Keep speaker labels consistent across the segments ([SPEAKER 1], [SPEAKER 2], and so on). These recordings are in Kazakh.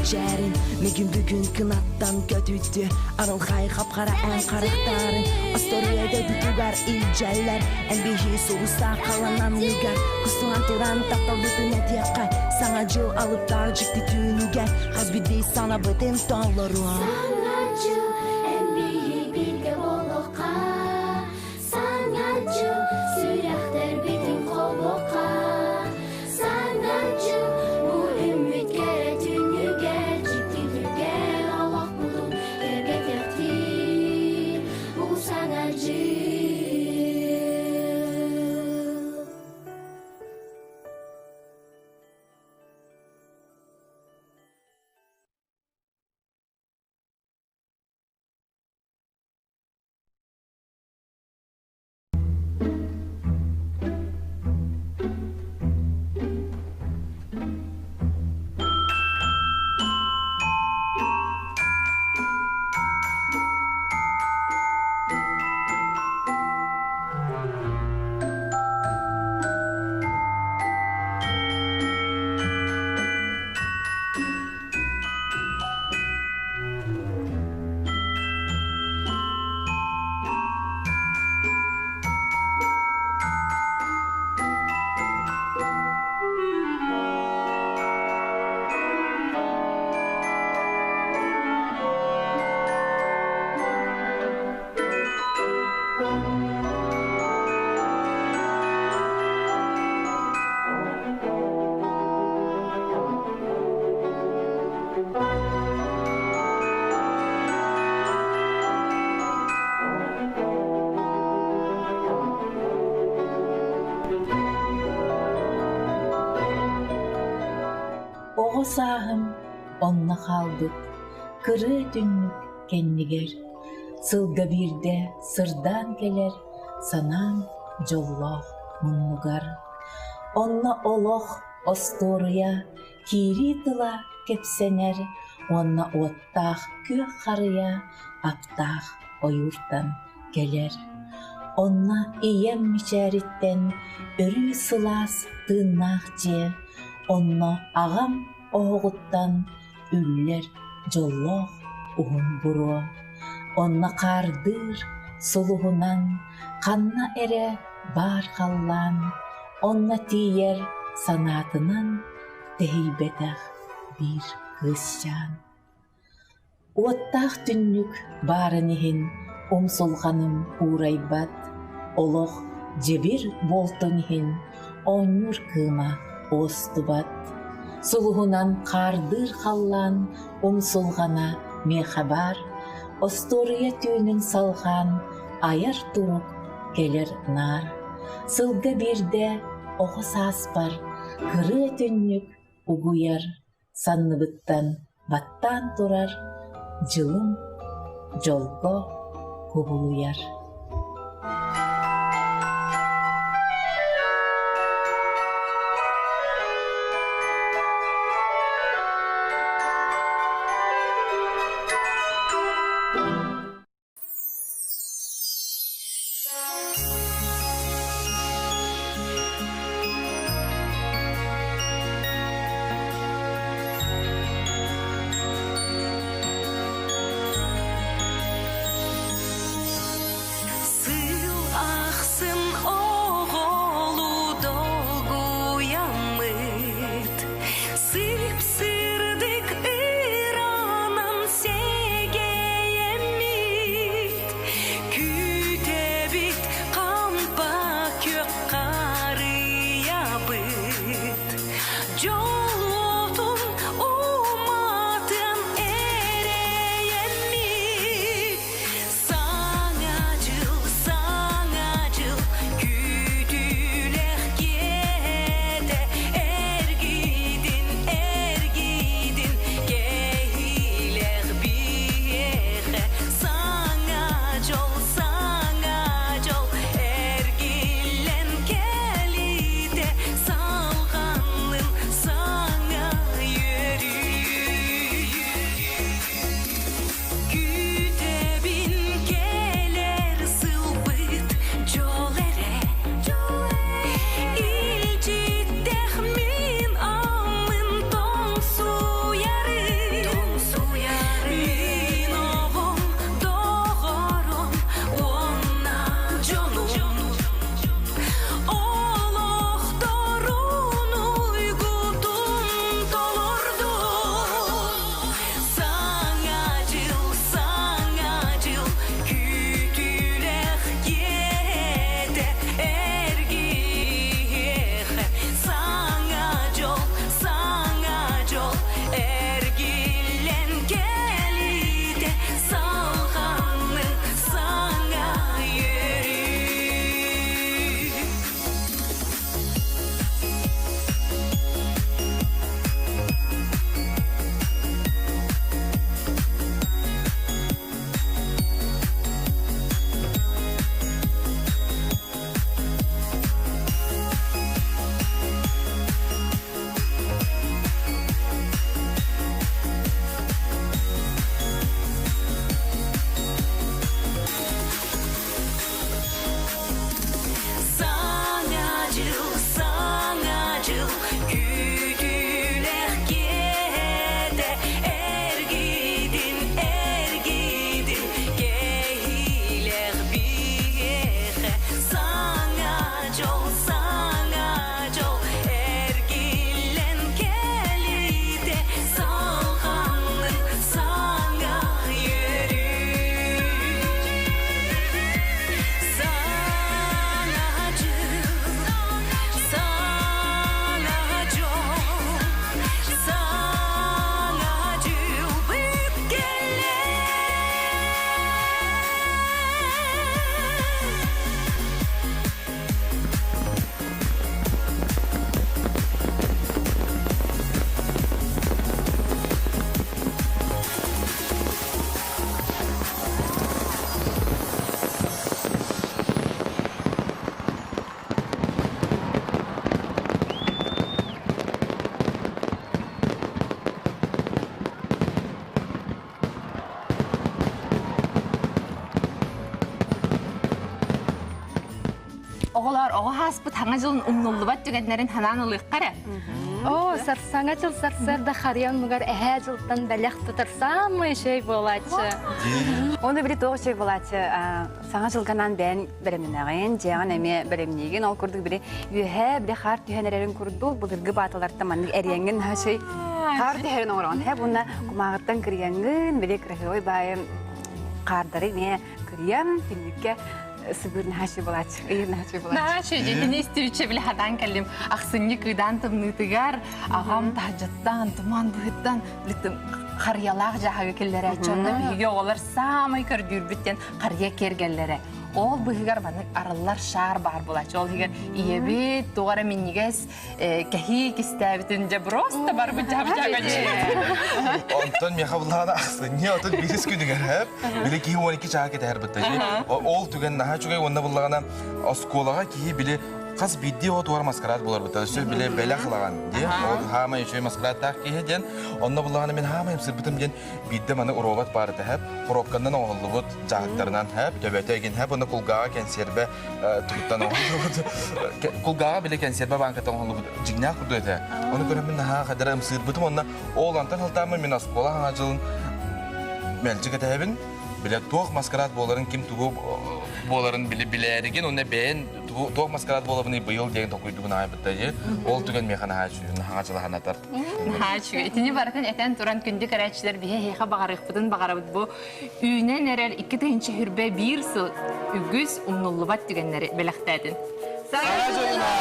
[SPEAKER 1] içerin Megün bugün kınattan götüttü Arılhay kapkara en karaktarın Astoriyede bütugar ilceller En bihi soğusa kalanan yüger Kustuğan turan taptal bütün et yakay Sana cıl alıp darcık tütünüge Hazbidi sana bütün tağları
[SPEAKER 2] Sana cıl en bihi bilge boloka Sana cıl sürehter bütün koloka Sana cıl bu ümit gere tünü gel Ciddi gel Allah bulun Gerge tertil Bu sana cıl
[SPEAKER 3] Oğu sahım onna kaldık, kırı dünlük kenniger. Sılga birde sırdan geler, sanan jolloh munnugar. Onna oloh ostoruya, kiri tıla kepsener, onna ottah kök karıya, aptah oyurtan geler. Onna iyem miçeritten, örü sılas tığnakçı, onna ağam oğuttan üller jolloh uhun buru. Onna kardır suluhunan kanna ere bar kallan. Onna tiyer sanatынан tehilbetah bir kızcan. Ottah tünnük baranihin umsulganım uğraybat. Oloh cebir boltonihin onur kıma ostubat. Suluhunan kardır kallan umsulgana mehabar. Ostoriya tüynün salgan ayar turuk gelir nar. Sılga birde oğu saspar, kırı tünnük uguyar. Sannıbıttan battan turar, jılım jolgo kubuluyar.
[SPEAKER 4] oğlar oğa haspıt hana жылын umnullubat tügenlerin hanan ılık kara.
[SPEAKER 5] О, сарсаңа жыл сарсарда харьян мугар эхэ жылтан бәлях тұтыр самый шей болачы.
[SPEAKER 6] Оны білет оғы шей болачы. Саңа жылғанан бән білімінағын, жеған әме білімнеген, ол күрдік біле үйе біле қар түйенерерін күрді, бұлырғы батыларда манның әрияңын шей қар түйерін оңырған. Бұна құмағыттан кірияңын, біле крахерой байым қардары не кіриян, теңдікке Сыбырны хаши болачы, ыйырны хаши болачы.
[SPEAKER 4] Нашы, жетіне істеуче біле хадан кәлім. Ақсынны күйдан тымнытыгар, ағам тахжаттан, туман бұғыттан, біліктім қариялақ жағағы келлері әчонна бейге олар самай көрдір біттен қария кергеллері. Ол бұғығар банық арылар шар бар болачы. Ол егер иебет, туғара меннігес кәхи кестәбітінде просто бар бұ жап-жаға
[SPEAKER 7] Онтон меха бұлағана ақсыне отын бирис күнігер әп, біле кейі 12 жаға кет әр бұтты. Ол түген наға чүгей онда бұлағана осколаға кейі біле қас бидде о туар маскарат болар бұтты. Сөз біле бәлі қылаған. Ол хамай үшөй маскарат тақ кейі ден, онда бұлағана мен хамайым сырбытым ден бидде маны ұроват барды әп, қоропқандан оғылы бұт жағыттарынан әп, төбәті еген әп, оны құлғаға кәнсербе тұғыттан оғылы бұт. Құлғаға біле кәнсербе банкаттан оғылы бұт. Жигна құрды өте. Оны көрімін наға қадырым сырбытым, онда ол антан хылтамын мен аскола аңа жылын мәлчік әтәбін. Біле тоқ маскарат боларын кем туғы боларын білереген, оны бәйін тоқ маскарат болабыны бұйыл деген тоқойдығын айбытты. Ол түген меқана аңа жылы ханатар.
[SPEAKER 4] Нашы, етіне баратын әтен тұран күнді кәрәтшілер бейе хейқа бағарық бұдын бағарабыд бұ. Үйінен әрер 2 түйінші хүрбе 1 сыл үгіз ұмнуллыбат түгенлері бәліқтәдін. Сара жойна!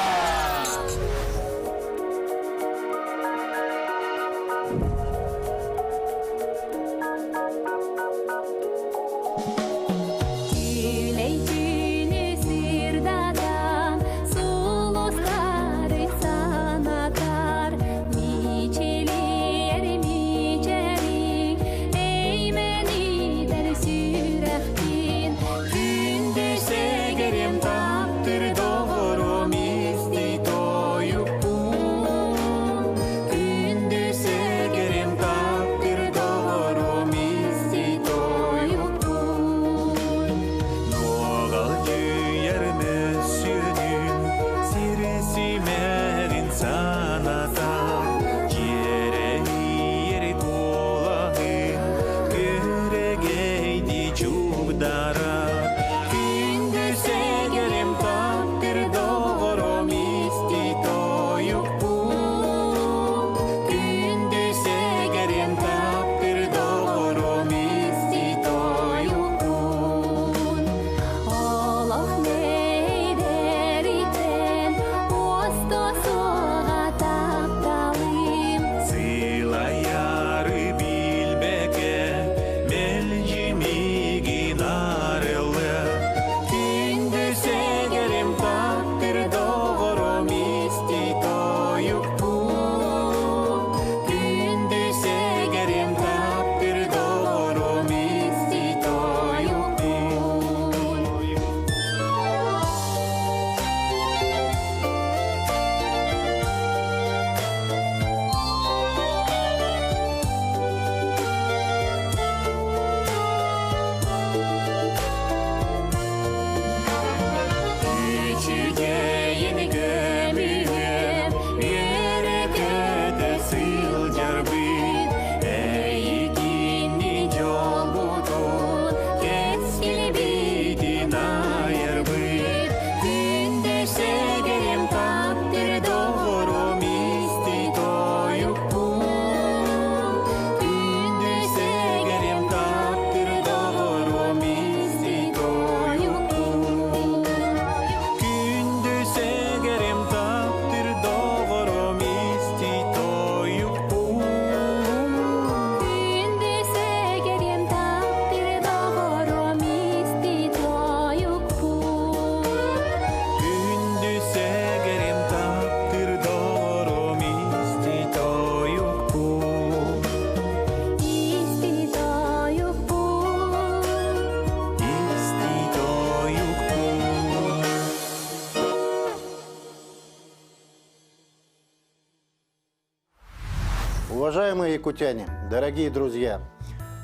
[SPEAKER 8] Уважаемые якутяне, дорогие друзья,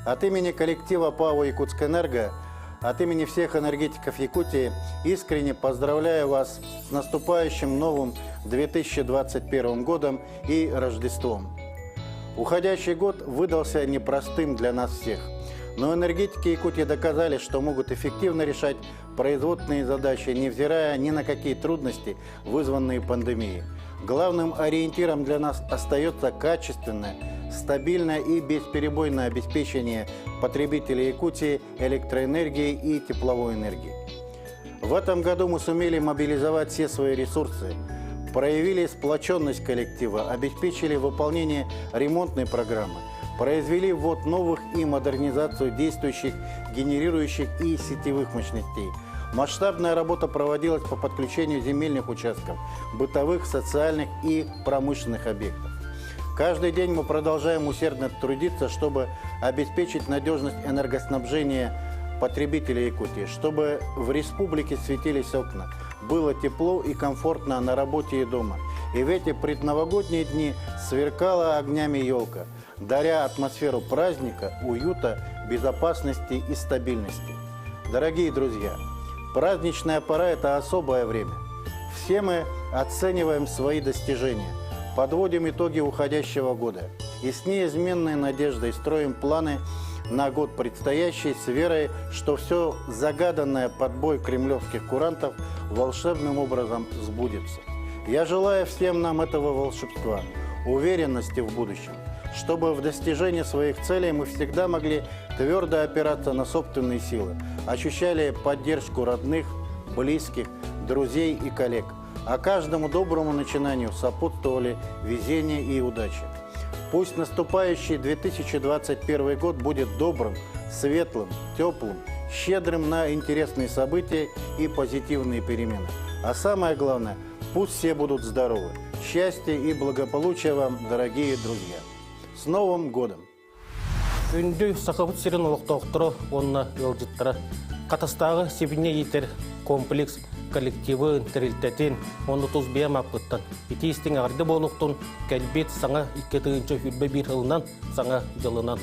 [SPEAKER 8] от имени коллектива ПАО «Якутскэнерго» от имени всех энергетиков Якутии искренне поздравляю вас с наступающим новым 2021 годом и Рождеством. Уходящий год выдался непростым для нас всех, но энергетики Якутии доказали, что могут эффективно решать производственные задачи, невзирая ни на какие трудности, вызванные пандемией. Главным ориентиром для нас остается качественное, стабильное и бесперебойное обеспечение потребителей Якутии электроэнергией и тепловой энергией. В этом году мы сумели мобилизовать все свои ресурсы, проявили сплоченность коллектива, обеспечили выполнение ремонтной программы, произвели ввод новых и модернизацию действующих, генерирующих и сетевых мощностей. Масштабная работа проводилась по подключению земельных участков, бытовых, социальных и промышленных объектов. Каждый день мы продолжаем усердно трудиться, чтобы обеспечить надежность энергоснабжения потребителей Якутии, чтобы в республике светились окна, было тепло и комфортно на работе и дома. И в эти предновогодние дни сверкала огнями елка, даря атмосферу праздника, уюта, безопасности и стабильности. Дорогие друзья, праздничная пора – это особое время. Все мы оцениваем свои достижения, подводим итоги уходящего года и с неизменной надеждой строим планы на год предстоящий с верой, что все загаданное под бой кремлевских курантов волшебным образом сбудется. Я желаю всем нам этого волшебства, уверенности в будущем, чтобы в достижении своих целей мы всегда могли твердо опираться на собственные силы, ощущали поддержку родных, близких, друзей и коллег, а каждому доброму начинанию сопутствовали везение и удача. Пусть наступающий 2021 год будет добрым, светлым, теплым, щедрым на интересные события и позитивные перемены. А самое главное, пусть все будут здоровы. Счастья и благополучия вам, дорогие друзья. С Новым годом!
[SPEAKER 9] Үндү сақабыт сирен олықтауқтыры онына ылжыттыра. Қатастағы себіне етер комплекс коллективы тірілтетін, оны тұз бейам апқыттан. Итейістің ағырды болуқтың кәлбет саңа 2-тығыншы үрбе бір ылынан саңа жылынан.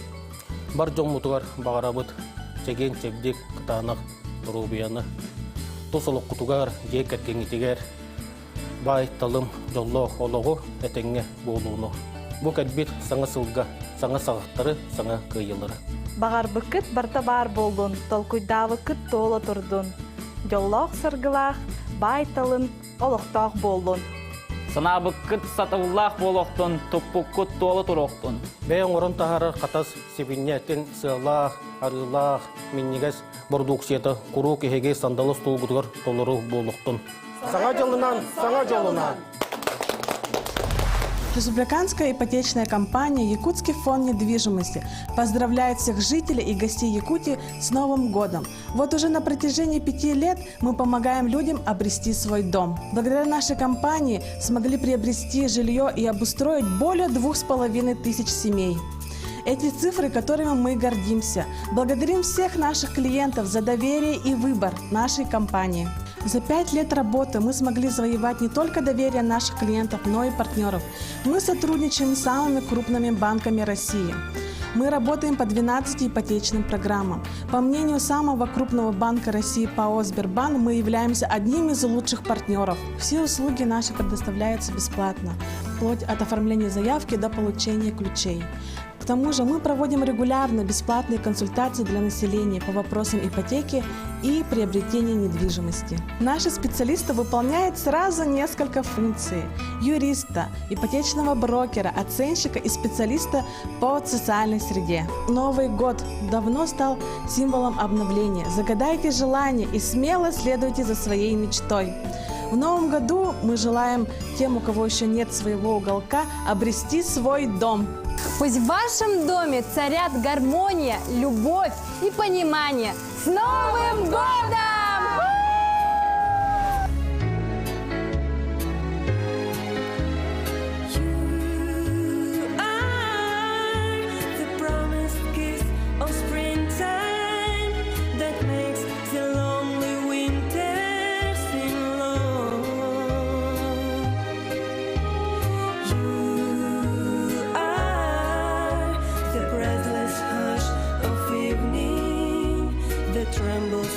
[SPEAKER 9] Бар жон мұтығар бағарабыт, чеген чебдек қытанақ рубияны. Тұс олық құтығар, жек әткеңітігер, бай талым жолы олығы әтеңе болуыны. Бұл кәлбет саңа сылға, саңа сағықтары, саңа күйелері.
[SPEAKER 10] Бағар бұкыт барта бар болдun, толкуйдавы күт тола тұрдun. Жоллоқ сыргылақ, байталын, олықтақ болдun.
[SPEAKER 11] Сынабы күт сатывылақ болуқтun, тұппу күт толы тұруқтun.
[SPEAKER 9] Бәйін орын тағарыр қатас себіннәттен сығылақ, арылақ, меннегес бұрдуқсеті құру кехеге сандалы стол бұдығыр толыру болуқтun. Саңа жолынан.
[SPEAKER 12] Республиканская ипотечная компания «Якутский фонд недвижимости» поздравляет всех жителей и гостей Якутии с Новым годом. Вот уже на протяжении 5 лет мы помогаем людям обрести свой дом. Благодаря нашей компании смогли приобрести жилье и обустроить более 2500 семей. Эти цифры, которыми мы гордимся. Благодарим всех наших клиентов за доверие и выбор нашей компании. За 5 лет работы мы смогли завоевать не только доверие наших клиентов, но и партнеров. Мы сотрудничаем с самыми крупными банками России. Мы работаем по 12 ипотечным программам. По мнению самого крупного банка России ПАО «Сбербанк», мы являемся одним из лучших партнеров. Все услуги наши предоставляются бесплатно, вплоть от оформления заявки до получения ключей. К тому же мы проводим регулярно бесплатные консультации для населения по вопросам ипотеки и приобретения недвижимости. Наши специалисты выполняют сразу несколько функций: юриста, ипотечного брокера, оценщика и специалиста по социальной среде. Новый год давно стал символом обновления. Загадайте желание и смело следуйте за своей мечтой. В новом году мы желаем тем, у кого еще нет своего уголка, обрести свой дом.
[SPEAKER 13] Пусть в вашем доме царят гармония, любовь и понимание. С Новым годом!
[SPEAKER 1] Trembles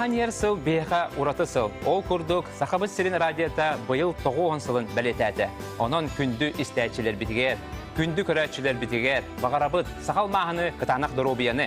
[SPEAKER 11] Саңанер сыл бейха ураты сыл. Ол күрдік Сақабыт Сирин радиота бұйыл 9 сылын бәлетәді. Онын күнді істәтчілер бітігер, күнді көрәтчілер бітігер, бағарабыт сақал мағыны қытанақ дұробияны.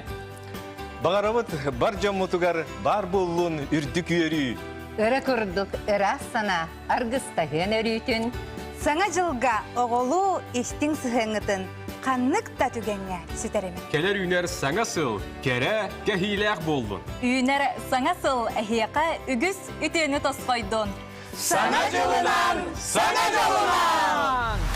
[SPEAKER 14] Бағарабыт бар жаммутугар бар болуын үрдік үйері.
[SPEAKER 15] Өрі күрдік ұрасына арғыстағын өрүйтін.
[SPEAKER 16] Саңа жылға оғылу істің сығыңытын қаннық та түгенге сүтеремін.
[SPEAKER 14] Келер үйнер саңа сыл, кере кәхиләқ болдun.
[SPEAKER 16] Үйнер саңа сыл әхияқа үгіз үтені тосқойдun.
[SPEAKER 14] Саңа жылынан, саңа жылынан!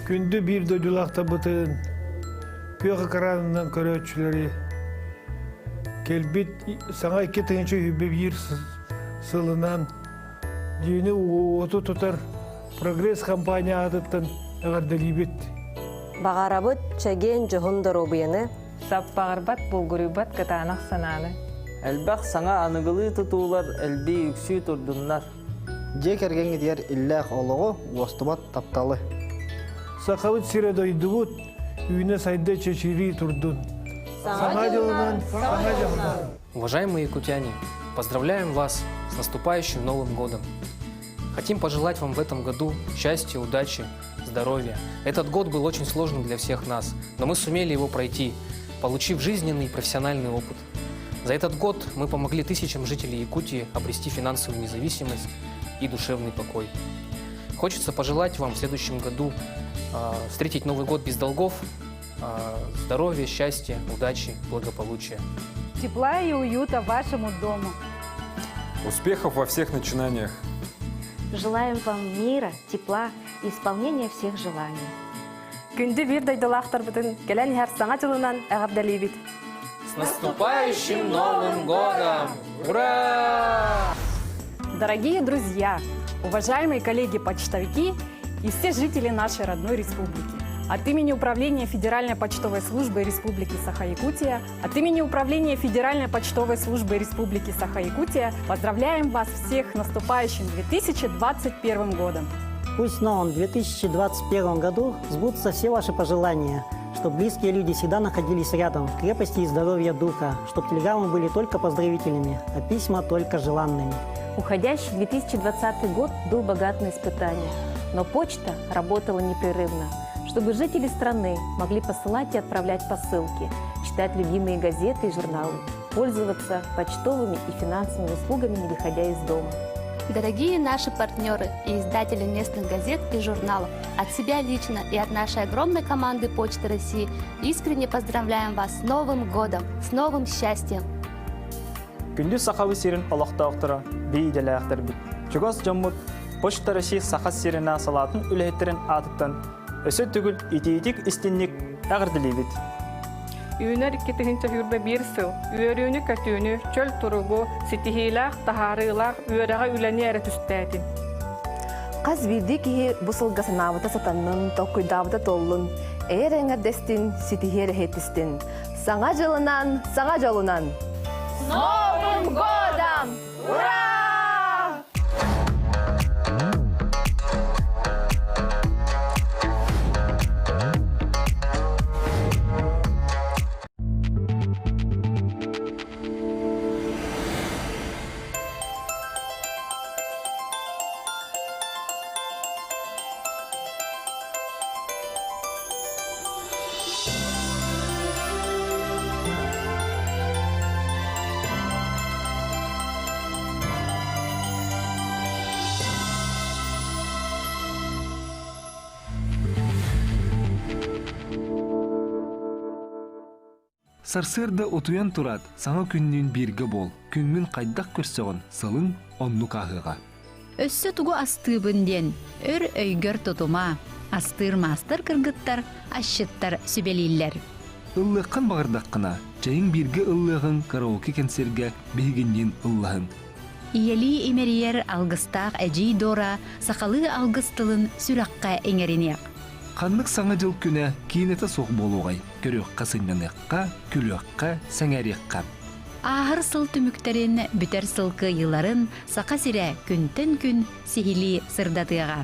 [SPEAKER 17] Күнді бір дөділақта бұтын, пөқі қаранынан көрөтшілері, келбет саңа 2 тыңыншы үбі бір сылынан, дүйіні оты тұтар прогресс компания адыттын әғардалибет.
[SPEAKER 18] Бағарабыт чәген жоғындар обыяны.
[SPEAKER 19] Саппағырбат бұлгұрыбат катанақ сананы.
[SPEAKER 20] Әлбәқ саңа анығылы тұтулар әлбі үксі тұрдынлар.
[SPEAKER 21] Жек әрген едер илләқ олығы уастымат тапталы.
[SPEAKER 17] Сақабыт сире дойдығыт, үйіне сайды чечири тұрдын. Саңа жылынан, саңа жылынан.
[SPEAKER 22] Уважаемые якутяне, поздравляем вас с наступающим Новым годом. Хотим пожелать вам в этом году счастья, удачи, здоровья. Этот год был очень сложным для всех нас, но мы сумели его пройти, получив жизненный и профессиональный опыт. За этот год мы помогли тысячам жителей Якутии обрести финансовую независимость и душевный покой. Хочется пожелать вам в следующем году встретить Новый год без долгов, здоровья, счастья, удачи, благополучия.
[SPEAKER 16] Тепла и уюта вашему дому.
[SPEAKER 23] Успехов во всех начинаниях.
[SPEAKER 24] Желаем вам мира, тепла и исполнения всех желаний.
[SPEAKER 5] Күнді бір дайдалақтар бұтын, келен әр саңа жылынан әғабдалейбет.
[SPEAKER 22] С наступающим Новым годом! Ура!
[SPEAKER 25] Дорогие друзья, уважаемые коллеги-почтовики и все жители нашей родной республики, от имени Управления Федеральной почтовой службы Республики Саха-Якутия, от имени Управления Федеральной почтовой службы Республики Саха-Якутия поздравляем вас всех с наступающим 2021 годом.
[SPEAKER 26] Пусть в новом 2021 году сбудутся все ваши пожелания, чтобы близкие люди всегда находились рядом, в крепости и здоровья духа, чтобы телеграммы были только поздравительными, а письма только желанными.
[SPEAKER 24] Уходящий 2020 год был богат на испытания, но почта работала непрерывно, чтобы жители страны могли посылать и отправлять посылки, читать любимые газеты и журналы, пользоваться почтовыми и финансовыми услугами, не выходя из дома.
[SPEAKER 2] Дорогие наши партнеры и издатели местных газет и журналов, от себя лично и от нашей огромной команды Почты России искренне поздравляем вас с Новым годом, с новым счастьем.
[SPEAKER 27] Күнді сақабы серін олақтауқтыра бейделәқтір бүт. Чугас жаммыт Почта России сақас серіна салатын үләйеттерін атыптан өсі түгіл итеетік істеннік әғірділей бүт.
[SPEAKER 5] Үйінер кетігінші хүрбе бір сыл, үйеріні көтіні, чөл тұруғы, сетихилақ, тахарылақ, үйереға үләне әрі түстәтін.
[SPEAKER 28] Қаз бірді кейі бұсылға санавыта сатанның, тоққойдавыта толлын, әр әңірдестін, сетихері хетістін. Саңа жылынан, саңа жолынан.
[SPEAKER 2] С Новым годом! Ура!
[SPEAKER 29] Сарсырда отуян турат, саңа күннен бирге бол, күнгін қайдақ көрсеғын, сылың онну қағыға.
[SPEAKER 30] Өссі тугу астыбын ден, өр өйгөр тотума, астыр мастыр кыргыттар, ашшыттар сүбелейлер.
[SPEAKER 29] Ыллыққан бағырдаққына, жайын бирге ыллығын караоке кенсерге бейгеннен ыллығын.
[SPEAKER 30] Иели имериер алгыстақ әжей дора, сақалы алгыстылын сүраққа эңерінеq.
[SPEAKER 29] Қанлық саңа жыл күні кейінеті соқ болуғай, көріққа сыңнаныққа, күліққа, сәңәріққа.
[SPEAKER 30] Ахыр сыл түміктерін, бүтер сылқы йыларын, сақа сірі күнтен күн сихили сырдатыға.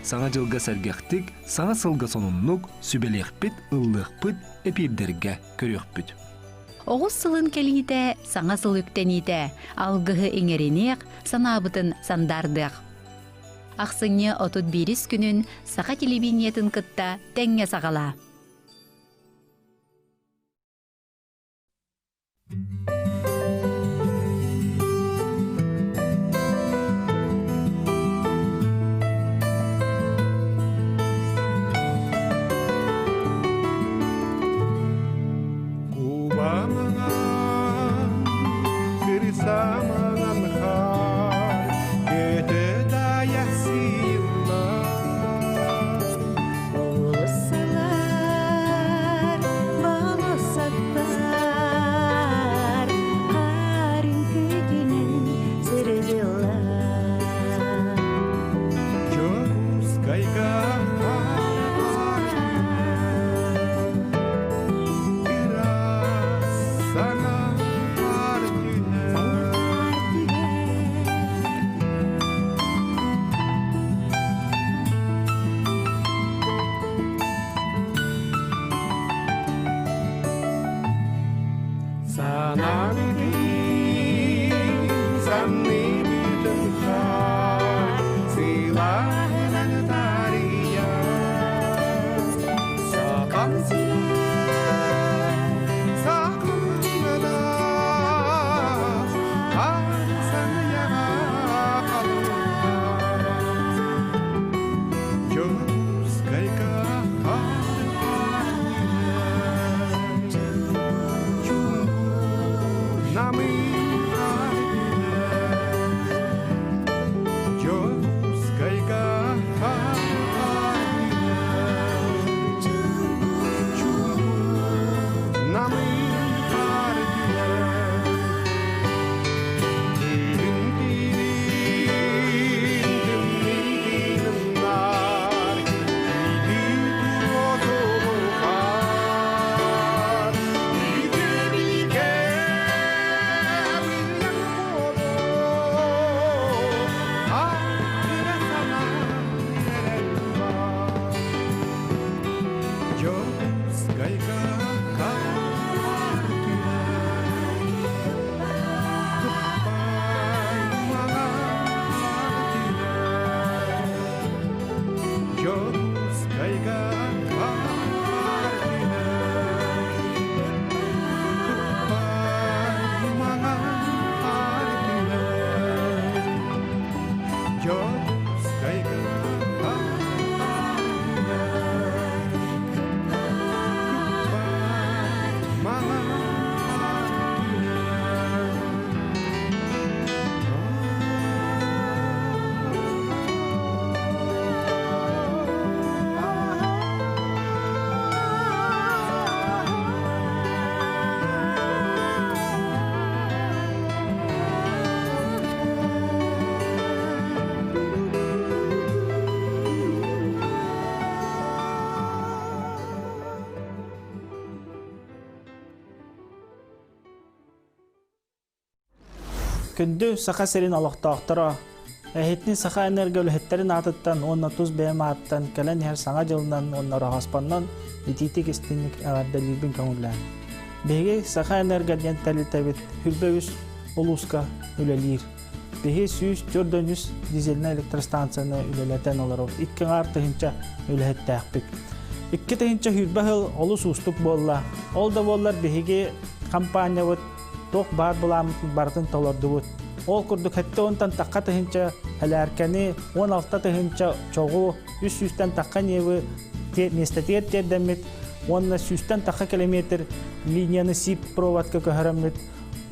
[SPEAKER 29] Саңа жылға сәргектік, саңа сылға сонынлық, сүбелек біт, ыллық біт, эпирдерге көріқ біт.
[SPEAKER 30] Оғыз сылын келейді, саңа сыл үктенейді, алғығы еңерінеq, санабытын сандардық. Ақсыңне отут беріс күнін сақа телевизиятын кытта тәңе сағала.
[SPEAKER 27] Күндү саха серин алақтақтыра. Әхетні саха энергия өліхеттерін атыттан, онна туз бәйім аттан, кәлен әр саңа жылынан, онна рахаспаннан, ититик істінік әғардалибін көңіллән. Беге саха энергия ден тәлі тәбет, хүлбәуіз олуска өлелер. Беге сүйіз 400 дизельна электростанцияны өлелетен оларов. Иккен артығынша өліхетті әқпік. Икке тәйінша хүлбәхіл олус ұстық болла. Ол да боллар беге компания тоқ бар буламытын бартын толорды бұд. Ол күрдік әтті онтан таққа тахынча әләркәні, 16 тахынча чоғу, 300-тен таққа неві местетер тердәмет, 10-100-тен таққа километр линияны сип проводка көһәрәмет,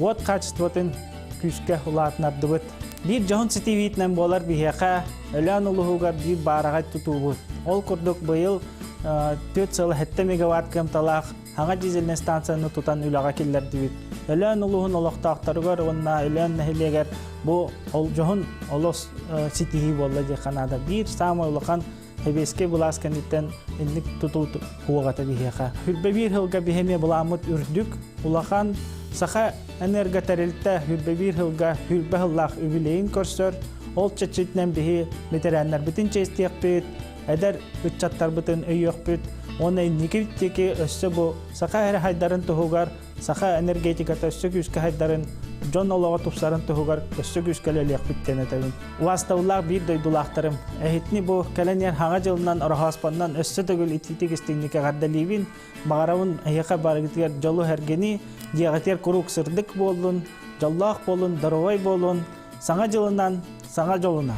[SPEAKER 27] от качествотын күшке ұлатын абды бұд. Bir жаһан сетевитнен болар бихеқа, өлән ұлығығар bir барағай тұту бұд. Ол күрдік бұйыл 4,7 мегаватт кемталақ, хаңа дизельный станцияны тұтан үліға келдерді бұд. Өлән ұлығын олықтақтарығар, онна өлән нәхілегер бұл жоғын олыс сетихи болы де қанада. Bir самы ұлыған хебеске бұлас кәндеттен әндік тұту қуығата бихеқа. Хүрбе бір хылға бихеме бұламыд үрдік, ұлыған саха энерго тәрелті хүрбе бір хылға хүрбе хыллақ үбілейін көрсір, ол чәтчетнен бихе метерәнлер бүтін чәстек бүт, әдер үтчаттар бүтін өйек бүт, оны никіптеке өссі бұл саха әрі хайдарын тұғығар, саха энергетиката өссі күшкі хайдарын, жон олаға тұпсарын тұғығар өссі күшкілі әлек бүттені тәуін. Уастаулақ бір дойдулақтарым. Әхетні бұл кәләнер хаңа жылынан ұрағаспаннан өссі түгіл ититік істігінеке ғардалевін, бағарауын әйеқа барығытығар жолу әргені, диағатер күрік сырдық болын, жоллақ болын, даровай болын, саңа жылынан, саңа жолына.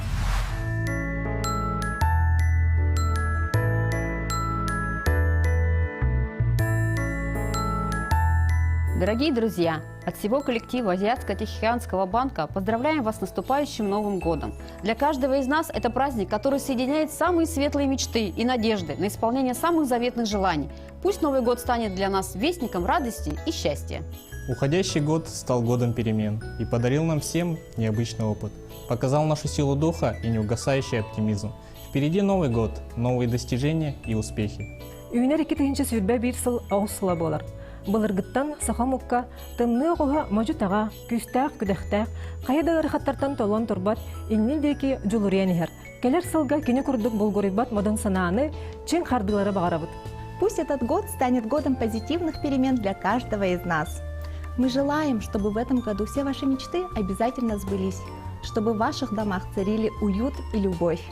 [SPEAKER 24] Дорогие друзья, от всего коллектива Азиатско-Тихоокеанского банка поздравляем вас с наступающим Новым годом. Для каждого из нас это праздник, который соединяет самые светлые мечты и надежды на исполнение самых заветных желаний. Пусть Новый год станет для нас вестником радости и счастья.
[SPEAKER 27] Уходящий год стал годом перемен и подарил нам всем необычный опыт. Показал нашу силу духа и неугасающий оптимизм. Впереди Новый год, новые достижения и успехи.
[SPEAKER 25] Былыргыттан сахамукка тымны оғыға мажутаға, күстәқ, күдәқтәқ, қайда ұрықаттартан толон тұрбат, иннелдеки жулуриянихер. Келер сылға кені күрдік бұлгурибат модан санааны чен қардылары бағарабыд.
[SPEAKER 1] Пусть этот год станет годом позитивных перемен для каждого из нас.
[SPEAKER 24] Мы желаем, чтобы в этом году все ваши мечты обязательно сбылись, чтобы в ваших домах царили уют и любовь,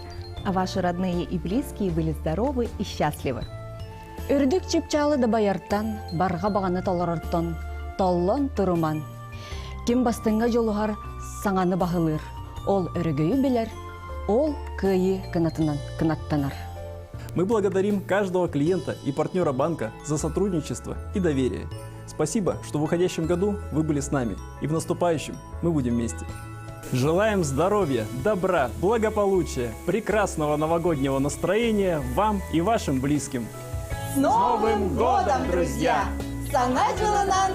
[SPEAKER 24] а ваши родные и близкие были здоровы и счастливы. Үрдік чипчалы да баярттан, барға бағаны толорорттон, толлон туруман. Ким бастыңға жолуғар саңаны бағылыр, ол өрігөйі білер, ол күйі кынаттанар.
[SPEAKER 27] Мы благодарим каждого клиента и партнера банка за сотрудничество и доверие. Спасибо, что в уходящем году вы были с нами, и в наступающем мы будем вместе. Желаем здоровья, добра, благополучия, прекрасного новогоднего настроения вам и вашим близким.
[SPEAKER 16] С Новым годом, друзья! Саңа жылынан!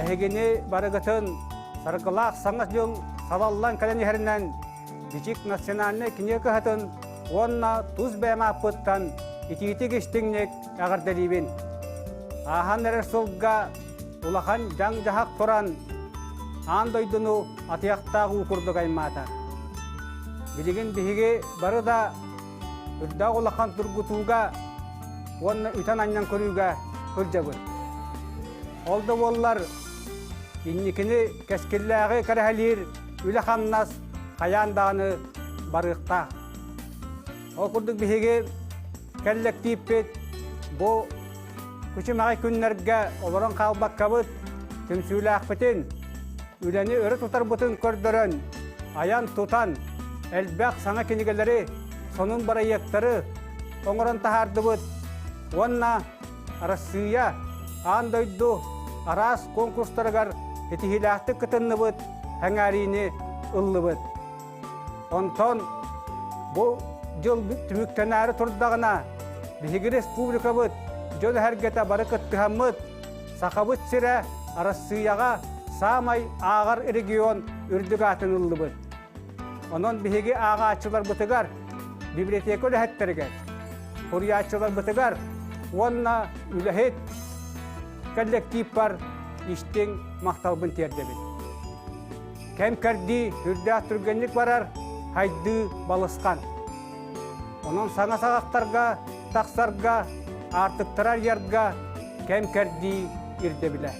[SPEAKER 27] Эхегени барыгытын саркылақ саңа жыл салаллан кәләнехерінен бичик национальный кинекі хатын онна туз бәйма апыттан итиеті кештіңнек әғырдалибін. Ахан әрі солға улахан жаң жағақ тұран андойдыну атияқтағы ұқырдық аймата. Білігін біхеге бары да үрді улахан тұргутуға онна үтан аннан көруға көржабыр. Олды олар инникini кәскелләғі кәрәлер үлі қамнас қаяндағыны барықта. Ол күрдік біхеге кәлләк дейіппет, бұ күші мағай күннерге оларын қалбақ қабыт, түмсүйлі ақпетін, үләні өрі тұтар бұтын көрдірін, аян тұтан, әлбәқ саңа кенегелері, сонын бара ектері, оңырын тахарды бұт, онна арасыя, андойду, арас конкурстарығар, Этихилахты кытынны бұд, әңәріне ұллы бұд. Онтон, бұл жыл түміктен әрі тұрдағына, Бихигі республика бұд, жол әргеті бары күттіған мұд, Сақабыт сірі арасыяға самай ағар регион үрдіг атын ұллы бұд. Онын бихигі аға ачылар бұтығар, библиотека өліхеттерігер. Құрия ачылар бұтығар, онна үліхет коллектив бар, иштің мақталбын тердебін. Кәм кәрді үрді түргенлік барар, хайды балысқан. Оның саңа сағақтарға, тақсарға, артықтырар ярға кәм кәрді ирдебілі.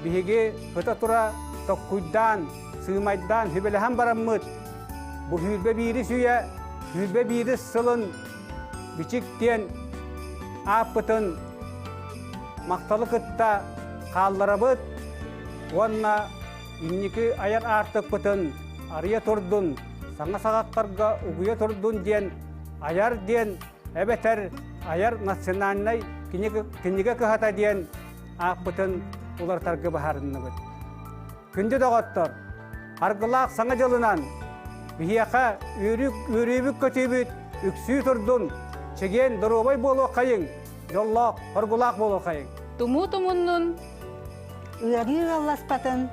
[SPEAKER 27] Бігеге бұта тұра тоққүйдан, сыймайдан хүбеліған бараммыд. Бұл хүрбе бейірі сүйе, хүрбе бейірі сылын, бичіктен, апытын, мақталы күтта, қалларабыт, онна инники аяр артық бұтын, ария тұрдын, саңа сағақтарға ұғыя тұрдын ден, аяр ден, әбетер аяр национальный кенеге күхата ден, ақ бұтын олартарға бағарынны бұт. Күнді доғаттар, арғылақ саңа жылынан, бияқа үребік көтебіт, үксүй тұрдын, чеген дұробай болу қайың, жоллақ, арғылақ болу қайың.
[SPEAKER 25] Туму-тумуннун,
[SPEAKER 16] Үрі ғаласпатын,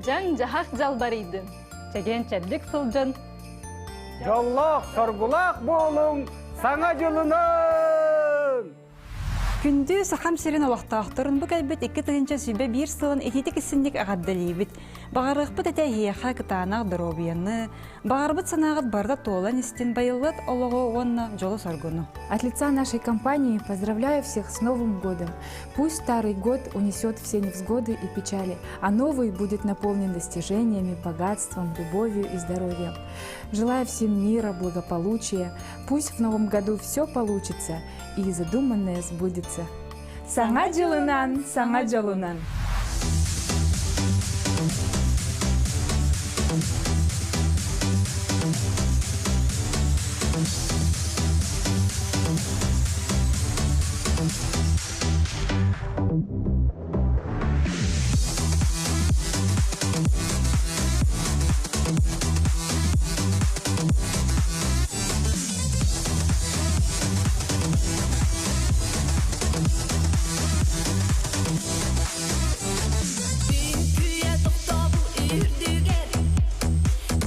[SPEAKER 25] жаң жағақ жалбарыйдын, чеген чәддік сылжын.
[SPEAKER 27] Жоллақ, сарғылақ болуң, саңа жылынан!
[SPEAKER 25] Күнді сақам серен олақтақтырын бұқ әлбет 2 тығынша сүбе бір сылын ететік ісіндік ағаддалейбіт. Бағарықпыт әтә еқа кытанақ дұробияны, бағарбыт санағыт барда толан істен байылғыт олығы онна жолы саргуну.
[SPEAKER 1] От лица нашей компании поздравляю всех с Новым годом. Пусть старый год унесет все невзгоды и печали, а новый будет наполнен достижениями, богатством, любовью и здоровьем. Желаю всем мира, благополучия. Пусть в Новом году все получится и задуманное сбудется. Саңа жылынан, саңа жолунан.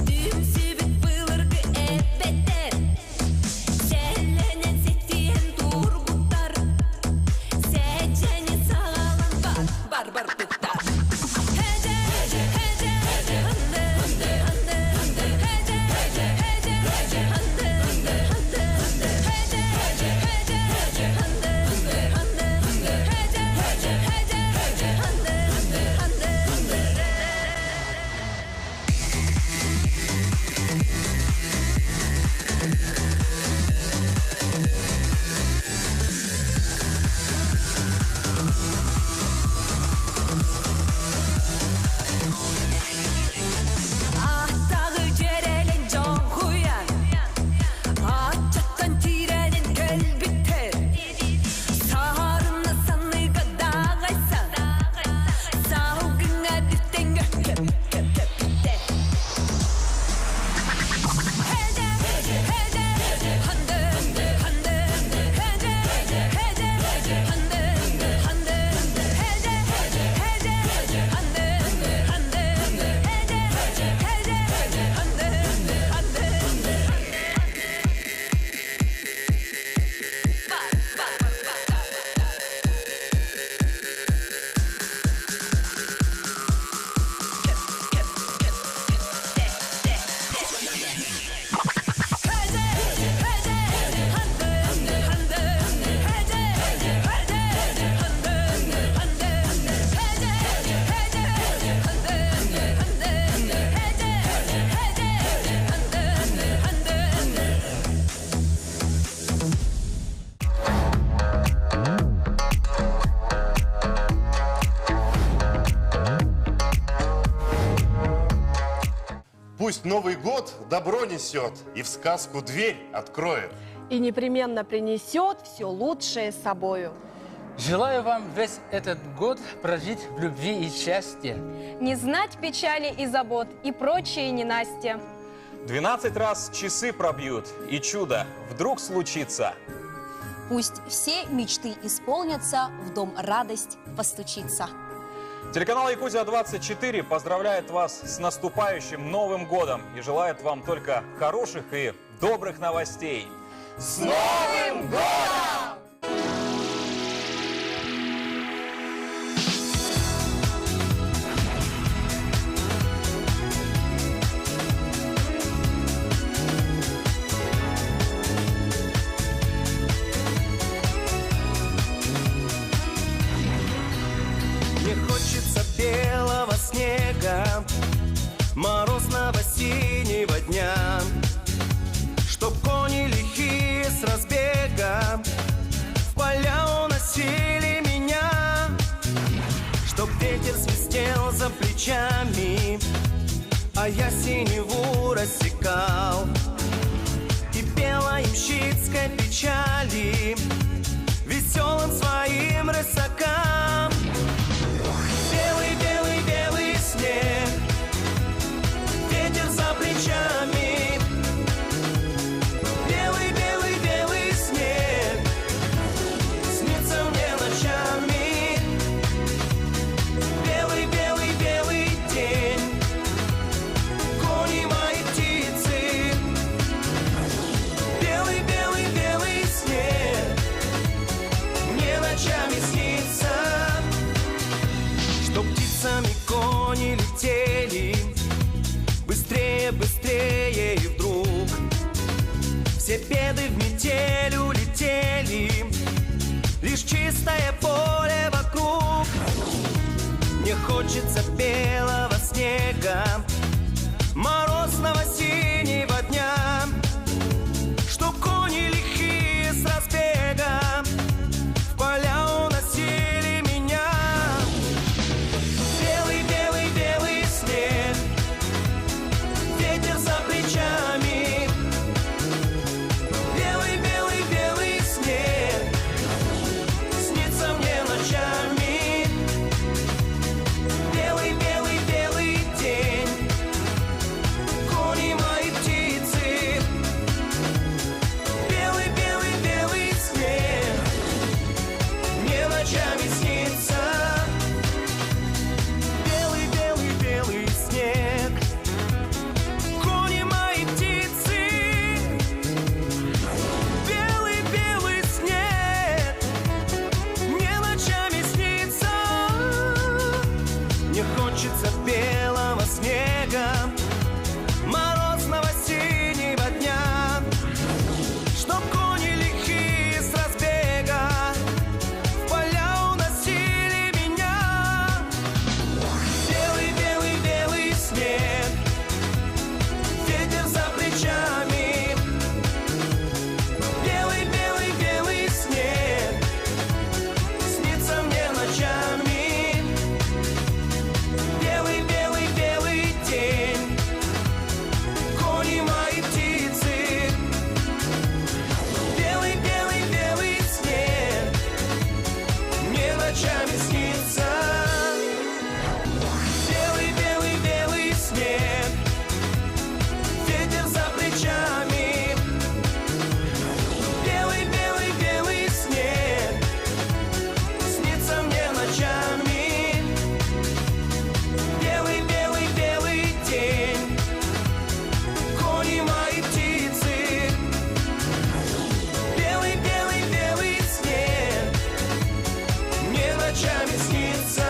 [SPEAKER 3] Düğüm sübüt bılır Пусть Новый год добро несет и в сказку дверь откроет.
[SPEAKER 28] И непременно принесет все лучшее с собою.
[SPEAKER 4] Желаю вам весь этот год прожить в любви и счастье.
[SPEAKER 28] Не знать печали и забот и прочие ненастья.
[SPEAKER 6] 12 раз часы пробьют, и чудо вдруг случится.
[SPEAKER 7] Пусть все мечты исполнятся, в дом радость постучится.
[SPEAKER 6] Телеканал Якутия-24 поздравляет вас с наступающим Новым годом и желает вам только хороших и добрых новостей.
[SPEAKER 3] С Новым годом!
[SPEAKER 8] Мне хочется белого снега, морозного синего дня, чтоб кони лихие с разбега в поля уносили меня, чтоб ветер свистел за плечами, а я синеву рассекал, и пела ямщицкой печали веселым своим рысакам. Белый, белый, белый снег, ветер за плечами. Белый, белый, белый снег снится мне ночами. Белый, белый, белый день, кони мои птицы. Белый, белый, белый снег мне ночами снится. Чтоб птицами кони летели быстрее, быстрее, и вдруг все беды в метель улетели, лишь чистое поле вокруг. Мне хочется белого снега, морозного синего дня, чтоб кони лихие с разбега в поля уносили меня. Белый, белый, белый снег, ветер за плечами. Белый, белый, белый снег снится мне ночами. Белый, белый, белый день, кони мои птицы. Белый, белый, белый снег мне ночами снится. Белый, белый, белый снег, кони мои птицы. Белый, белый снег мне ночами снится. Мне хочется белого снега, морозного синего дня, чтоб кони лихие с разбега в поля уносили меня. Белый, белый, белый снег, ветер за плечами. Белый, белый, белый снег снится мне ночами. Белый, белый, белый день, кони мои птицы. Белый, белый, белый снег мне ночами снится. Белый, белый, белый снег, ветер за плечами. Белый, белый, белый снег снится мне ночами. Белый, белый, белый день, кони мои птицы. Белый, белый, белый снег мне ночами снится.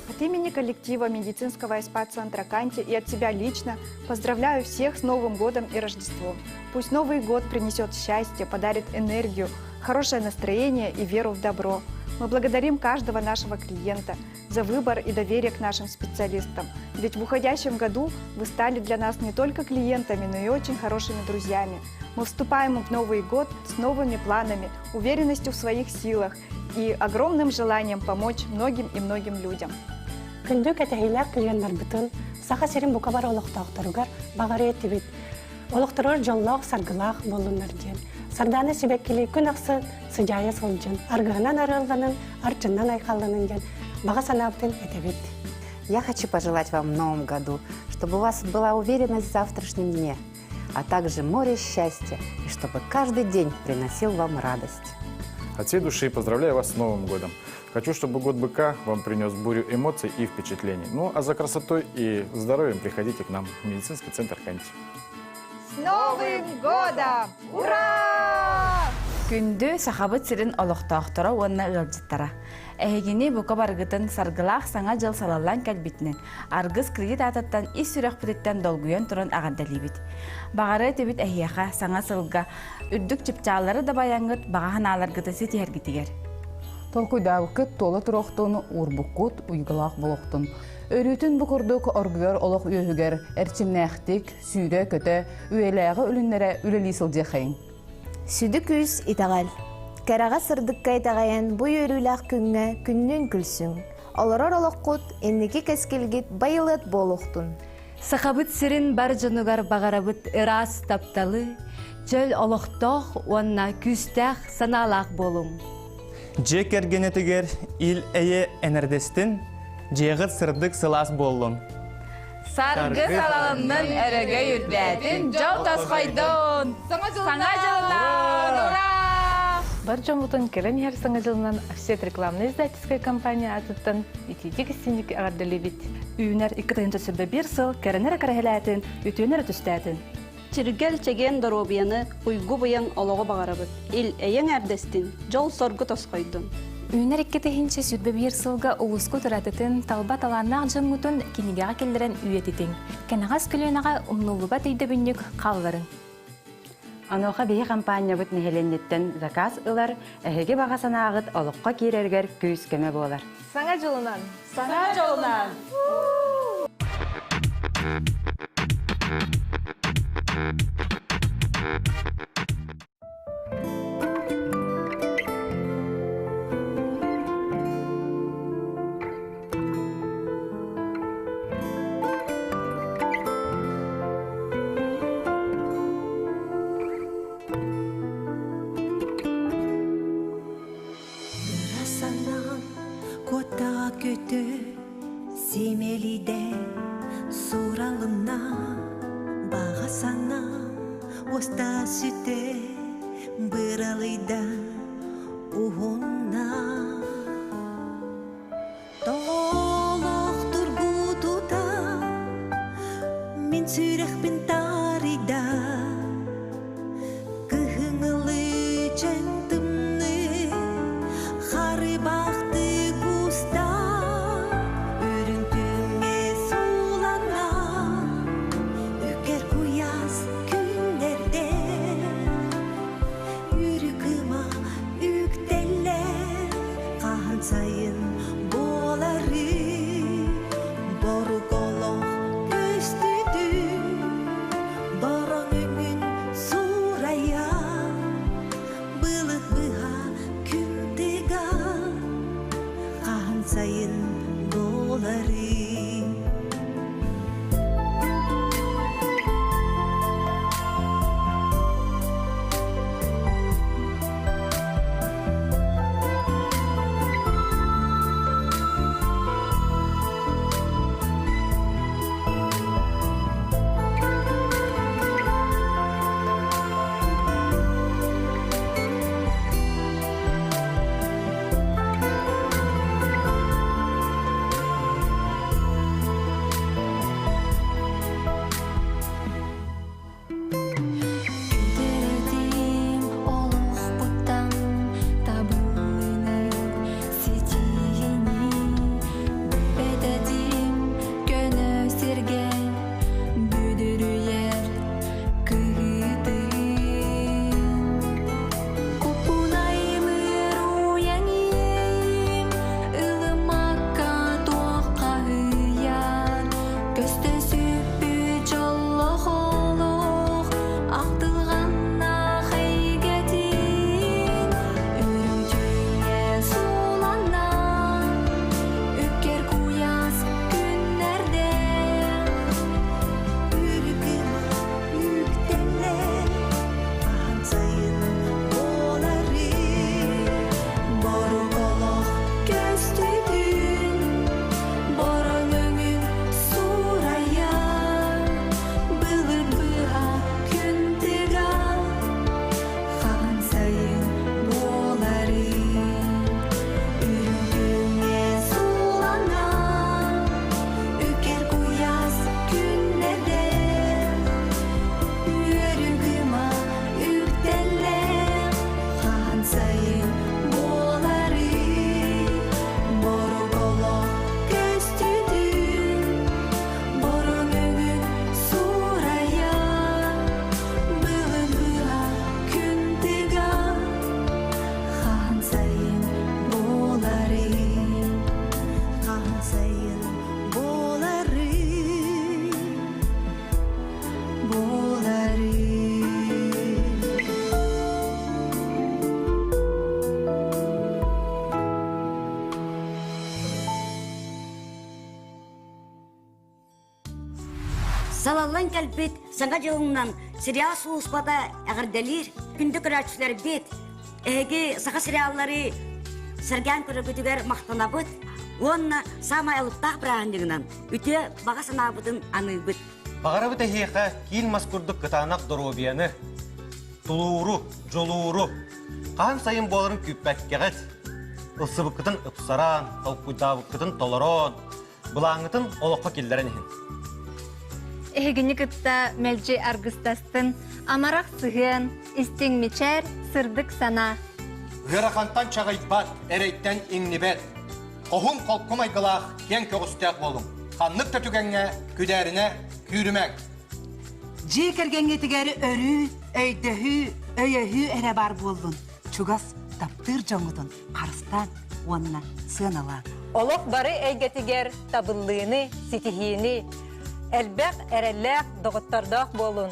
[SPEAKER 25] От имени коллектива медицинского СПА-центра «Канти» и от себя лично поздравляю всех с Новым годом и Рождеством. Пусть Новый год принесет счастье, подарит энергию, хорошее настроение и веру в добро.
[SPEAKER 9] Мы благодарим каждого нашего клиента за выбор и доверие к нашим специалистам. Ведь в уходящем году вы стали для нас не только клиентами, но и очень хорошими друзьями. Мы вступаем в Новый год с новыми планами, уверенностью в своих силах и огромным желанием помочь многим и многим людям.
[SPEAKER 10] Күндүк этехилер клиенттар бүтүн саха серин букабар олохтоохторугар багары этибит. Олохторор жоллоох саргылаах болунар ден. Сарданы сибеккили күн аксын сыжая солжын. Аргыгынан арылганын, арчыннан айкалганын ден. Бага санаптын этебит.
[SPEAKER 11] Я хочу пожелать вам в новом году, чтобы у вас была уверенность в завтрашнем дне, а также море счастья, и чтобы каждый день приносил вам радость.
[SPEAKER 23] От всей души поздравляю вас с Новым годом. Хочу, чтобы год быка вам принес бурю эмоций и впечатлений. Ну, а за красотой и здоровьем приходите к нам в медицинский центр Канти.
[SPEAKER 16] С Новым годом! Ура!
[SPEAKER 12] Күндү сахабыт сирин олохтоохтора уонна ылжыттара. Эхигини бука баргытын саргылаах саңа жыл салаллан кәлбитнен. Аргыз кредит ататтан ис сүрек бүтеттен долгуен туран агандалибит. Багары тебит эхияха саңа сылга. Үрдүк чыпчаалары да баяңгыт багахан аларгыты сетиергитигер.
[SPEAKER 13] Толкуйдабыккыт тола турохтун урбуккут уйгылаах болохтун. Өрүтүн букурдук оргуер олох үйөгөр эрчимнэхтик, сүйрө көтө, үйелээги үлүннере үлелисылжехейн.
[SPEAKER 28] Сүдүк үз итагал. Карага сырдыкка итагаян бу өрүлах күнгө күннүн күлсүң. Олорор олоққут энники кескилгит байылыт болохтун.
[SPEAKER 12] Сахабыт сирин бар жонугар багарабыт ырас тапталы, чөл олохтоох уанна күстэх саналаах болуң.
[SPEAKER 27] Жек ергенетигер ил эйе энердестин, жегыт сырдык сылас боллун.
[SPEAKER 12] Саргы салалымнын өрөгө үрбәтин жол тасқайдон. Саңа жылынан! Ура!
[SPEAKER 5] Бар жомутын керен яр саңа жылынан офсет рекламный издательская компания атыттан итидик истиндик агардалибит. Үйнер 2-1 сыл керенер карахелятин, ütünер түстәтин.
[SPEAKER 14] Чиргел чеген доробияны уйгу буян олого багарабыт. Ил эйен әрдестин жол соргу тосқойдун.
[SPEAKER 1] Үйнер 2-1 сылга улуску тұратытын талба таланнақ жымутын кенегеға келдерен үйетітін. Кенағас күлінаға умнулуба тейді бүннік қалларын.
[SPEAKER 15] Аноха бейі компания бұт нехеленеттен заказ ылар, әхеге бағасана ағыт олыққа керергер күйіс көме болар.
[SPEAKER 9] Саңа жылынан!
[SPEAKER 12] Саңа жылынан!
[SPEAKER 8] Кота көтө семелиде суралына бағасана оста сүте быралыйда ухунна толох тургутута мен сүрехпин тарида кыхыңылы чентымны хары бақты Boruk olok göstüdüm, barang
[SPEAKER 2] Салаллан кәлбет, саңа жылыңнан сериал суыспада әғірделер, күнді көрәтшілер бет, әге саға сериаллары сәрген көрігітігер мақтанабыт, онна самай алыптақ бірағындығынан үте баға санабыдың аныбыт.
[SPEAKER 17] Бағарабыт әхеқа кейін маскурдық қытанақ дұробияны, тулуыру, жолуыру, қан сайын боларын күппәккеғет, ұсыбықытын ұпсаран, қалқуйдабықытын толарон, бұлаңытын олыққа келдерін ехін.
[SPEAKER 18] Эхегіні күтті мәлже арғыстастын, амарақ сығын, істің мечер, сырдық сана.
[SPEAKER 19] Ғырақантан чағайбат, әрейттен еңнебет. Қоғым қолқым айғылақ, кен көғістәк болың. Қанлық түтігенге, күдәріне, күйрімәк.
[SPEAKER 20] Жей кәргенге тігәрі өрі, өйдіхі, өйіхі әрі бар болдың. Чугас таптыр жоңыдың, қарыстан, онына сыналан.
[SPEAKER 21] Олық бары әйгетігер табыллığını, сетихini, әлбәқ әрәлләқ доғыттардақ болын.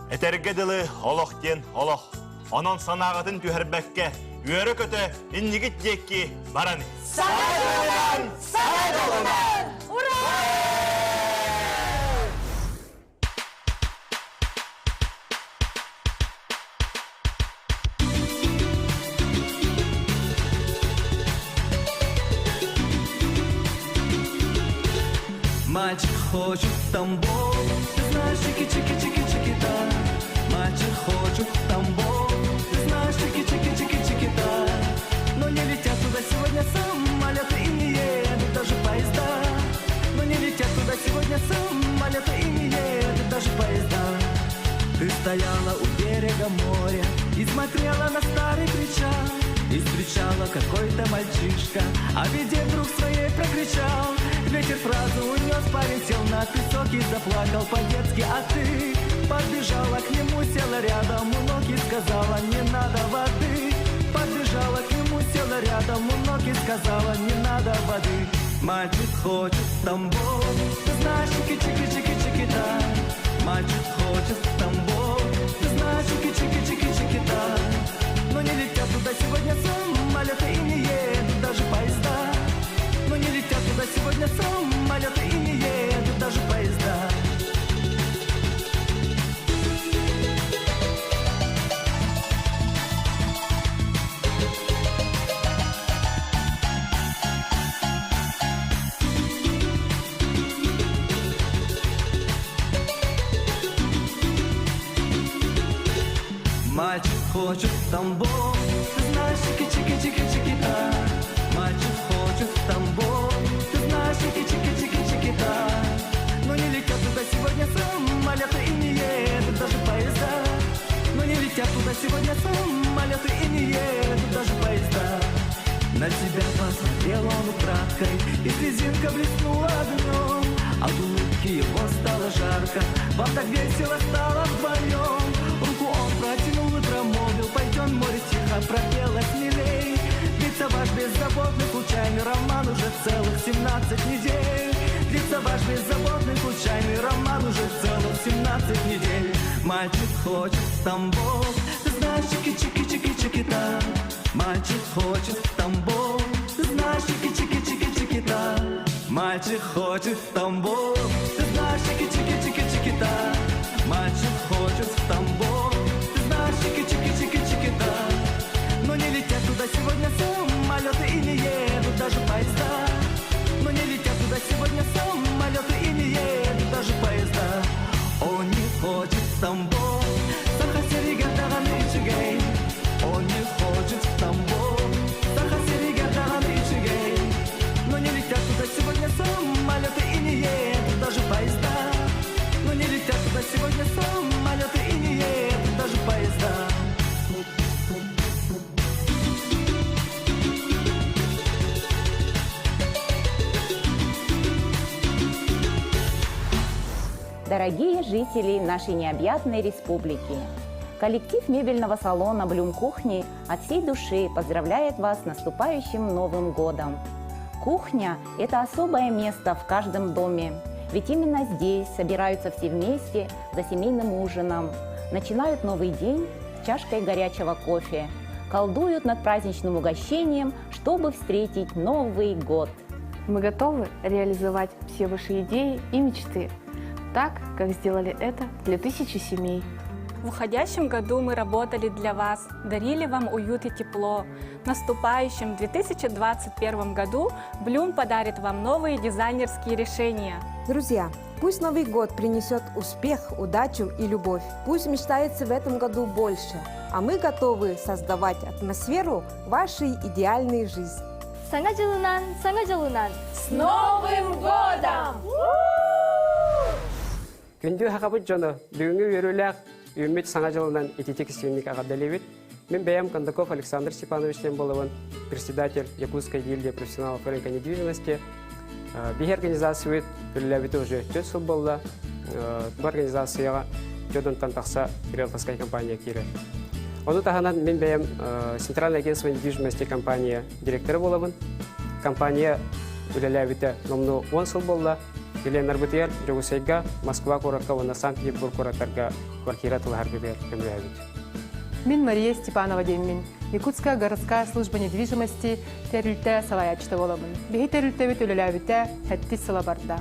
[SPEAKER 17] Әтәргеділі олық кен олық. Онын санағытын түйірбәкке, үйері көті иннігіт декки бараны.
[SPEAKER 8] Сағадолынан! Сағадолынан! Ура! Мальчик хочет в Тамбов, ты знаешь, чики-чики-чики-чики-та. Мальчик хочет в Тамбов, ты знаешь, чики-чики-чики-чики-та. Но не летят туда сегодня самолеты и не едут даже поезда. Но не летят туда сегодня самолеты и не едут даже поезда. Ты стояла у берега моря и смотрела на старый причал. И встречала какой-то мальчишка, а в беде вдруг своей прокричал. Ветер фразу унес, парень сел на песок и заплакал по-детски. А ты подбежала к нему, села рядом у ног и сказала: не надо воды. Подбежала к нему, села рядом у ног и сказала: не надо воды. Мальчик хочет в Тамбов, ты знаешь, чики-чики-чики-чики-та. Мальчик хочет в Тамбов, ты знаешь, чики-чики-чики-чики-та. Но не летят туда сегодня самолеты и не едут даже поезда. Но не летят туда сегодня самолеты и не едут даже поезда. Мальчик хочет в Тамбов, ты знаешь, чики-чики-чики-чики-та. Мальчик хочет в Тамбов, ты знаешь, чики-чики-чики-чики-та. Но не летят туда сегодня самолеты и не едут даже поезда. Но не летят туда сегодня самолеты и не едут даже поезда. На тебя посмотрел он украдкой, и слезинка блеснула огнем. От улыбки его стало жарко, вам так весело стало вдвоем. Руку он протянул и промолвил: пойдем, море, тихо пропела смелей. Длится ваш беззаботный случайный роман уже целых 17 недель. Длится ваш беззаботный случайный роман уже целых 17 недель. Мальчик хочет в Тамбов, ты знаешь, чики-чики-чики-чики-та. Мальчик хочет в Тамбов, ты знаешь, чики-чики-чики-чики-та. Мальчик хочет в Тамбов, ты знаешь, чики-чики-чики-чики-та. Мальчик хочет в Тамбов, ты знаешь, чики-чики-чики-чики-та. Но не летят туда сегодня самолеты и не едут даже поезда. Но не летят туда сегодня самолеты и не едут даже поезда. Он не хочет в Тамбов, сахасеригатаган ичигей. Он не хочет в Тамбов, сахасеригатаган ичигей. Но не летят туда сегодня самолеты и не едут даже поезда. Но не летят туда сегодня самолеты и не едут даже поезда.
[SPEAKER 22] Дорогие жители нашей необъятной республики! Коллектив мебельного салона «Блюм Кухни» от всей души поздравляет вас с наступающим Новым годом! Кухня – это особое место в каждом доме, ведь именно здесь собираются все вместе за семейным ужином, начинают новый день с чашкой горячего кофе, колдуют над праздничным угощением, чтобы встретить Новый год.
[SPEAKER 9] Мы готовы реализовать все ваши идеи и мечты.
[SPEAKER 5] так, как сделали это для тысячи семей.
[SPEAKER 3] В уходящем году мы работали для вас, дарили вам уют и тепло. В наступающем 2021 году Bloom подарит вам новые дизайнерские решения.
[SPEAKER 4] Друзья, пусть Новый год принесет успех, удачу и любовь. Пусть мечтается в этом году больше, а мы готовы создавать атмосферу вашей идеальной жизни.
[SPEAKER 6] Саңа жылынан! С Новым годом!
[SPEAKER 7] Күнді хақабыт жоны, бүгінгі өріләк үмет саңа жылынан ететек істемек ағадалевет. Мен Бәям Кондаков Александр Степановичтен болуын, председатель Якутской гильдии профессионалов рынка недвижимости. Бей организация өріләбеті уже 4 жыл болды. Бұл организацияға жодын тантақса риэлторская компания кері. Оны тағанан мен Бәям Центральное агентство недвижимости компания директоры болуын. Компания өріләбеті номны 10 жыл болды. Елен Нарбытияр, Жогусайга, Москва коракка, вона Санкт-Петербург кораккарга квартира тыларгыбер көмірәбет.
[SPEAKER 10] Мен Мария Степанова деймін. Якутская городская служба недвижимости тәрілті салаячты боламын. Бейі тәрілті бет өліләбеті әтті сыла барда.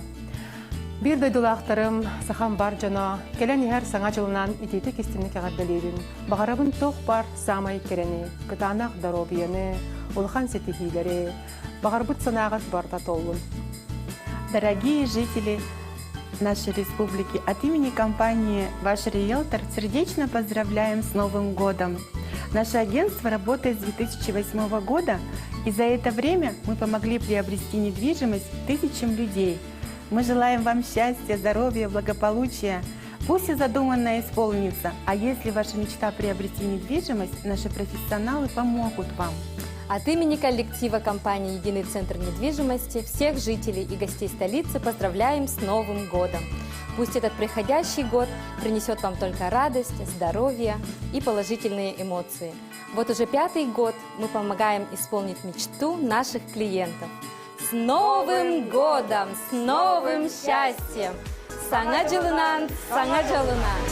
[SPEAKER 10] Bir doydulaqtarım, saxam бар жана, келен ехер саңа жылынан итеті кестемік ағардалерін. Бағарабын тоқ бар самай керені, кытанақ даробияны, улхан сетихилері, бағарбыт санағыз барда толын.
[SPEAKER 24] Дорогие жители нашей республики, от имени компании «Ваш риэлтор» сердечно поздравляем с Новым годом. Наше агентство работает с 2008 года, и за это время мы помогли приобрести недвижимость тысячам людей. Мы желаем вам счастья, здоровья, благополучия. Пусть и задуманное исполнится, а если ваша мечта приобрести недвижимость, наши профессионалы помогут вам.
[SPEAKER 25] От имени коллектива компании «Единый центр недвижимости» всех жителей и гостей столицы поздравляем с Новым годом. Пусть этот приходящий год принесет вам только радость, здоровье и положительные эмоции. Вот уже 5-й год мы помогаем исполнить мечту наших клиентов. С Новым годом! С новым счастьем! Саңа жылынан, саңа жылынан!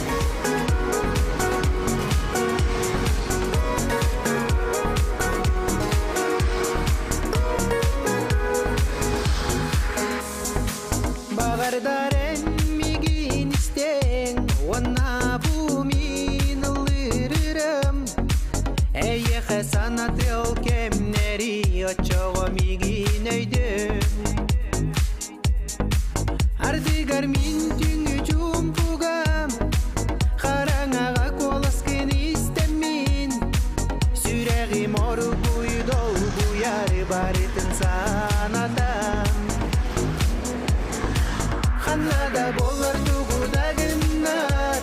[SPEAKER 8] Bağırdaren migin isten, ona bu min ılırırım. Eye xesanat el kemleri, açağa migin öydüm. Ardıgar min tüngü cumpugam, Xaraŋağa kolasken istemin. Süreğim oru buydol buyar baritın sanatam. Xannada bolar tuğuda günler,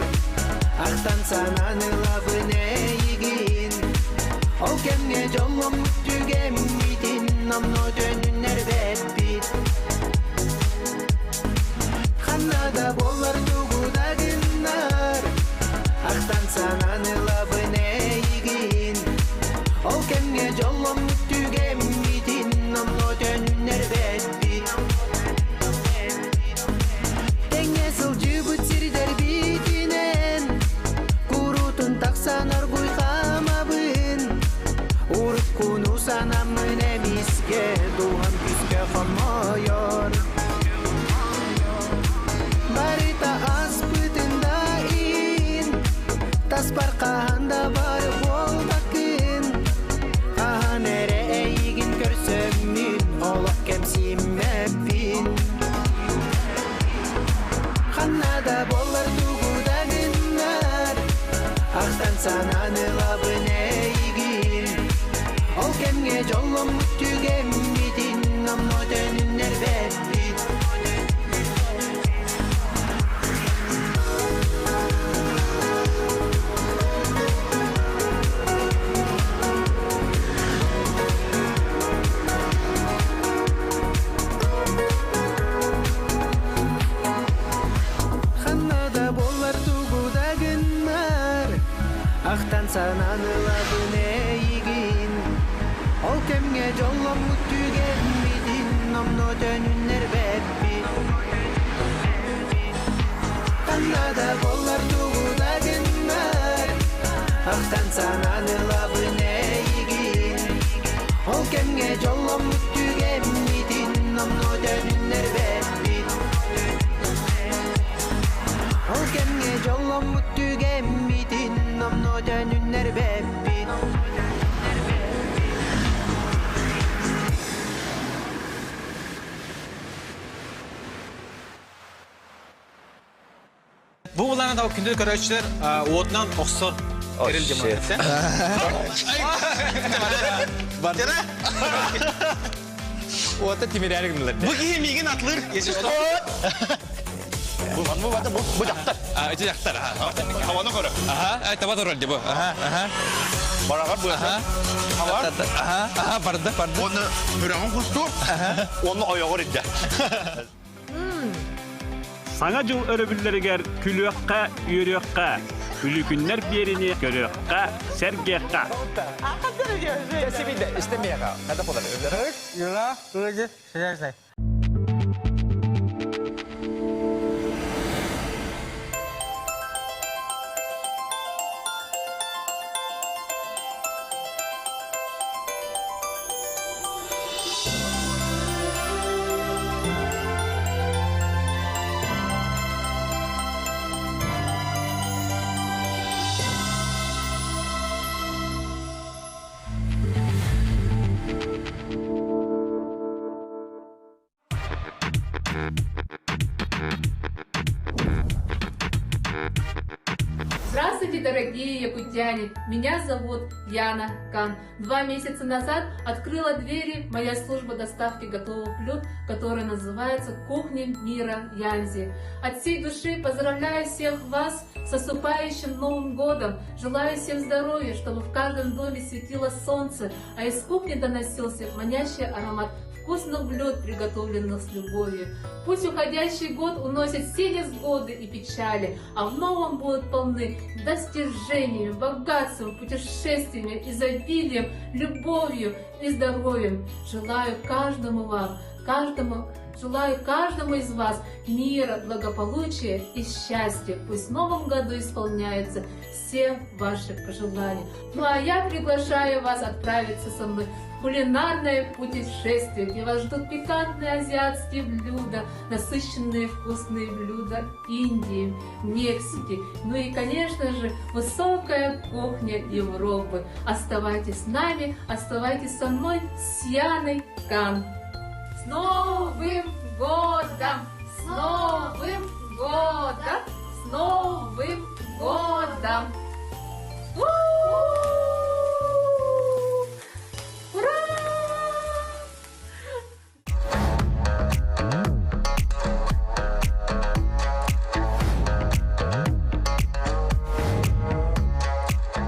[SPEAKER 8] Aqtan sananı labine yigin. Ol kemge jolom tügem mitin, Namno dönünler betbit. Xannada bolar tuğuda günler, Aqtan sananı labine yigin. Ol kemge jolom tügem mitin, Namno dönünler betbit. Sanar guy xamabın Uruk kunu sanamın emiske Doğan küske xamayor Barita aspıtında in Taspar kahanda var bol bakın Kahan ere eygin körsömmün Olak kemsimmepin Xannada bollar tuğuda günler Aqtan sananı labine yigin. Ol kemge jolom tügem mitin, Namno dönünler betbit. Xannada bollar tuğuda günler, Aqtan sananı labine yigin. Ol kemge jolom tügem mitin, Namno dönünler betbit. Xannada bollar tuğuda günler, Aqtan sananı labine yigin. Ol kemge jolom tügem mitin, Namno dönünler betbit. годен үннер беппит.
[SPEAKER 11] Bu bulana da kündür köröçler oğutdan oksor kerildi mi? Oğutta timirerek miler. Bu giyimigin atılır. Bu jaktar. İçi jaktar. Havanı koru. Tava torol bu. Barakat bu. Barda. Onu hüramın kustu. Onu ayağı orada.
[SPEAKER 13] Sana jıl örübülleriger külüökkä, üyürüökkä, külükünler birini görüökkä, sergeekkä.
[SPEAKER 11] Kesiminde istemeye kal. Kada polar. Yula, lagi. Selesai.
[SPEAKER 14] Здравствуйте, дорогие якутяне! Меня зовут Яна Кан. 2 месяца назад открыла двери моя служба доставки готовых блюд, которая называется «Кухня мира Янзи». От всей души поздравляю всех вас с наступающим Новым годом! Желаю всем здоровья, чтобы в каждом доме светило солнце, а из кухни доносился манящий аромат вкусных блюд, приготовленных с любовью. Пусть уходящий год уносит все невзгоды и печали, а в новом будут полны достижениями, богатством, путешествиями, изобилием, любовью и здоровьем. Желаю каждому из вас мира, благополучия и счастья. Пусть в новом году исполняются все ваши пожелания. Ну а я приглашаю вас отправиться со мной в кулинарное путешествие, где вас ждут пикантные азиатские блюда, насыщенные вкусные блюда Индии, Мексики, ну и, конечно же, высокая кухня Европы. Оставайтесь с нами, оставайтесь со мной, с Яной Кан. С Новым годом! С Новым годом! С Новым годом! Ура!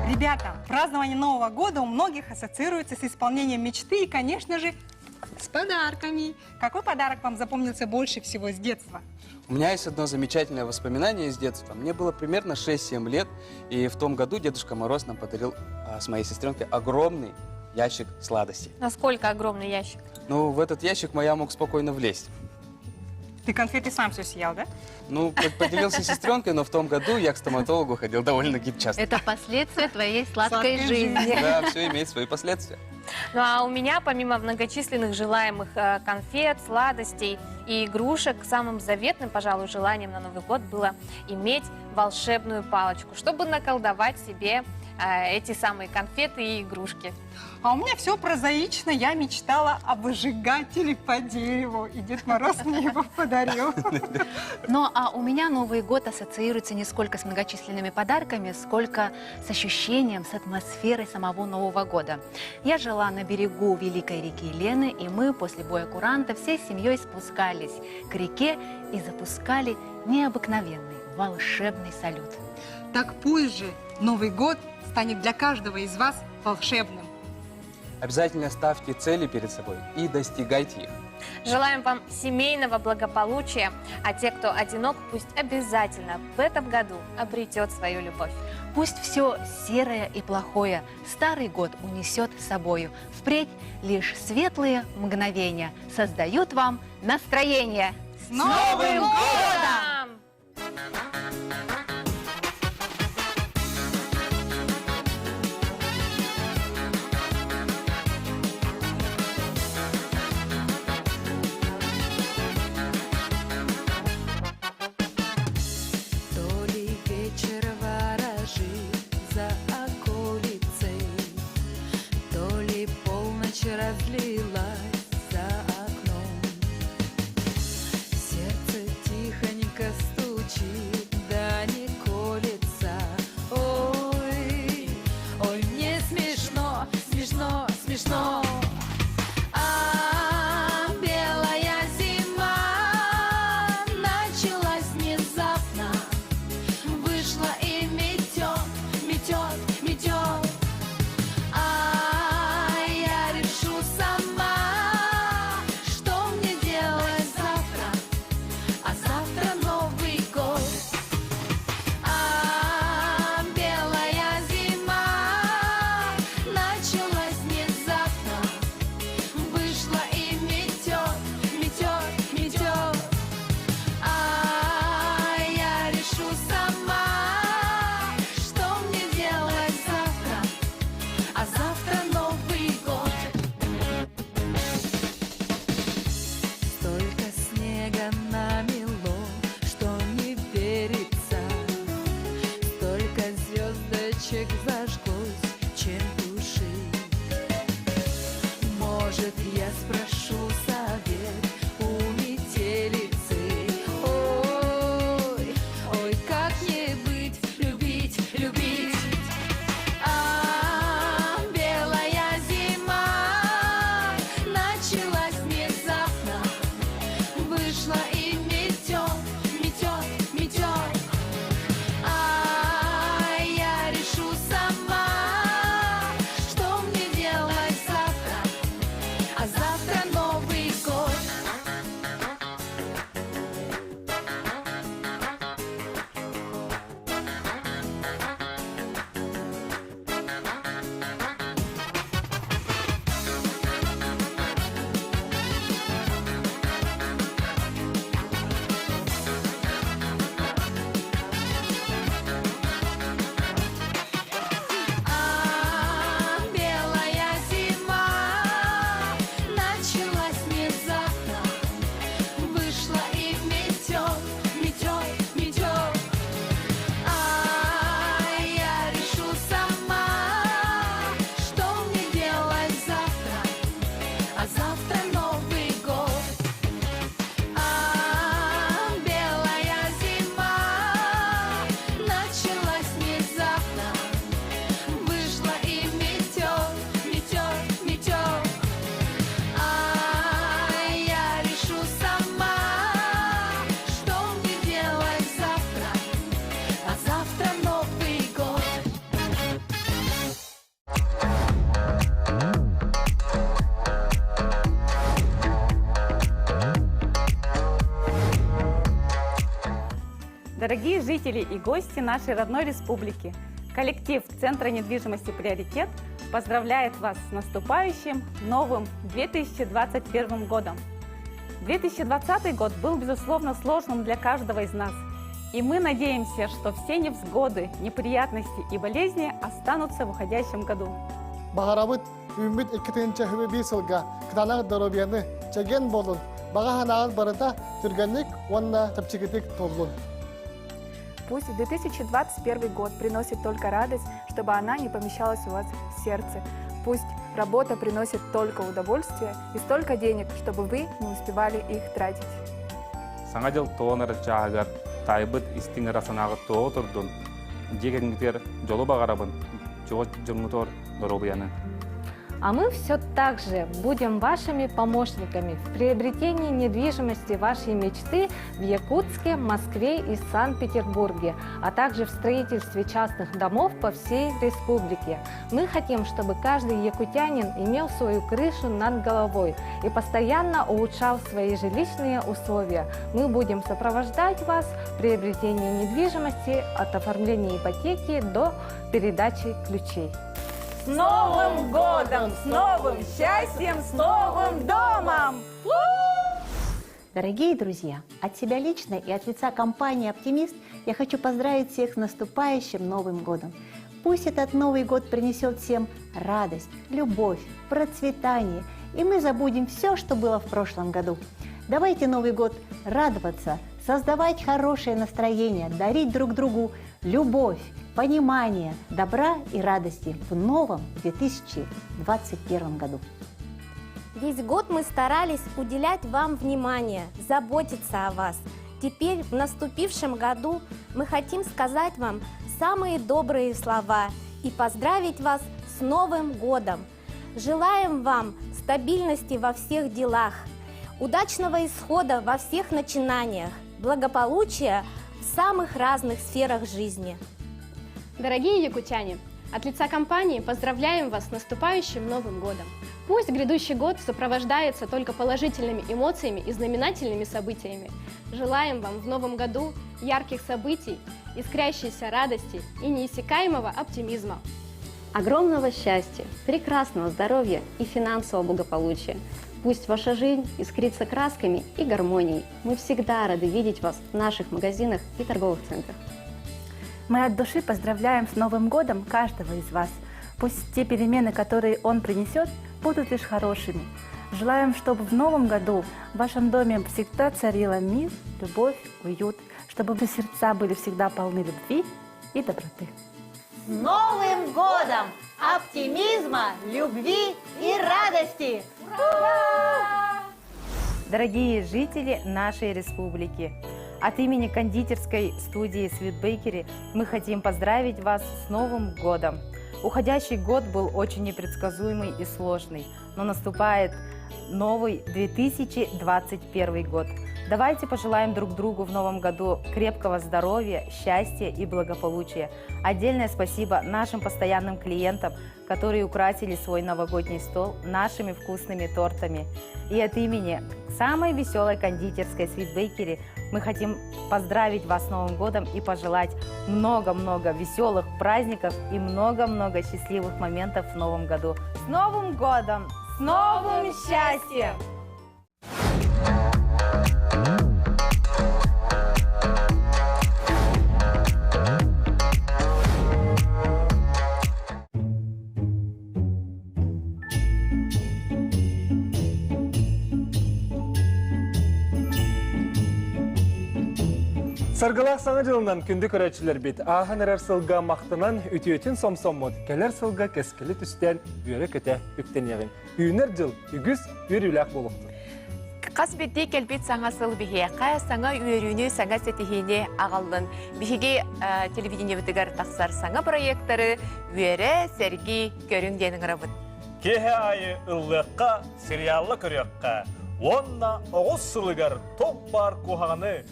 [SPEAKER 9] Ребята, празднование Нового года у многих ассоциируется с исполнением мечты и, конечно же, с подарками. Какой подарок вам запомнился больше всего с детства?
[SPEAKER 16] У меня есть одно замечательное воспоминание из детства. Мне было примерно 6-7 лет, и в том году Дедушка Мороз нам подарил с моей сестренкой огромный ящик сладостей.
[SPEAKER 23] Насколько огромный ящик?
[SPEAKER 16] Ну, в этот ящик я мог спокойно влезть.
[SPEAKER 9] Ты конфеты сам все съел, да?
[SPEAKER 16] Ну, поделился с сестренкой, но в том году я к стоматологу ходил довольно гибчасто.
[SPEAKER 23] Это последствия твоей сладкой жизни.
[SPEAKER 16] Да, все имеет свои последствия.
[SPEAKER 23] Ну а у меня, помимо многочисленных желаемых конфет, сладостей и игрушек, самым заветным, пожалуй, желанием на Новый год было иметь волшебную палочку, чтобы наколдовать себе эти самые конфеты и игрушки.
[SPEAKER 9] А у меня все прозаично. Я мечтала о выжигателе по дереву, и Дед Мороз мне его подарил.
[SPEAKER 23] Ну а у меня Новый год ассоциируется не сколько с многочисленными подарками, сколько с ощущением, с атмосферой самого Нового года. Я жила на берегу великой реки Лены, и мы после боя куранта всей семьей спускались к реке и запускали необыкновенный волшебный салют.
[SPEAKER 9] Так пусть же Новый год станет для каждого из вас волшебным.
[SPEAKER 16] Обязательно ставьте цели перед собой и достигайте их.
[SPEAKER 23] Желаем вам семейного благополучия, а те, кто одинок, пусть обязательно в этом году обретет свою любовь. Пусть все серое и плохое старый год унесет с собою. Впредь лишь светлые мгновения создают вам настроение. С Новым годом!
[SPEAKER 26] То ли вечер ворожит за окном,
[SPEAKER 1] ночь разлилась за окном. Сердце тихонько стучит, да не колется. Ой, ой, мне смешно, смешно, смешно. А белая зима началась внезапно, вышла и метет, метет, метет. А я решу сама, что мне делать завтра, а завтра Новый год. А белая зима началась внезапно, вышла и метет, метет, метет. А я решу сама, что мне делать завтра, а завтра Новый год. Столько снега намело, что не верится, столько звездочек зажглось, чем души. Может, я спрошу совет у метелицы. Ой, ой, как не быть, любить, любить. А белая зима началась внезапно, вышла и метет, метет, метет. А я решу сама, что мне делать завтра, а завтра Новый год. А белая зима началась внезапно, вышла и метет, метет, метет. А я решу сама, что мне делать завтра, а завтра Новый год. А белая зима началась внезапно, вышла и метет, метет, метет. А я решу сама, что мне делать завтра, а завтра Новый год.
[SPEAKER 22] Дорогие жители и гости нашей родной республики, коллектив Центра недвижимости «Приоритет» поздравляет вас с наступающим новым 2021 годом. 2020 год был, безусловно, сложным для каждого из нас, и мы надеемся, что все невзгоды, неприятности и болезни останутся в уходящем году.
[SPEAKER 2] Бағарабыт үміт 2025 жылға кытанақ доробияны чеген болын, баға ханағын барыта түргенлік онна тапчикетик толын.
[SPEAKER 9] Пусть 2021 год приносит только радость, чтобы она не помещалась у вас в сердце. Пусть работа приносит только удовольствие и столько денег, чтобы вы не успевали их тратить.
[SPEAKER 12] Саңа жыл тоонар чаагар тайбыт истиңер асанагы тоо турдун. Жегеңдер жолу багарабын. Жоо жыңытор доробияны.
[SPEAKER 21] А мы все так же будем вашими помощниками в приобретении недвижимости вашей мечты в Якутске, Москве и Санкт-Петербурге, а также в строительстве частных домов по всей республике. Мы хотим, чтобы каждый якутянин имел свою крышу над головой и постоянно улучшал свои жилищные условия. Мы будем сопровождать вас в приобретении недвижимости от оформления ипотеки до передачи ключей.
[SPEAKER 22] С Новым годом, с новым счастьем, с новым домом!
[SPEAKER 15] Дорогие друзья, от себя лично и от лица компании «Оптимист» я хочу поздравить всех с наступающим Новым годом. Пусть этот Новый год принесет всем радость, любовь, процветание, и мы забудем все, что было в прошлом году. Давайте Новый год радоваться, создавать хорошее настроение, дарить друг другу любовь, понимание, добра и радости в новом 2021 году.
[SPEAKER 5] Весь год мы старались уделять вам внимание, заботиться о вас. Теперь, в наступившем году, мы хотим сказать вам самые добрые слова и поздравить вас с Новым годом. Желаем вам стабильности во всех делах, удачного исхода во всех начинаниях, благополучия в самых разных сферах жизни.
[SPEAKER 17] Дорогие якутяне, от лица компании поздравляем вас с наступающим Новым годом. Пусть грядущий год сопровождается только положительными эмоциями и знаменательными событиями. Желаем вам в новом году ярких событий, искрящейся радости и неиссякаемого оптимизма.
[SPEAKER 18] Огромного счастья, прекрасного здоровья и финансового благополучия. Пусть ваша жизнь искрится красками и гармонией. Мы всегда рады видеть вас в наших магазинах и торговых центрах.
[SPEAKER 19] Мы от души поздравляем с Новым годом каждого из вас. Пусть те перемены, которые он принесет, будут лишь хорошими. Желаем, чтобы в Новом году в вашем доме всегда царила мир, любовь, уют, чтобы ваши сердца были всегда полны любви и доброты.
[SPEAKER 15] С Новым годом! Оптимизма, любви и радости!
[SPEAKER 20] Дорогие жители нашей республики, от имени кондитерской студии Sweet Bakery мы хотим поздравить вас с Новым годом. Уходящий год был очень непредсказуемый и сложный, но наступает новый 2021 год. Давайте пожелаем друг другу в новом году крепкого здоровья, счастья и благополучия. Отдельное спасибо нашим постоянным клиентам, которые украсили свой новогодний стол нашими вкусными тортами. И от имени самой веселой кондитерской Sweet Bakery мы хотим поздравить вас с Новым годом и пожелать много-много веселых праздников и много-много счастливых моментов в новом году. С Новым годом! С новым счастьем!
[SPEAKER 26] Саргалақ саңа жылынан күнді көрәтшілер бет ағын әрәр сылға мақтынан үтіетін сомсоммод, кәлер сылға кәскілі түстен үйері көте үптен еғін. Үйінер жыл үгіз үйір үләк болуқты.
[SPEAKER 23] Қас бетте кәлбет саңа сыл бігеяқа, саңа үйеріні саңа сәтихіне ағалын. Бігеге телевидение бітігер тақсар саңа проекттары үйері сәргі көрін денің рабыт.
[SPEAKER 27] Кеhe айы ұллыққа, сериаллы көрекқа. Онна оғыз сылығар топ бар куханы,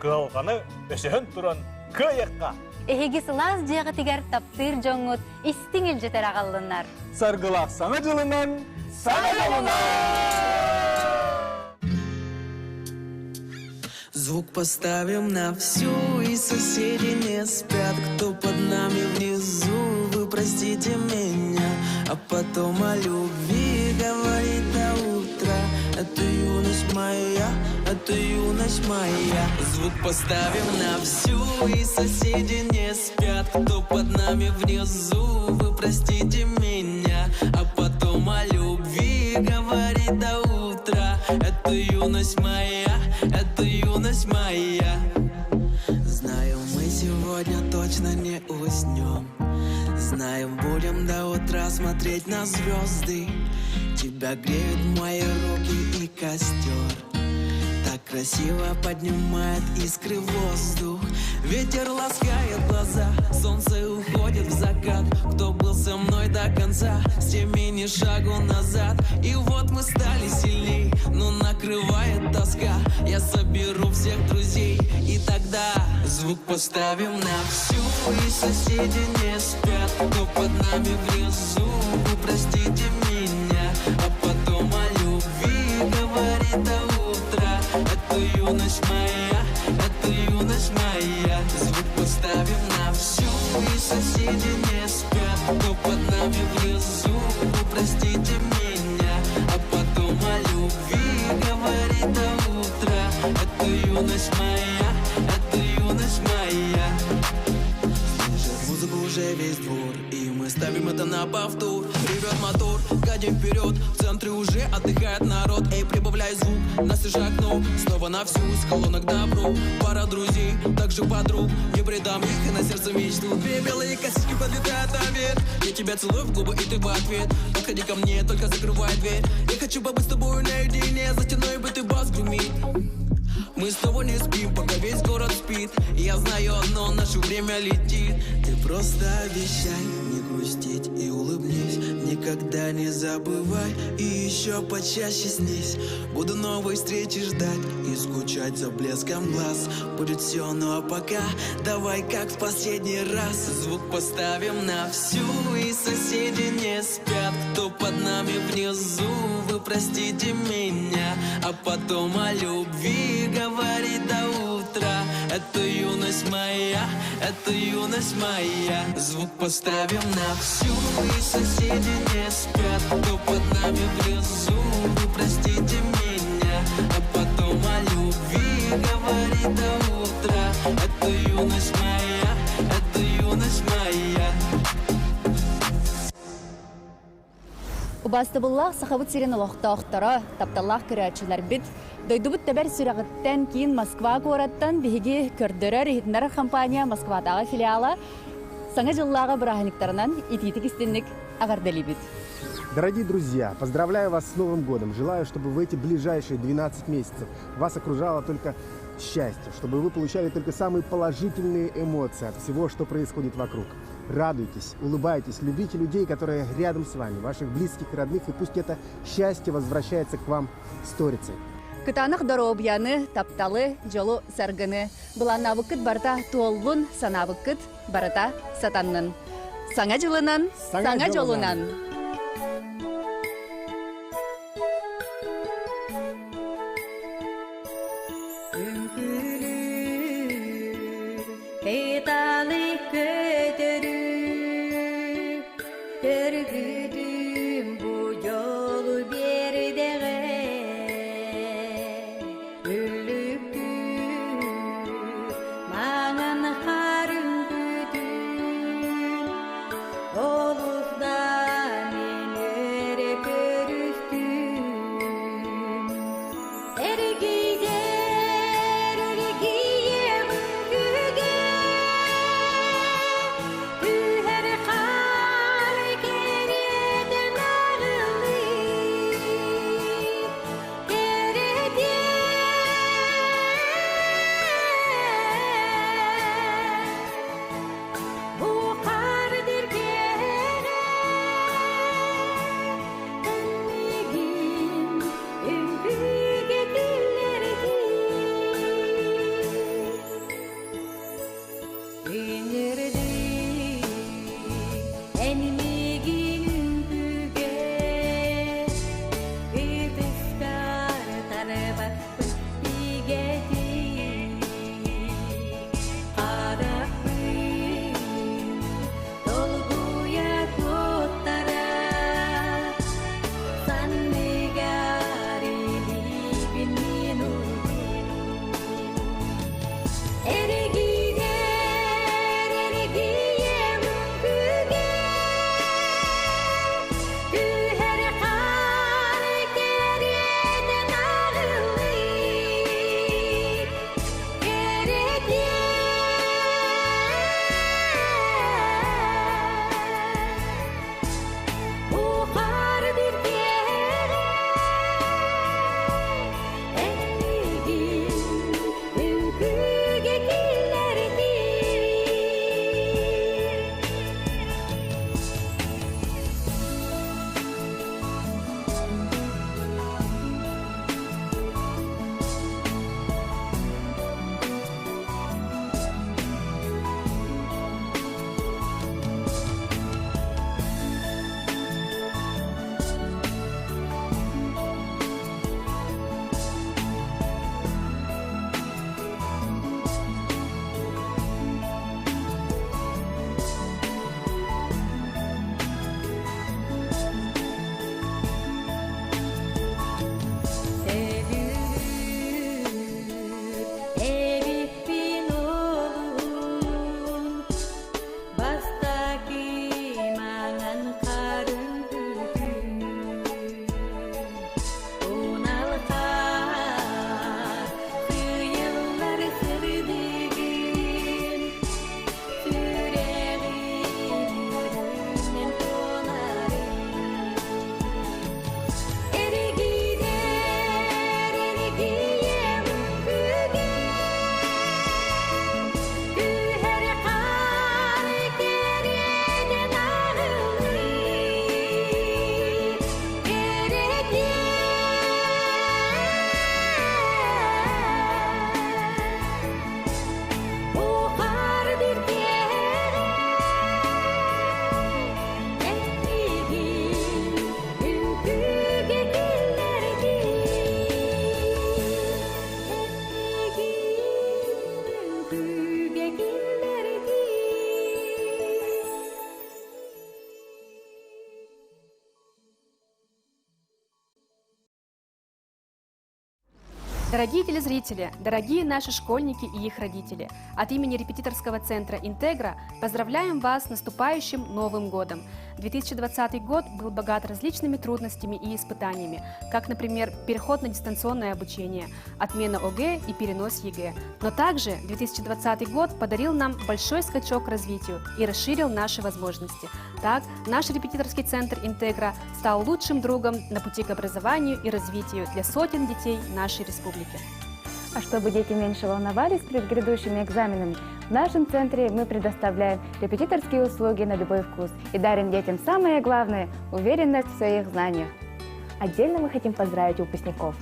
[SPEAKER 27] кығылғаны өсіхін тұрын көйекқа.
[SPEAKER 25] Эхеги сылаз жағы тигер таптыр жоңғыт, истиңіл жетер ағалынар.
[SPEAKER 26] Сарғылақ саңа жылынан, саңа жылынан!
[SPEAKER 8] Звук поставим на всю, и соседи не спят. Кто под нами внизу, вы простите меня. А потом о любви говорит до утра. Это юность моя, это юность моя. Звук поставим на всю, и соседи не спят. Кто под нами внизу, вы простите меня. А потом о любви говорит до утра. Это юность моя, это юность моя. Знаю, мы сегодня точно не уснем. Знаем, будем до утра смотреть на звезды. Тебя греют мои руки и костер. Так красиво поднимает искры в воздух. Ветер ласкает глаза, солнце уходит в закат. Кто был со мной до конца, с теми ни шагу назад. И вот мы стали сильней, но накрывает тоска. Я соберу всех друзей, и тогда звук поставим на всю, и соседи не спят. Кто под нами внизу, вы простите меня. А потом о любви говорит до утра. Это юность моя, это юность моя. Звук поставим на всю, и соседи не спят. Кто под нами внизу, вы простите меня. А потом о любви говорит до утра. Это юность моя, это юность моя. Слышит музыку уже весь двор, и мы ставим это на повтор. Ревет мотор,
[SPEAKER 3] глядим вперед. В центре уже отдыхает народ. Эй, прибавляй звук, настежь окно. Снова на всю из колонок добро. Пара друзей, также подруг. Не предам их и на сердце мечту. Две белые косички подлетают наверх. Я тебя целую в губы, и ты в ответ. Подходи ко мне, только закрывай дверь. Я хочу побыть с тобой наедине. За стеной битый бас гремит. Мы снова не спим, пока весь город спит. И я знаю одно, наше время летит. Ты просто обещай не грустить и улыбнись. Никогда не забывай и еще почаще снись. Буду новой встречи ждать и скучать за блеском глаз. Будет все, ну а пока давай как в последний раз. Звук поставим на всю, и соседи не спят. Кто под нами внизу, вы простите меня. А потом о любви говорить до утра. Это юность моя, это юность моя. Звук поставим на всю, и соседи не спят. Кто под нами внизу, вы простите меня. А потом о любви говорить до утра. Это юность моя, это юность моя.
[SPEAKER 4] Убастыбыллах сахабыт сирен олохтоохтара, тапталлах кырачылар бит. Дойдубут табар сүрагыттан кийин Москва гораттан биһиги көрдөрөр ихиднар компания Москвадагы филиала саңа жыллага бираханиктарынан ититик истинник агардалибит.
[SPEAKER 6] Дорогие друзья, поздравляю вас с Новым годом. Желаю, чтобы в эти ближайшие 12 месяцев вас окружало только счастье, чтобы вы получали только самые положительные эмоции от всего, что происходит вокруг. Радуйтесь, улыбайтесь, любите людей, которые рядом с вами, ваших близких и родных, и пусть это счастье возвращается к вам сторицей.
[SPEAKER 4] Кытанах доробьяны, тапталы, жолу саргыны. Буланна выкыт барта туоллун, сана выкыт барата сатаннын. Саңа жылынан, саңа жолунан.
[SPEAKER 1] Эргийдер,
[SPEAKER 17] Дорогие телезрители, дорогие наши школьники и их родители, от имени репетиторского центра «Интегра» поздравляем вас с наступающим Новым годом. 2020 год был богат различными трудностями и испытаниями, как, например, переход на дистанционное обучение, отмена ОГЭ и перенос ЕГЭ. Но также 2020 год подарил нам большой скачок к развитию и расширил наши возможности. Так, наш репетиторский центр «Интегра» стал лучшим другом на пути к образованию и развитию для сотен детей нашей республики.
[SPEAKER 7] А чтобы дети меньше волновались перед грядущими экзаменами, в нашем центре мы предоставляем репетиторские услуги на любой вкус и дарим детям самое главное – уверенность в своих знаниях.
[SPEAKER 10] Отдельно мы хотим поздравить выпускников.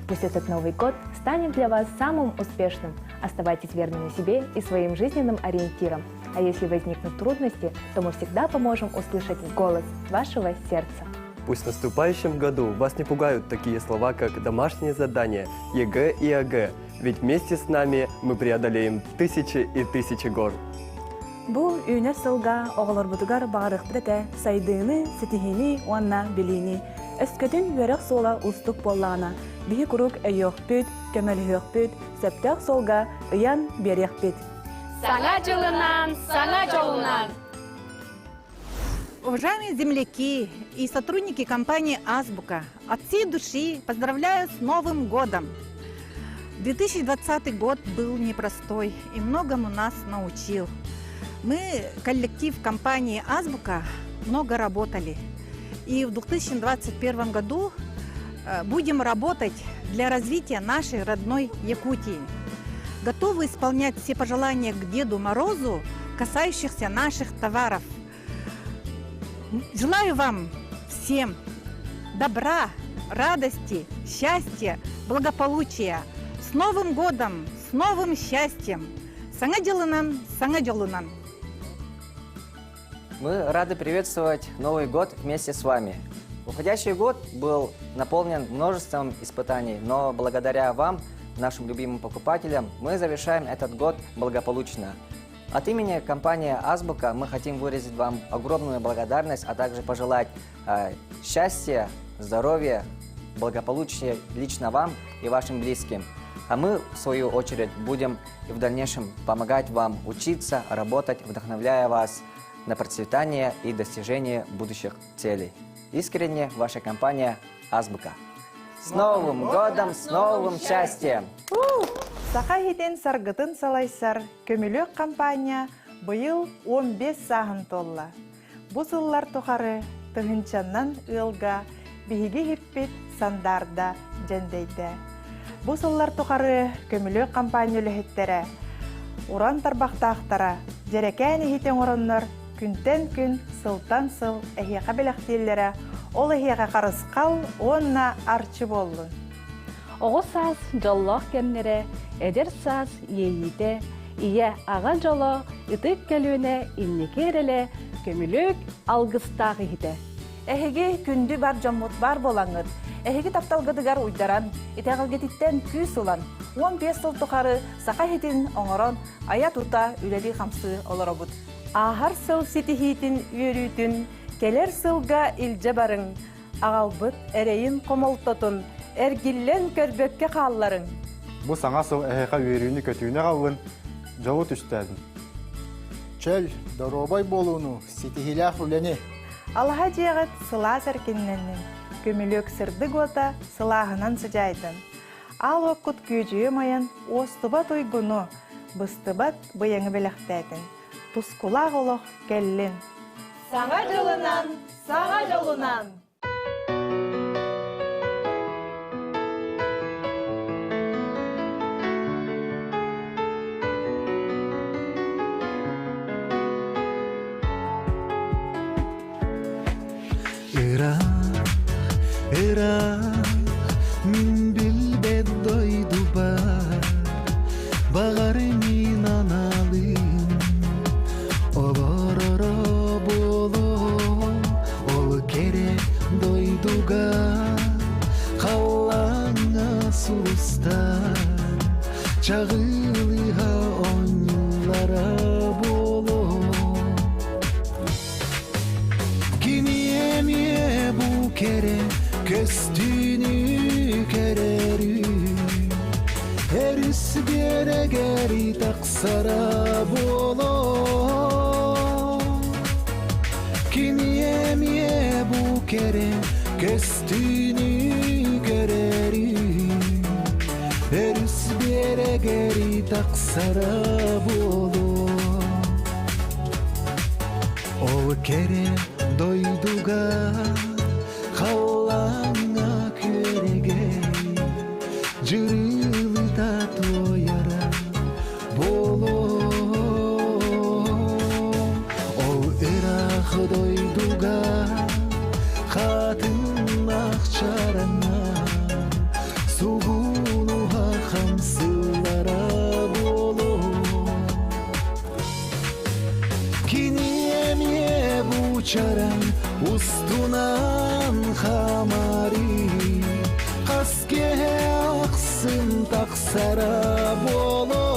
[SPEAKER 10] Пусть этот Новый год станет для вас самым успешным. Оставайтесь верными себе и своим жизненным ориентирам. А если возникнут трудности, то мы всегда поможем услышать голос вашего сердца.
[SPEAKER 11] Пусть в наступающем году вас не пугают такие слова, как домашние задания, ЕГЭ и АГЭ, ведь вместе с нами мы преодолеем тысячи и тысячи гор.
[SPEAKER 19] Бу үйне сылга оғылар бұтығар бағарық біреті, сайдыны, сетихini, уанна білini. Өскөтін верек сола ұстық боллағына, бихи күрік өйек бүт, көмел өйек бүт, сәптәк солға ұян берек бүт.
[SPEAKER 17] Саңа жолынан, саңа жолынан!
[SPEAKER 13] Уважаемые земляки и сотрудники компании «Азбука», от всей души поздравляю с Новым годом! 2020 год был непростой и многому нас научил. Мы, коллектив компании «Азбука», много работали. И в 2021 году будем работать для развития нашей родной Якутии. Готовы исполнять все пожелания к Деду Морозу, касающихся наших товаров. Желаю вам всем добра, радости, счастья, благополучия. С Новым годом, с новым счастьем! Саңа жолунан!
[SPEAKER 14] Мы рады приветствовать Новый год вместе с вами. Уходящий год был наполнен множеством испытаний, но благодаря вам, нашим любимым покупателям, мы завершаем этот год благополучно. От имени компании «Азбука» мы хотим выразить вам огромную благодарность, а также пожелать счастья, здоровья, благополучия лично вам и вашим близким. А мы, в свою очередь, будем и в дальнейшем помогать вам учиться, работать, вдохновляя вас на процветание и достижение будущих целей. Искренне ваша компания «Азбука». С Новым годом, с новым счастьем!
[SPEAKER 16] Саха хитен саргытын салайсар, көмілік компания бұйыл 15 сағын толла. Бұ сыллар тұқары тұхынчаннан ылға, бейге хирпет сандарда жәндейді. Бұ сыллар тұқары көмілік компания өліхеттері, уран тарбақтақтара, жерекәні хитен ораннар, күнтен күн, сылтан сыл, әхеқа біліқтелері, ол әхеқа қарысқал, онна арчы болын.
[SPEAKER 19] Оғы саз жоллық кемнері, әдер саз ейді, ие аға жолы, үтік кәлуіне иннекерелі, көмілік алғыстағы хиді. Әхеге күнді бар жоммут бар болаңыр, әхеге тапталғыдығар ұйдаран, етеғалгетіттен күс ұлан, 15 сыл тұқары сақа хитін оңыран, ая тұта үлелі қамсы олар обуд. Ағар сыл сеті хитін үйерүйтін, келер сылға илже барың, ағалбыт әрейін қомолтотын, әргілен көрбөкке қалларың.
[SPEAKER 6] Бұл саңа сыл әйқа үйеріні көтүйіне қалын, жауы түстәдің.
[SPEAKER 24] Чәл, доробай болуыну, сетихилях үләне.
[SPEAKER 16] Алға жеғыт сыла сәркенненнен, көмілік сырды гота сылағынан сыжайдын. Ал оқыт күйжі майын, остыбат ойгуну, быстыбат бұяңы біліқтәдін. Тұскулақ олық кәлін.
[SPEAKER 13] Саңа жолынан, саңа жолынан!
[SPEAKER 8] Min bilbed doydu bar Bağarımın analım Obororo bolo Ol kere doyduga Kallana sustar Çağılıha onlara bolo Kimiyemiye bu kere Köstünü kererim Эрис берегери таксара боло Киниемие бу кере кестини керери Эрис берегери таксара боло Ол кере дойдуга халлаңа керегей Жырылыта тояра боло Ол эрах дойдуга хатын акчараңа Сугулуга хамсылара боло Киниемие бучаран устунан хамари Каске аксын таксара боло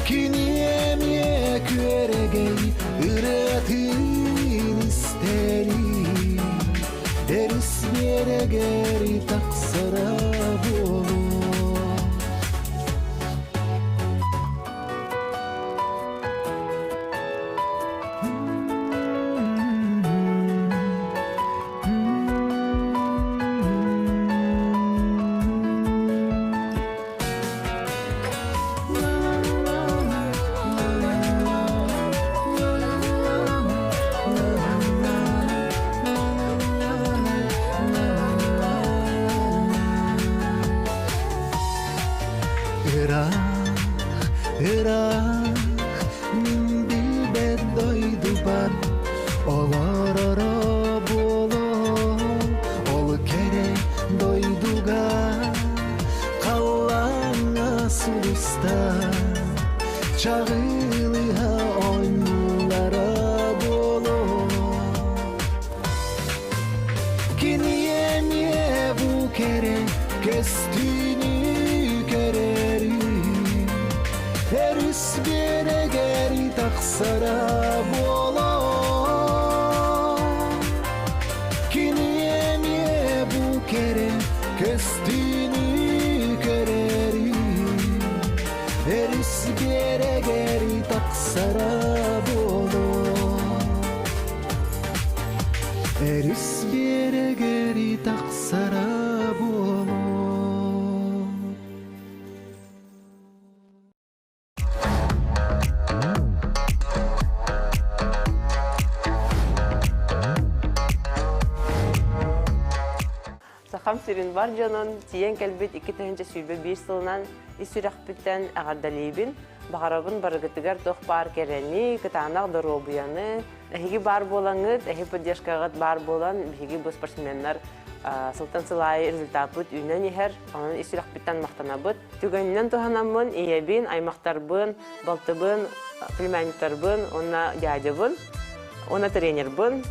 [SPEAKER 8] Киниемие күрегей ыратын истери Эрис берегери таксара боло Irak min bilbet doydu bar Olarara bolo Ol kere doyduga Kallana sulusta Çağılıha oynulara bolo Kiniyemiye bu kere kestini kereri Eris beregeri taksara bolo Kiniyemiye bu kere kestini kereri Eris beregeri taksara bolo Eris beregeri taksara bolo
[SPEAKER 2] Сахам сирин бар жанын тиен келбет 2021 сылынан исүрәхбіттен ағардалейбін. Бағарабын барығытыгар тоқ бар керені, кытанақ дұробияны, әхігі бар болаңыд, әхі поддержкағыд бар болан, бігігі бұл спортсменнар сылтан сылай результатбыд үйнен ехер, анын исүрәхбіттен мақтанабыд. Түгенінен тұханамын, иебін, аймақтарбын, балтыбын, племянниктарбын, онна дядябын, онна тренербын.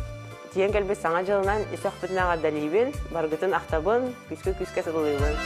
[SPEAKER 2] Тиен кәлбет саңа жылынан исүрәхбіттен ағардалейбін, барғытын ақтабын, күске сылылыбын.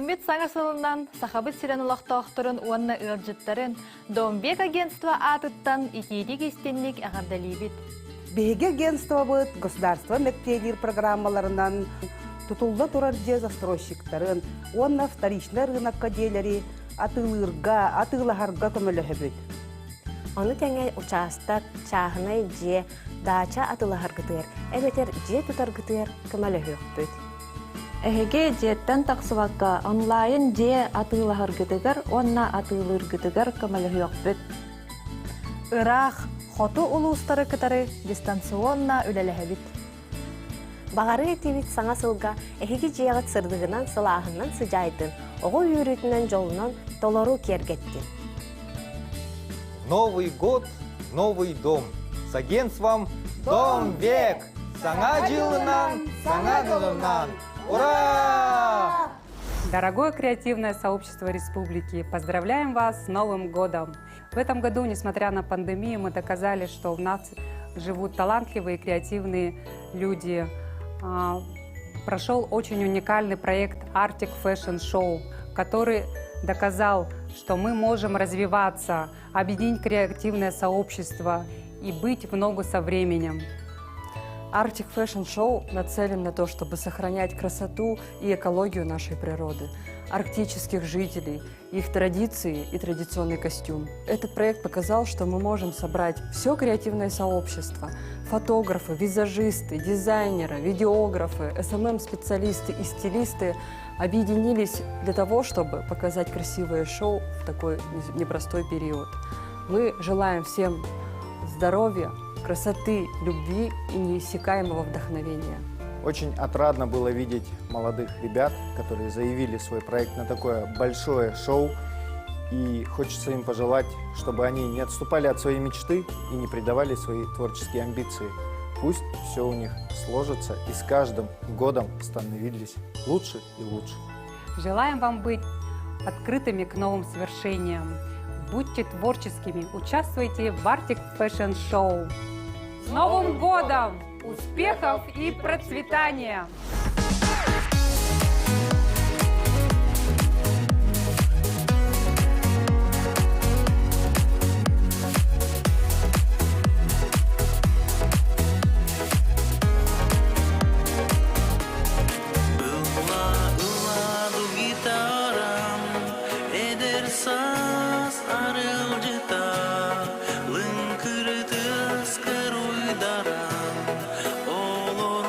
[SPEAKER 10] Домбит саңасылынан сахабыт сирен улақтақтырын уанна ыржыттарын Домбек агентство атыттан итирик истенник ағардалибит.
[SPEAKER 5] Беге агентство быт государство мектелир программаларынан тутулда турар же застройщиктарын, уанна вторичный рынокка делери атылыгарга көмөлөһөбүт.
[SPEAKER 9] Оны тәңе участок, чағынай же, дача атылыгаргытыр, әбетер же тутаргытыр көмөлөһөбүт.
[SPEAKER 12] Эһеге жеттен тақсыбакка онлайн же атылыгаргытыгар, онна атылыргытыгар көмөлөһөбүт.
[SPEAKER 10] Ырах, хоту улустары кытары дистанционна үлеләһәбит.
[SPEAKER 9] Бағары етебит саңа сылга эһеге жиягыт сырдыгынан сылаахынан сыжайтын, оғы үйрүтүнөн жолунан толору кергеттин.
[SPEAKER 15] Новый год, новый дом. С агентством Домбек. Саңа жылынан, саңа нылынан. Ура!
[SPEAKER 18] Дорогое креативное сообщество республики, поздравляем вас с Новым годом! В этом году, несмотря на пандемию, мы доказали, что в нас живут талантливые и креативные люди. Прошел очень уникальный проект Arctic Fashion Show, который доказал, что мы можем развиваться, объединить креативное сообщество и быть в ногу со временем.
[SPEAKER 21] Arctic Fashion Show нацелен на то, чтобы сохранять красоту и экологию нашей природы, арктических жителей, их традиции и традиционный костюм. Этот проект показал, что мы можем собрать все креативное сообщество – фотографы, визажисты, дизайнеры, видеографы, СММ-специалисты и стилисты объединились для того, чтобы показать красивое шоу в такой непростой период. Мы желаем всем здоровья, красоты, любви и неиссякаемого вдохновения.
[SPEAKER 24] Очень отрадно было видеть молодых ребят, которые заявили свой проект на такое большое шоу. И хочется им пожелать, чтобы они не отступали от своей мечты и не предавали свои творческие амбиции. Пусть все у них сложится и с каждым годом становились лучше и лучше.
[SPEAKER 18] Желаем вам быть открытыми к новым свершениям. Будьте творческими, участвуйте в Arctic Fashion Show. С Новым годом! Успехов и процветания!
[SPEAKER 8] Olor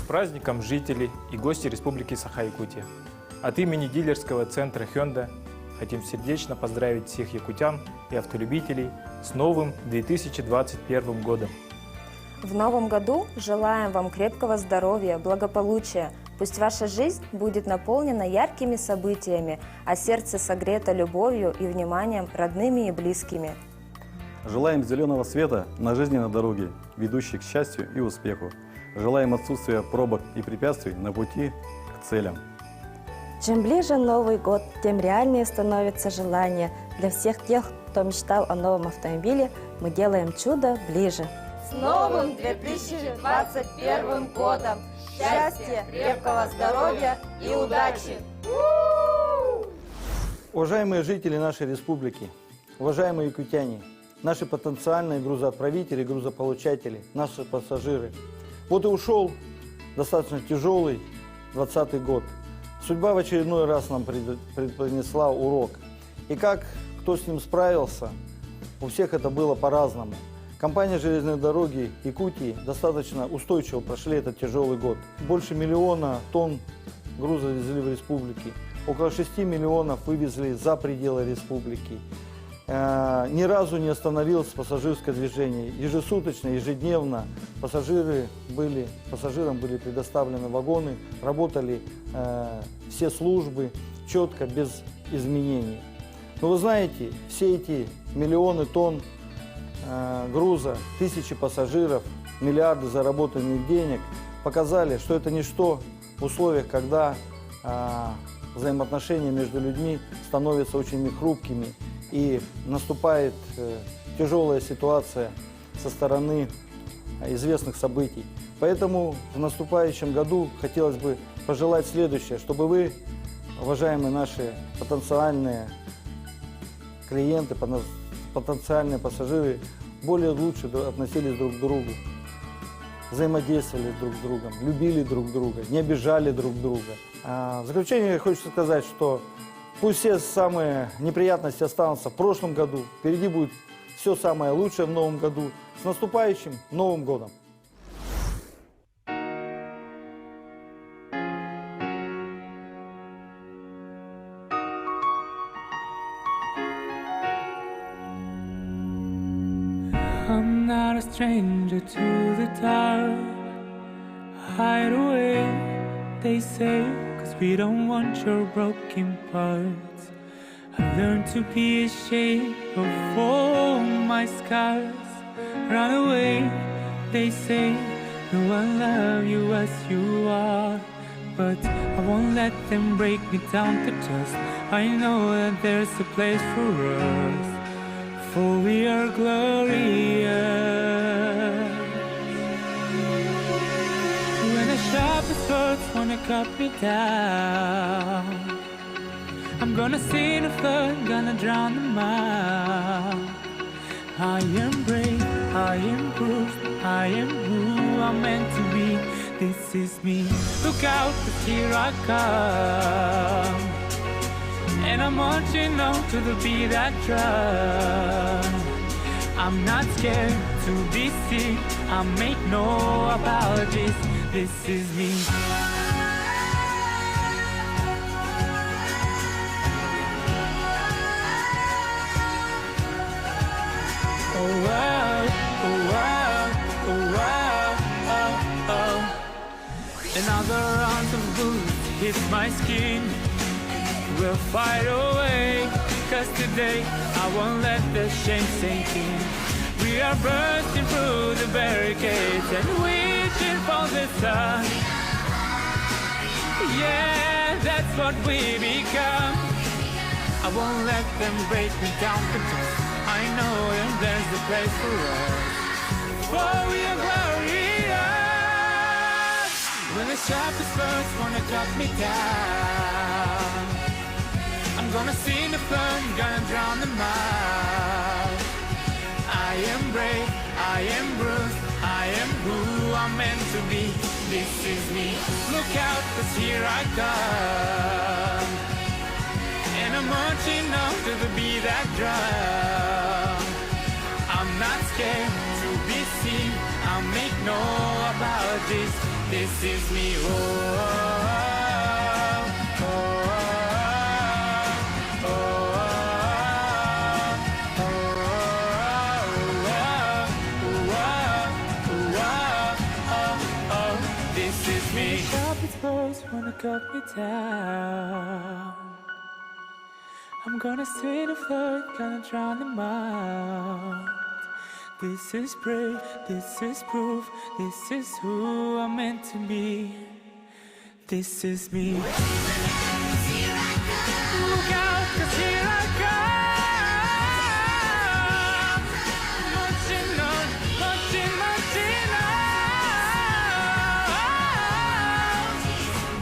[SPEAKER 3] праздником жители и гости Республики Саха-Якутия! От имени дилерского центра Hyundai хотим сердечно поздравить всех якутян и автолюбителей с новым 2021 годом.
[SPEAKER 20] В новом году желаем вам крепкого здоровья, благополучия. Пусть ваша жизнь будет наполнена яркими событиями, а сердце согрето любовью и вниманием родными и близкими.
[SPEAKER 22] Желаем зеленого света на жизненной дороге, ведущей к счастью и успеху. Желаем отсутствия пробок и препятствий на пути к целям.
[SPEAKER 20] Чем ближе Новый год, тем реальнее становится желание. Для всех тех, кто мечтал о новом автомобиле, мы делаем чудо ближе.
[SPEAKER 1] С новым 2021 годом! Счастья, крепкого здоровья и удачи!
[SPEAKER 23] Уважаемые жители нашей республики, уважаемые якутяне, наши потенциальные грузоотправители, грузополучатели, наши пассажиры. Вот и ушел достаточно тяжелый 2020 год. Судьба в очередной раз нам преподнесла урок. И как кто с ним справился, у всех это было по-разному. Компания «Железные дороги» Якутии достаточно устойчиво прошли этот тяжелый год. Больше 1 миллиона тонн груза везли в республике. Около 6 миллионов вывезли за пределы республики. Ни разу не остановилось пассажирское движение. Ежесуточно, ежедневно пассажирам были предоставлены вагоны, работали все службы четко, без изменений. Но вы знаете, все эти миллионы тонн груза, тысячи пассажиров, миллиарды заработанных денег показали, что это ничто в условиях, когда взаимоотношения между людьми становятся очень хрупкими и наступает тяжелая ситуация со стороны известных событий. Поэтому в наступающем году хотелось бы пожелать следующее, чтобы вы, уважаемые наши потенциальные клиенты, потенциальные пассажиры, более лучше относились друг к другу, взаимодействовали друг с другом, любили друг друга, не обижали друг друга. В заключение хочется сказать, что пусть все самые неприятности останутся в прошлом году, впереди будет все самое лучшее в новом году. С наступающим Новым годом!
[SPEAKER 8] I'm not a stranger to the dark. Hide away, they say, 'cause we don't want your broken parts. I've learned to be ashamed of all my scars. Run away, they say, no, I love you as you are. But I won't let them break me down to dust. I know that there's a place for us, for we are glorious. When the sharpest words wanna cut me down, I'm gonna see the flood, gonna drown them out. I am brave, I am bruised, I am who I'm meant to be. This is me. Look out, 'cause here I come, and I'm marching on to the beat I drum. I'm not scared to be seen, I make no apologies. This is me. Oh wow, oh wow, oh wow, oh oh. Another round of bullets hit my skin. We'll fight away, 'cause today I won't let the shame sink in. We are bursting through the barricades and reaching for the sun. Yeah, that's what we become. I won't let them break me down to dust. I know that there's a place for us, for we are glorious. When the sharpest words wanna cut me down, I'm gonna see the fun, gonna drown them out. I am brave, I am bruised, I am who I'm meant to be. This is me. Look out, 'cause here I come, and I'm marching on to the beat that drum. I'm not scared to be seen, I'll make no apologies. This is me, this is me.
[SPEAKER 4] Carpet's close, wanna cut me down. I'm gonna sit and flirt, gonna drown them out. This is brave, this is proof, this is who I'm meant to be. This is me. Look out, 'cause here I come. Marching on, marching, marching on.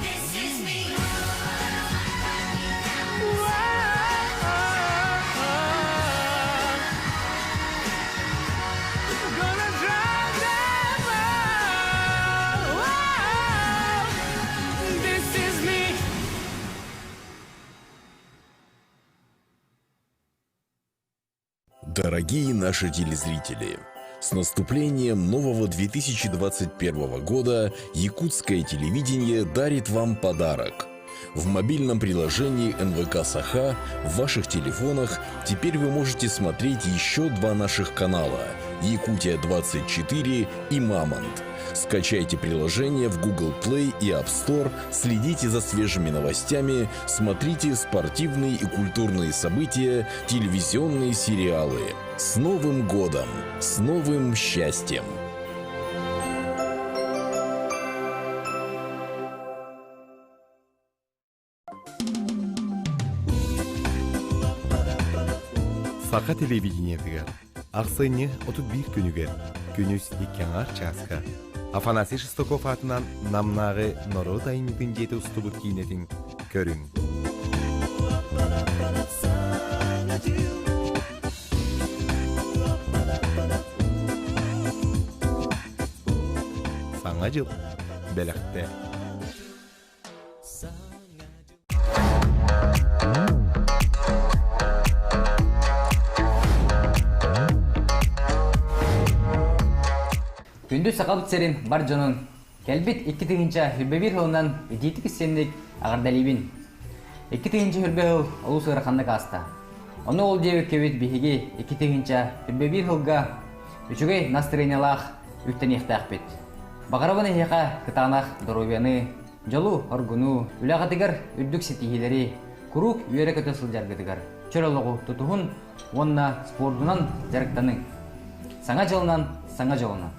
[SPEAKER 4] This is me. Gonna drown them out. This is me.
[SPEAKER 7] Дорогие наши телезрители, с наступлением нового 2021 года якутское телевидение дарит вам подарок. В мобильном приложении НВК Саха в ваших телефонах теперь вы можете смотреть еще 2 наших канала – Якутия-24 и Мамонт. Скачайте приложение в Google Play и App Store, следите за свежими новостями, смотрите спортивные и культурные события, телевизионные сериалы. С Новым годом! С новым счастьем!
[SPEAKER 11] Саха телевидениетигер. Ақсыны 31 күнігер. Күнүс 2 часка. Афанасий Шестаков атынан намнағы нору дайымдың жеті ұстыбыт кейнетін көрін. Саңа жыл бәліқті.
[SPEAKER 17] Күндү сақалып серин бар жонун. Келбит 2-тигинча хүрбебир хылынан идитик сенник агардалибин. 2-тигинча хүрбе хыл олус ыраханны каста. Оны ол дебек кебит бихиги 2-тигинча хүрбебир хылга үчүгей настроениялах үттенихтақ бит. Бағарабын эхеқа кытанах доровяны, жолу оргуну, үлағатыгар үрдік сетихилери, курук үйері көті сылжаргытыгар. Чөролугу тутуғын, онна спордунан жарықтаның. Саңа жылынан, саңа жылынан.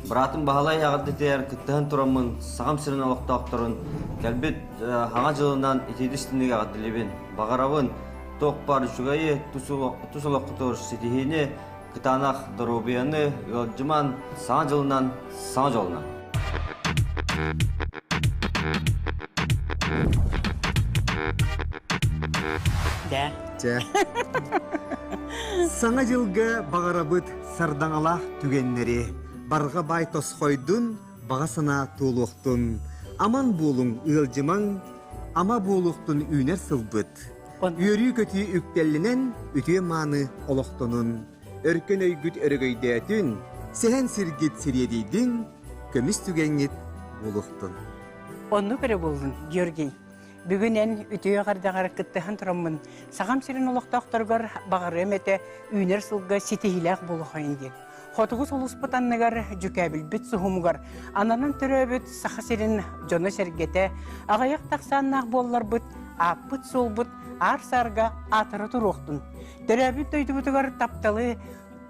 [SPEAKER 25] Братым бағалай ағырды тәр күттіғін тұрамын, сағам сірін алықта ақтырын, кәлбет хаңа жылынан етедістіндегі ағырдылебен. Бағарабын тоқ бар жүгайы тұсылық құтыр сетихіне, кытанақ дұрубияны, үлжіман саңа жылынан, саңа жолынан.
[SPEAKER 26] Саңа жылғы бағарабыт сардаңалақ түгеннері, барға бай тосқойдun, бағасына туылуқтun. Аман болуң ұлжыман, ама болуқтun үйнер сылбыт. Үйері көті үктелінен үтіе маны олықтунun. Өркен өйгіт өргөйдәтін, сән сіргет сіредейдің, көміс түгенет болуқтun.
[SPEAKER 27] Онны көрі болдың, Георгий. Бүгінен үтіе қардағар күттіған тұрамын. Сағам сірін олықтақтарғар бағары әмәті үйнер сылға сетихиләқ болуғайын ден. Хотугу солус путанныгар жүкәбіл бүт суғымғар. Ананын түрі бүт сақа сирин жоны сәргеті. Ағаяқ тақсаннақ боллар бүт, аппыт сол бүт, ар-сарға атыры тұруқтын. Түрі бүт өйді бұтығар тапталы,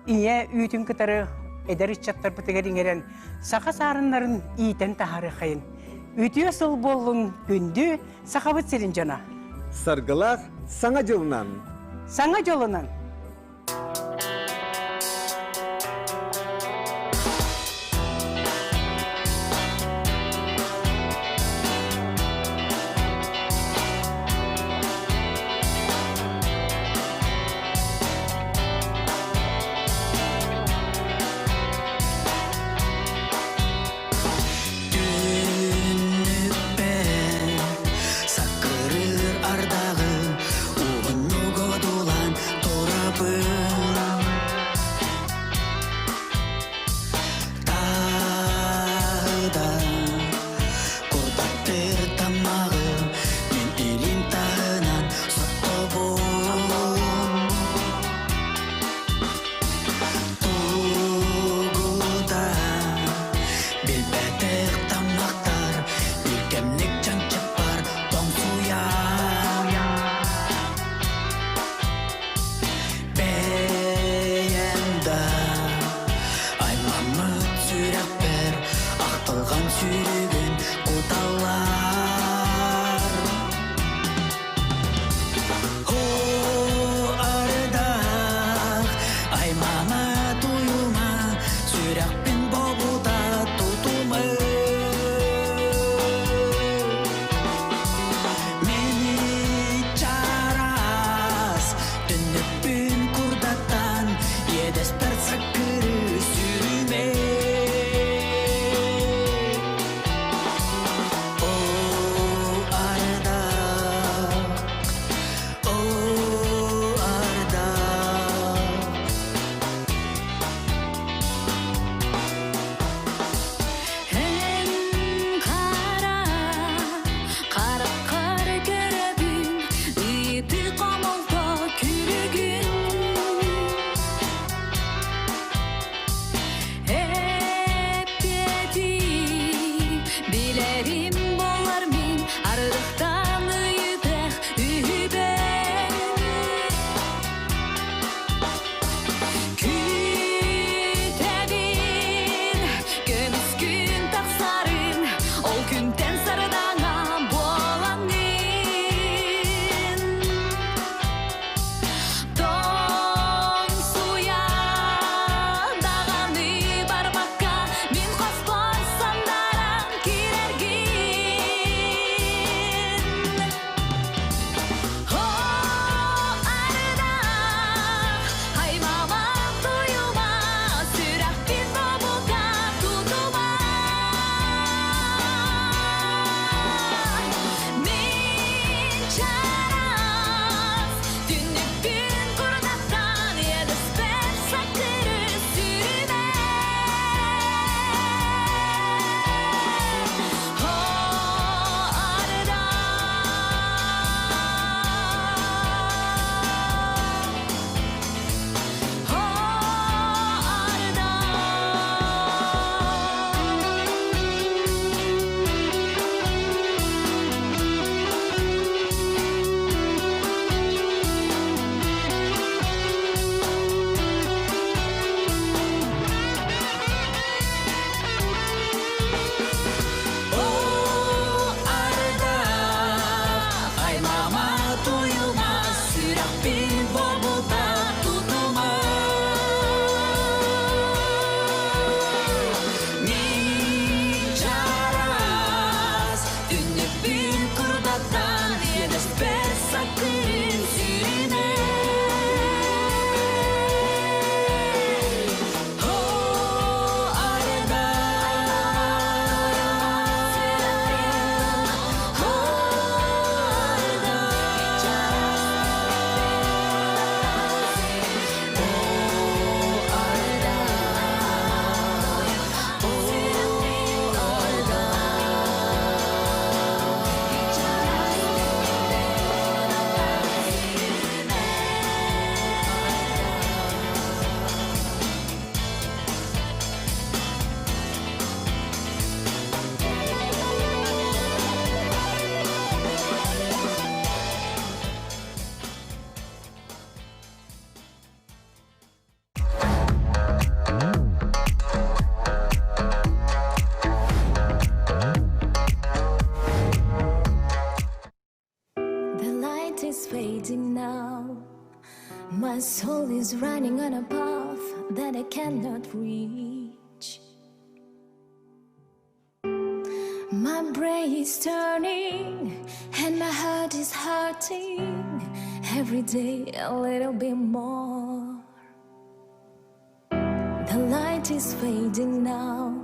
[SPEAKER 27] ие үйтін кітары әдір итчаттар бұтығар еңерен. Сақа сарынларын ийтен тахары қайын. Үйтіе сол болуң күнді сақа бүт сирин жона.
[SPEAKER 26] Сарғылақ саңа жылынан.
[SPEAKER 27] Саңа жолынан.
[SPEAKER 8] Ардагы, уғын нүгі долан, торы
[SPEAKER 2] My soul is running on a path that I cannot reach. My brain is turning and my heart is hurting every day a little bit more. The light is fading now.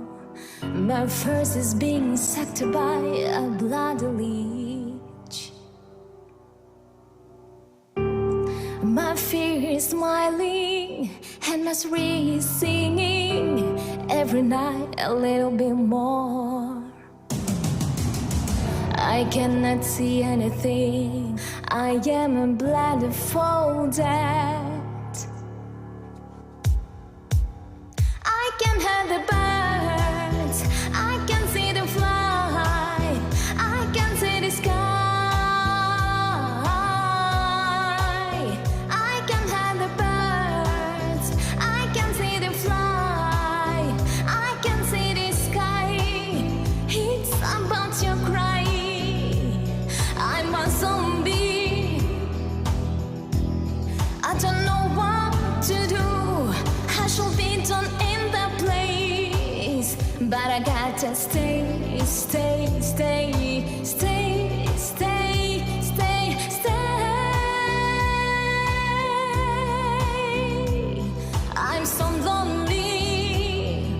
[SPEAKER 2] My thirst is being sucked by a bloody leech. My fear is smiling and my spirit is singing every night a little bit more. I cannot see anything. I am blindfolded. I can hear the birds. I can see them fly. I can see the sky. I can hear the birds. I can see them fly. I can see the sky. It's about your cry. I'm a zombie. I don't know what to do. I should be done in the place, but I gotta stay, stay, stay, stay, stay, stay, stay. I'm so lonely.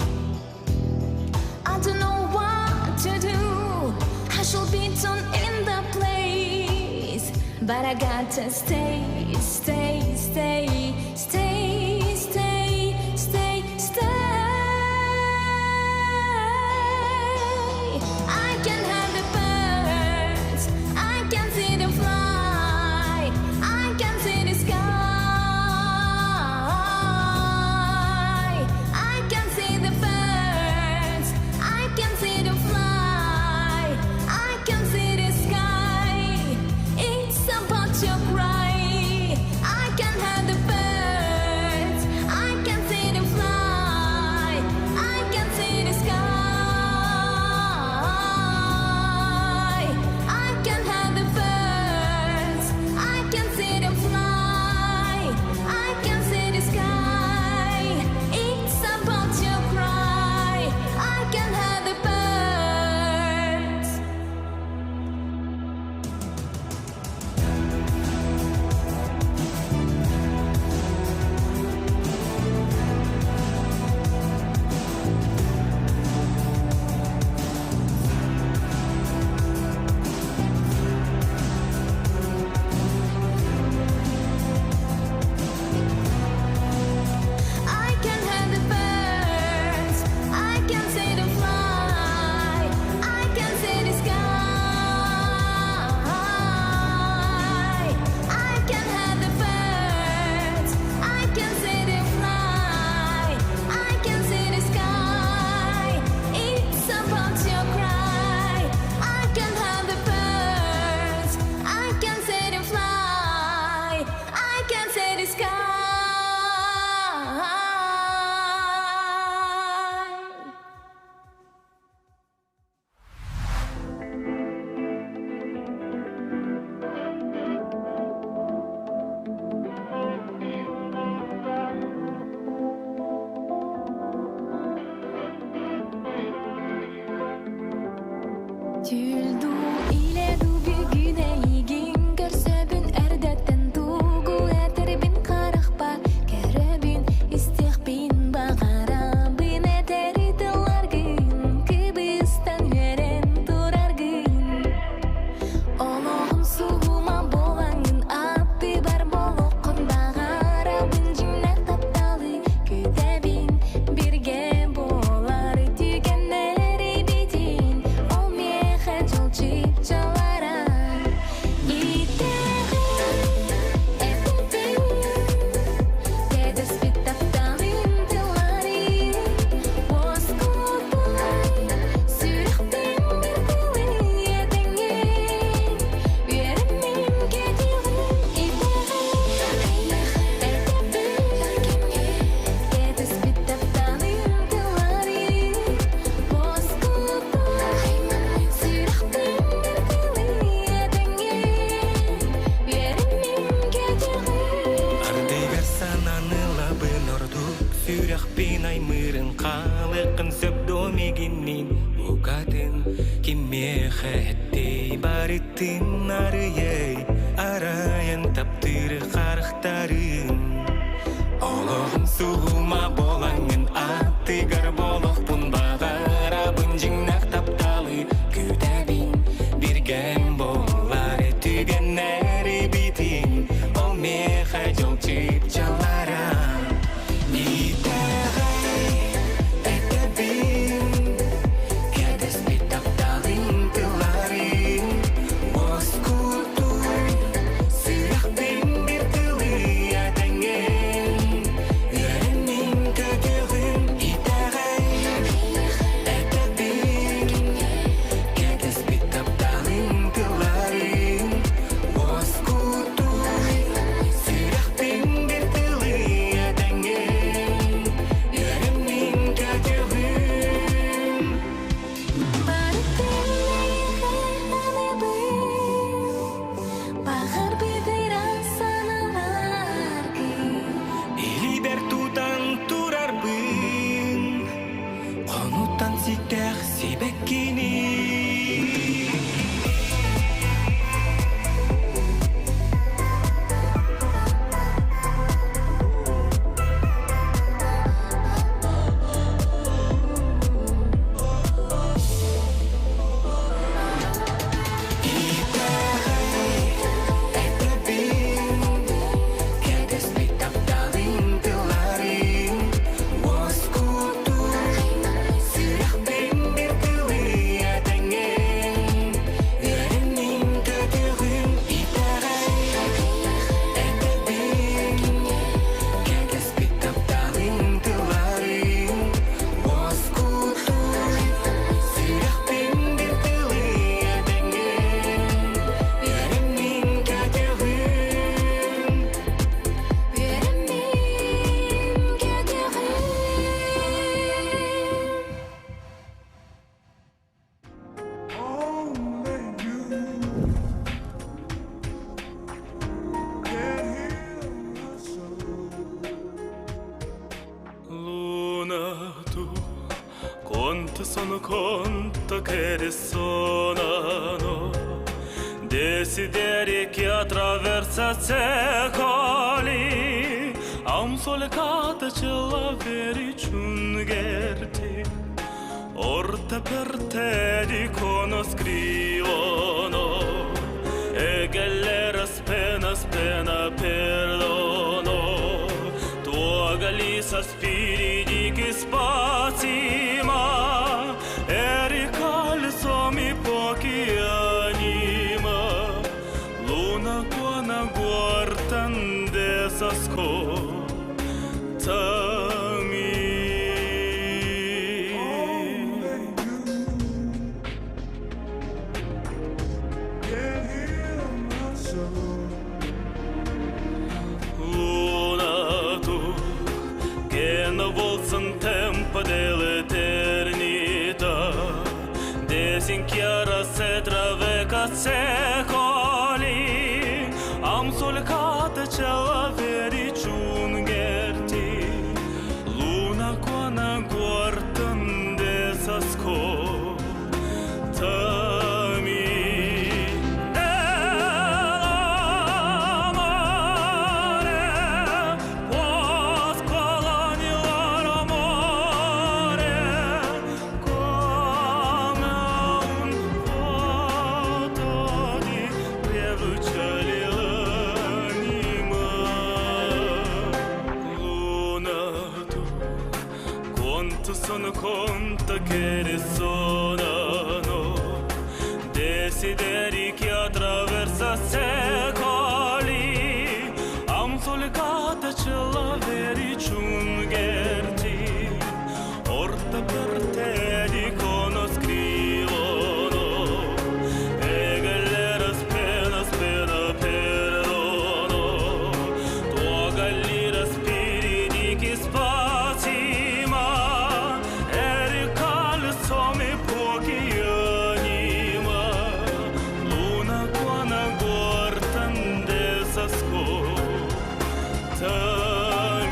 [SPEAKER 2] I don't know what to do. I should be done in the place, but I gotta stay, stay, stay, stay, stay, stay, stay. I can hear the birds. I can see them fly. I can see the sky. I can see the birds. I can see them fly. I can see the sky. It's about your cry. I can hear the birds. I can see them fly. I can see the sky. I can hear the birds. I can see them fly. I can see the sky. It's about your cry. I can hear the birds. I can hear the birds. I can see them fly. I can see the sky. I can hear the birds. I can see them fly. I can see the sky. It's about your cry. I can hear the birds. I can see them fly. I can see the sky. Тюльду иледу бүгүнө ийгин көрсөбүн эрдеттен тугу этербин каракпа керебин истихбин багарабын этери тыларгын кыбыстан верен тураргын ологум суума болаңын аты бар болохун багарабын жинер тапталы күтебин бирге болар түйгеннери битин ол меха жолчип жалара
[SPEAKER 4] бариттин ары ей арайын таптыры қарықтарын Олығын суыма болаңын аттығар болохпун бағарабын жыңнақ тапталы күтәбін бірген болар түген әрі бітін ол меха жол чип жаларам
[SPEAKER 5] Sono conto che risuonano desideri che attraversa secoli a un sole cade c'è la vericungerti orte per te dicono scrivono e gallera spena perdono tua galisa spiriti che spazi ma eri calzomi pochi anima luna buona guardande s'ascoltami luna tu che non volson tempo dell'eternità desinchiara se traveca secoli am solcate c'è la vericungerti luna quana guardande s'ascoltami sono conto che risuonano desideri che attraversa secoli a un sole cade c'è la vericungerti orte per te dicono scrivono e gallera spena perdono tua gallera spiriti che spazi time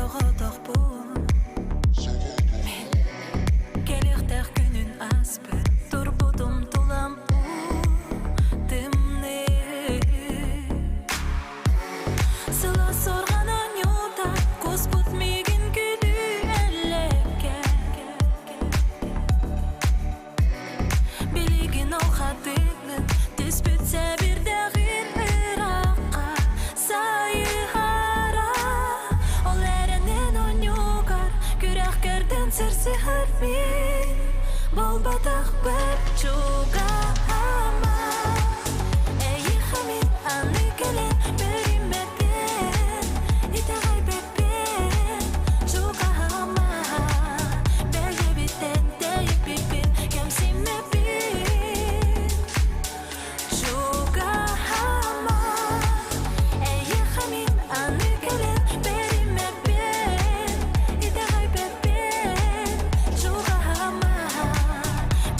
[SPEAKER 2] тоғытық бұл мен келіқтәқ күнін аспыр тұрбұтым тұлам дымны сыла сорғанан юта көз бұтмеген күді әллекке білеген ауқатыңын түспітсе бірдәғін ұраққа сайығара ол әрінен ойнуғар күрәқ кәрден сірсі әрбен бол батақ бір чуға ама әйі хамин аны келен беріметтен итағай бәппен чуға ама бәлі біттен дәйіп біппен кәмсімеппен чуға ама әйі хамин аны келен беріметтен итағай бәппен чуға ама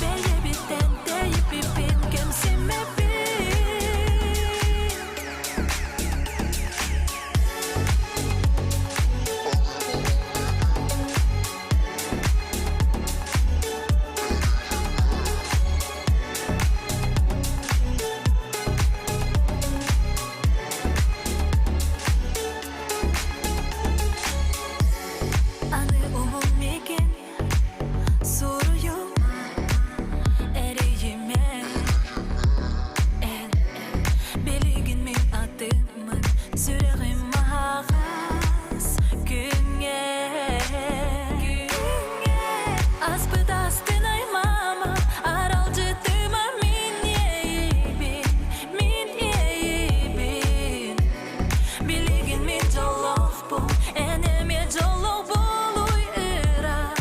[SPEAKER 2] бәлі біттен дәйіп біппен кәмсімеппен аны умум мекен соруюм әрейімен белегін мен атымын сүрегім мағаз күнге аспыт астын ай мама арал жытыма мен ейбін білеген мен жолов бұл әнеме жолов бұл ой ұрақ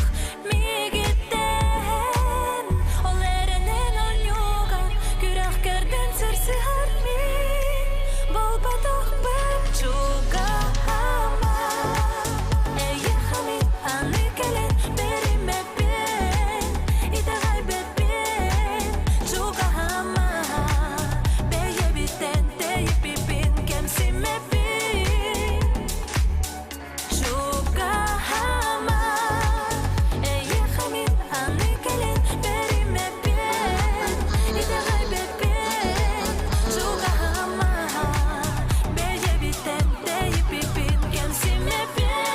[SPEAKER 2] мегеттен ол әрінен ойнуған күрақ кәрден сірсі әрмен бұл батақ бір чуға ама әйі хамин аны келен берімеппен итағай бәппен чуға ама бәйе біттен дәйіп біппен кәмсімеппен чуға ама әйі хамин аны келен берімеппен итағай бәппен чуға ама бәйе біттен дәйіп біппен кәмсімеппен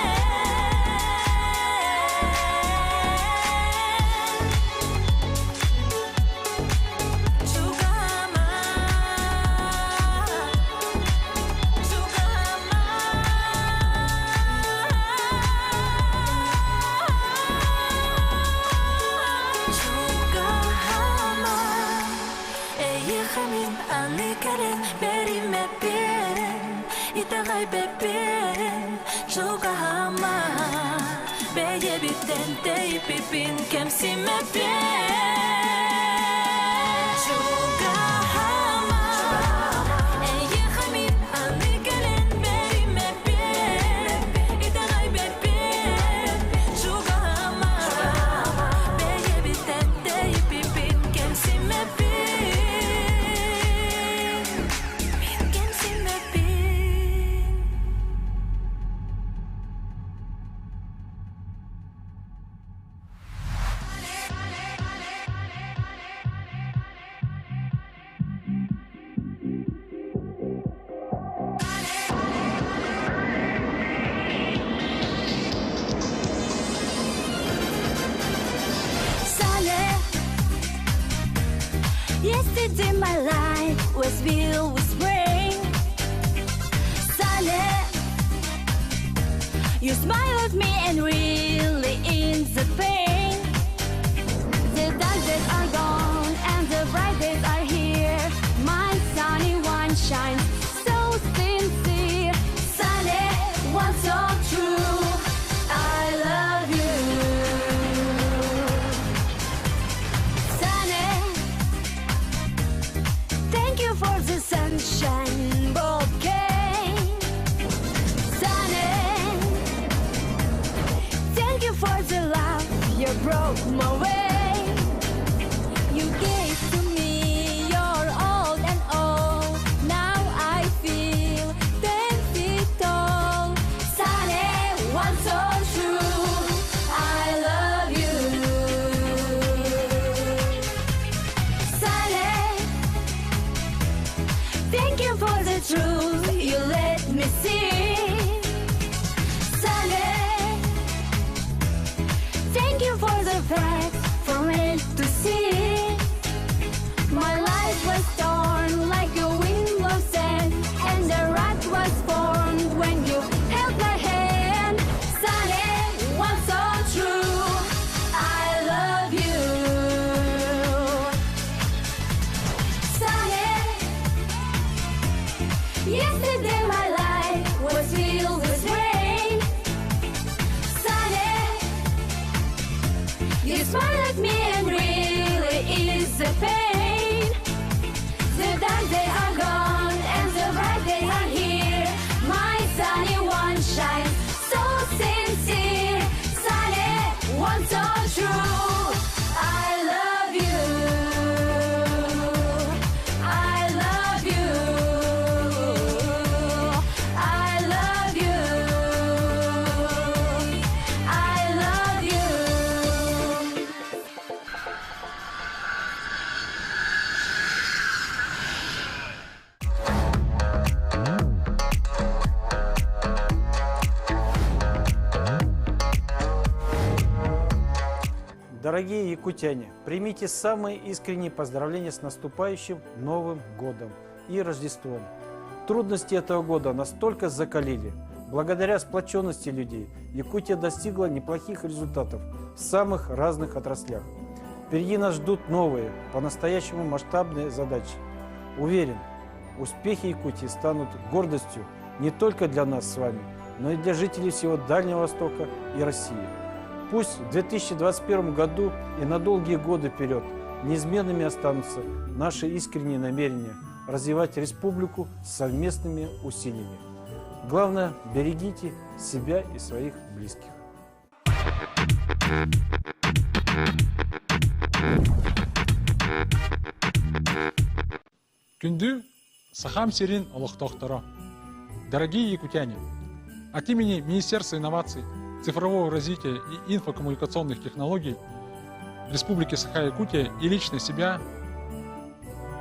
[SPEAKER 2] чуға ама чуға ама әйі хамин аны келен берімеппен итағай бәппен чуға ама бәйе біттен дәйіп біппен кәмсімеппен чуға ама әйі хамин аны келен берімеппен итағай бәппен чуға ама бәйе біттен дәйіп біппен кәмсімеппен мен кәмсімеппен Yesterday my life was filled with spring. Sunny, you smile at me and really in the pain. The dark days are gone and the bright days are here. My sunny one shines so sincere. Sunny, one so true. I love you. Sunny, thank you for the sunshine bouquet. Sunny, thank you for the love you brought my way. You gave to me your all and all. Now I feel 10 feet tall. Sunny, once so true. I love you. Silent. Thank you for the truth you let me see. Silent. Thank you for the facts from it to see. My life was torn like a wind of sand, and the rot was formed when you held my hand. Silent, one so true. I love you. Silent. Yesterday my life was filled with rain. Silent. You smile at me and really is a pain. The dark days are gone and the bright days are here. My sunny one shines so sincere. Silent, one so true. I love you. I love you. I love you. I love you.
[SPEAKER 6] Дорогие якутяне, примите самые искренние поздравления с наступающим Новым годом и Рождеством. Трудности этого года настолько закалили. Благодаря сплоченности людей Якутия достигла неплохих результатов в самых разных отраслях. Впереди нас ждут новые, по-настоящему масштабные задачи. Уверен, успехи Якутии станут гордостью не только для нас с вами, но и для жителей всего Дальнего Востока и России. Пусть в 2021 году и на долгие годы вперед неизменными останутся наши искренние намерения развивать республику совместными усилиями. Главное, берегите себя и своих близких.
[SPEAKER 10] Күнді Сахам Сирин Олохтохтаро. Дорогие якутяне, от имени Министерства инноваций, цифрового развития и инфокоммуникационных технологий Республики Саха-Якутия и лично себя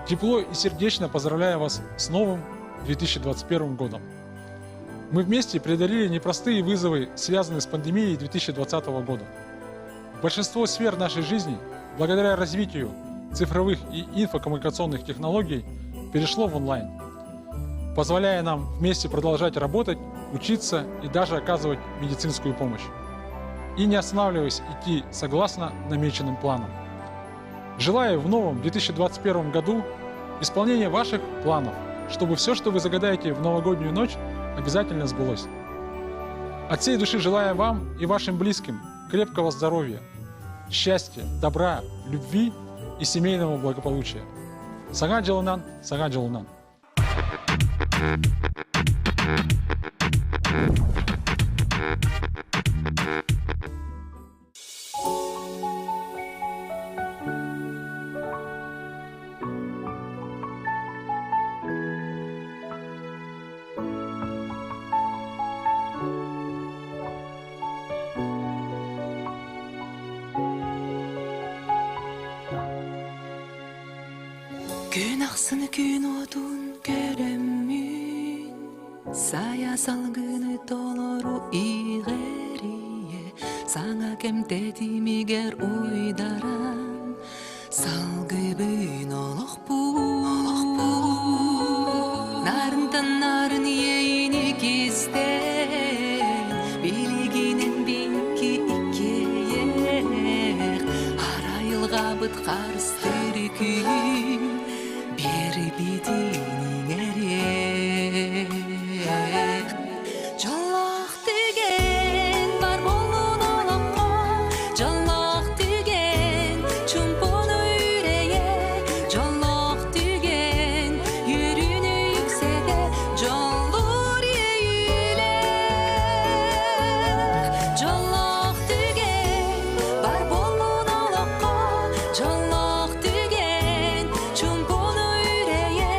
[SPEAKER 10] тепло и сердечно поздравляю вас с новым 2021 годом. Мы вместе преодолели непростые вызовы, связанные с пандемией 2020 года. Большинство сфер нашей жизни, благодаря развитию цифровых и инфокоммуникационных технологий, перешло в онлайн, позволяя нам вместе продолжать работать, учиться и даже оказывать медицинскую помощь. И не останавливаясь идти согласно намеченным планам. Желаю в новом 2021 году исполнения ваших планов, чтобы все, что вы загадаете в новогоднюю ночь, обязательно сбылось. От всей души желаю вам и вашим близким крепкого здоровья, счастья, добра, любви и семейного благополучия. Сага Джилунан, Сага Джилунан.
[SPEAKER 12] Күн ақсыны күн отун көреммин, сая салгыны толору игерие, саңа кемтетимигер уйдарам, салгыбын олоқпу, нарынтан нарын ейни кисте, билигинен бинки икеек, арайылға бұт қарыстыры күйін, бері бедінің әрек. Жалақ деген бар болын олаққа, жалақ деген чумпон үйрее, жалақ деген үйріні үкседе, жалыр ейлек. Жалақ деген бар болын олаққа, жалақ деген чумпон үйрее,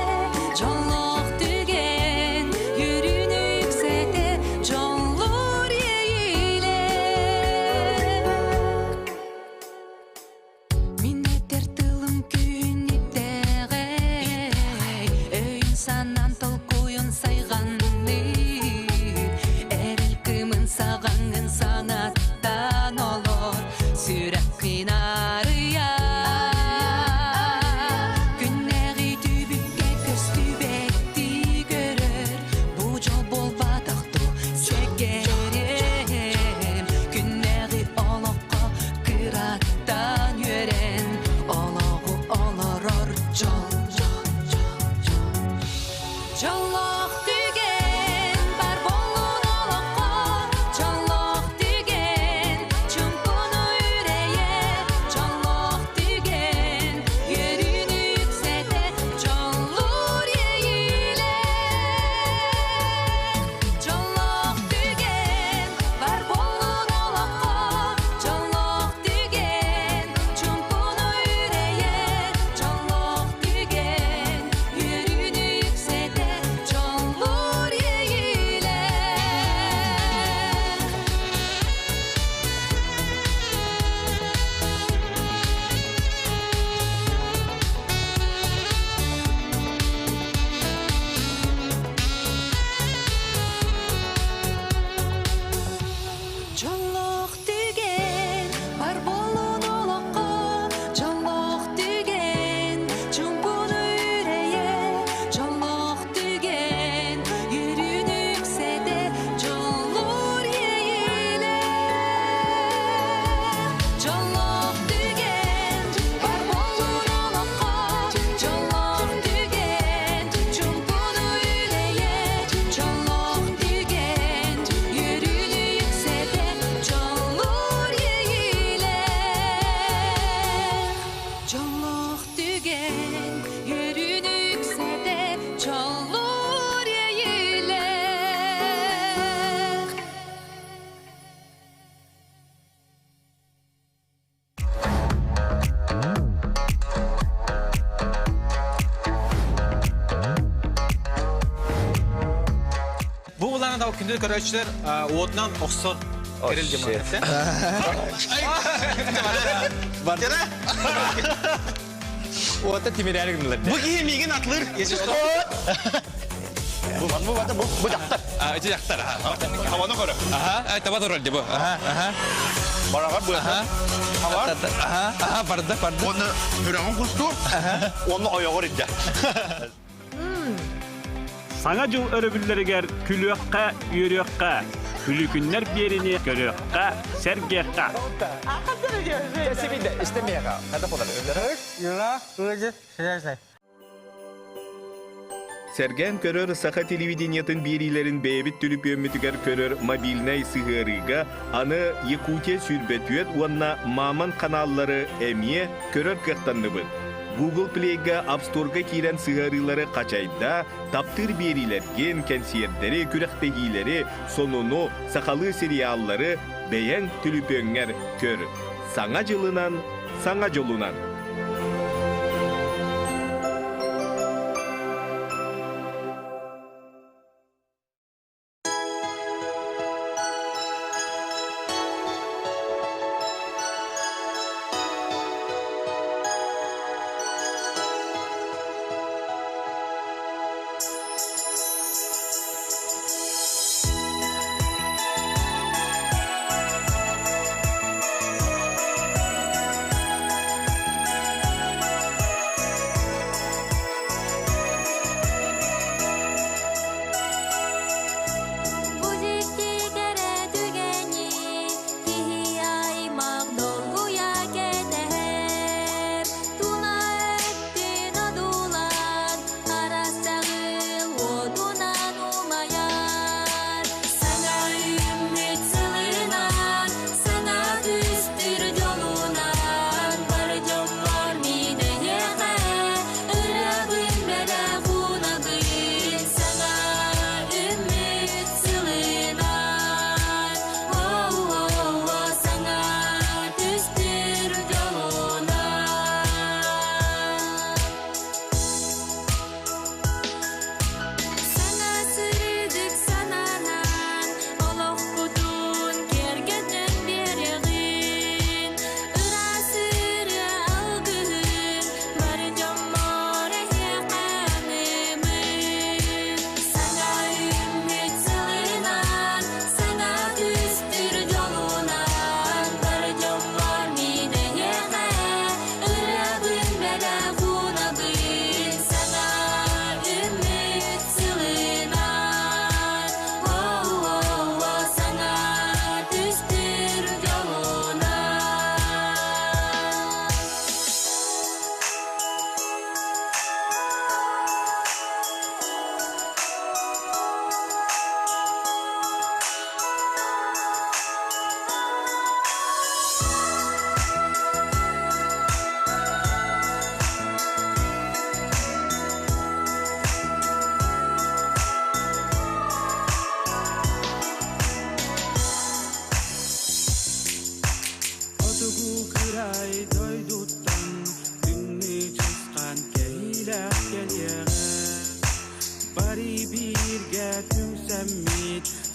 [SPEAKER 12] Жоллық түген бар болуын олаққа, жоллық түген чумпун үрейе, жоллық түген үрін үкседе, жоллор ейіле. Жоллық түген бар болуын олаққа, жоллық түген чумпун үрейе, жоллық түген үрін үкседе, жоллор ейіле. Жоллық түген үрін үкседе, жоллор ейіле.
[SPEAKER 9] Bu bulana da o kündür köröçler oğutnan oksor verildi mi?
[SPEAKER 11] Oğutta timirleri günler.
[SPEAKER 9] Bu giyimigin atılır. Bu daktar.
[SPEAKER 11] İçi yaktar.
[SPEAKER 9] Havanı koru.
[SPEAKER 11] Aha, tabat oraldi bu. Aha.
[SPEAKER 9] Barakat bu. Havar.
[SPEAKER 11] Aha, parda.
[SPEAKER 9] Onu hüreğin kustu. Onu ayağı ridde.
[SPEAKER 13] Sana jıl örübülleriger külüökkä, yürüökkä, külükünler birini görüökkä, sergiökkä.
[SPEAKER 11] Kesiminde istemeye kal. Kada polar.
[SPEAKER 14] Sergen körör Saha televideniyetin birilerin beybit tülüp ömmütüger körör mobilnay sığırıga anı Yakutiya sürbetüet uanna maman kanalları emiye körör kıhtanlıbın. Google Play'ga App Store'ga kiren sığarıları kaçayda taptır berilergen kensiyerleri, kürektegileri, sonunu, sakalı serialları beyen tülüpönger kör. Sana jılınan, sana jolunan.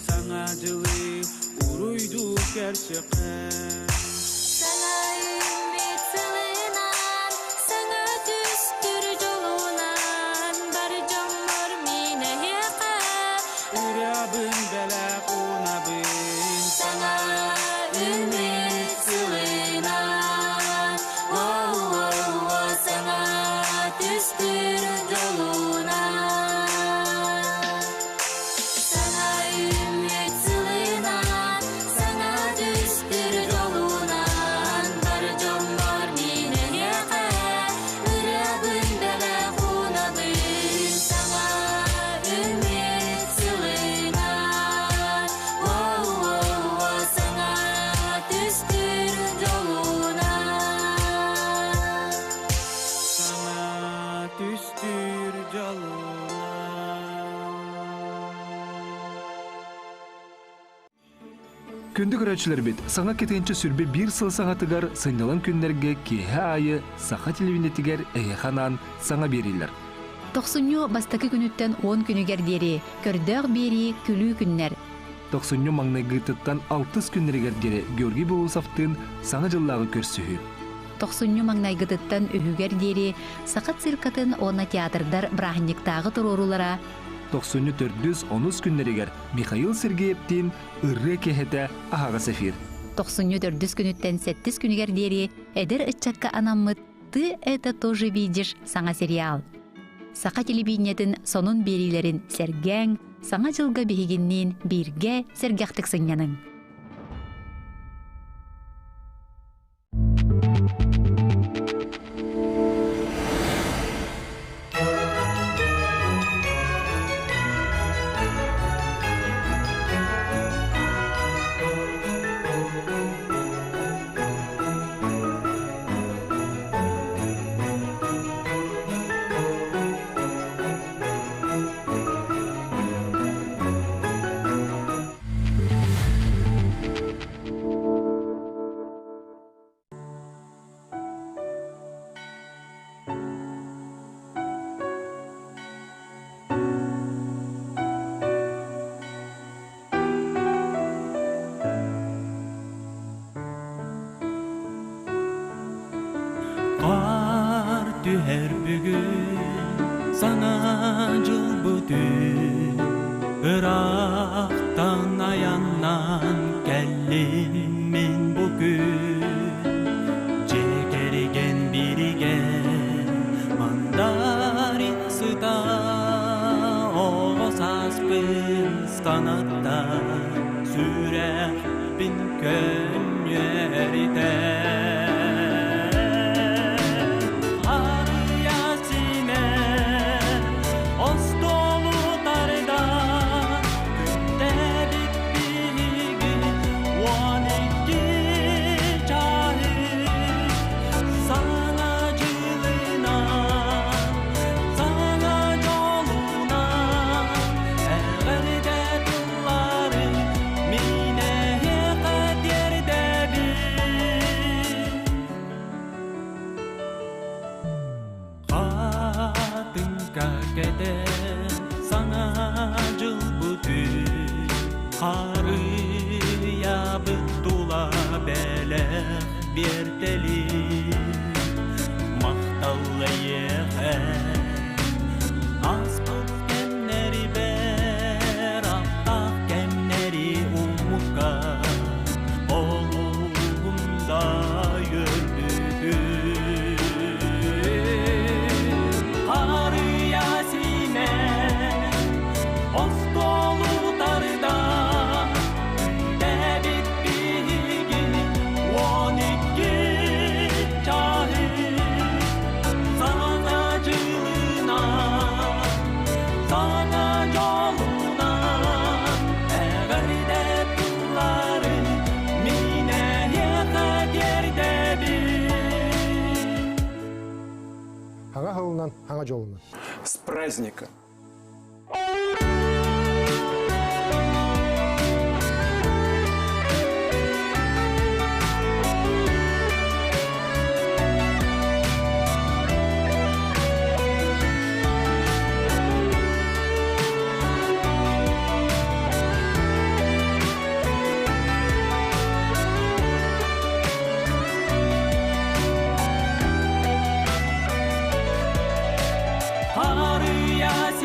[SPEAKER 8] Sana jılı uruydu gerçekten.
[SPEAKER 12] Sana ümit sılınan, sana düstür yolunan, barcam var mine yaka.
[SPEAKER 8] Ürabın bela kunabın sana.
[SPEAKER 3] Күндү көрөчүлөр бит, саңа кетенче сүрбе бир сыл саңатыгар сыйнылан күннерге кеһе айы саха телевидениетигер эйханан саңа берилер.
[SPEAKER 15] 90 бастакы күнүттен 10 күнүгер дери, көрдөг бери күлүү күннер.
[SPEAKER 3] 90 маңнайгыттан 6 күннерегер дери Георгий Болусовтын саңа жыллагы көрсүхү.
[SPEAKER 15] 90 маңнайгыттан үһүгер дери, сакат циркатын онна театрдар брахниктагы турурулара.
[SPEAKER 3] 94-10 күннерегер Михаил Сергеевтин ырры кехете ахага сефир.
[SPEAKER 15] 94 күнүттен 7 күнүгер дери, эдер ытчакка анаммыт «Ты это тоже видишь» саңа сериал. Сақа телевидениетін сонун берилерин сергең, саңа жылга бейгеннен бирге сергяқтық сыңянын.
[SPEAKER 5] Her bugün sana jıl bütün Irak'tan ayandan geldim min bugün Çekerigen birigen mandarin sıda Oğuz aspız kanatta sürer bin könyerden bir deli mahtallı yeğen aspat gemleri ber ahtak gemleri ummuka oğlumda yürüdü Harı Yasine ostolu tarda
[SPEAKER 16] Хаңа жолына.
[SPEAKER 18] С праздника!
[SPEAKER 5] Harı Yasine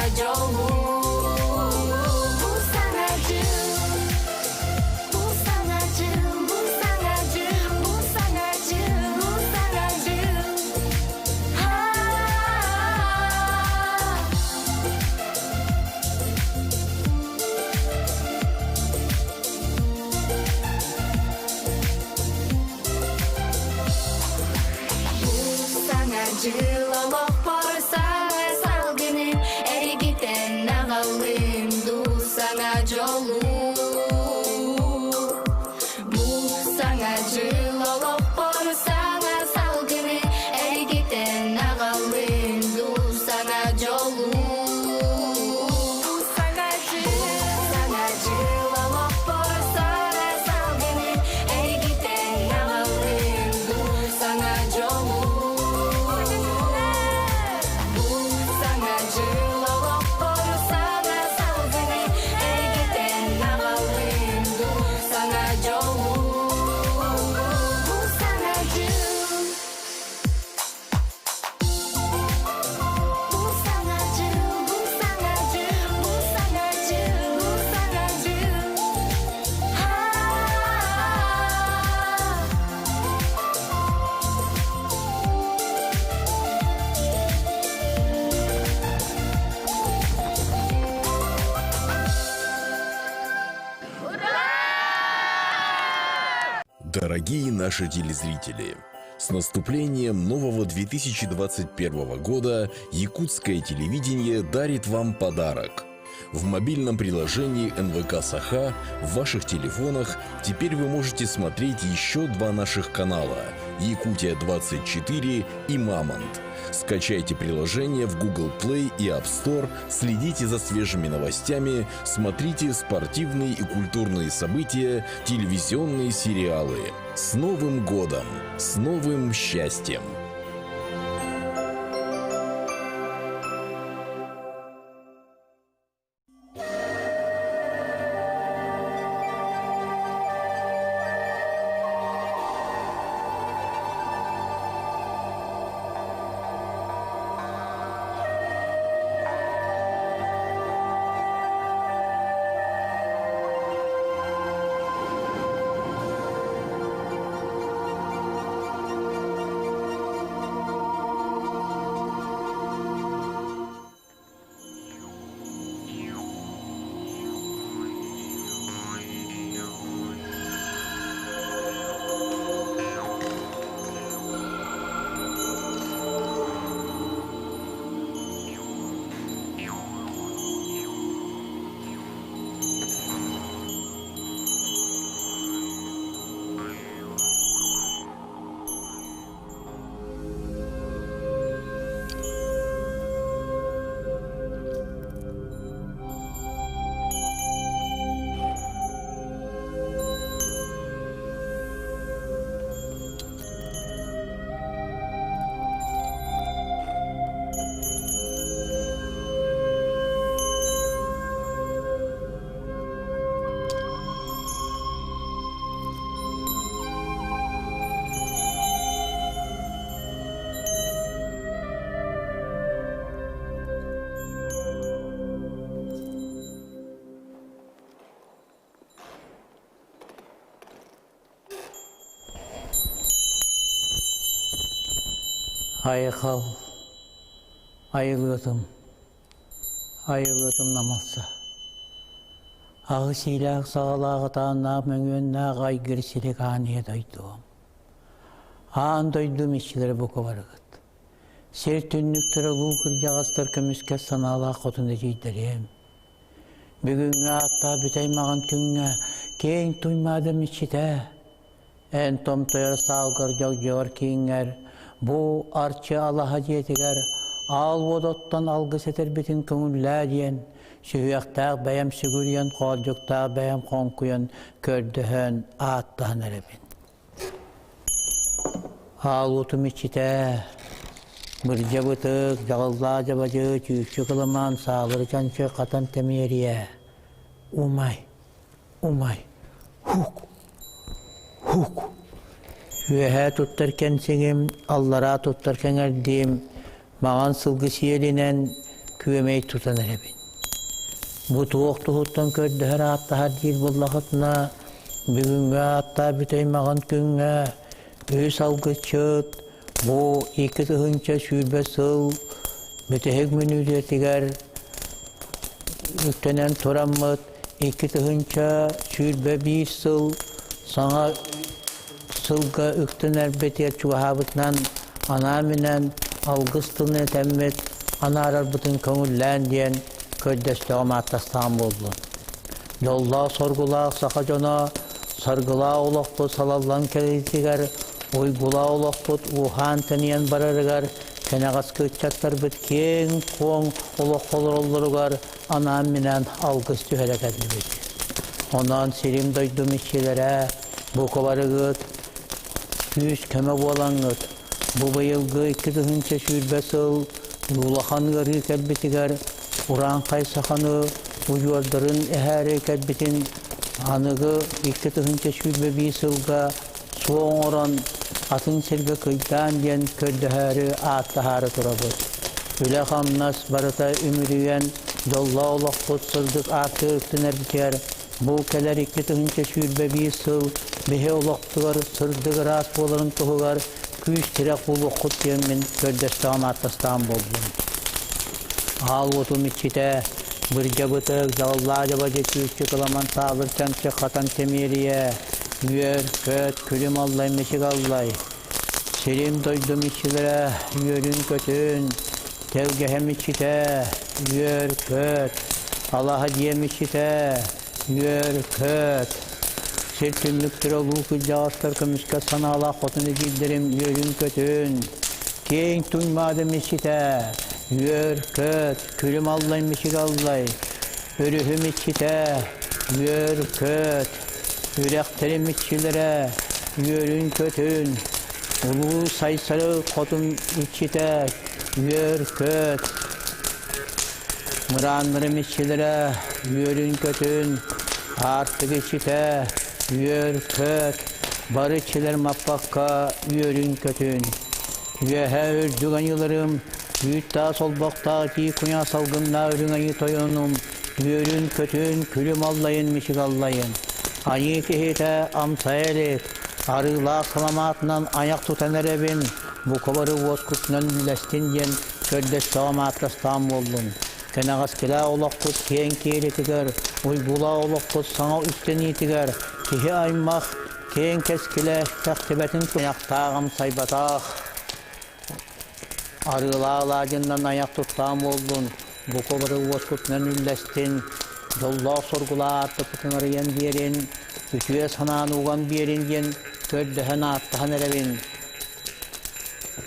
[SPEAKER 2] жолу. Bu sana jıl, bu sana jıl, bu sana jıl, bu sana jıl, bu sana jıl. Ha. Sana cılalok por sana salgını erigiten ağalım du sana jolu. Bu sana cılalok por sana salgını erigiten ağalım du sana jolu. Sana cılalok por sana salgını erigiten ağalım du sana jolu.
[SPEAKER 7] Дорогие наши телезрители, с наступлением нового 2021 года якутское телевидение дарит вам подарок. В мобильном приложении НВК Саха в ваших телефонах теперь вы можете смотреть еще 2 наших канала – Якутия-24 и Мамонт. Скачайте приложение в Google Play и App Store, следите за свежими новостями, смотрите спортивные и культурные события, телевизионные сериалы. С Новым годом! С новым счастьем!
[SPEAKER 16] Ayıkal, ayılıyordum namazsa. Ağı silah sağlağı dağına möngönne gay girsilik aniye doydum. Ağın doydum işçileri boku varıgıt. Ser tünnüktürü luğ kırcağıztır kömüske sanala kotunda jeyderem. Bugün atta büteymağın tüngü keң tuymadım içite. En tom toyar sağgır jog kinger. Bu arçı Allah'a jetiger al odottan algıs eter bitin köngüllä diyen. Süyüyaqtağ bayam sügüryen, kolcukta bayam konkuyen, kördühön ağıttağın erebin. Al otum içite, bırca bıtık, jağılda jabacı, çüyükçü kılıman, sağları cançı, katan temiyeriye. Umay, huk. Süyehe tuttarken senim, Allara tuttarken erdim, mağan sılgısı yerinen, küvemey tutan erebin. Bu tuğuktuğuttan kördüher attahar değil bullakıtına, bugüngü atta büteymağın günge, ös algıçıt, bu iki tıhınca sürbe sıl, bütehek minüdetiger, üktenen turamıt, iki tıhınca sürbe bir sıl, sana sılga üktener beter çuvahabıtnan, anaminen algıstını temmet, anarar bütün köngüllen diyen, kördestağım attastan buldu. Yolda sorgula sakacana, sargıla olakput salallan kelitiger, uygula olakput uhan teniyen bararıgar, keneğaz kıçatlar bit keng kong olak olurgar, anam minen algıs tühereket bit. Ondan sirim doydum işçilere, bu kovarıgıt, yüz keme bolangıt, bu bayılgı iki tıhınca sürbesil, yulahan gırı kelbitiger, Uran kaysakanı, ucuardarın ehare kelbitin, anıgı iki tıhınca sürbe bir sılga, soğun oran, atın serge kıydan diyen kördehari attaharı turabıt. Üle hamnas barata ümürüyen, yolla olakput sırdık artı ıktiner biter, bu keler iki tıhınca sürbe bir sıl, behe olaktıgar, sırdık ras boların tuhugar, küyüş tirek bulu kut diyen min kördestağım attastan bozdum. Al otum içite, bir cabıtık, dağıllaca bacı küçük kılaman tağır çamçı katan temiriye, yüer, köt, külüm allay, meşik allay. Selim doydum içilere, yüerün kötün, tevgehem içite, yüer, köt, Allah'a diyem içite, yüer, köt. Sertünlüktür olu kılcağızlar kımışka sana Allah kotunu dildirim, yüerün kötün. Keng tuymadım içite, yüer köt, külüm allay, mişik allay, örühüm içite, yüer köt, yürekterim içilere, yüerün kötün, ulu saysarı kotum içite, yüer köt, mıranlarım içilere, yüerün kötün, artık içite, yüer köt, barıçiler mapakka, yüerün kötün, yüehe ördüğün yıllarım, Yütta solbakta ki kunya salgınla ürün ayı toyunum, yüörün kötün külüm allayın mişik allayın. Ayı kehite amsayelik, arıla salamatından ayak tutan erebin, bu kovarı votkutnan bilestin diyen kördes sağamatlastan boldum. Keneğaz kila olakut ken kiyeletiger, uygula olakut sana üstten itiger, kihi aymaq, ken keskile, taktibetin kuyaktağım saybatağ. Arıla alacından ayak tuttam oldun, bu kovarı votkutnan üllestin, yolla sorgula artık pıtınarı yen diyerin, ütüye sanan uğan biyerin yen, kördehen arttahan erebin.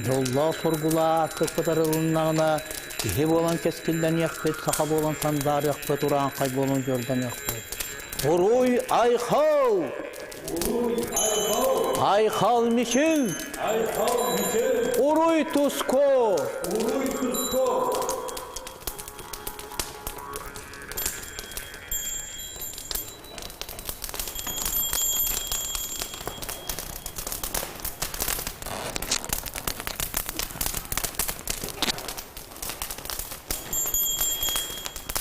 [SPEAKER 16] Yolla sorgula artık pıtarılınlarına, kihi bolan keskilden yakbet, sahab olan sandar yakbet, uran kaybolun görden yakbet. Uruy ayhal! Ayhal mişil! Uruy tusko!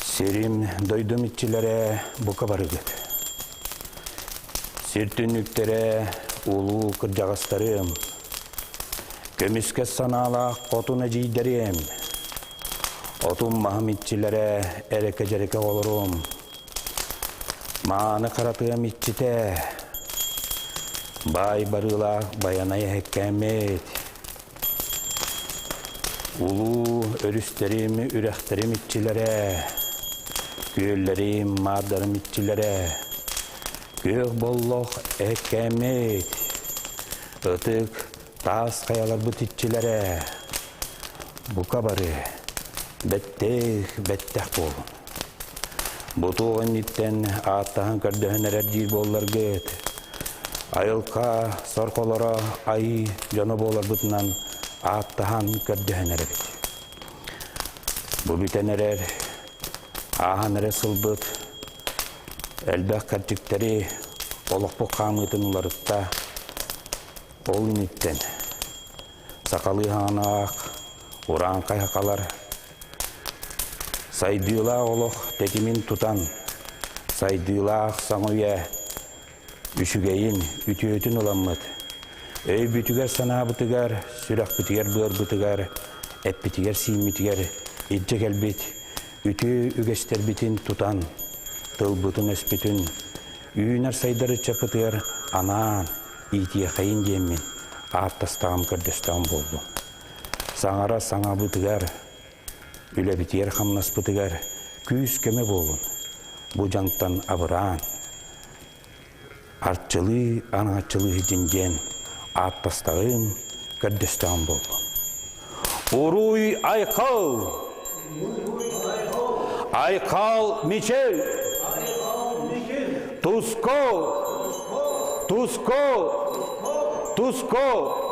[SPEAKER 1] Serim doydum iççilere bu kabarı göt. Sirtünlüklere ulu kırcağızlarım. Kömüske sanala kotuna ciyderim. Otum mahmitçilere ereke cereke olurum. Mağını karatığım iççite. Bay barıla bayanayı hekkemet. Ulu örüslerim, üreklerim iççilere. Göllerim, mardarım iççilere. Gök bolluk hekkemet. Itık tas kayalar bu titçilere. Bu kabarı bettek olun. Bu tuğun itten ağıttağın kördöhünerer cil bollar gıt. Ayılka sorkolara ay canı bollar bıtınan ağıttağın kördöhünerer bit. Bu bitenerer ağanere sılbıt. Elbek kırcıkları oluk bu kanıtın ularıkta. Ol ünitten. Sakalı hanak, uran kayakalar. Сайдыйлақ олық тетімін тұтан, сайдыйлақ саңуя, үшігейін үтіөтін оламмыд. Өй бүтігер сана бұтығар, сүрақ бүтігер бұғыр бұтығар, әт бүтігер сейін бүтігер, иджек әлбет, үті үгестер бітін тұтан, тыл бұтын өс бүтін, үйінер сайдары чапытығар, анан, итие қайын деймін, аттастағым көрдестағым болды. Саңара саңа бұтығар, үлі бітігер қамнас бұтығар, күйіс кеме болын, бұ жаңттан абыран, артчылы, аңатчылы жинген, аттастағым көрдестағым болды. Уруй айқал! Айқал Мичел! Туско! Туско! Туско!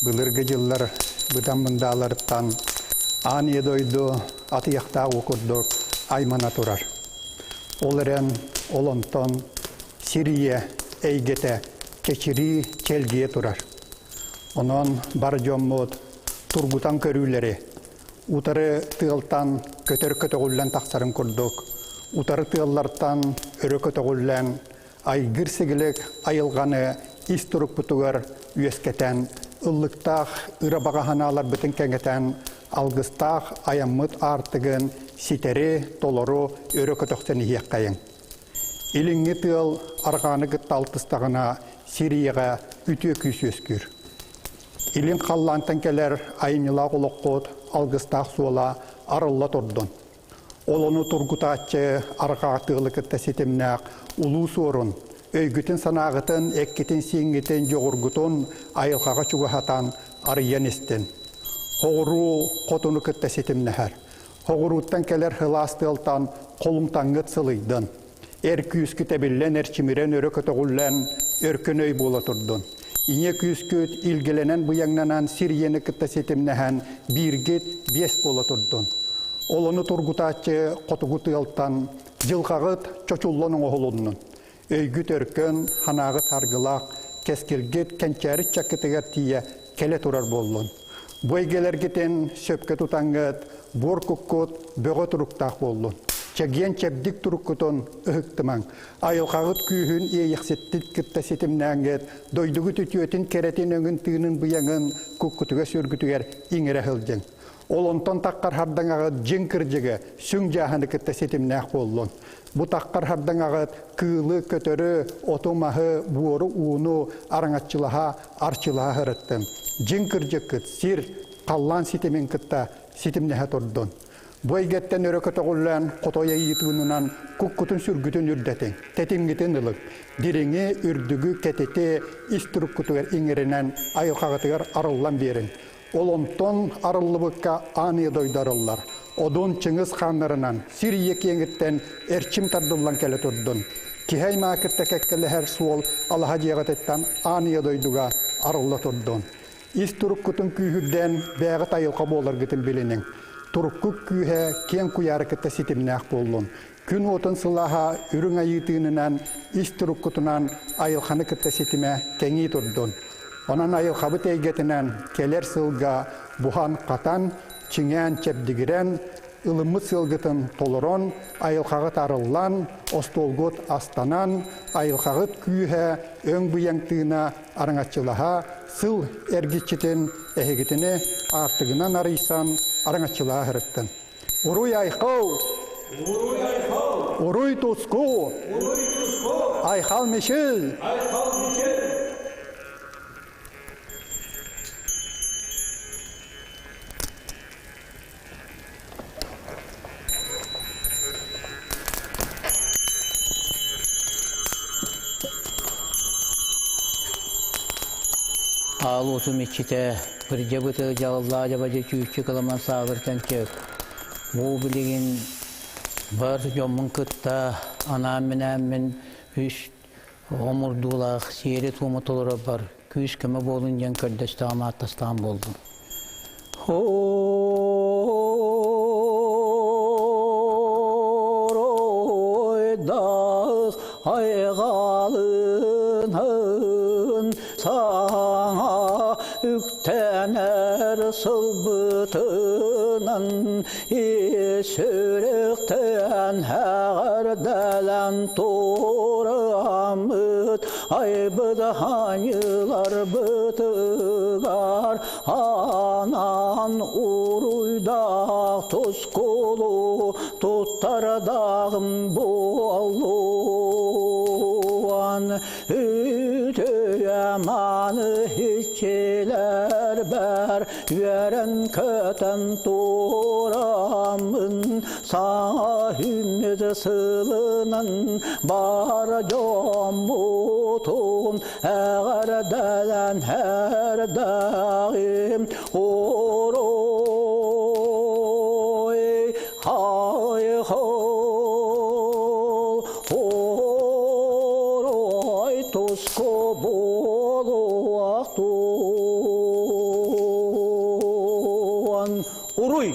[SPEAKER 18] Былырғы жыллар бұдан мұндаларыттан ан едойду атияқта оқырдық аймана тұрар. Олырен олонтон Сирия әйгеті кечири челгие тұрар. Онон бар жоммуд тургутан көрүлері. Утары тыылтан көтөр көтөгүллен тақсарын көрдік. Утары тыыллартан өрі көтөгүллен айгыр сігілік айылғаны истұрық бұтығыр үйескетен ыллықтақ ырабағаханалар бүтін кәңетен алғыстақ аяммыт артығын ситері толору өрі көтөқтен иеққайын. Иліңі тыл арғаны ғытталтыстағына Сирияға үті күйс өскүр. Илин қаллантын келер айнила қолыққот алғыстақ суыла арылла тұрдын. Олыны тұргутатчы арға тығылықытта сетімнәқ ұлу сорын, өйгітін санағытын, әккетін сеңгетін жоғыргытын айылқаға чуғатан арыян істен. Хоғыру қотыны күтті сетімнәхәр. Хоғыруттан келер хыластылтан қолымтаңғыт сылыйдын. Әр күйіскіт әбіллен әрчімірен өрі көтіғіллән өркін өй бола тұрдын. Ине күйіскіт илгеленен бұяңнанан Сирияны күтті сетімнәхән біргет бес бола тұрдын. Олыны тұргутатчы қотығыты алтан жылғағыт чочуллының оғылынның. Өйгіт өркін, ханағыт арғылақ, кескілгет кәнчәрі чаккетігер тие келе тұрар болын. Бойгелергетен сөпке тұтаңғыт, бор күккот бөғі тұрықтақ болын. Чәген чәбдік тұрыққытын ұхықтымаң. Айылқағыт күйін ейіқсеттік күтті сетімнәңгет, дойдығы түтіөтін керетін өңін тыынын бұяңын күккүтіге сөргітігер еңірі хылдың. Олонтон таққар хардаңағыт жен кіржігі сүң жағаны күтті сетімнәқ болын. Бұ таққар хардаңағыт кылы, көтөрі, отомағы, буоры, уыну, араңатчылаға, арчылаға ғырыттым. Жен кіржі күт, сир, қаллан сетімен күтті сетімнәға тұрдын. Бұ әйгеттен өрі көтіғылан қотоя етуінінан күккүтін сүргітін үрдәтің, тәтінгетін ылық. Диреңе үрдігі кәтеті істіріп күтігер еңерінен айылқағытығар арылан берін. Олонтон арылыбыққа аны дойдарылар. Одон Чыңыз ханларынан Сирия кеңіттен әрчім тардылан кәлі тұрдын. Кихай мақырта кәккілі әр суол Аллаға жеғатеттан аны дойдуға арылла тұрдын. Ис тұрық күтін күйірден бәғыт айылға болар күтін білінің. Тұрық күк күйе кен күйяры күтті сетімнәқ болын. Күн отын сылаға үрің айытығынан ис тұрық күтінан айылғаны күтті сетіме кәңей тұрдын. Онан айылғабы тәйгетінен келер сылға бұхан қатан, чиңән чәпдігірен, ылымы сылғытын толырон, айылғағыт арыллан, остолғыт астанан, айылғағыт күйе өң бұяңтығына араңатчылаға, сыл әргетчетін әхегетіне артығынан арыйсан араңатчылаға ғырыттын. Уруй айқау! Уруй туску! Айқал мешіл!
[SPEAKER 16] Ал осы мечите бірде бұты жағылла жабады күйікке каламан сағыртан кеп. Бұл білеген Бар жомын кытта анам менен мен үш омурдулах сире тумутулары бар. Күш кеме болун жен көрдөстам аттастан болдум. Ойдақ айғалынын саңа үктенер сылбытынан есіріктен әғірдәлән торамыт айбыды ханылар бытыгар анан уруйдақ тұскулу тұттардағым болуан ütüyemani hiççiler ber veren köten turamın sana hümmet sılının bar camutun eğer delen her daim oroy hay oroy tusko boluak tuan uruy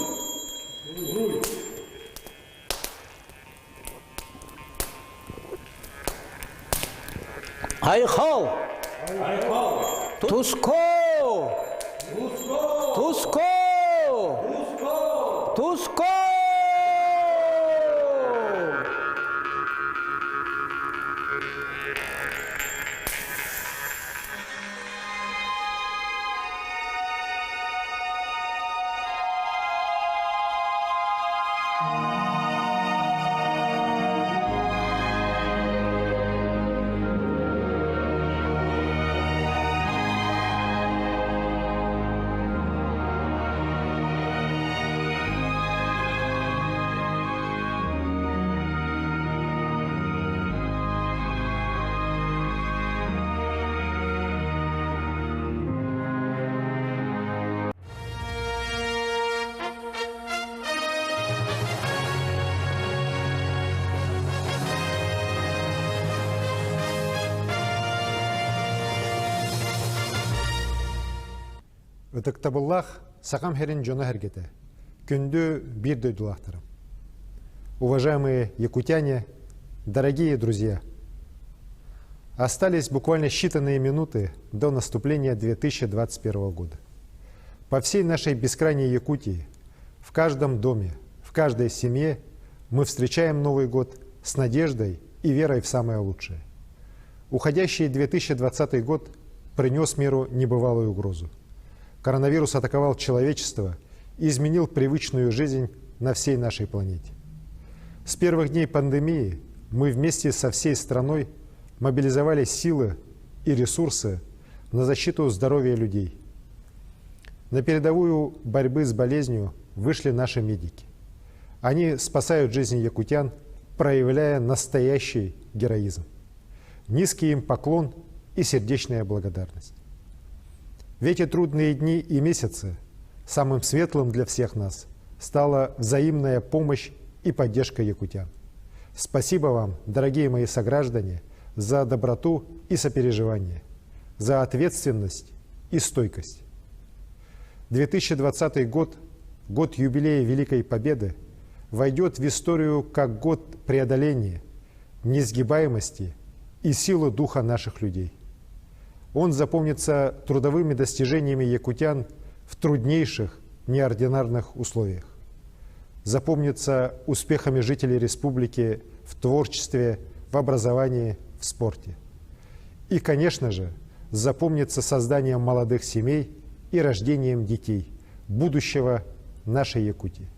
[SPEAKER 16] Hayhal Tusko Tusko TuskoЫтыктабыллах
[SPEAKER 17] сақам херин жона хергете. Күнді бир дойдулахтарым. Уважаемые якутяне, дорогие друзья, остались буквально считанные минуты до наступления 2021 года. По всей нашей бескрайней Якутии, в каждом доме, в каждой семье мы встречаем Новый год с надеждой и верой в самое лучшее. Уходящий 2020 год принес миру небывалую угрозу. Коронавирус атаковал человечество и изменил привычную жизнь на всей нашей планете. С первых дней пандемии мы вместе со всей страной мобилизовали силы и ресурсы на защиту здоровья людей. На передовую борьбы с болезнью вышли наши медики. Они спасают жизни якутян, проявляя настоящий героизм. Низкий им поклон и сердечная благодарность. В эти трудные дни и месяцы самым светлым для всех нас стала взаимная помощь и поддержка якутян. Спасибо вам, дорогие мои сограждане, за доброту и сопереживание, за ответственность и стойкость. 2020 год, год юбилея Великой Победы, войдет в историю как год преодоления, несгибаемости и силы духа наших людей. Он запомнится трудовыми достижениями якутян в труднейших, неординарных условиях. Запомнится успехами жителей республики в творчестве, в образовании, в спорте. И, конечно же, запомнится созданием молодых семей и рождением детей, будущего нашей Якутии.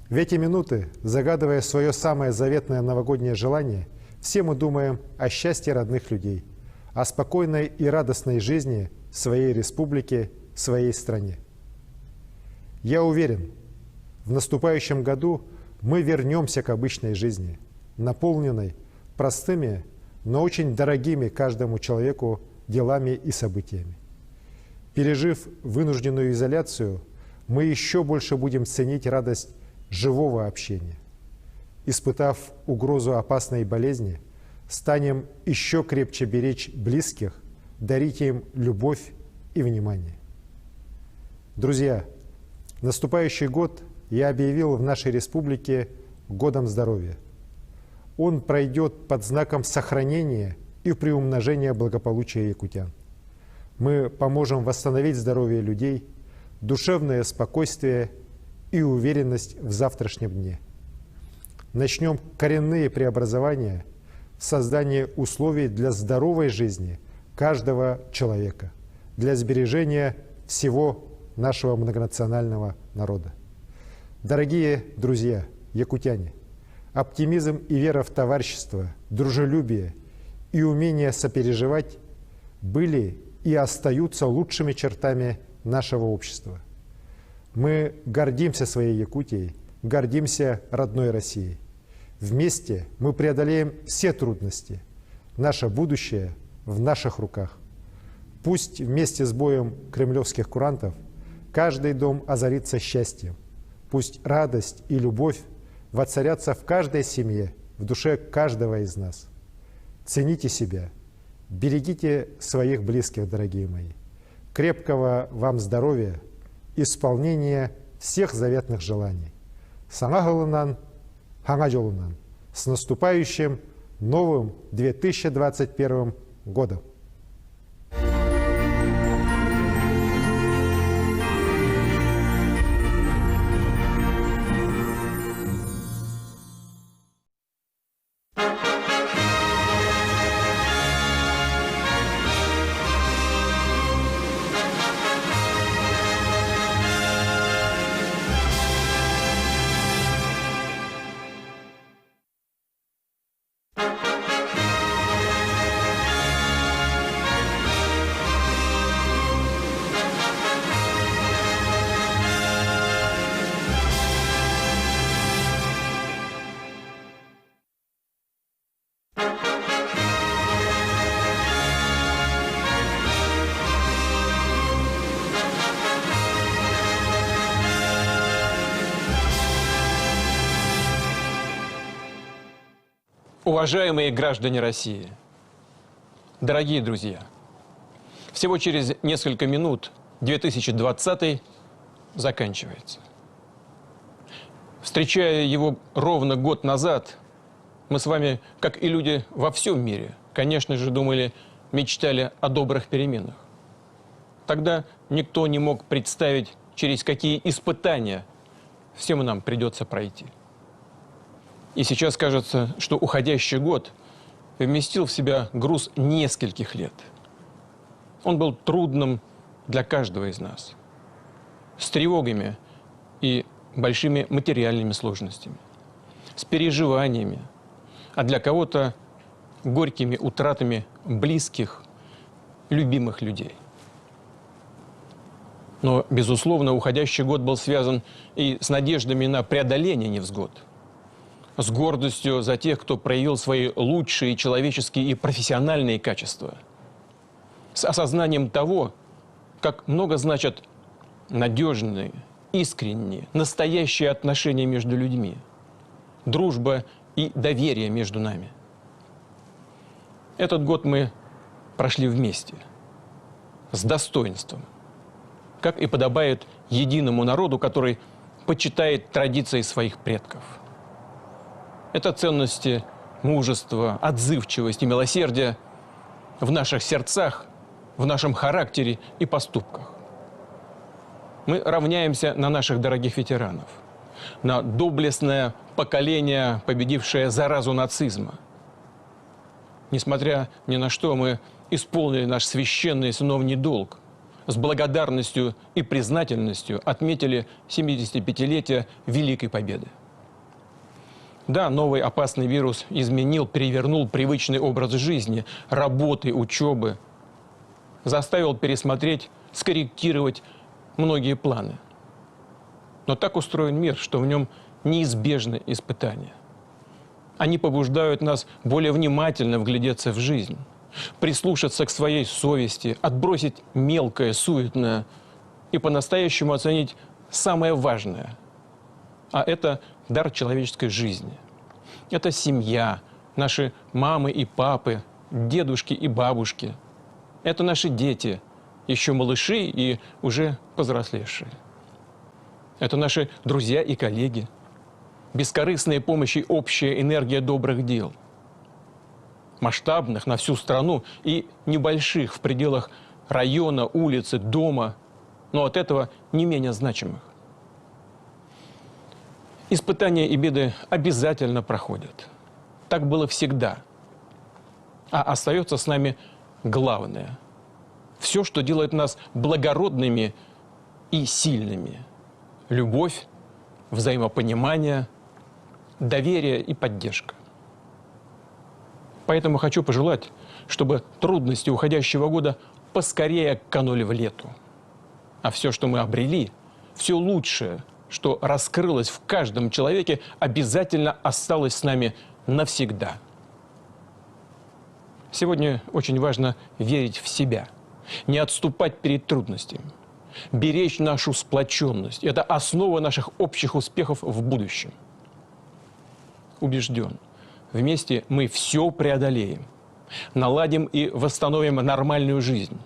[SPEAKER 17] В эти минуты, загадывая свое самое заветное новогоднее желание, все мы думаем о счастье родных людей, о спокойной и радостной жизни своей республики, своей стране. Я уверен, в наступающем году мы вернемся к обычной жизни, наполненной простыми, но очень дорогими каждому человеку делами и событиями. Пережив вынужденную изоляцию, мы еще больше будем ценить радость живого общения. испытав угрозу опасной болезни, станем еще крепче беречь близких, дарить им любовь и внимание. Друзья, наступающий год я объявил в нашей республике годом здоровья. Он пройдет под знаком сохранения и приумножения благополучия якутян. Мы поможем восстановить здоровье людей, душевное спокойствие и уверенность в завтрашнем дне. Начнем коренные преобразования в создании условий для здоровой жизни каждого человека, для сбережения всего нашего многонационального народа. Дорогие друзья, якутяне, оптимизм и вера в товарищество, дружелюбие и умение сопереживать были и остаются лучшими чертами нашего общества. Мы гордимся своей Якутией, гордимся родной Россией. Вместе мы преодолеем все трудности. Наше будущее в наших руках. Пусть вместе с боем кремлевских курантов каждый дом озарится счастьем. Пусть радость и любовь воцарятся в каждой семье, в душе каждого из нас. Цените себя, берегите своих близких, дорогие мои. Крепкого вам здоровья, исполнения всех заветных желаний. Саңа ғылынан, хаңа жолынан. С наступающим новым 2021 годом!
[SPEAKER 19] Уважаемые граждане России, дорогие друзья, всего через несколько минут 2020 заканчивается. Встречая его ровно год назад, мы с вами, как и люди во всем мире, конечно же, думали, мечтали о добрых переменах. Тогда никто не мог представить, через какие испытания всем нам придется пройти. И сейчас кажется, что уходящий год вместил в себя груз нескольких лет. Он был трудным для каждого из нас, с тревогами и большими материальными сложностями, с переживаниями, а для кого-то горькими утратами близких, любимых людей. Но, безусловно, уходящий год был связан и с надеждами на преодоление невзгод, с гордостью за тех, кто проявил свои лучшие человеческие и профессиональные качества, с осознанием того, как много значат надежные, искренние, настоящие отношения между людьми, дружба и доверие между нами. Этот год мы прошли вместе, с достоинством, как и подобает единому народу, который почитает традиции своих предков. Это ценности мужества, отзывчивость и милосердия в наших сердцах, в нашем характере и поступках. Мы равняемся на наших дорогих ветеранов, на доблестное поколение, победившее заразу нацизма. Несмотря ни на что, мы исполнили наш священный сыновний долг. С благодарностью и признательностью отметили 75-летие Великой Победы. Да, новый опасный вирус изменил, перевернул привычный образ жизни, работы, учебы, заставил пересмотреть, скорректировать многие планы. Но так устроен мир, что в нем неизбежны испытания. Они побуждают нас более внимательно вглядеться в жизнь, прислушаться к своей совести, отбросить мелкое, суетное и по-настоящему оценить самое важное. А это дар человеческой жизни. Это семья, наши мамы и папы, дедушки и бабушки. Это наши дети, еще малыши и уже повзрослевшие. Это наши друзья и коллеги. Бескорыстная помощь и общая энергия добрых дел. Масштабных на всю страну и небольших в пределах района, улицы, дома, но от этого не менее значимых. Испытания и беды обязательно проходят. Так было всегда. А остается с нами главное. Все, что делает нас благородными и сильными. Любовь, взаимопонимание, доверие и поддержка. Поэтому хочу пожелать, чтобы трудности уходящего года поскорее канули в лету. А все, что мы обрели, все лучшее, что раскрылось в каждом человеке, обязательно осталось с нами навсегда. Сегодня очень важно верить в себя, не отступать перед трудностями, беречь нашу сплоченность. Это основа наших общих успехов в будущем. Убежден, вместе мы все преодолеем, наладим и восстановим нормальную жизнь.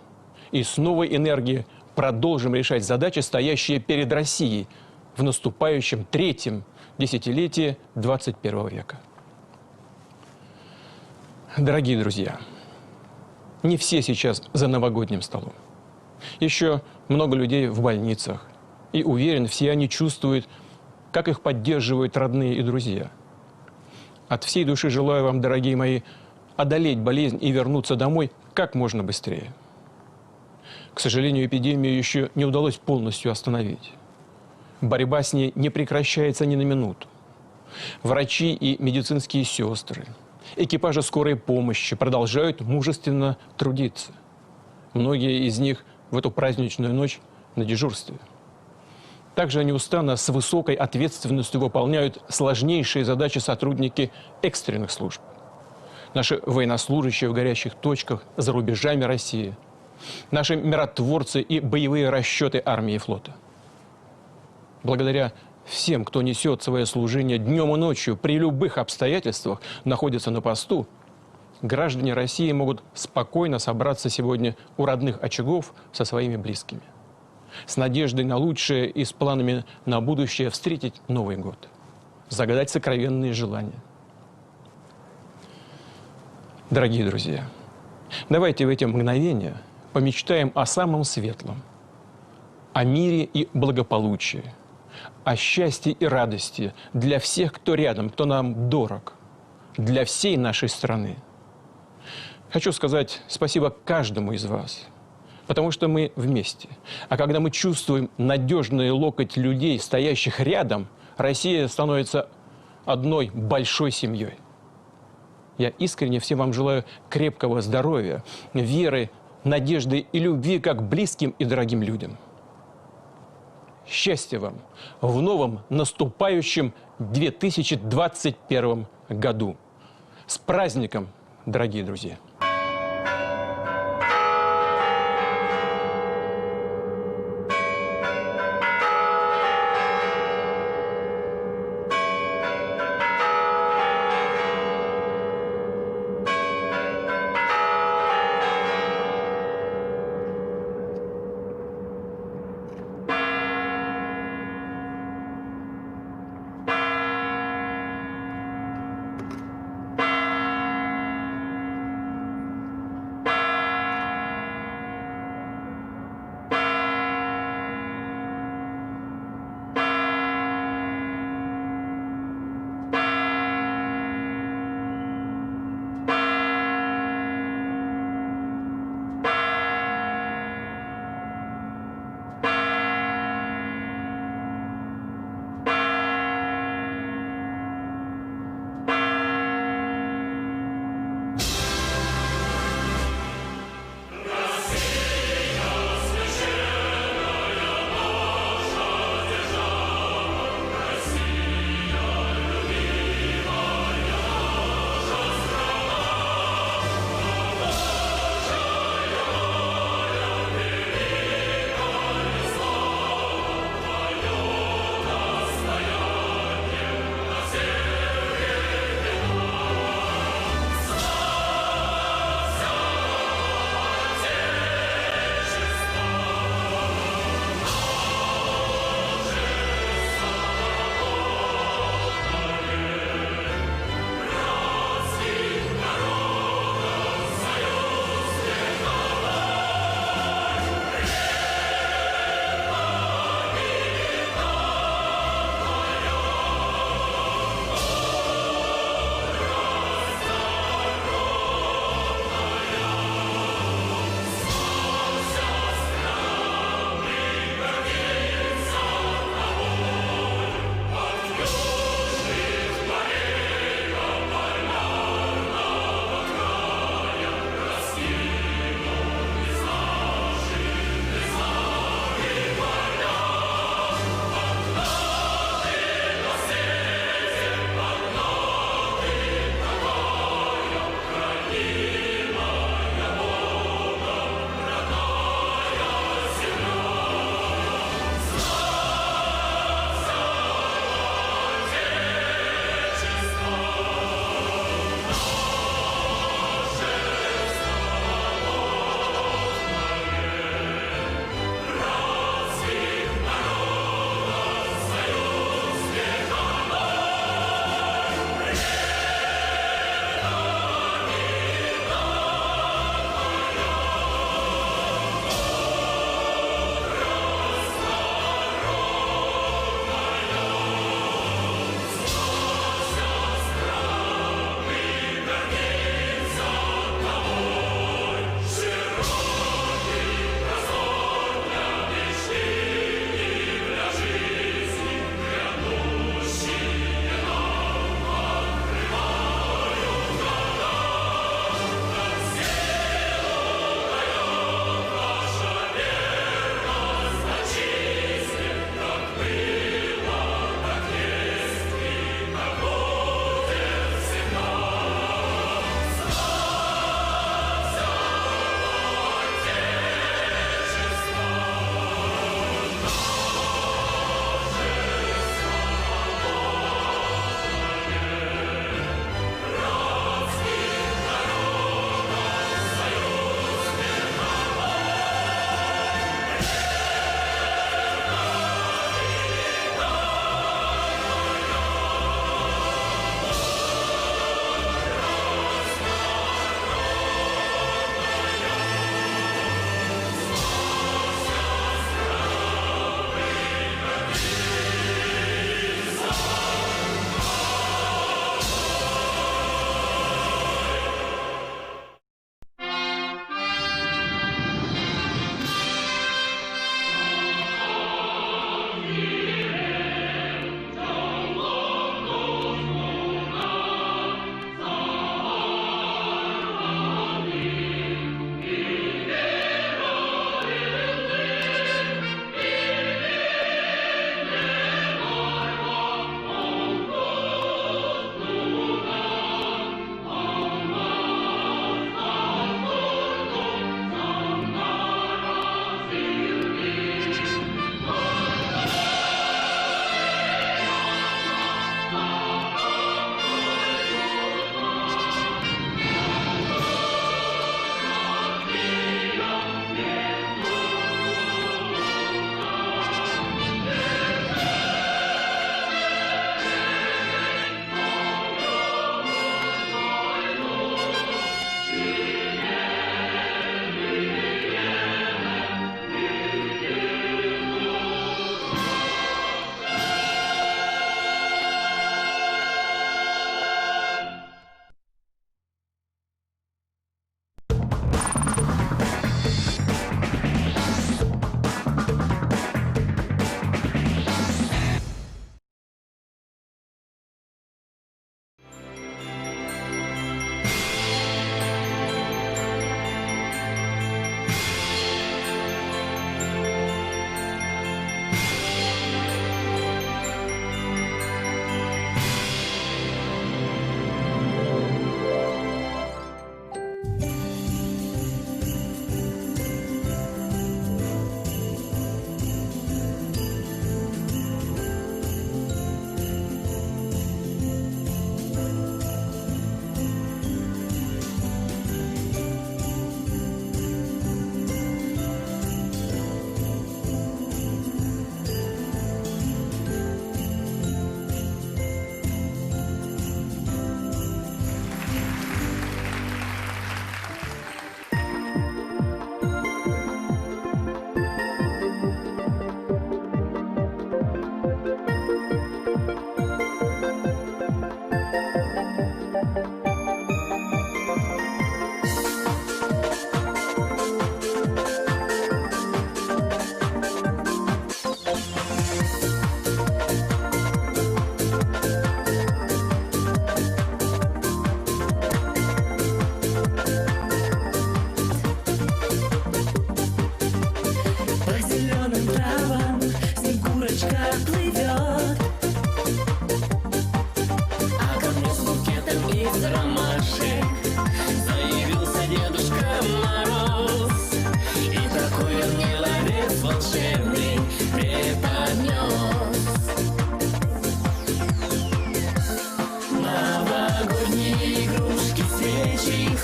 [SPEAKER 19] И с новой энергией продолжим решать задачи, стоящие перед Россией в наступающем третьем десятилетии 21 века. Дорогие друзья, не все сейчас за новогодним столом. Еще много людей в больницах. И уверен, все они чувствуют, как их поддерживают родные и друзья. От всей души желаю вам, дорогие мои, одолеть болезнь и вернуться домой как можно быстрее. К сожалению, эпидемию еще не удалось полностью остановить. Борьба с ней не прекращается ни на минуту. Врачи и медицинские сестры, экипажи скорой помощи продолжают мужественно трудиться. Многие из них в эту праздничную ночь на дежурстве. Также неустанно с высокой ответственностью выполняют сложнейшие задачи сотрудники экстренных служб. Наши военнослужащие в горячих точках за рубежами России. Наши миротворцы и боевые расчеты армии и флота. Благодаря всем, кто несет свое служение днем и ночью, при любых обстоятельствах находится на посту, граждане России могут спокойно собраться сегодня у родных очагов со своими близкими. С надеждой на лучшее и с планами на будущее встретить Новый год. Загадать сокровенные желания. Дорогие друзья, давайте в эти мгновения помечтаем о самом светлом, о мире и благополучии, о счастье и радости для всех, кто рядом, кто нам дорог, для всей нашей страны. Хочу сказать спасибо каждому из вас, потому что мы вместе. А когда мы чувствуем надежный локоть людей, стоящих рядом, Россия становится одной большой семьей. Я искренне всем вам желаю крепкого здоровья, веры, надежды и любви как близким и дорогим людям. Счастья вам в новом наступающем 2021 году. С праздником, дорогие друзья!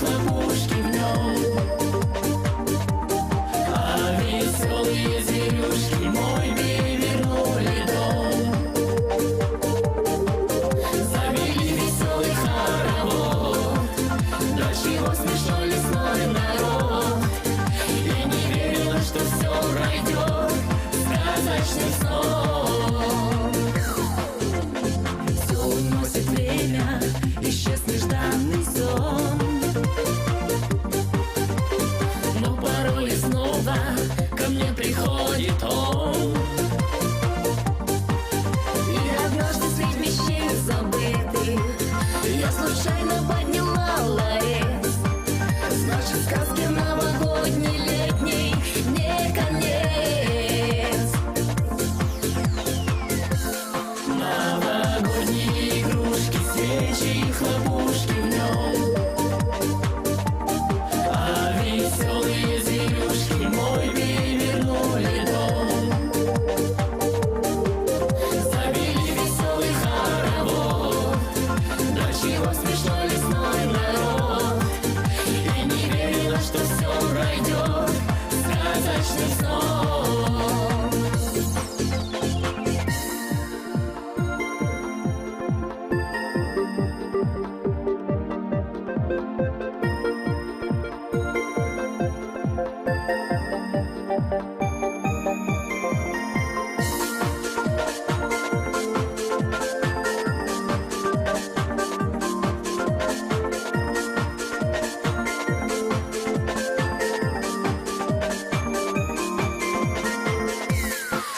[SPEAKER 8] хлопушки в нем. А веселые зверюшки мой перевернули дом. Завели веселый хоровод, до чего смешной лесной народ. И не верила, что все пройдет сказочным сном. Все уносит время, исчез нежданный сон. Но порой снова ко мне приходит он. И однажды средь вещей забытых я случайно подняла ларец. Значит, сказки новогодней, летней не конец. Новогодние игрушки, свечи и хлопушки в нем. А веселые зверюшки мой перевернули дом. Завели веселый хоровод, до чего смешной лесной народ. И не верила, что все пройдет сказочным сном.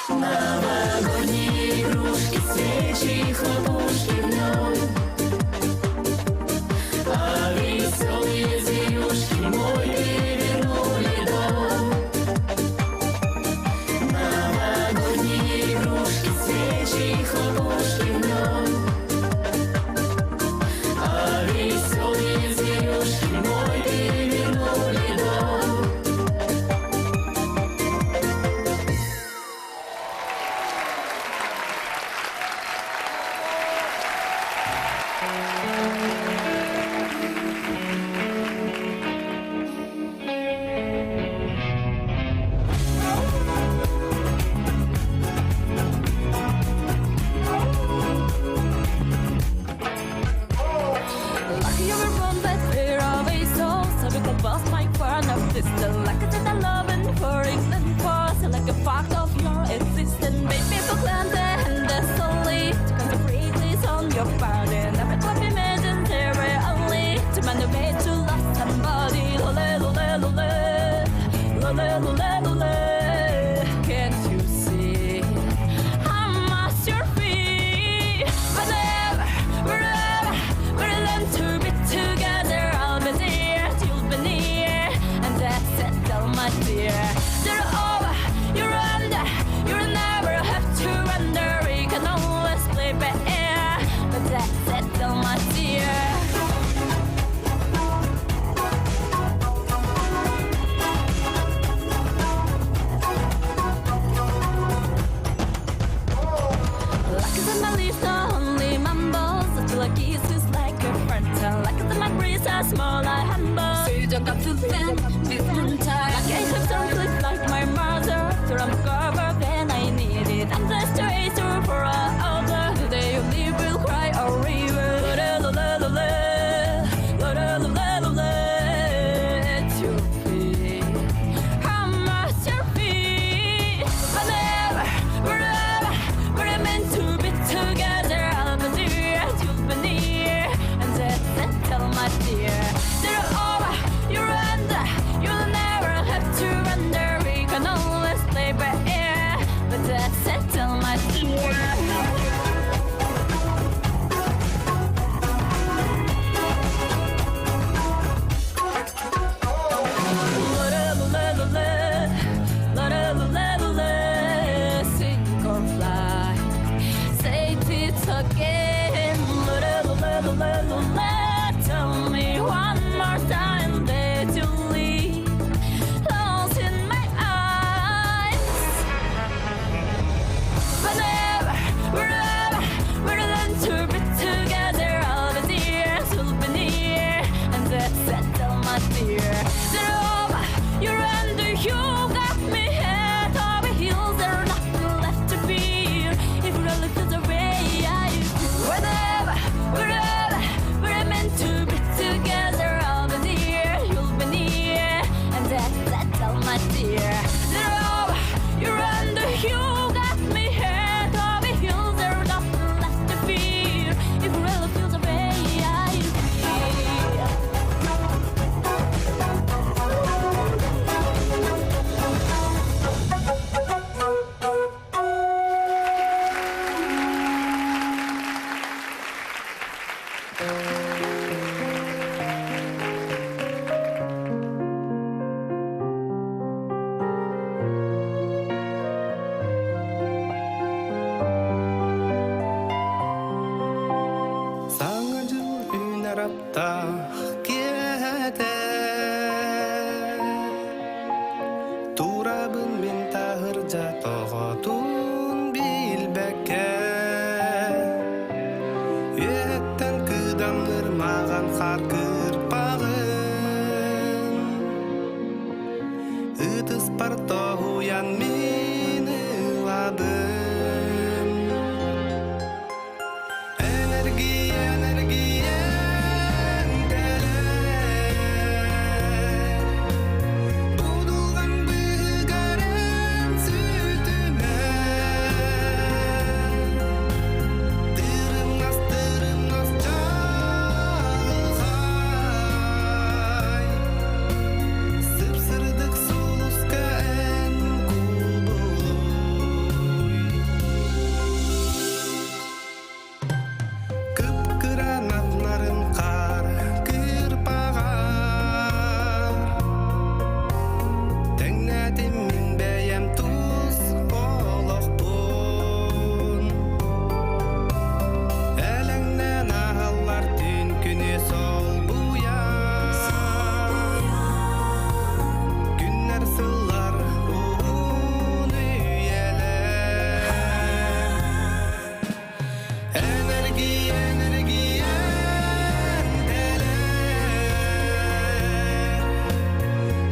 [SPEAKER 8] Новогодние игрушки, свечи и хлопушки в нем. А веселые зверюшки мой перевернули дом. Новогодние игрушки, свечи и хлопушки в нем. А веселые зверюшки мой перевернули дом.
[SPEAKER 2] Lucky you were born that fear of a soul, so we could bust my crown of pistol. Like I said, I love and for England pause, like a fact of your existence. Baby, for glance and the solely to come to breathe on your body. Never clap imagine terror only to manipulate to love somebody. Lole, lole, lole, lole, lole, lole. Can't you see how much you're free? Whenever, wherever, we're learn to be together. I'll be there, you'll be near, and that's it, oh my dear. You're over, you're under, you'll never have to wonder. You can always play by ear, but that's it, oh my dear. Like as my leaves, the only mumbles. I feel like he's just like a friend. Like as my breeze, I small, I humble. So you don't got to bend, different time. Like I have some clips like my mother. So I'm covered when I need it. I'm just a racer for a other. Today you live will cry or river. It's your feet. How much your feet? Whenever, wherever, we're meant to be together. I'll be there, you'll be near, and that's it, tell my dear. You're over, you're under, you'll never have to run.
[SPEAKER 8] партоуян миныладым. Энергия, энергия, будулган быгарым сүтүмө. Тырымнас чалгай, сып-сырдык сулуска эн кубулуй. Кыпкыранатларын кар кырпагар, теңнәтим мин бәям туз олоқпун. Әләңнән ағалар түн күне сол буян. Күннәр сыллар уғын үйәләр. Энергия, энергия,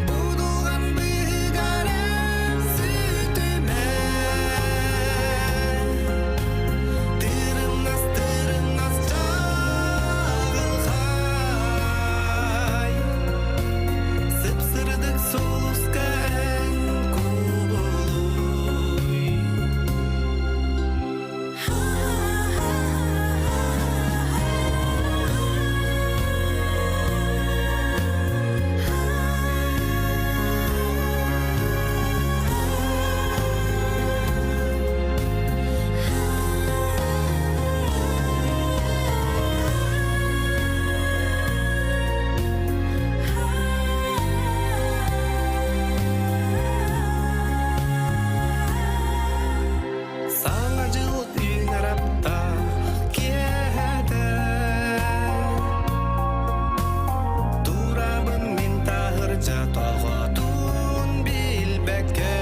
[SPEAKER 8] будулган быгарым сүтүмө. Тырымнас чагылгай, сып-сырдык сулуска эн кубулуй. Саңа жылт үйін арапта кеді. Турабын мен тағыр жатағатун билбәкке.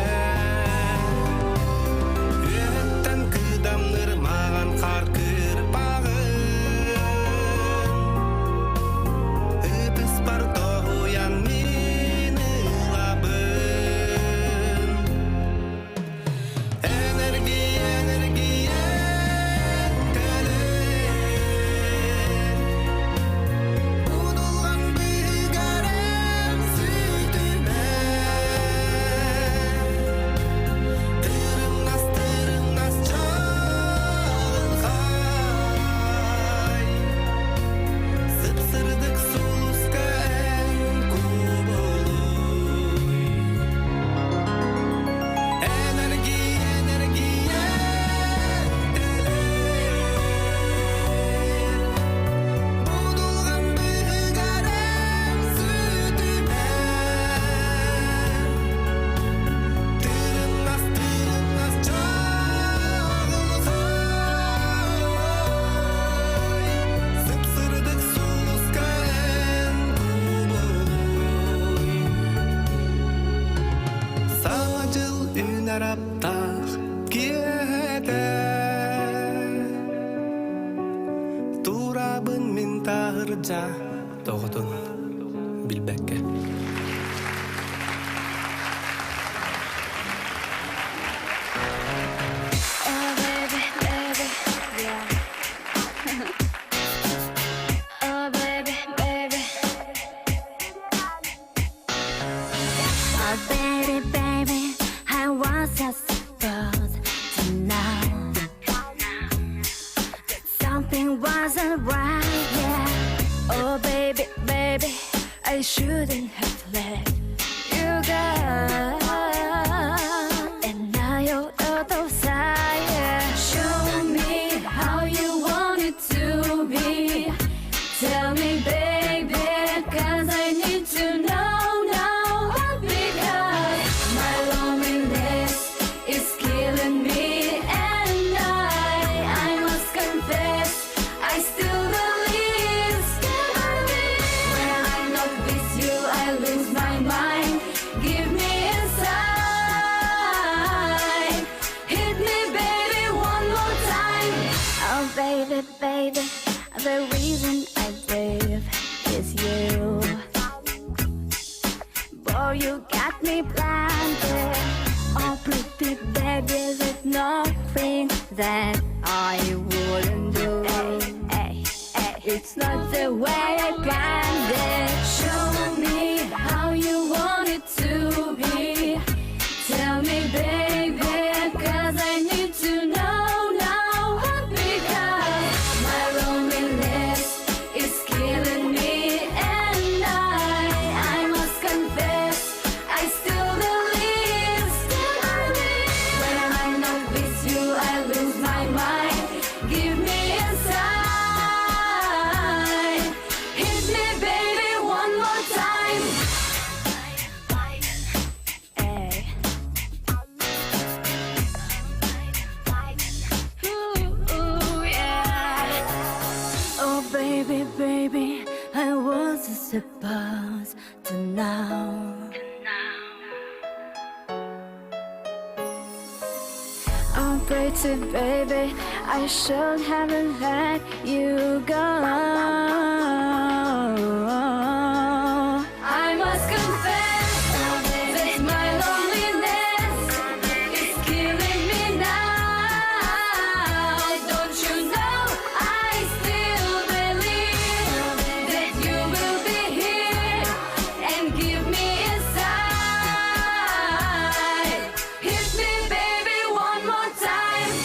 [SPEAKER 8] Өттен кыдамныр маған қар кырпағын. Үтіс бар тоғуян мені лабын. Энергия, энергия, будулган быгарым сүтүмө. Тырымнас чалгай, сып-сырдык сулуска эн кубулуй. Энергия, энергия, будулган быгарым сүтүмө. Тырымнас чагылгай, сып-сырдык сулуска эн кубулуй. Саңа жыл үн араптақ кеді. Турабын мен тағыр жа тоғытын білбәкке.
[SPEAKER 12] Oh baby, baby, yeah. Oh baby, baby. Oh baby, baby, I was just supposed to know that something wasn't right, yeah. Oh baby, baby, I shouldn't have let you go. And now you're out of sight, yeah. Show me how you want it to be. Tell me, baby, 'cause I need to know now. Because my loneliness is killing me, and I must confess, I still believe. When I'm not with you, I lose my mind. Oh, you got me blinded. Oh, pretty baby, there's nothing that I wouldn't do. It's not the way I planned it. Show me how you want it to be. Tell me, baby, 'cause I need to know now. Because my loneliness is killing me, and I must confess, I still believe. When I'm not with you, I lose my mind. Give me a sign. Hit me, baby, one more time. Ay. Ooh, yeah. Oh, baby, baby, I wasn't supposed to know. Oh, pretty baby, I should haven't let you go. I must confess that my loneliness is killing me now. Don't you know I still believe that you will be here and give me a sign. Hit me, baby, one more time.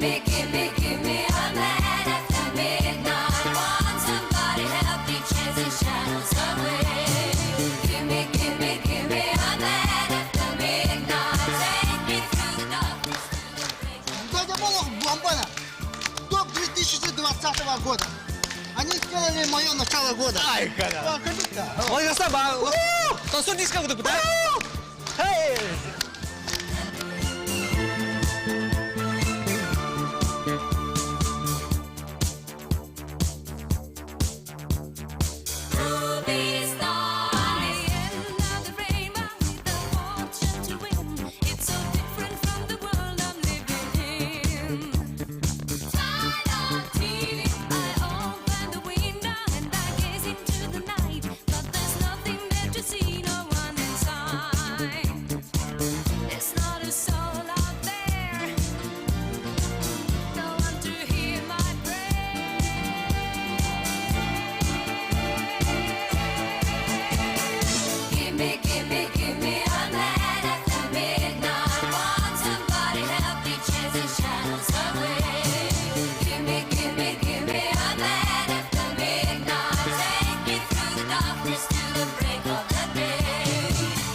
[SPEAKER 2] give me a man after midnight. Want somebody help me chase the shadows away. Give me a man after midnight. Take me through the darkness.
[SPEAKER 20] Дядя Болох Бомбана, топ 2020 года. Они сделали мое начало года.
[SPEAKER 9] Ай, когда. Ой, красава. Танцуй диско вот так, да? Эй!
[SPEAKER 2] Ruby star, the end of the rainbow, the fortune to win. It's so different from the world I'm living in. Tied on TV, I open the window and I gaze into the night, but there's nothing there to see, no one inside. There's not a soul out there, no one to hear my Give me a man after midnight. Want somebody help me chase the shadows away. Give me a man after midnight. Take me through the darkness to the break of the day.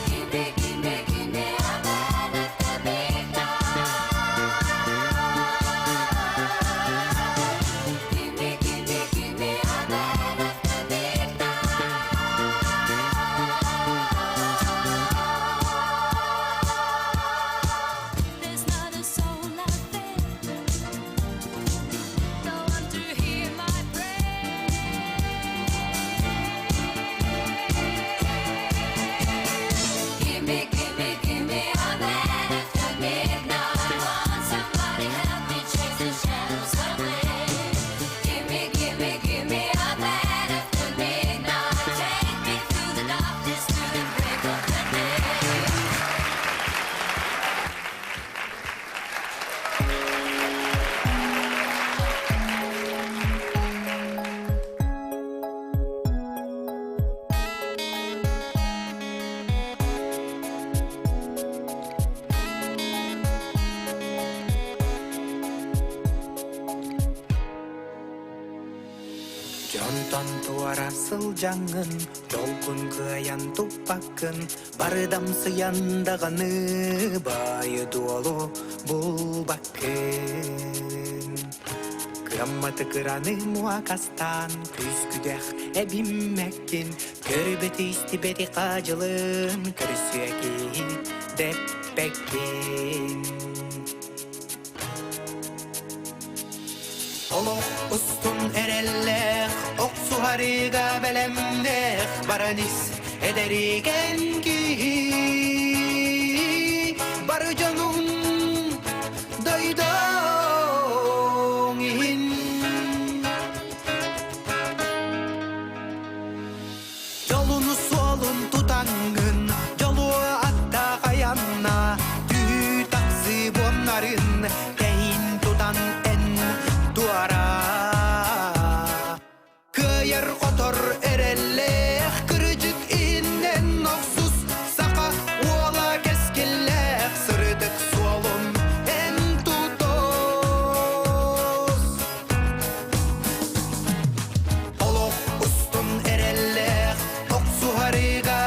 [SPEAKER 2] Give me a man after midnight. Give me a man after midnight. There's not a soul out there, no one to hear my prayer. Give me a man after midnight. Want somebody help me chase the shadows away. Give me a man after midnight. Take me through the darkness to the break of the day.
[SPEAKER 8] Жонтон туара сылжаңын, жолкун кыян туппаккын, бардам сыяндаганы байы дуолу булбаккын. Кыамматы кыраны муакастан, күскүдэх эбиммеккин, көрбети истибети кажылын, көрсүеки деппеккин. Олох устун эреллех, оксу харыга белемдех, баранис эдериген ки, бары жанум дойдоңин. Жолуну солун тутаңын, жолу атта каянна, түү таксы боннарын, тейин тутан эн дуара. Кыйыр котор эреллех, кырыжык иннен оксус, сака уола кескиллех, сырыдык суолун эн тутос. Олох устун эреллех, оксу харыга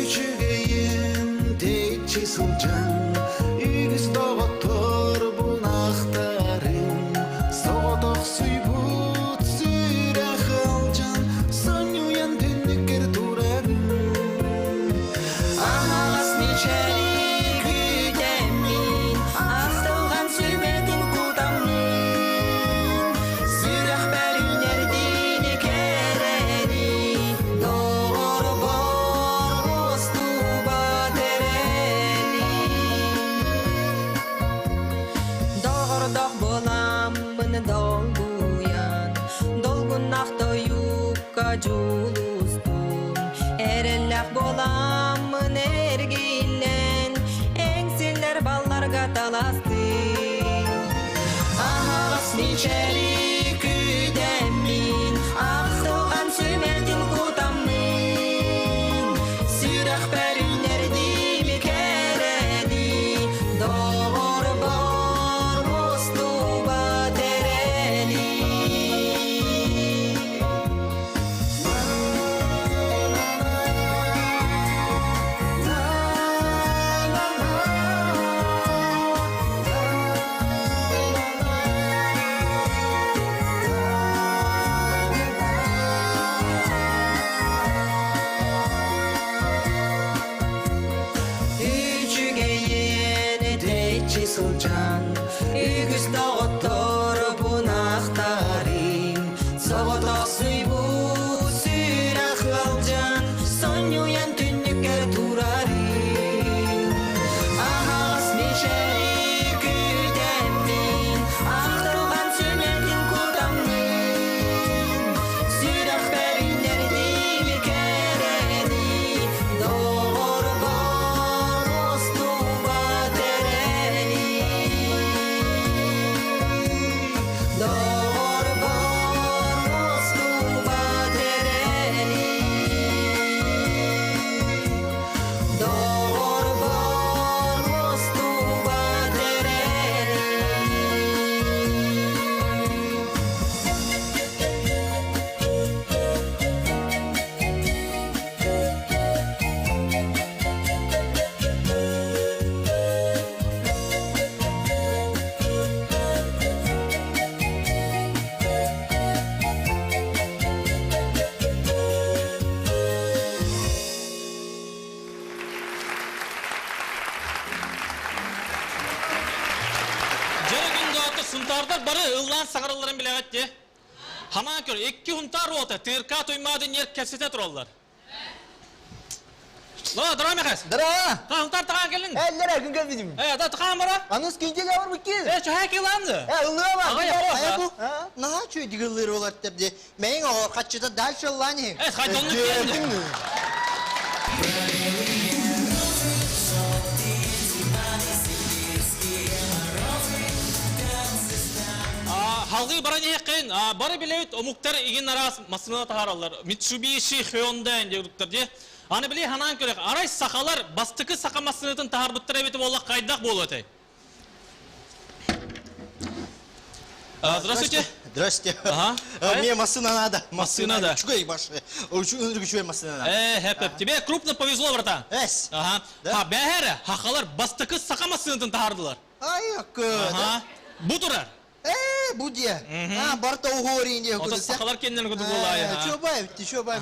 [SPEAKER 8] Үчүгейин течи сылжан, үгүз тоғыттыр бунақтарың, соғытық сүйбут сүйрә қылжан, сон уян түнікер турарың.
[SPEAKER 12] Ағас нечәли күтәмін, астылған сүйметім құтамын, сүйрәқ бәрінерден керәді, doğır bor bostuba tereli. Doğırdoq bolamın dolguyan, dolgunaqda yukka julustum, erelləq bolamın ergilen, engsiller ballarga talasdım. Ağas niçeli küdemin, aqsılğan sүйметім құтамын, сүйрәқ бәрінердім керәді, doğır bor bostuba tereli. Үчүгейин течи сылжан, үгүз тоғыттыр бунақтарың, соғытық сүйбут сүйрә қылжан, сон уян түнікер турарың. Ағас нечәли күтәмін, ақтылған сүйметім құтамын, сүйрәқ бәрінердім керәді, doğır bor bostuba tereli. Doğır bor bostuba tereli. Doğır bor bostuba tereli.
[SPEAKER 9] Жere günde atı sıntarda barı ıllan sağırıların bile etti. Haman kör, 2 huntar ota, tırka tuymadın yer kesite turallar. La, dara mı kes?
[SPEAKER 21] Dara!
[SPEAKER 9] Ha, huntar takan gelin.
[SPEAKER 21] Ellere gün gelmedim.
[SPEAKER 9] Da takan bara.
[SPEAKER 21] Anız günce yavur bu ki.
[SPEAKER 9] Şu hek yılandı.
[SPEAKER 21] Illığa bak.
[SPEAKER 9] Ağa yapma.
[SPEAKER 21] Aya bu. Naha çöy digilleri olar tabi. Men o kaçıda dal şollani.
[SPEAKER 9] Kaydonluk geldi. Halgı bara ne hekin? Bara bile o muhtar igin aras masına taharallar. Mitsubishi Hyundai diye duktar diye. Hani bile hanan körek. Aray sakalar bastıkı sakamasınıtın tahar buttıra betip Allah kaydak bolu ötey. Здравствуйте.
[SPEAKER 21] Здрасте.
[SPEAKER 9] Ага.
[SPEAKER 21] Мне машина надо.
[SPEAKER 9] Машина надо.
[SPEAKER 21] Чугай баши. Чугай машина надо.
[SPEAKER 9] Hep. Тебе крупно повезло, братан.
[SPEAKER 21] Эс.
[SPEAKER 9] Ага. Ha behere. Hakalar bastıkı sakamasınıtın tahardılar.
[SPEAKER 21] Ay yok.
[SPEAKER 9] Ага. Bu durar.
[SPEAKER 21] Bu diye. Ha barta uğurayın diye.
[SPEAKER 9] O da sakalar kendini kudu bulayı.
[SPEAKER 21] Çobay bitti, çobay.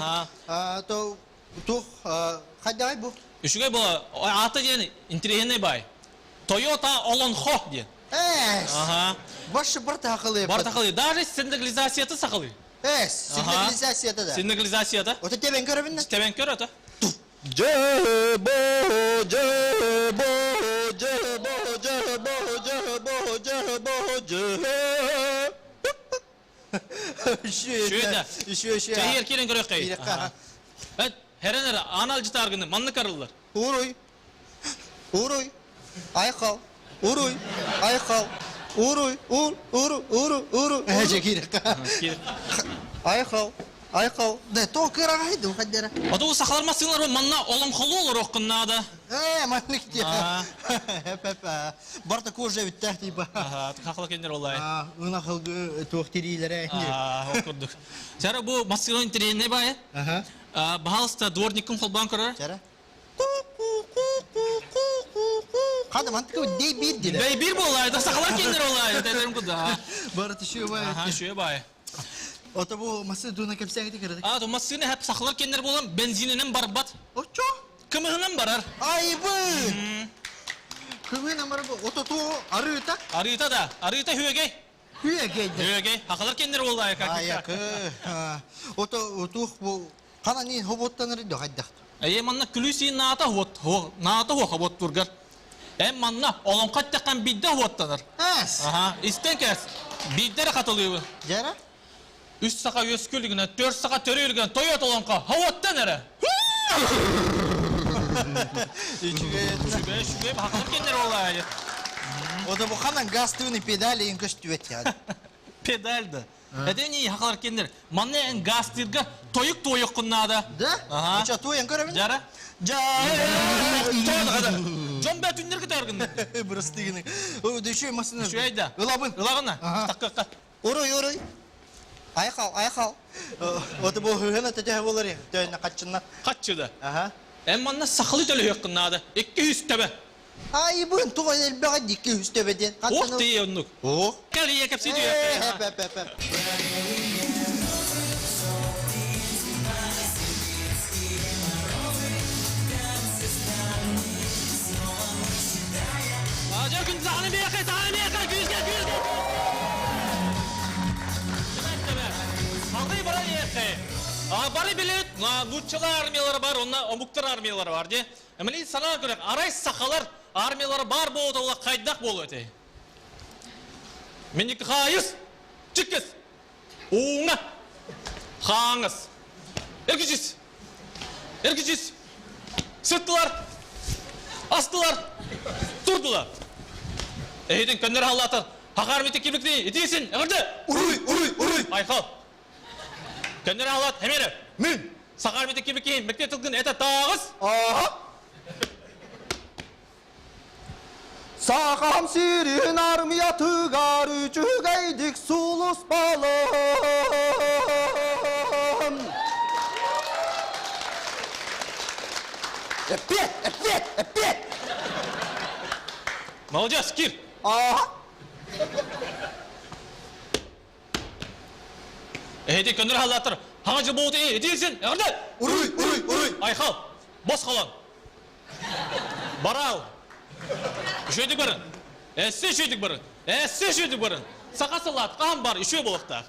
[SPEAKER 21] To hadi ay bu.
[SPEAKER 9] Üşüge bu atı diye intirihine bay. Toyota Olonho diye. Ага.
[SPEAKER 21] Başı barta hakalı.
[SPEAKER 9] Barta hakalı. Даже синхронизацияты сақылы.
[SPEAKER 21] Синхронизацияда да.
[SPEAKER 9] Синхронизацияда.
[SPEAKER 21] Ота тебен көрөбүн.
[SPEAKER 9] Тебен көрөт.
[SPEAKER 21] Жебо.
[SPEAKER 9] Şöyle. Çayır kiren görök kayı. Evet. Herenere analcı targını manlı karılılar.
[SPEAKER 21] Uruy. Ayqal. Ayqal. Uru. Çekir. Айқал. Да, то кырағайды, қаддера.
[SPEAKER 9] Ото сақалар масынлар манна олым қалу олар оқыннады.
[SPEAKER 21] Манныкте. Барта кожа өттәхті ба.
[SPEAKER 9] Қақылы кендер олай.
[SPEAKER 21] Үна қылды тоқтирилері.
[SPEAKER 9] Оқырдық. Сәрі бұл масылын терейіне бай? Бағалыста дворникім қолбан көрір?
[SPEAKER 21] Сәрі? Қады мантықы дей бір деді.
[SPEAKER 9] Дей бір болайды, сақалар кендер олай. Тәдерім күді.
[SPEAKER 21] Барта шүйе бай.
[SPEAKER 9] Шүйе бай.
[SPEAKER 21] Ota bu masası duna kapsaya gidiyor.
[SPEAKER 9] O masını hep saklar kendileri bulan benzininin barbat.
[SPEAKER 21] O çok.
[SPEAKER 9] Kımığının barar.
[SPEAKER 21] Ay bu. Kımığının barar bu. Ota tu arıta.
[SPEAKER 9] Arıta da. Arıta hüyege. Hüyege. Haklar kendileri bulan.
[SPEAKER 21] Ay yakı. Ota bu. Kana ni hobottan arıda haydak.
[SPEAKER 9] Ay manna külüsi nata hot. Nata hobot turgar. Manna oğlum kaç takan bidde hottanır. Aha. İsten kes. Biddere katılıyor.
[SPEAKER 21] Jara?
[SPEAKER 9] 3 saqa өскөлігіне, 4 saqa төрелігіне Toyota оланға хаваттан әрі. Үшіге бақылып кендер олай.
[SPEAKER 21] Ода bu қанан газ түйіні педалі ең көш түйет яды.
[SPEAKER 9] Педальді. Әдені хақылар кендер. Манна ән газ түйіргі тойық құннады.
[SPEAKER 21] Да? Оча тойын көрі мен?
[SPEAKER 9] Жара? Жон бәт үндергі тәргінді.
[SPEAKER 21] Бұрыс дегені. Ода үші масыны.
[SPEAKER 9] Үші әйді.
[SPEAKER 21] Ылабына.
[SPEAKER 9] Таққыққа.
[SPEAKER 21] Орой. Айқал. Оты бұл хүгіні тәтігі болыр ең. Тәйіні қатшынна.
[SPEAKER 9] Қатшыды. Әмманна сақылы төлі өккіннады. 200 төбі.
[SPEAKER 21] Ай, бұн туған әлбәға 200 төбеден.
[SPEAKER 9] Оқ дейі өндік.
[SPEAKER 21] Оқ.
[SPEAKER 9] Кәлі екепсі дейі. Ажар күн сағаны бейқай, күзге. Қалғай бара еқай. Бары білет, лучшылы армиялары бар, онна омуктар армиялары бар, де. Әмілей сана көрек, арай сақалар армиялары бар болды, ола қайдақ болу өте. Мендік қайыз, чіккіз, оңа, қаңыз, әргіжіз, сыттылар, астылар, тұрдылар. Әйдің көндер алаты, хақар мете кебікті, етейсін, әғірді? Урой! Айқал. Көндер алат, әмері, мен, сақар мете кебікті, мекте тұлғын, әті тағыз.
[SPEAKER 21] Сақам сирин армия тұғары жүгейдік сұлыс балым. Әппет!
[SPEAKER 9] Молодец, Кир. Әйді көндір алатыр, хаңа жыл болуды етейсін, әғірді? Урой! Айқал, бос қалан. Барал. Үшөйдік барын. Әссе үшөйдік барын. Сақасы лат, қам бар, үшөй болықта.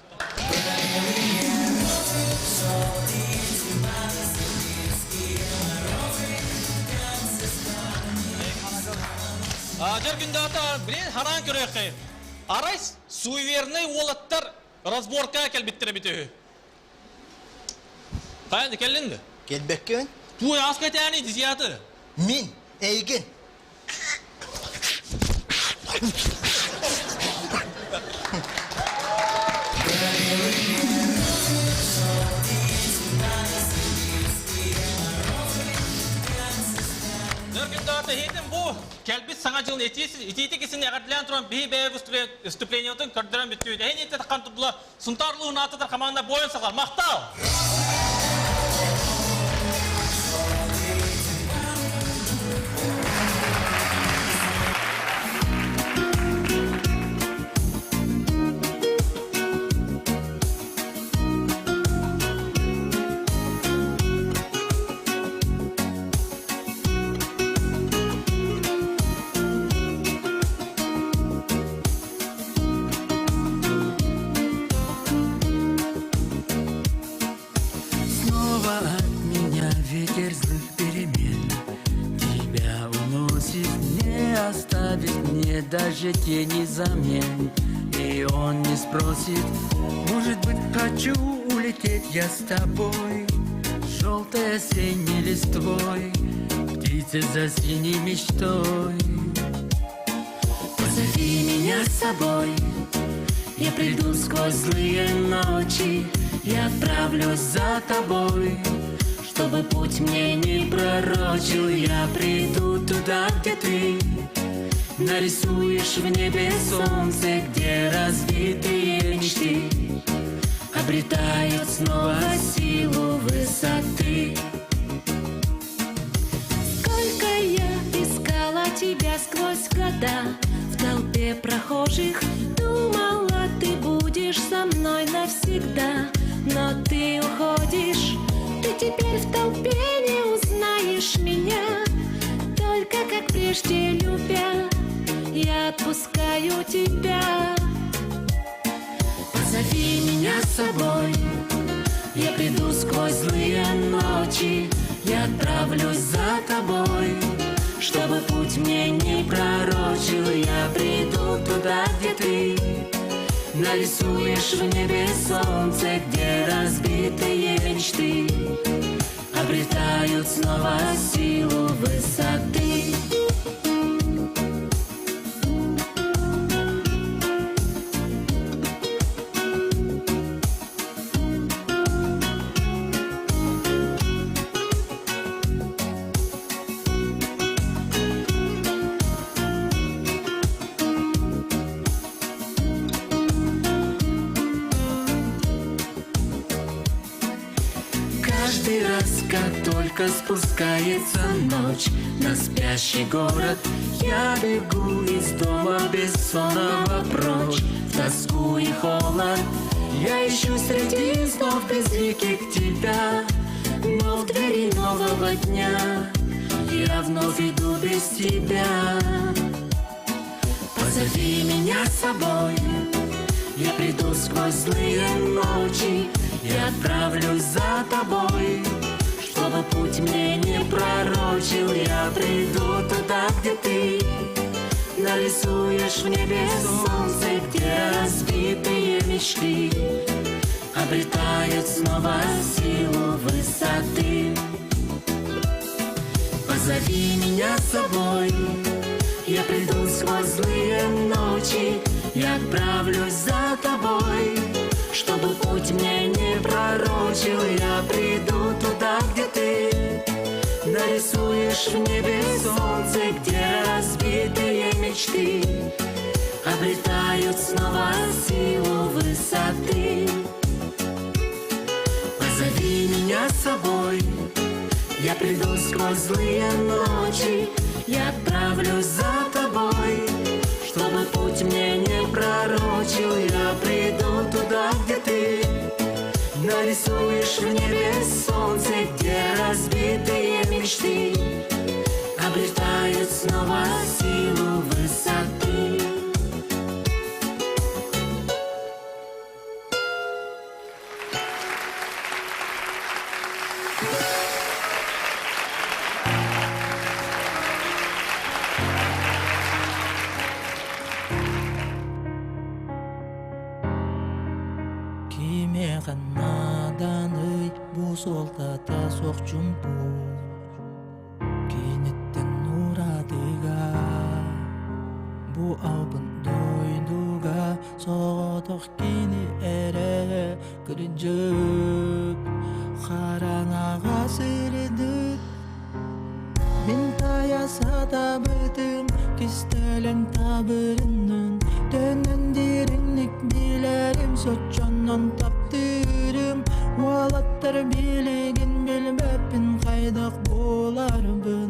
[SPEAKER 9] Жар күнді ата, білен харан көрек қай. Арайс, суверный олаттар разборка кәлбеттірі біті. Қайынды кәлінді?
[SPEAKER 21] Келбеккен?
[SPEAKER 9] Туй асқа тәні дизияты.
[SPEAKER 21] Мен, әйген.
[SPEAKER 9] Нөргінді аты хейтін бұл кәлбет саңа жылын етейті кесін әғарділен тұран бей бәйі выступление отын көрдірен бітті өйді. Әйін етті таққан тұдыла сұнтарлығын атыдар қамаңда бойын сақал. Мақтал!
[SPEAKER 8] Даже тени замен, и он не спросит, может быть, хочу улететь я с тобой, желтой осенней листвой, птицы за синей мечтой. Позови меня с собой, я приду сквозь злые ночи, Я отправлюсь за тобой, чтобы путь мне не пророчил. Я приду туда, где ты нарисуешь в небе солнце, где разбитые мечты обретают снова силу высоты.
[SPEAKER 2] Сколько я искала тебя сквозь года, в толпе прохожих думала, ты будешь со мной навсегда. Но ты уходишь, ты теперь в толпе не узнаешь меня. Только как прежде любя, я отпускаю тебя.
[SPEAKER 8] Позови меня с собой, я приду сквозь злые ночи. Я отправлюсь за тобой, чтобы путь мне не пророчил. Я приду туда, где ты нарисуешь в небе солнце, где разбитые мечты обретают снова силу высоты. Каждый раз, как только спускается ночь на спящий город, я бегу из дома бессонного прочь, в тоску и холод. Я ищу среди снов безликих тебя, но в двери нового дня я вновь иду без тебя. Позови меня с собой, я приду сквозь злые ночи. Я отправлюсь за тобой, чтобы путь мне не пророчил. Я приду туда, где ты нарисуешь в небе солнце, где разбитые мечты обретают снова силу высоты. Позови меня с собой, я приду сквозь злые ночи. Я отправлюсь за тобой, чтобы путь мне не пророчил. Я приду туда, где ты нарисуешь в небе солнце, где разбитые мечты обретают снова силу высоты. Позови меня с собой, я приду сквозь злые ночи. Я отправлюсь за тобой, чтобы путь мне не пророчил. Я приду туда, где ты нарисуешь в небе солнце, где разбитые мечты обретают снова силу высоты. Киме ганнадан ый бусолтата сокчумпу кинеттен урадыга бу албын дойдуга соотох кини эре кыржык хараңага сырдык мен таяса табытым кистелең табырынын төнөн диринник билерим сочоннон таптырым уалаттар билигин билбеппин кайдак боларбын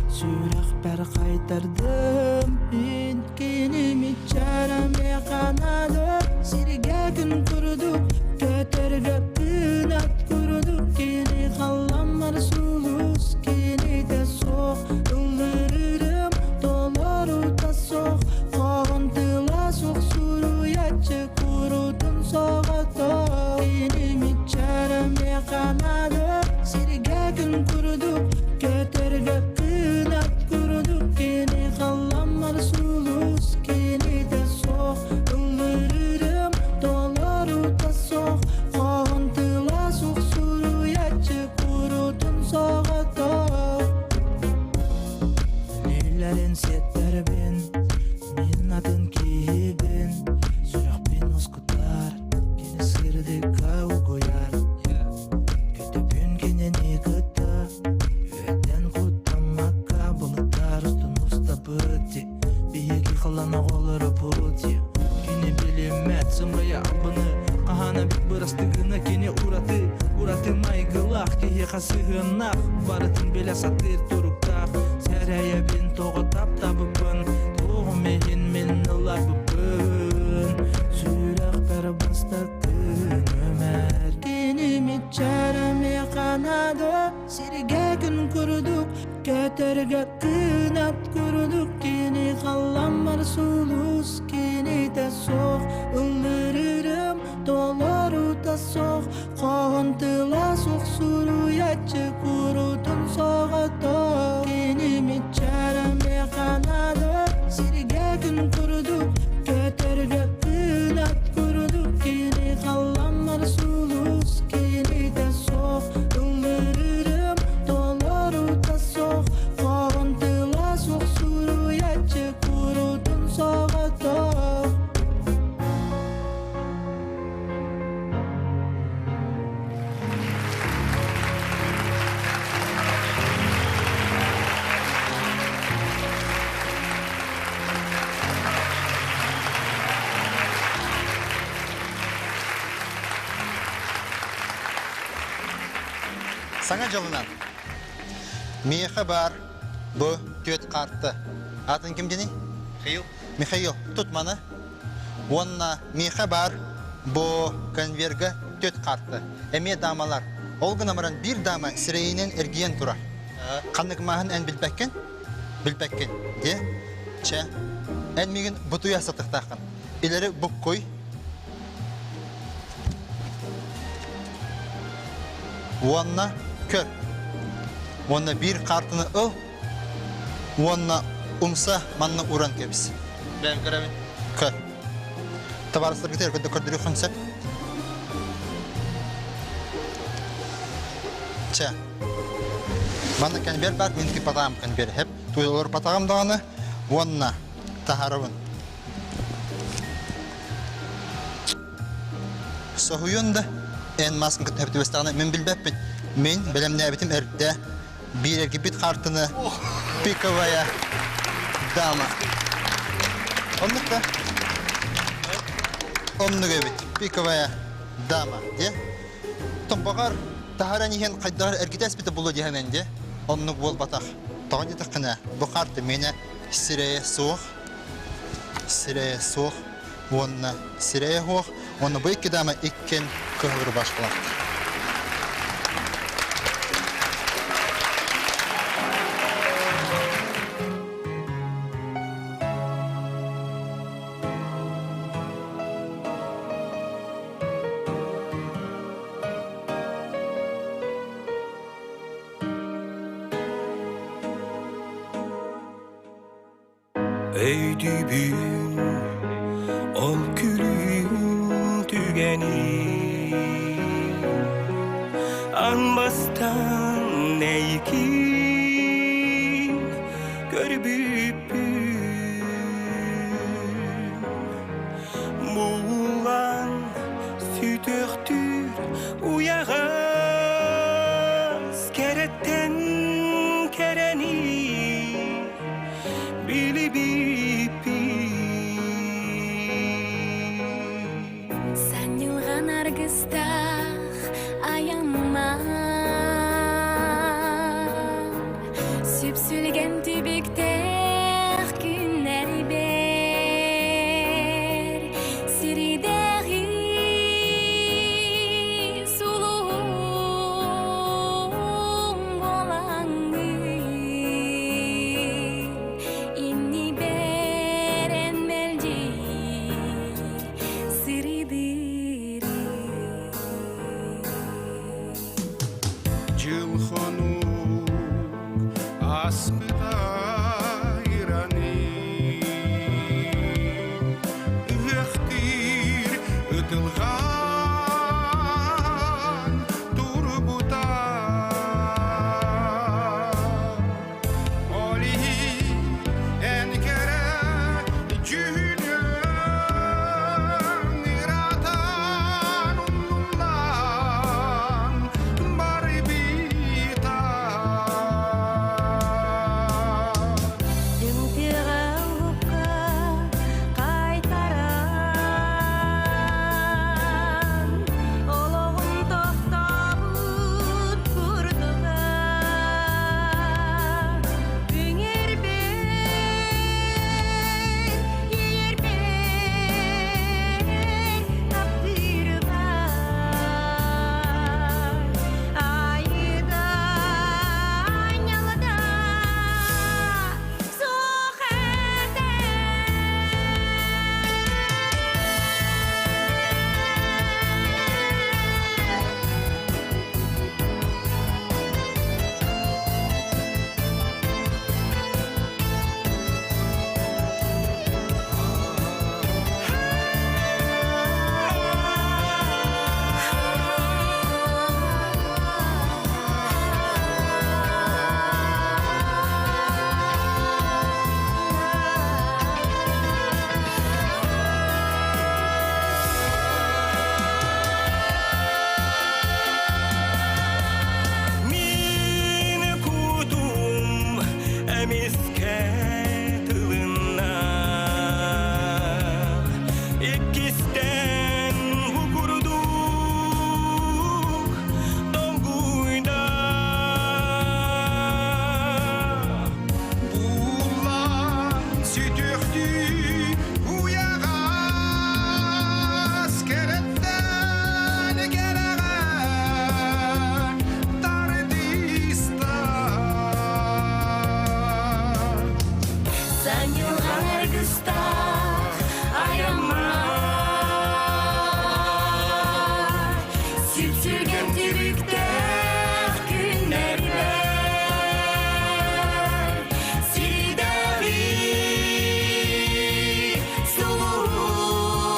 [SPEAKER 8] сүрак бер кайтардым инткиними чарам канады сирге күн курдук көтөргө күн ат курдук кини калламар сулус кини де сок ылдырырым долору да сок когонтыла сок суруячы курутун согото киними чарам канады сирге күн курдук көтөргө күн ат курдук кини калламар сулус кини де сок ылдырырым долору да сок Kini uratı maygılaq Keye qasığınaq Baratın bela satır turuktaq Seraya bin toğa tap tabıpın Toğu mehin min nılar bıpın Süraq beri bastakın ömer Kinimi çarami kanadı Sirge gün kurduk Köterge kınat kurduk Kini kallam var sulus Kini de soğuk Illırırım Dolaru da soğuk Koğuntıla soğuk Suruyacı kurutun soğa doğ Kinimi çarami kanadı Sirge gün kurduk Köterge kınat kurduk Kini kallam var sulus Kini de soğuk Illırırım Dolaru da soğuk Koğuntıla soğuk Suruyacı kurutun soğa doğ
[SPEAKER 21] Sana жылынан. Михаил бар. Bu төт kartı. Adın kim deni? Михаил. Tut bana. Onunla Mihаил бар. Bu konverge төт kartı. Eme damalar. Olgun amaran bir dama sireyinin ergiyen tura. Kanlık mahın en bilbekken. Bilbekken. De. Çe. En migin butuya satıktakın. İleri buk koy. Onunla kör. Onunla bir kartını al. Onunla umsa manna uran kebis. Ben görevim. Kör. Tabarıslar gider kötü kördürü konsept. Çe. Bana kan bir bak minki patağım kan bir hep. Tuyulur patağım dağını. Onunla taharabın. Sohuyun da en maskın kıt hep tüvestağını min bilbepin. Min bilem ne bitim erde bir erkibit kartını pikavaya dama. Onluk da onluk evet pikavaya dama diye. Tombakar taharan yiyen kaydar erkites biti bulu diyemen diye. Onluk bol batak. Tağın yetakına bu kartı mene sireye soğuk. Sireye soğuk. Onunla sireye hoğuk. Onu bu iki dama ikken kıhır başlamak.
[SPEAKER 4] Ey dübün, ol külün tügeni Anbastan neykin görübüpün Muğlan sütüktür uyağız Keretten kereni
[SPEAKER 2] Sen yılgan argısta ayanma Süpsülgen tübükten Sütsürgen tübükter günlerler Siridari suluğum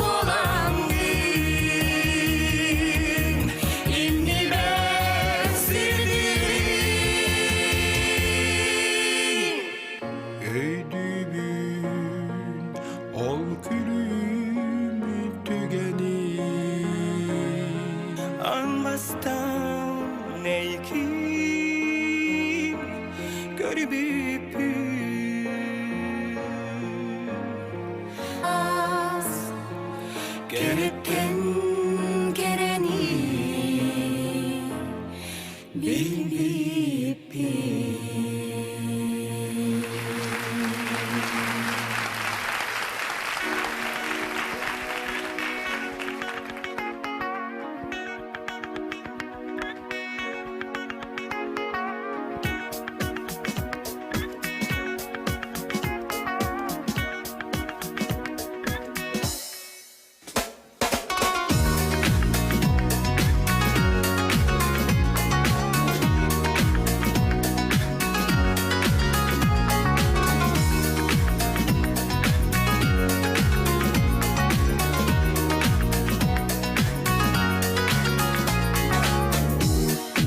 [SPEAKER 2] olan gün İnni ben sirdim
[SPEAKER 4] Ey dübün ol külüm tügeni Anmastan ey kim görüp
[SPEAKER 2] Gerekten gereni bilip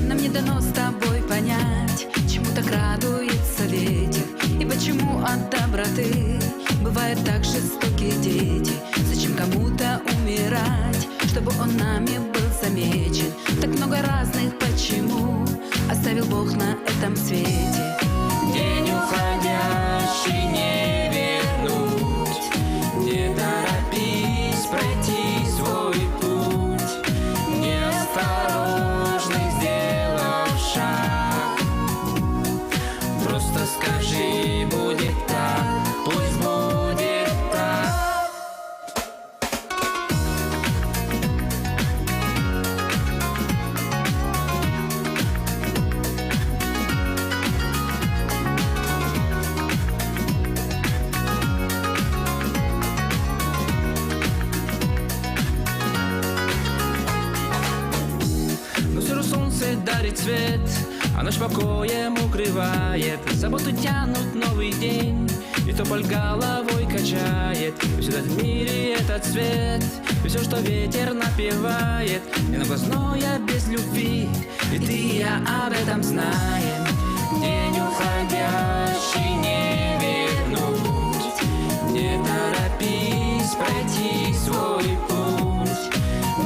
[SPEAKER 6] Нам не дано с тобой понять, чему так радуется ветер, и почему от доброты бывают так жестокие дети. Зачем кому-то умирать, чтобы он нами был замечен? Так много разных почему оставил Бог на этом свете.
[SPEAKER 5] День уходящий не вернуть, не торопись пройти свой путь, неосторожный сделав шаг. Просто скажи, будет так, пусть будет так. Но все равно солнце дарит свет, а ночь покоем укрывает. Заботы тянут новый день, и тополь головой качает. Весь этот мире этот свет, и все, что ветер напевает. Не напрасно без любви, и ты и я об этом знаем. День уходящий не вернуть, не торопись пройти свой путь,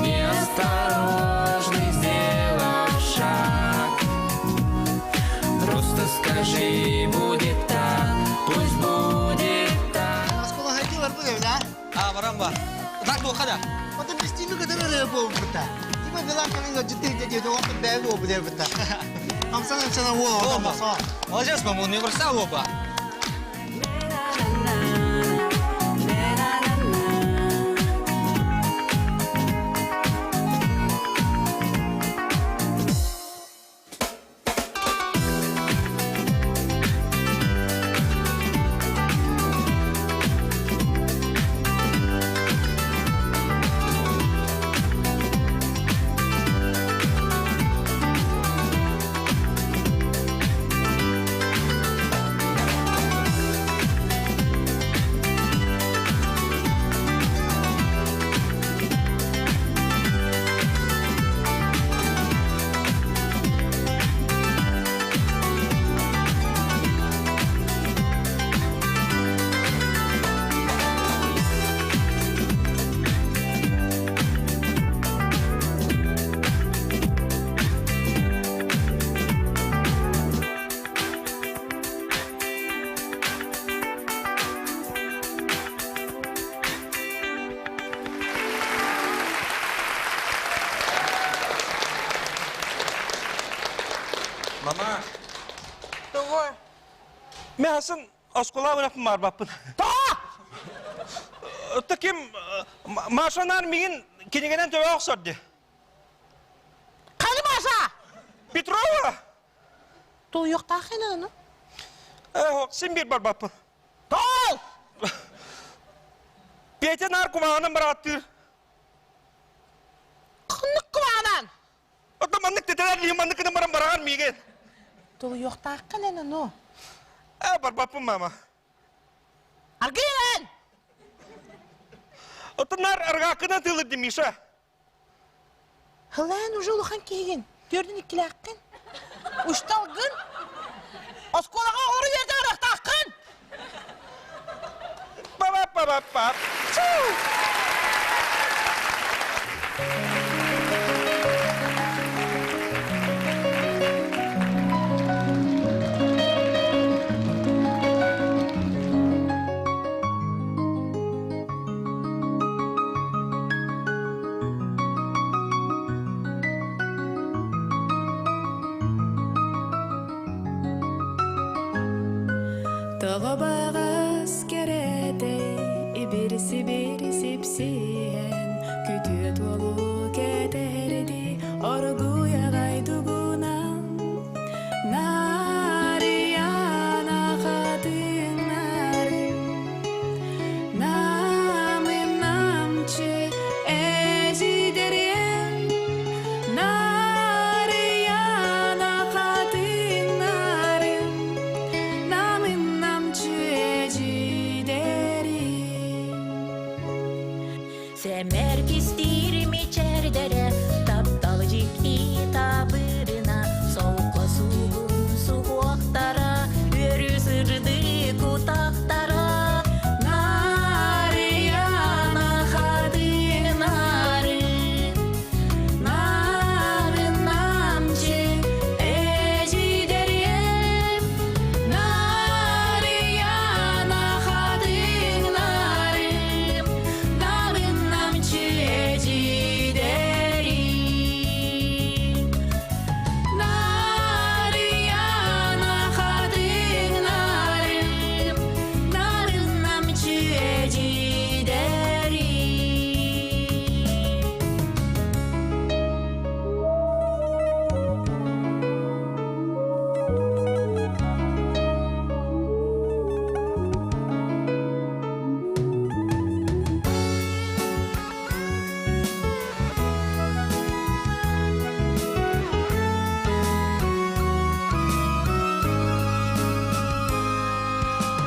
[SPEAKER 5] неосторожный сделав шаг. Просто скажи, будет так, пусть будет так.
[SPEAKER 20] Sekolah haji baru pergi dah.
[SPEAKER 21] Ah, maramba. Tak tu kada.
[SPEAKER 20] Patut mesti lu kata ada apa betul. Tiba bilang kalau nggak jadi jadi orang pendek lu betul betul. Amsan amsan
[SPEAKER 21] Oh,
[SPEAKER 20] wah, masa.
[SPEAKER 21] Молодец, мама, универсал оба. Mama.
[SPEAKER 4] Давай. Мен асын оскола бұрапын барбаппын. Таким машанар меген кенегенен төбе оқсырды.
[SPEAKER 20] Қаны Маша?
[SPEAKER 4] Петрова.
[SPEAKER 20] Той yoqta xena.
[SPEAKER 4] Сен бер барбаппын.
[SPEAKER 20] Той!
[SPEAKER 4] Петя наркоманын бараттыр. mandıkını baragan migen.
[SPEAKER 10] Tolu yok taqqan ene no.
[SPEAKER 4] Barbapım mama.
[SPEAKER 10] Argın!
[SPEAKER 4] Otunlar argakına tılıdı Mişa.
[SPEAKER 10] Hılan уже улахан кеген. Төрдүн икки аққын. Ушталгын. Осколага ору берді арақта аққын.
[SPEAKER 4] Бап.
[SPEAKER 6] Тағабағыз кереде, ибірісі сипсиен, күтіет олу кетерді, оргуя ғайдугунан. Нарияна қатын нарым, намын намчы әжидерем. Нарияна қатын нарым, намын намчы әжидерем.
[SPEAKER 2] Семер кистирим içerdere, taptalıcık itabırına, soğukla soğuktara, örü sırdı kutaktara.
[SPEAKER 6] Nariyana kadın narın, narın namcı ecideriyem. Nariyana kadın narın, narın namcı ecideriyem. Nariyana kadın narın, narın namcı ecideriyem.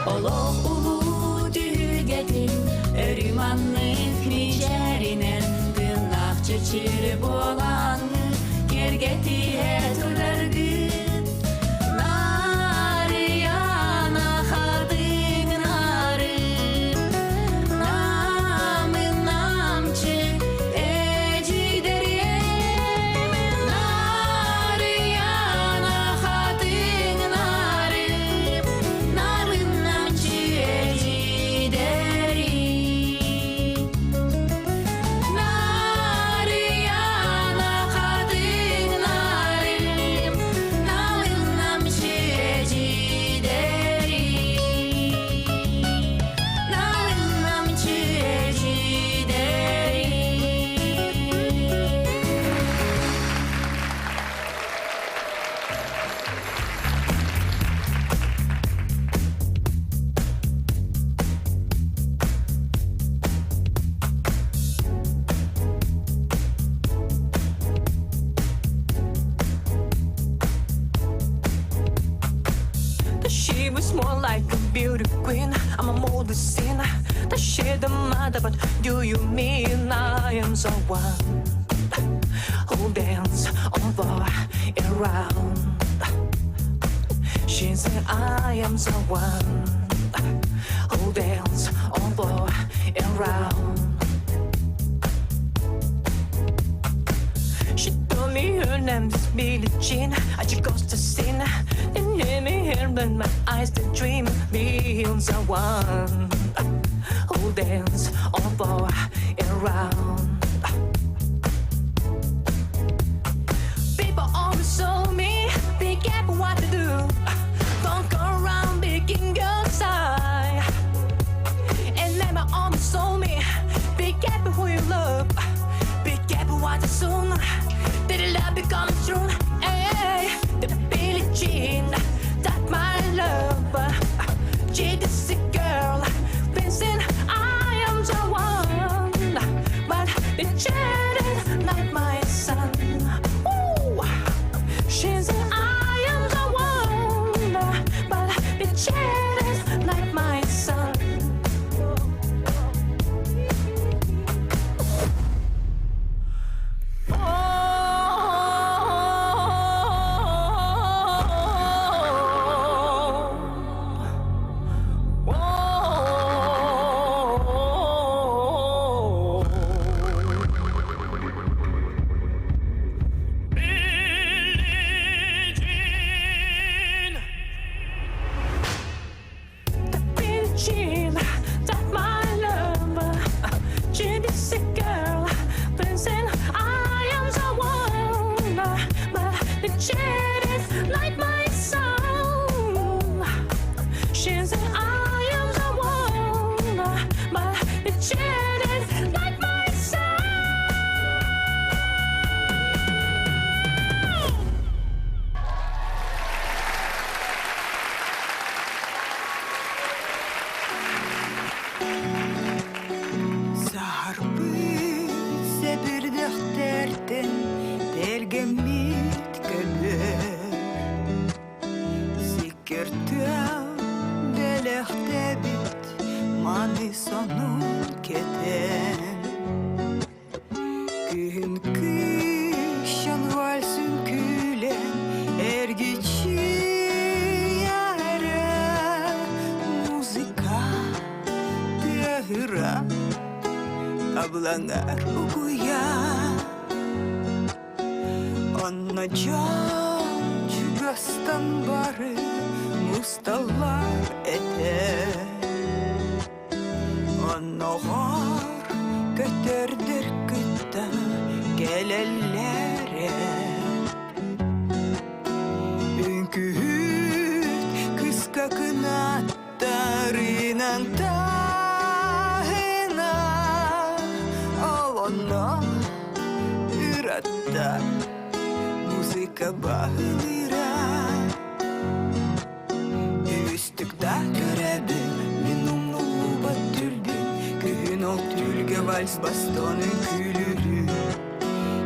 [SPEAKER 6] Олох улу düğgetin, örümanlık nicerinen, gınnak çeçir boğanlı, gergetiye tülergin. Nariyana kadın narın, namın namçı ecideriyem. Nariyana kadın narın, narın namçı ecideriyem. Nariyana kadın narın, narın namçı ecideriyem. Narın namçı ecideriyem.
[SPEAKER 22] She was more like a beauty queen. I'm a molded sinner. The shit the matter, but do you mean I am someone who dance on the around? She said I am someone who dance on the around. She told me her name is Billie Jean. I just goes to sin. Then hear me here, but my eyes they dream being someone who dance on the around. People always told me, be careful what to do. Don't go around picking your side. And then my always told me, be careful who you love. Be careful what you soon. Did the love become true? Hey, did the Billie Jean that my love? She is a girl, Vincent, I am the one. But the child is not my son. Ooh, the jet is like my soul. She said I am the one, but the jet is like my soul.
[SPEAKER 11] Sarpıtsa bir dökterden tergemit köbür Sikirtüam delekte bit mani sonun keten Gün kışın valsün külen ergiçi yara Muzika tehra Ablangar ukuya Anna can çıgastan bari mustallar ete Anna gar götürdür kıtta gelellere Ünkühüt kıska kınatlarınan Ona üratta muzika bağlıra Üstükta görebim minumlu bat tülbün Gün ol tülge vals bastonun külürü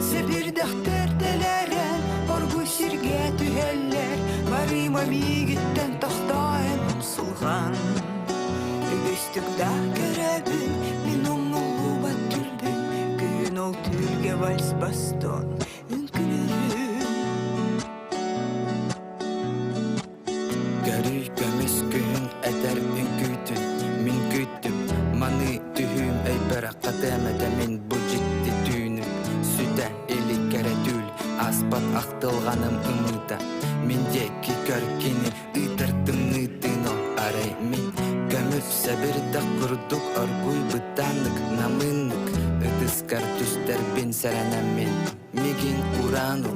[SPEAKER 11] Sebir dahterdeleren orgu sirge tüheller Varima migitten tahtayın umsulgan Üstükta görebim minumlu bat tülbün Gün ol tülge vals baston ünkülürüm
[SPEAKER 5] Görü gömüs gün eder ünkütün Min küttüm manı tühüm ey bırak kademede min bu ciddi tüynüm Süde eli keretül aspat aktılganım ımıda Min yeki körkini ıtırdım nıdın ol aray min Gömüpse bir de kurduk orguy bıtanlık namınlık Ödüskar tüster bin serenemin Migin uranu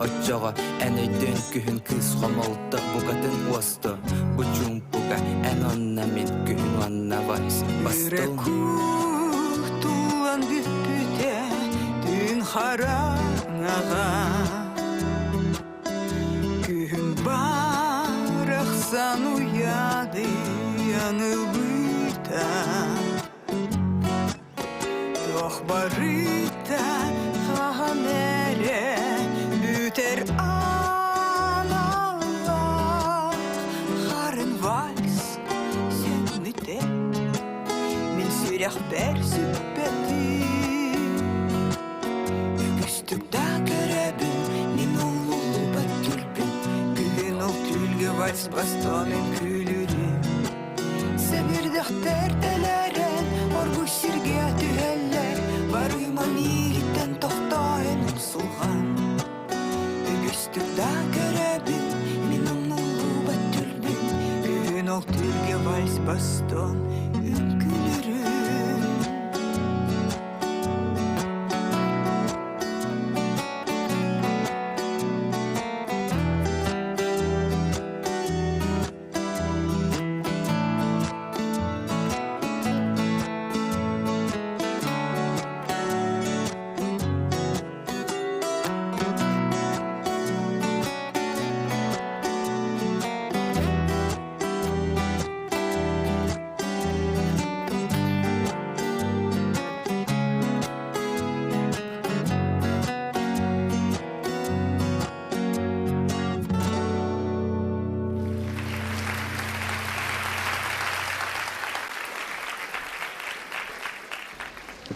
[SPEAKER 5] Oçoğa enöydün kühün kız homolda Bugatın ostu Bu çumpuga en onna min kühün onna vals
[SPEAKER 11] Yürek tuğlan büpüte Dün haranağa Kühün baraksan uyadı Yanıl bıta Doch barita hahamere Büter analar Harın vals sen müte Min sürek ber sübbeti Üstükta görebin Min oğlu bat tülbün Gün ol tülge vals bastonun külürü Semir dahterdeleren Orgu sirge tüheller Varıma migitten tohtayın umsulgan Üstükta görebin Minum nulu bat tülbün Gün ol tülge vals baston ünkülürüm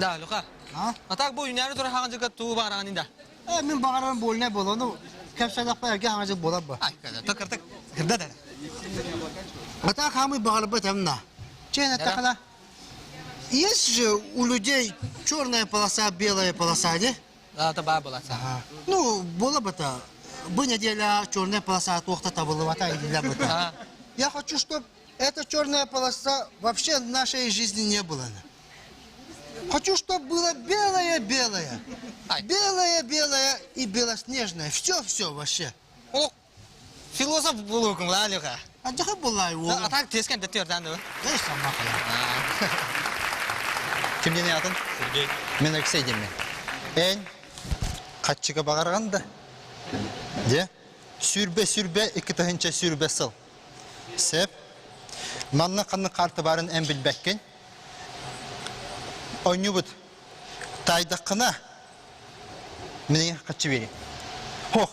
[SPEAKER 13] Да, Люка. А так bu günleri sonra hangi tu bağıranın da?
[SPEAKER 20] Min bağıran bolne bolonu. Kapsadak pa erge hangi bola ba.
[SPEAKER 13] Ay kada takırtık. Kırda da.
[SPEAKER 20] Ata хамы bağırba tamna. Чена такала. Есть же у людей черная полоса, белая полоса, да?
[SPEAKER 13] Да, это баба
[SPEAKER 20] Ну, было бы-то. Бы неделя черная полоса от ухта-то была или бы-то. Я хочу, чтобы эта черная полоса вообще в нашей жизни не было. Хочу, чтобы было белое-белое. Белое-белое и белоснежное. Все вообще.
[SPEAKER 13] Философ болу күн лалыга.
[SPEAKER 20] Аджаха булай ол.
[SPEAKER 13] Атак тескен дәттердән дә.
[SPEAKER 20] Дай сама кала. Кимден ятын?
[SPEAKER 13] Сергей.
[SPEAKER 20] Мен Алексей демен. Эн катчыга багарганда. Де? Сүрбе ике тахынча сүрбе сыл. Сеп. Манна канны карты барын эн билбеккен. Ойнубут. Тайдакына. Мене катчы бери. Хох.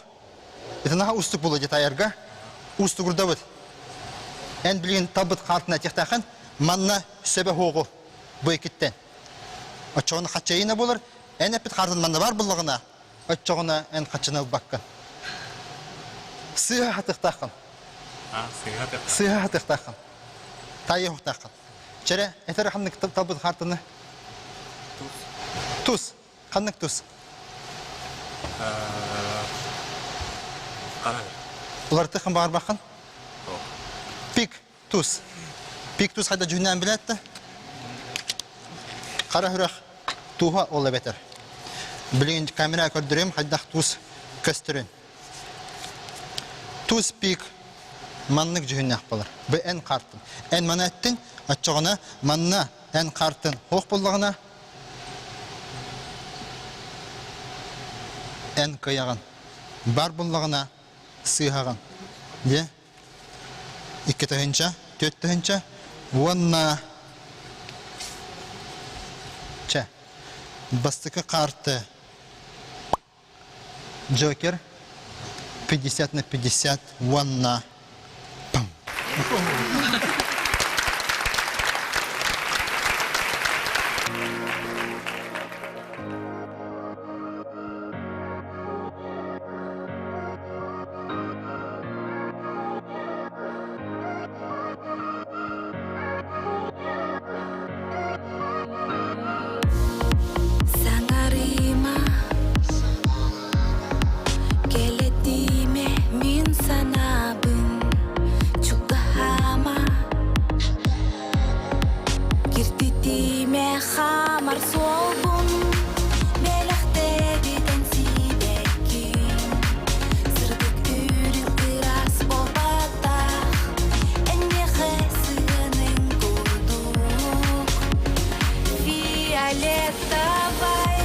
[SPEAKER 20] Это наха устук булы дет аярга. Устук урдабыт. Эн билген табыт картына тектахан. Манна сөбе хоғу. Бойкеттен. Очоғына катчайына болыр. Эн эпит картын манна бар булығына. Очоғына эн катчына баккан. Сыға тектахан. Сыға тектахан. Тайы хоқтахан. Чере, этері қанның табыт картыны. Туз. Қанның туз. Бұлар тұқын бағар бақын? Пик, туз. Пик туз қайда жүннен білетті? Қара хүрақ туға олы бетер. Білген камера көрдірем, қайдақ туз көстірін. Туз пик маннық жүннен болар. Бұл ән қартын. Ән мана әттін, атчығына манна ән қартын хоқ болдығына ән қияған. Бар болдығына сыйғаған. Де? 2 тахынча, 4 тахынча, онна ча. Бастықы қарты Джокер 50/50 онна пам.
[SPEAKER 2] Sangarima Keletime min sanabın Çukahama Girtitime hamar solbun Belahte biten sidekin Sırdık ürün kıras bobatah Enne xesinin kurduk Violetta vai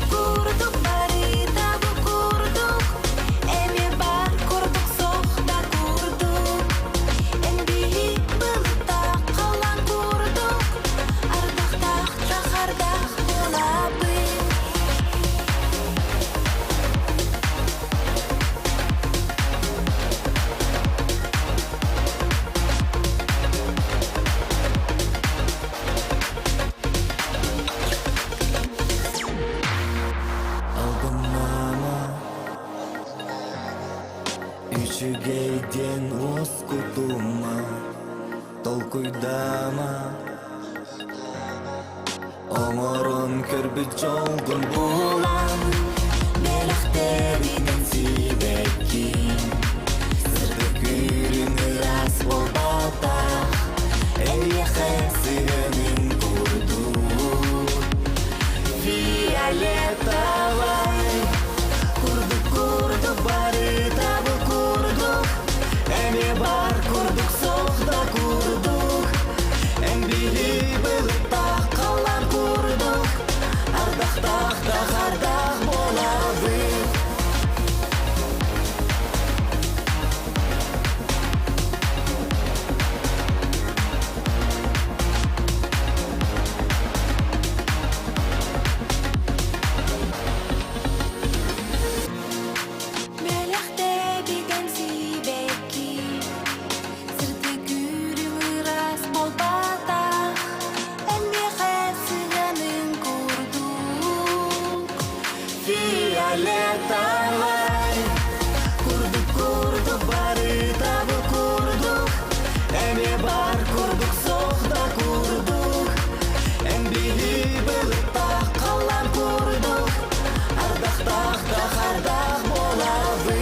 [SPEAKER 2] Kurduk barita bu kurduk Emi bar kurduk sohda kurduk En bihi bılıkta kalan kurduk Ardaq taxardaq bulabı
[SPEAKER 8] Aldım mama Üçügeyden oskutuma Толкуйдама Оңорон көрбіт жолдың булан
[SPEAKER 2] Belahteriden sidekin
[SPEAKER 8] Сырдық үйріні рас болбатақ Әйе қәсігінің курдук
[SPEAKER 2] Violetta vai Kurduk barita bu kurduk
[SPEAKER 8] Әме бар курдук соқта курдук
[SPEAKER 2] En bihi bılıkta kalan kurduk Ardaq taxardaq bolabı Belahte biten sidekin Sırtık ürün ras bolbataq Enne xesinin kurduk Violetta vai
[SPEAKER 8] Kurduk barita bu kurduk Әме бар курдук соқта курдук Ән биhi бılıkta kalan kurduk Ардақ taxardaq bolabı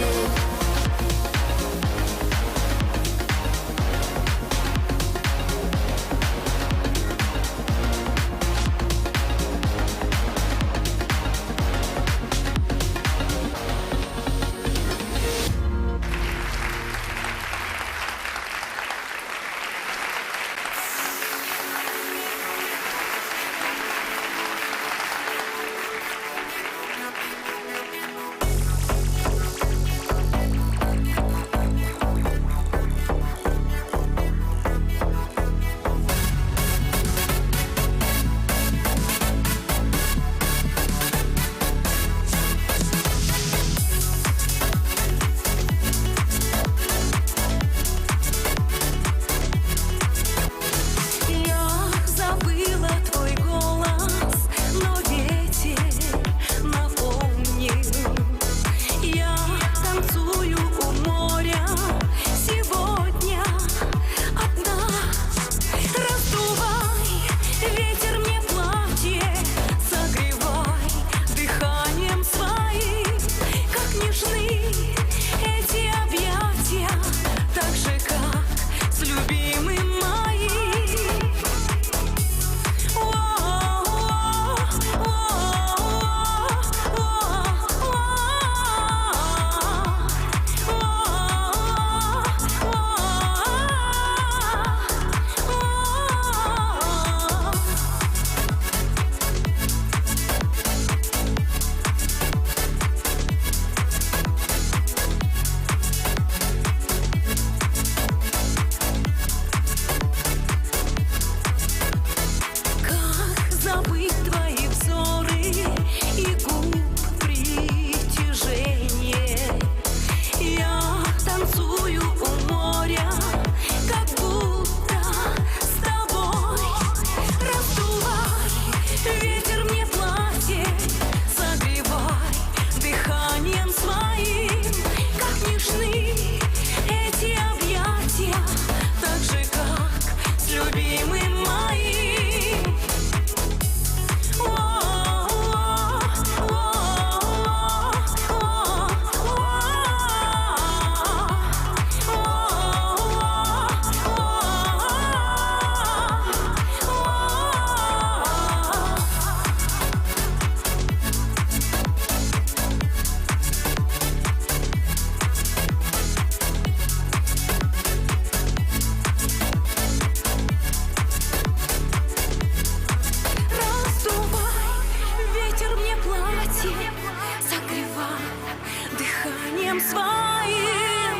[SPEAKER 22] дыханием своим.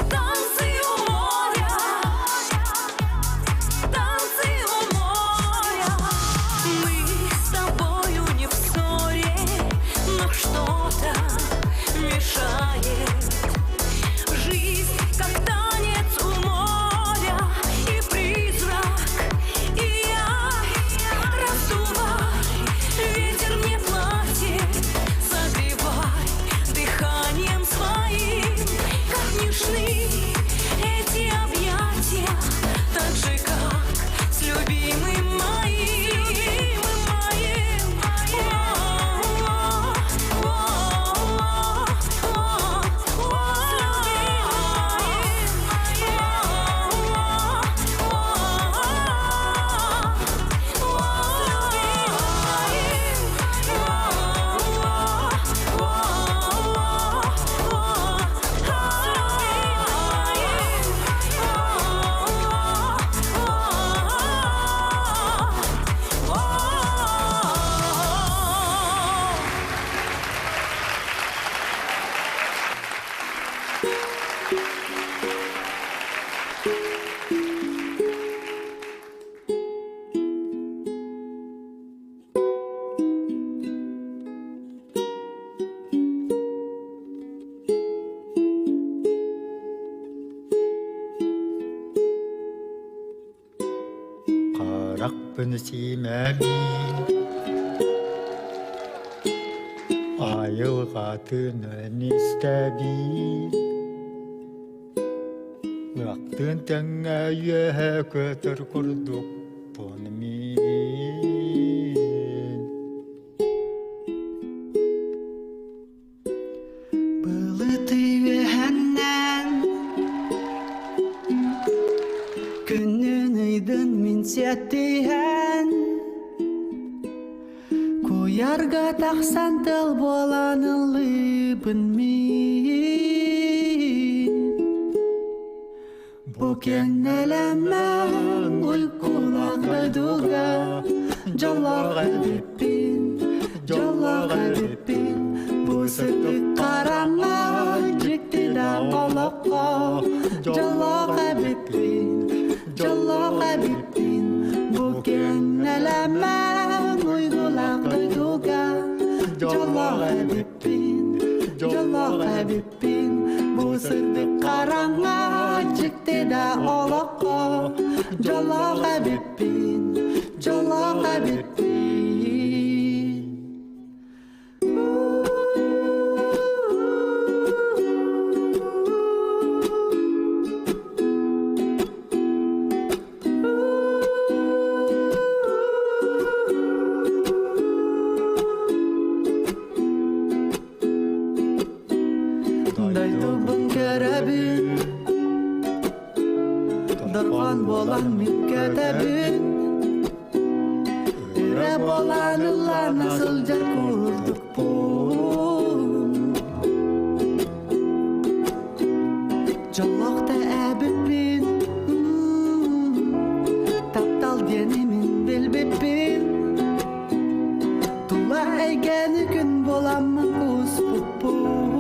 [SPEAKER 22] Танцы у моря, танцы у моря. Мы с тобою не в ссоре, но что-то мешает. Жизнь как танец у моря, и призрак, и я. Раздувай, ветер мне платит, согревай дыханием своим. Как нежны эти объятия, так же, как с любимым моим, моим.
[SPEAKER 3] Қарақпын симәми айылғатын істәби Уақтын тәңә үйе көтір күрдік бұнымен
[SPEAKER 8] Былыты вәһәннән Күннің ыйдын мин сәттейән Коярға тақсан тыл боланылыбын мин Бұкен әләмән ұйқулақы дуға Жаллаға біппин, жаллаға біппин Бұсырды қараңа жікті да қолаққа Жаллаға біппин Жаллаға біппин Бұкен әләмән ұйғылақы дуға Жаллаға біппин, жаллаға біппин Бұсырды қараңа жікті да олаққа Жаллаға біппин, жаллаға біппин Dargan bolan min ketebin Ire bolanılar nasıl cer kurduk bun Jallakta ebipin Taptal diyenimin bilbipin Tula eygeni gün bolanmın kus bupun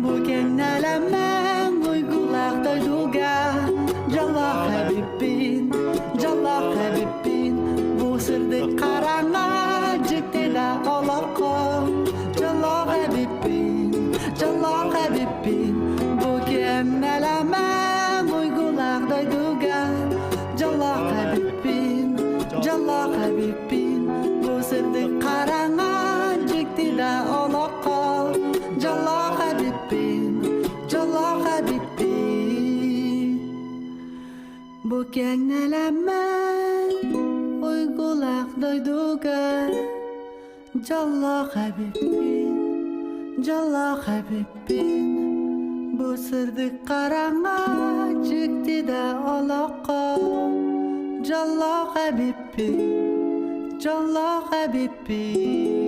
[SPEAKER 8] Bugün nelemem uygulakta duga Jallah habibin, jallah habibin Bu sırdı karanga jikti da olakko Jallah habibin, jallah habibin Bugün nelemem uygulakta duga Jallah habibin, jallah habibin Bu sırdı karanga jikti da olakko Jallah habibin, jallah habibin Bu kennelemem uygulak doyduga Jallah habibin, jallah habibin Bu sırdı karanga çıktı da olakko Jallah habibin, jallah habibin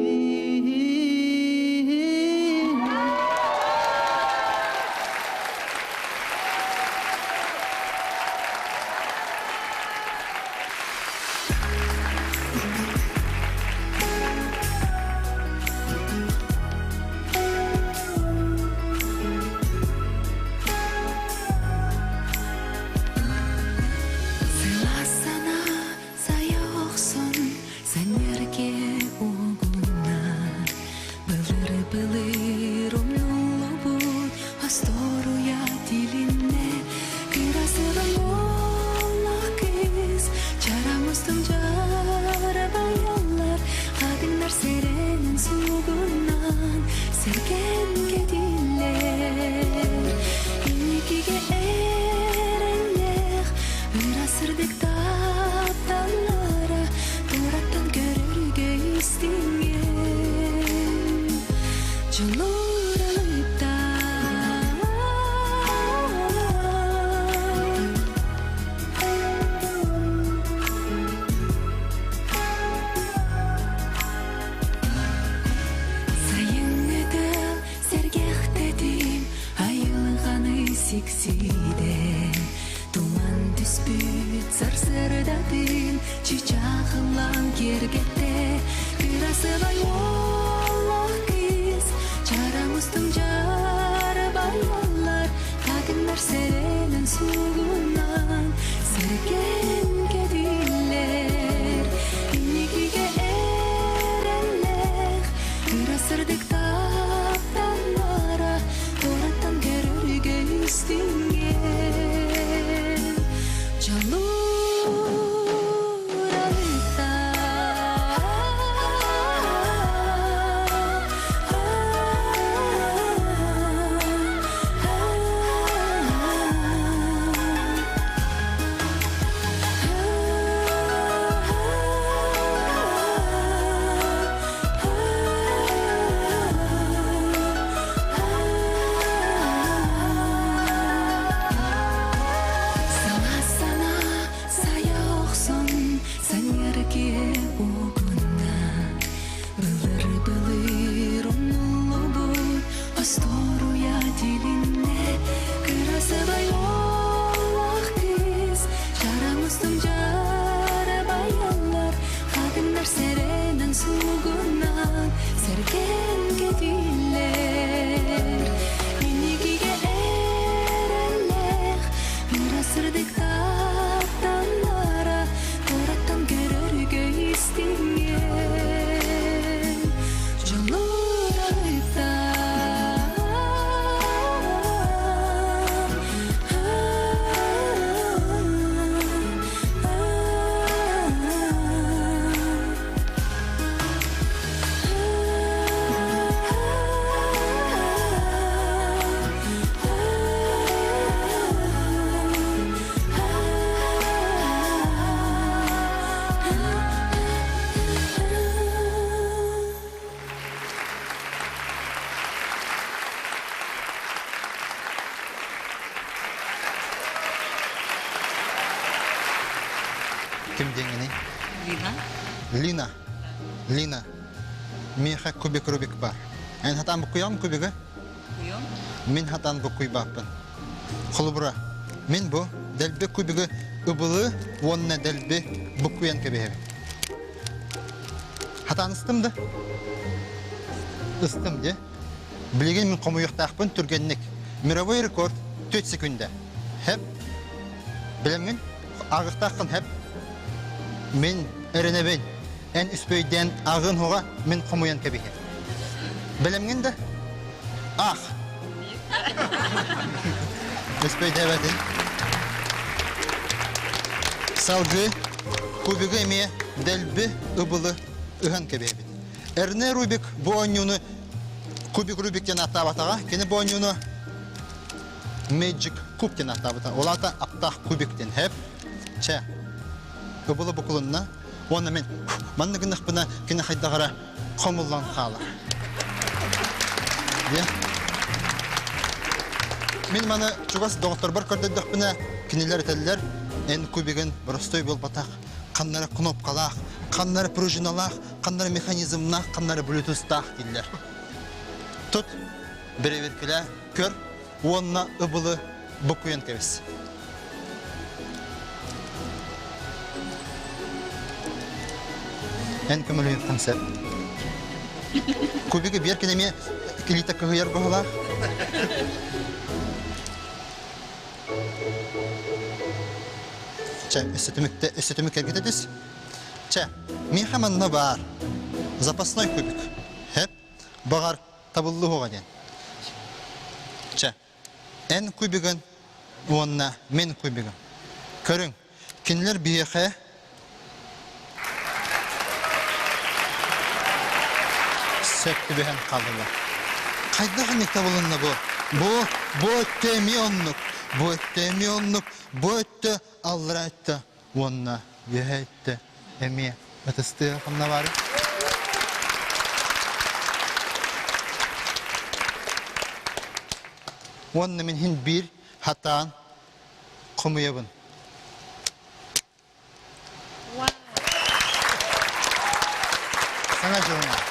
[SPEAKER 6] сиде туман түспүт сарсырдадын чичагылан кергетте красивый олах кыз чарамыздың жары баялар кагындар серенин сугунан серген кедиллер инникиге эрелер кырасырдык таптанлара ораттан көрөргө истинген жалуралыкта Сана саяқсон санерге огунна былыр оннулу бут асторуя дилинне красивый олах кыз жарамыздың жары баялар кадындар серенин сугунан серген кедиллер инникиге эрелер Мирасырдык таптанлара Ораттан көрөргө истинген Жолуралыкта
[SPEAKER 21] Ким деңгени?
[SPEAKER 10] Лина.
[SPEAKER 21] Лина. Меха кубик рубик бар. Эн хатан букуям кубига?
[SPEAKER 10] Куем.
[SPEAKER 21] Мен хатан букуй баппын. Холубра. Мен бу делбе кубига ыбылы онна делбе букуян кебе. Хатан ыстым да? Ыстым де. Билеген мен комуяктакпын түргенник. Мировой рекорд 4 секунда. Хеп. Билемген агыктакын хеп. Мен эренебен эн үспөйден агын хога мен комуян кебе. Билемген да? Ах. Үспөйдө бедин. Салгы кубига эме делби ыбылы ыган кебе. Эрне Рубик бонюну кубик Рубиктен атабатага, кени бонюну Magic кубтен атабата. Олата аптах кубиктен хеп. Че. Ыбылы букулунна, оны мен манныгынық бына кені хайдағара қомыллан қалы. Мен маны чугас доғыттар бар көрдедік бына кенелер әтелілер ән көбеген бұрыстой бол батақ. Қаннары кнопкалақ, қаннары пружиналақ, қаннары механизмнақ, қаннары блютустақ дейділер. Тут біревіркілі көр, онына ыбылы бұқуен кәбес. Эн көмөлөйүн концерт. Кубиге бер кенеме килита кыгыяр гола. Че, эсетимик кергетедис. Че, мен хаманна бар. Запасной кубик. Хеп багар табыллы хогаден. Че, эн кубиген онна мен кубигем. Көрүң, кинилер биехе Septi behen kaldılar. Kaydağı mektab olunna bu? Bu ötte miyonluk. Bu ötte miyonluk. Bu ötte allıra ötte. Onna yehe ötte. Emiye. Ötüstü hamna var. Onna min hin bir hatan kumuyabın. Sana canına.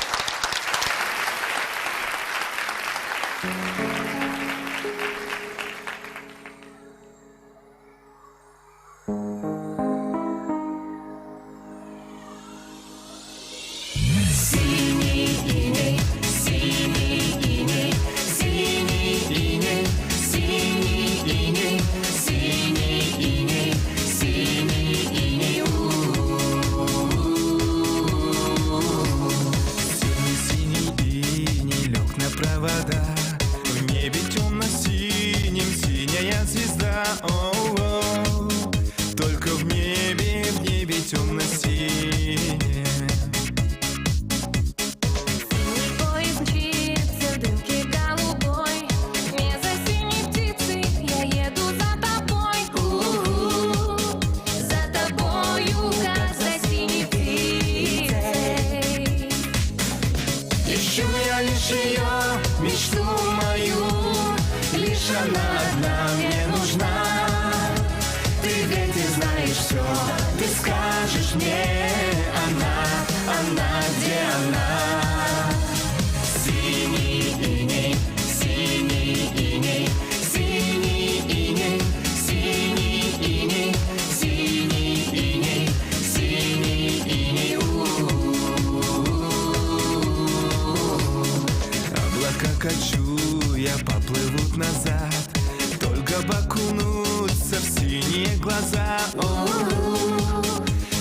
[SPEAKER 8] глаза.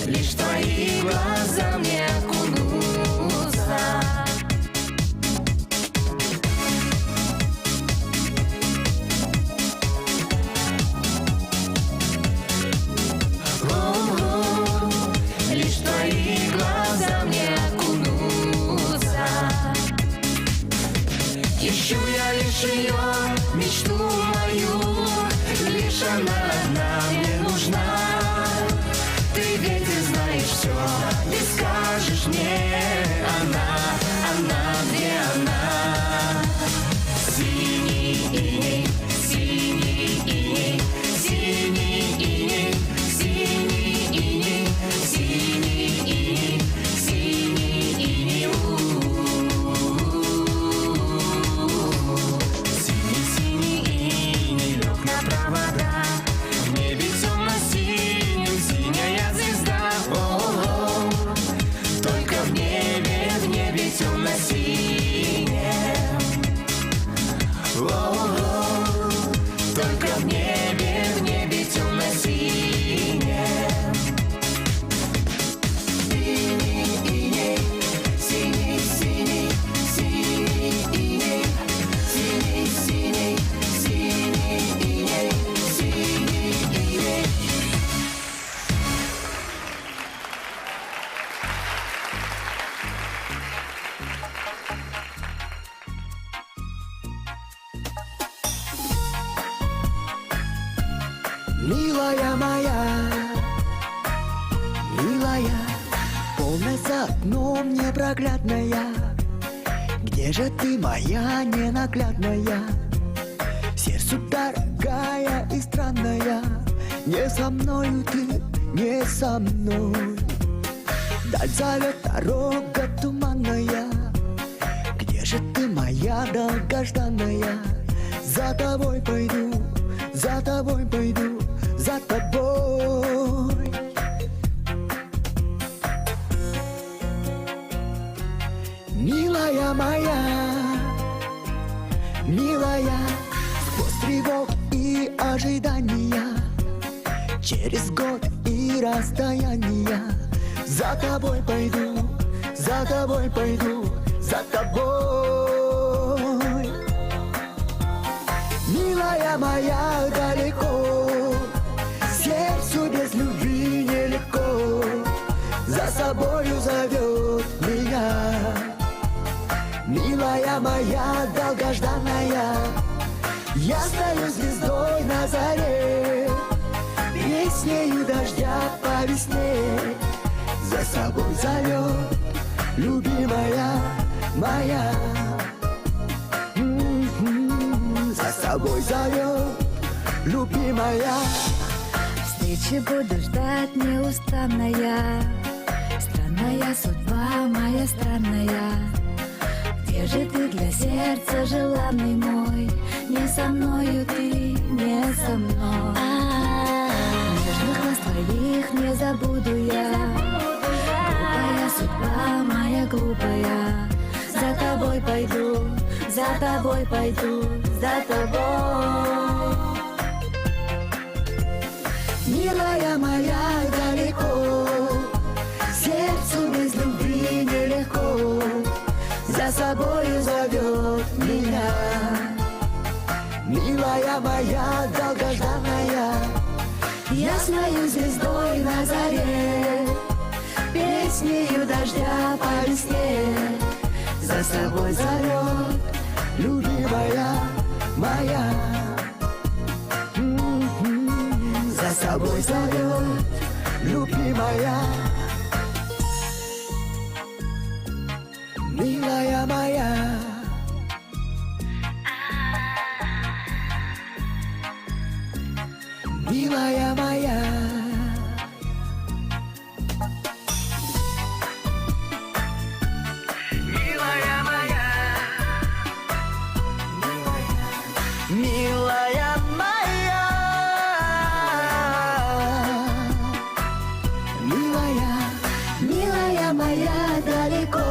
[SPEAKER 2] Лишь твои глаза мне окунуться. Лишь твои глаза мне окунуться. Ищу я лишь ее, мечту мою, лишь она одна мне нужна. Ты ведь и знаешь все, ты скажешь мне, она, где она? Синий иней, синий иней, синий иней, синий иней, синий иней, синий иней. Синий иней лег на провода, в небе темно-синим синяя звезда. Только в небе темно-синем. Только в небе темно-синем. Синий иней, синий, синий, синий иней, синий, синий, синий иней, синий иней.
[SPEAKER 8] Милая моя, милая, полночь за окном непроглядная. Где же ты, моя ненаглядная? Сердцу дорогая и странная. Не со мною ты, не со мной. Даль зовет дорога туманная. Где же ты, моя долгожданная? За тобой пойду, за тобой пойду, за тобой. Милая моя, милая, сквозь тревог и ожидания, через год и расстояния, за тобой пойду, за тобой пойду, за тобой. Милая моя, далеко, сердцу без любви нелегко, за собою зовет меня. Милая моя, долгожданная, я стою звездой на заре, песнею дождя по весне, за собой зовет любимая моя. За собой зовет любимая.
[SPEAKER 12] Встречи буду ждать неустанная. Странная судьба моя странная. Где же ты для сердца желанный мой? Не со мною ты, не со мной. Нежных глаз твоих не забуду я. Глупая судьба моя глупая. За тобой пойду, за тобой пойду, за тобой.
[SPEAKER 8] Милая моя, далеко, сердцу без любви нелегко, за собою зовет меня. Милая моя, долгожданная, ясною звездой на заре, песнею дождя по весне, за собой зовет любимая моя. За собой зовет любимая. Милая моя. Милая моя. Милая моя. Милая моя. Милая, милая моя, далеко,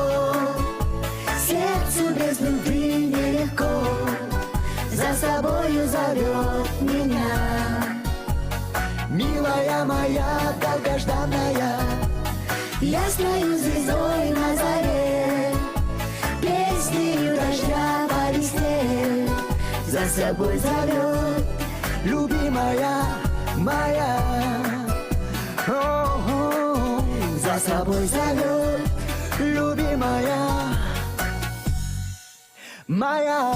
[SPEAKER 8] сердцу без любви нелегко, за собою зовет меня. Милая
[SPEAKER 11] моя долгожданная, ясною звездой на заре, песнею дождя по листве за собой зовет, любимая моя. За собой зовет, любимая моя.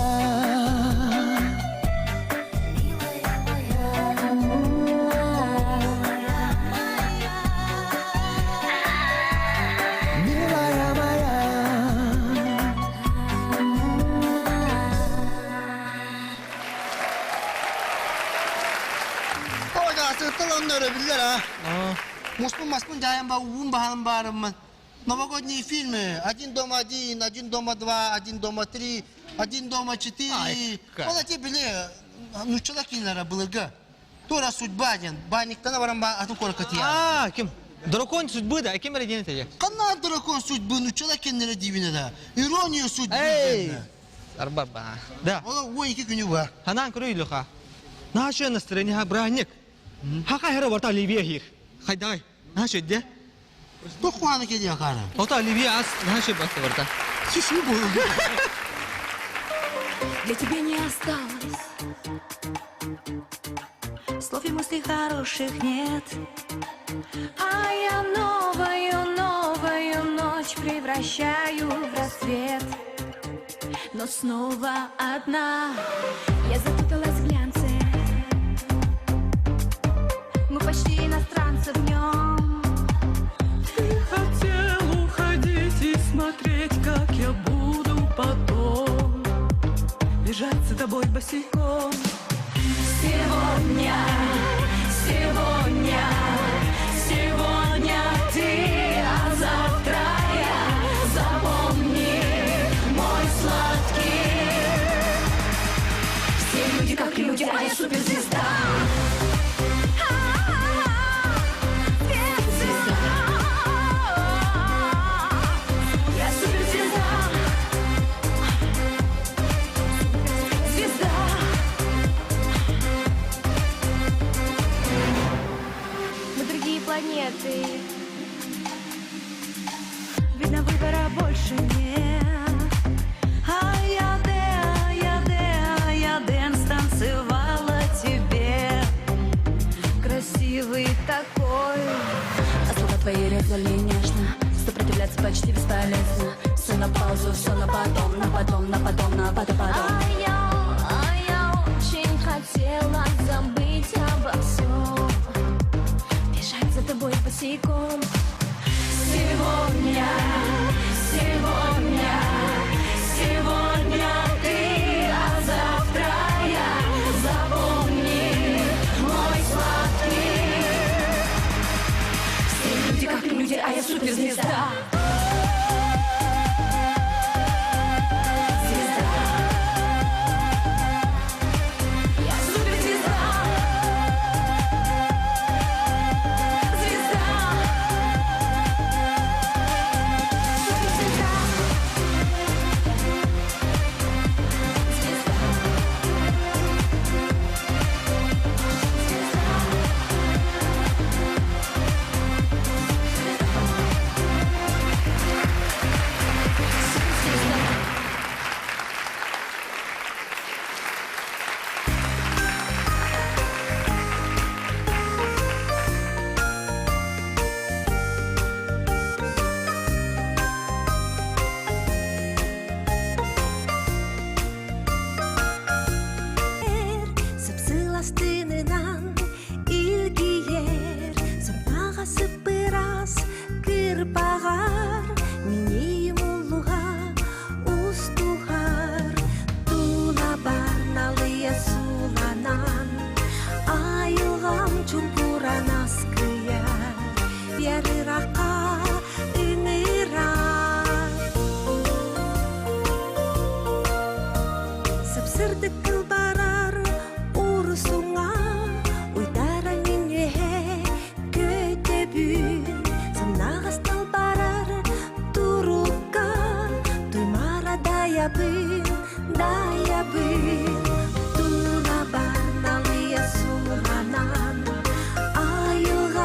[SPEAKER 21] Москву даем ба новогодние фильмы. Один дома один, один дома два, один дома три, один дома четыре. Он эти были, ну человек наверное был га. Тора судьба один, банник-то наверное ату коркатия.
[SPEAKER 13] Ким? Дракон судьбы, да? Кем родин это?
[SPEAKER 21] Канал дракон судьбы, ну человек наверное дивина да. Ирония судьбы.
[SPEAKER 13] Эй, арбаба. Да.
[SPEAKER 21] Ой, как у него.
[SPEAKER 13] Ханан круилюха. Наше настроение браник. Хака хера варта ливия. Хайдай. Наше где?
[SPEAKER 21] Ну хуана кедя кара.
[SPEAKER 13] Вот ливия ас наше баста варта.
[SPEAKER 21] Сисюбу.
[SPEAKER 6] Для тебя не осталось слов и мыслей хороших нет. А я новую ночь превращаю в рассвет. Но снова одна я запуталась в глянце. Мы почти иностранцы в нем.
[SPEAKER 8] Ты хотел уходить и смотреть, как я буду потом бежать за тобой босиком.
[SPEAKER 6] Сегодня ты, а завтра я. Запомни, мой сладкий. Все люди как люди, а я суперзвезда. Я суперзвезда. Звезда.
[SPEAKER 12] Мы другие планеты.
[SPEAKER 6] Видно, выбора больше нет. Я дэнс танцевала тебе. Красивый такой. А слова твои резали нежно. Сопротивляться почти бесполезно. Все на паузу, все на потом, на потом, на потом, на потом.
[SPEAKER 12] А я очень хотела забыть обо всем,
[SPEAKER 6] Бежать за тобой босиком. Сегодня ты, а завтра я. Запомни, мой сладкий. Все люди как люди, а я суперзвезда. Tuna barnalia sulanan, ayuh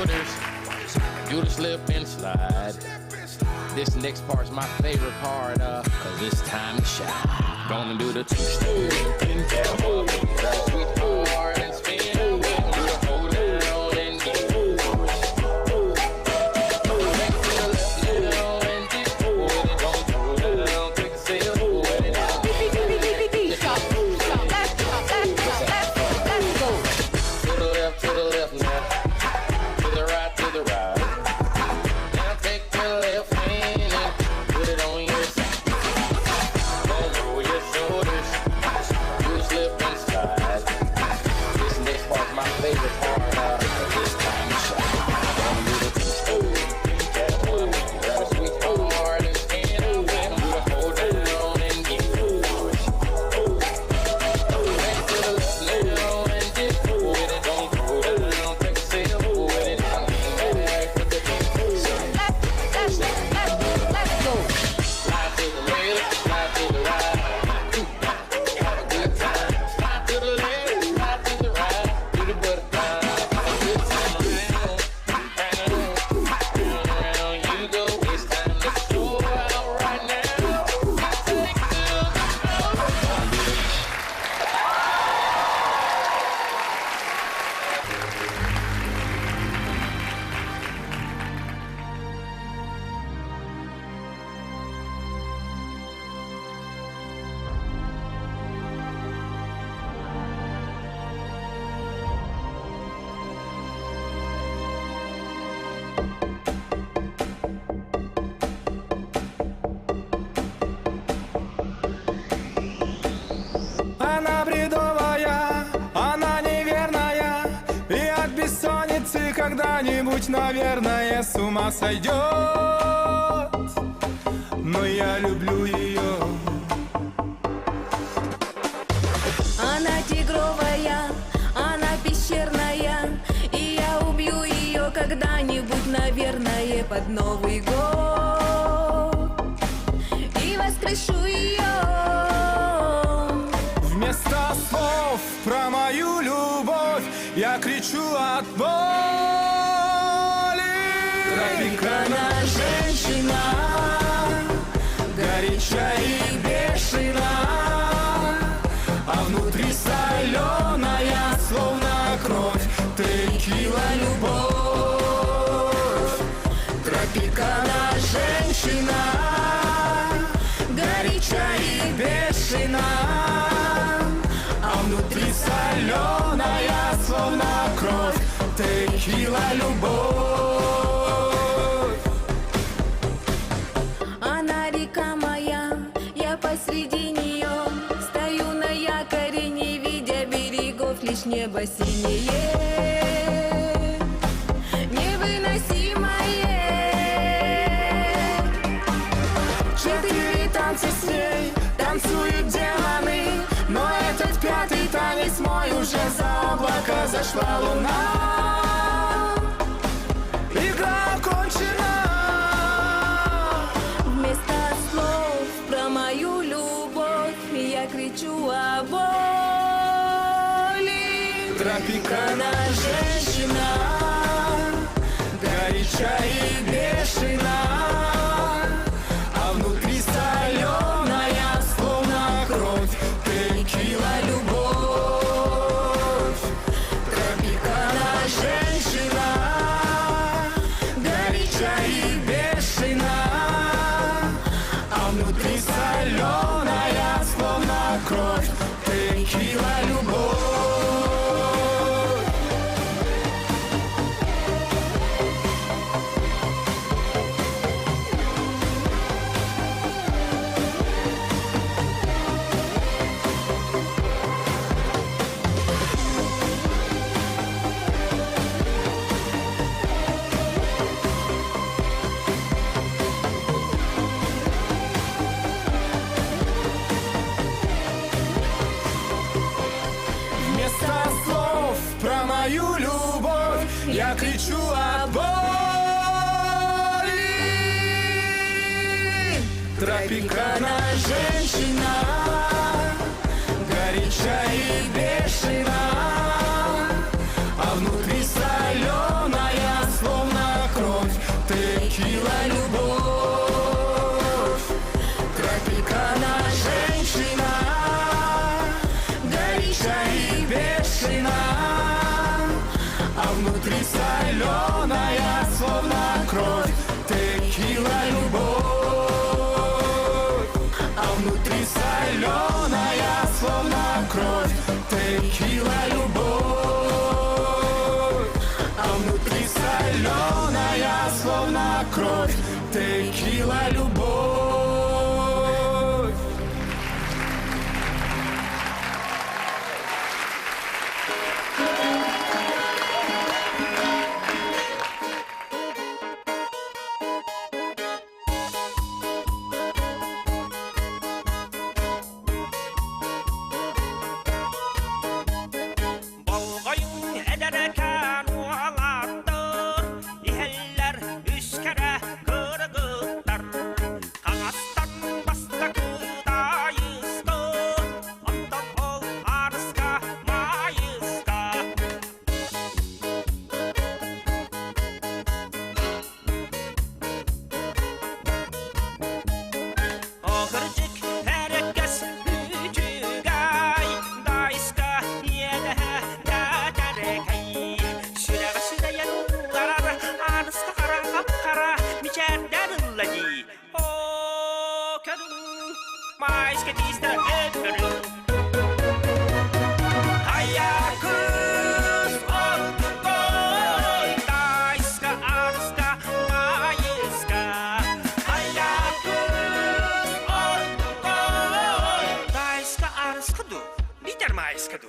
[SPEAKER 14] shoulders. Do the slip and slide. This next part's my favorite part, cause it's time to shine. Gonna do the two-step. Sweetheart and spin. Do the hold down and get
[SPEAKER 8] Она бредовая, она неверная, и от бессонницы когда-нибудь, наверное, с ума сойдет. Но я люблю ее.
[SPEAKER 2] Она тигровая, она пещерная, и я убью ее когда-нибудь, наверное, под Новый год. И воскрешу ее.
[SPEAKER 8] Вместо слов про мою любовь я кричу от боли.
[SPEAKER 2] Тропикана женщина,
[SPEAKER 8] горячая и бешена, а внутри соленая, словно кровь, текила любовь.
[SPEAKER 2] Тропикана женщина, горячая и бешена,
[SPEAKER 8] а внутри соленая, словно кровь, текила любовь.
[SPEAKER 2] Она река моя, я посреди нее стою на якоре, не видя берегов, лишь небо синее, невыносимое.
[SPEAKER 8] 4 танца с ней танцуют демоны, но этот 5-й танец мой уже за облака зашла луна. Игра окончена.
[SPEAKER 2] Вместо слов про мою любовь я кричу о боли.
[SPEAKER 8] Тропикана женщина, горячая и бешена, а внутри соленая, словно кровь, текила любовь. Тропикана женщина, горячая и бешена, а внутри соленая, словно кровь, текила любовь. Вместо слов про мою любовь я кричу от боли. Тропикана женщина, горячая и бешена, а внутри соленая,
[SPEAKER 7] кровь, текила любовь.
[SPEAKER 15] Bolgoyun ederken ualattır, iheller üskere kırgıttır. Kanastan bastakı dayıstır, ondan ol arıska mayıska. Ogırcık herkes büyücügay, dayıska yede daderekay. Şuraya şuraya nugarar, arıska kara kapkara, miçerden ılladı. O kadın, mayıska dizde öpürüm. Hayya kız oldu koy, dayıska arıska mayıska. Hayya kız oldu koy, dayıska arıska du, biter mayıska du.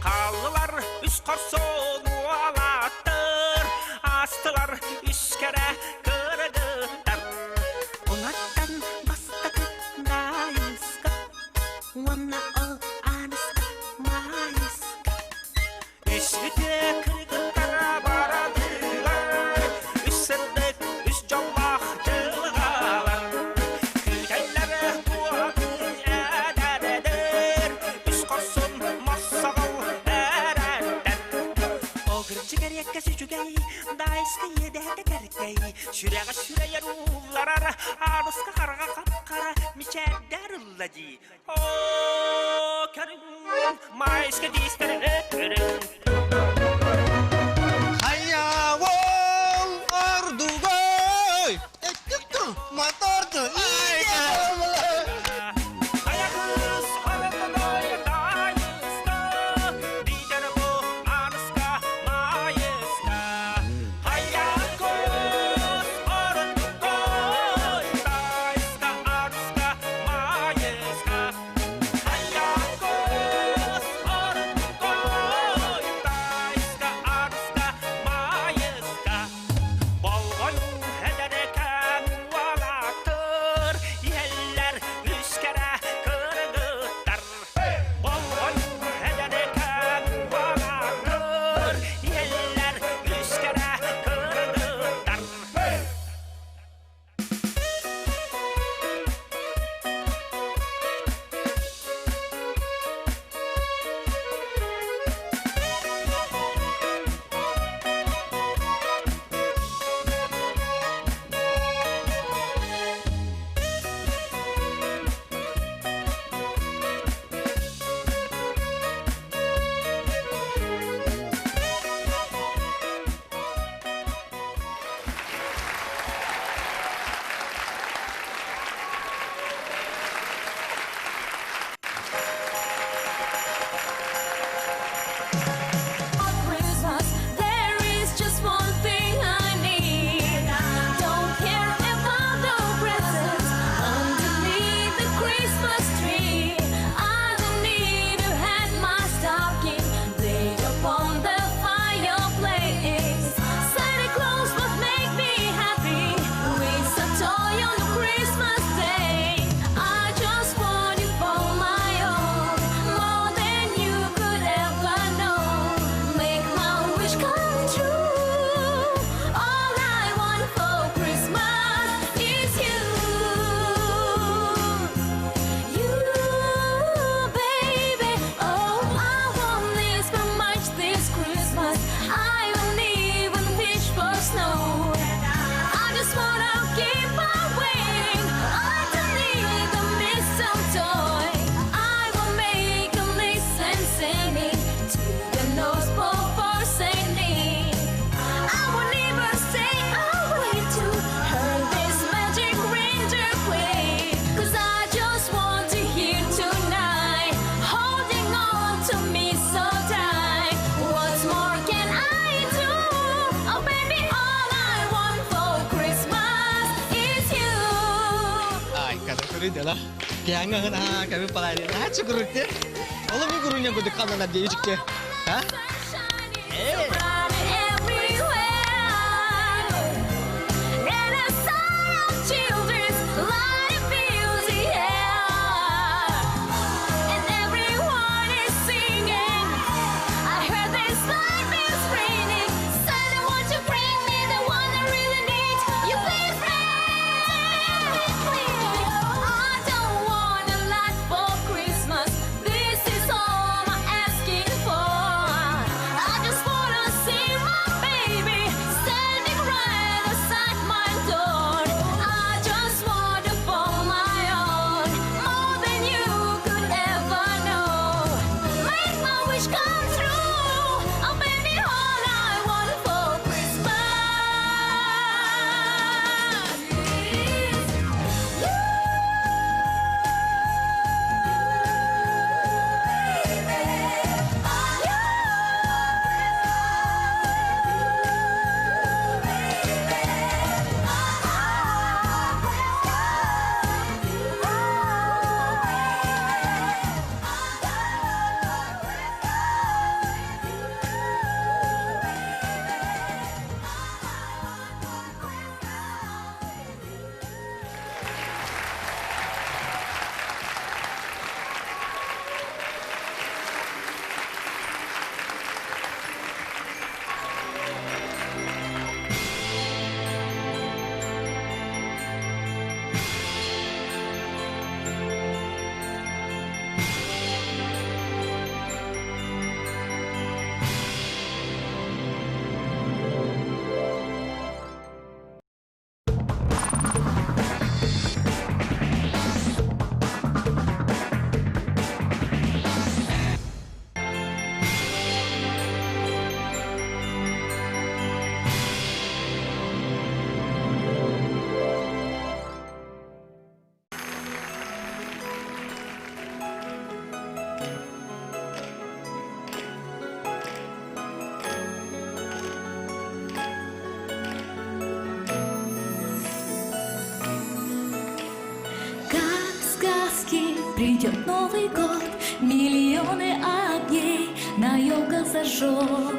[SPEAKER 15] Kallılar üst korsun mualattır, astılar üskere kırgıttır. Onlardan bastakı dayıska, ona ol anıska mayıska. Üstlükte kırgıttara baradılar, üstürdük üst jollak cılgalar. Küteyler bu akıl ederdir, üst korsun masal ederdir. O kırıcıgar yakası cügey, dayıska yede tekerkey. Şuraya şuraya rullarar, arıska karga kapkara, miçerder ılladı. O karın, mayıska dizleri öpürüm.
[SPEAKER 21] Hayya ol ordugoy. Dur, motordu.
[SPEAKER 15] Ayakız ordugoy dayıska, biter bu arıska mayıska. Ayakız ordugoy dayıska arıska mayıska. Ayakız ordugoy
[SPEAKER 13] Ridela. Kaya nga kami pala rin. Siguro rin. Alam mo guru niya ko di kana na di ka. Ha?
[SPEAKER 2] And a sigh of children's light fills the air, and everyone is singing. I heard this life is raining. Santa, won't you bring me the one I really need? You please bring me. I don't want a lot for Christmas. This is all I'm asking for. I just wanna see my baby standing right outside my door. I just want to hold my own, more than you could ever know. Make my wish come true. Oh baby, all I want for Christmas is you. Как в сказке придет Новый год, миллионы огней на елках зажжет.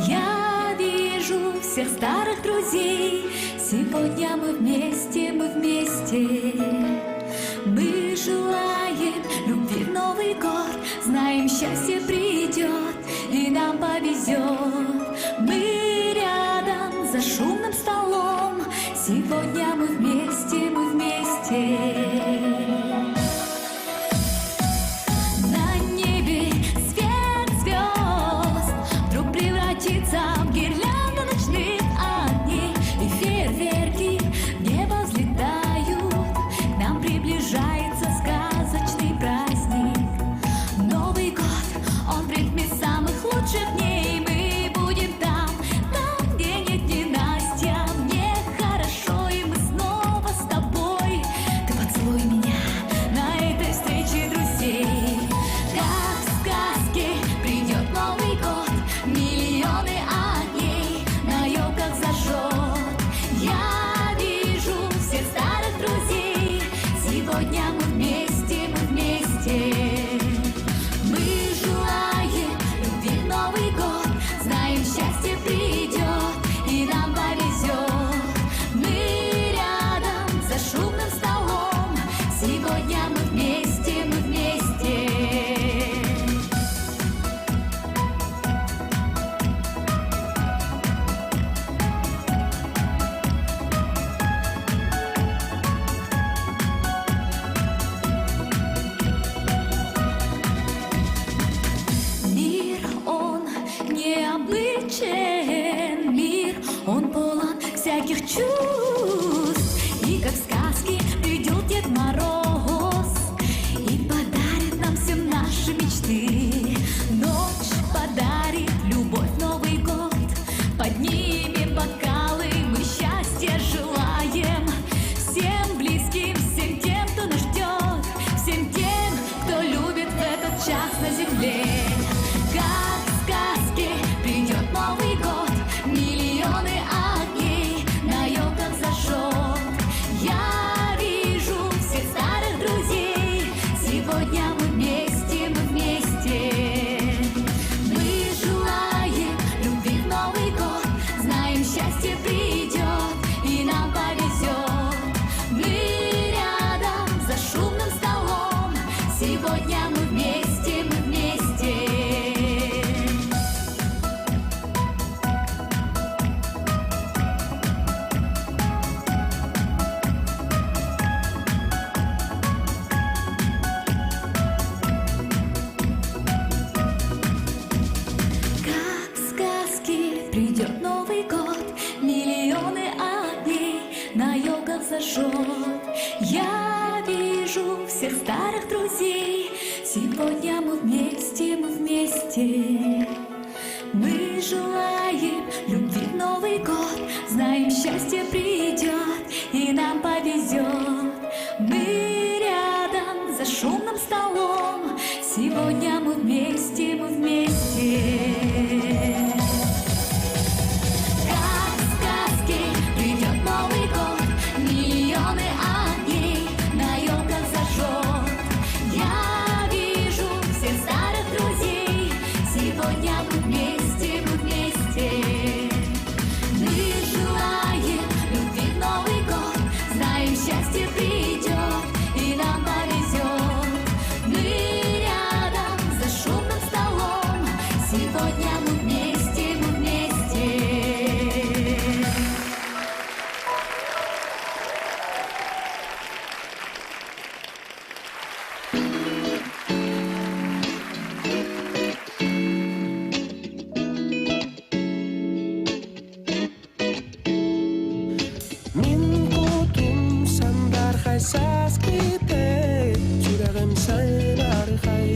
[SPEAKER 2] Я вижу всех старых друзей. Сегодня мы вместе, мы вместе. Мы желаем любви в Новый год, знаем, счастье придет и нам повезет. Мы рядом за шумным столом. Сегодня мы вместе, мы вместе. На небе свет звезд вдруг превратится в гирлянду ночных огней, и фейерверки в небо взлетают. К нам приближается сказочный праздник. Новый год, он в ритме самых лучших дней. Мы будем там, там, где нет ненастья. Мне хорошо, и мы снова с тобой. Ты поцелуй меня на этой встрече друзей. Как в сказке придет Новый год, миллионы огней на елках зажжет. Я вижу всех старых друзей. Сегодня мы вместе, мы вместе. Мы желаем любви в Новый год, знаем, счастье придет и нам повезет. Мы рядом за шумным столом. Сегодня мы вместе, мы вместе. Мир, он необычен. Мир, он полон всяких чувств. И как в сказке придет Дед Мороз и подарит нам всем наши мечты. Ночь подарит любовь, Новый год. Поднимем бокалы, мы счастья желаем. Всем близким, всем тем, кто нас ждет. Всем тем, кто любит в этот час на земле. Как в сказке придет Новый год, миллионы огней на елках зажжет. зажжет. Я вижу всех старых друзей. Сегодня мы вместе, мы вместе. Мы желаем любви в Новый год. Знаем, счастье придет и нам повезет. Мы рядом за шумным столом. Сегодня мы вместе, мы вместе. Как в сказке придет Новый год, миллионы огней на елках зажжет. Я вижу всех старых друзей. Сегодня мы вместе, мы вместе. Мы желаем любви в Новый год. Знаем, счастье придет и нам повезет. Мы рядом за шумным столом. Сегодня мы вместе, мы вместе.
[SPEAKER 8] Min kodum sandar haysas kite Жүрегім сайрар хай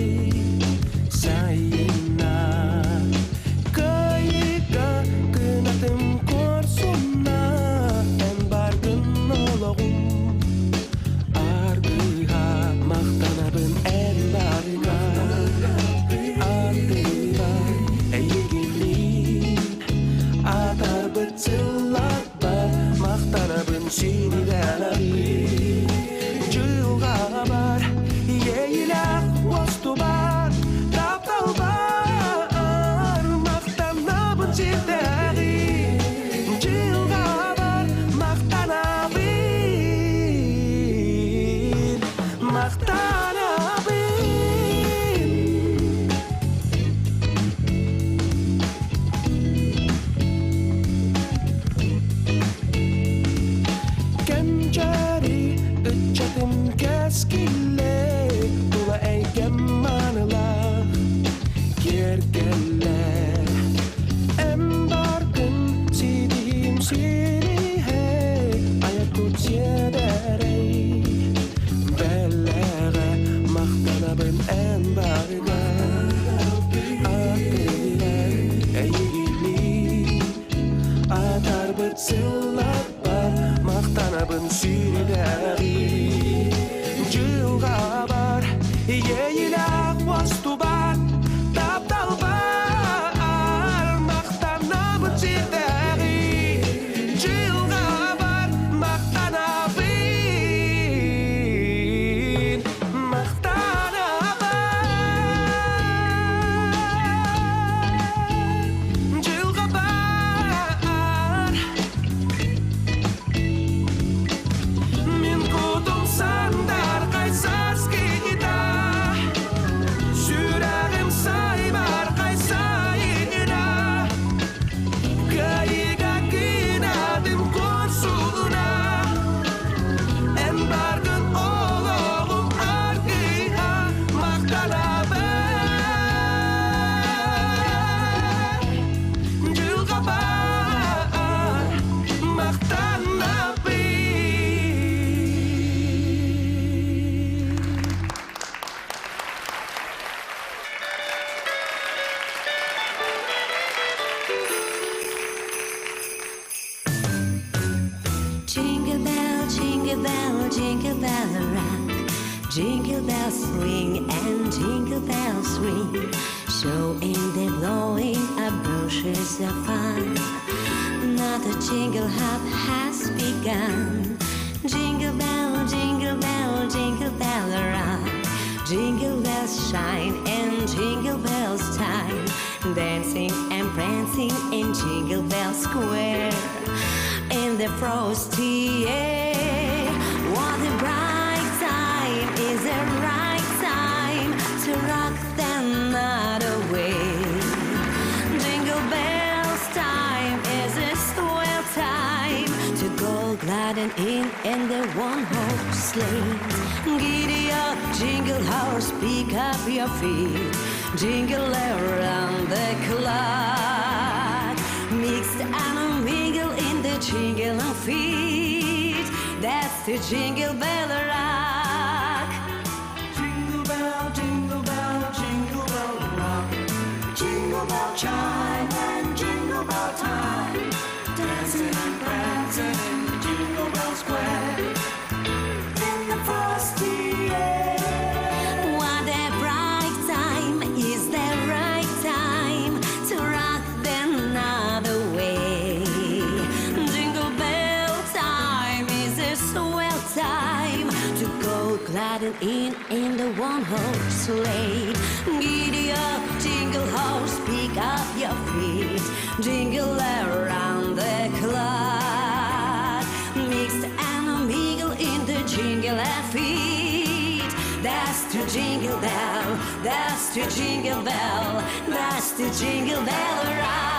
[SPEAKER 8] сайына Кайга кынатым корсуна Эн бар күн ологум Аргыга мақтанабын эн барга Ардыга эйгилин Атар бытсылар бар Мақтанабын сені дәләби Жылға бар Ейләк осты бар Таптал бар Мақтанабын сендәғи Жылға бар Мақтанабын Мақтанабын Кәнжәри үтчәтім кәскілі Тула әйгәм манылақ кергелі Әм бар күн сидейім сені Аяқ көтседәрей Бәләғә мақтанабын әм барға Ақтылар әйгілі Атар бытсылар бар Мақтанабын сүйреләғи Жылға бар Ейләк осты бар Таптал бар Мақтанабын сендәғи Жылға бар Мақтанабын Мақтанабын Жылға бар Min kodum sandar kaysas kida Yüreğim saybar kaysayına Kayıga kınadım korsuna En bargın oğlum arkaya Maqtanabın Жылға бар Maqtanabın
[SPEAKER 2] Jingle bell, jingle bell rock. Jingle bells swing and jingle bells ring. Showing the blowing of bushes of fun. Another jingle hop has begun. Jingle bell, jingle bell, jingle bell rock. Jingle bells shine and jingle bells time. Dancing and prancing in Jingle Bell Square. In the frosty air, what a bright time is a right time to rock the night away. Jingle bells time is a swell time to go gliding in the one-horse sleigh. Giddy up, jingle horse, pick up your feet. Jingle around the clock. Mixed and mingle in the jingling feet. That's
[SPEAKER 6] to Jingle Bell Rock.
[SPEAKER 8] Jingle bell, jingle rock. Jingle bell chime and jingle bell time. Dancing and prancing in Jingle Bell Square. In the frosty air.
[SPEAKER 2] What a bright time, is the right time to rock the other way. Jingle bell time is a swell time to go gliding in the one-horse sleigh. Giddy up, jingle horse, pick up your feet, jingle around the clock. Mixed and mingle in the jingle feet. That's to jingle bell, that's to jingle bell, that's to jingle bell rock.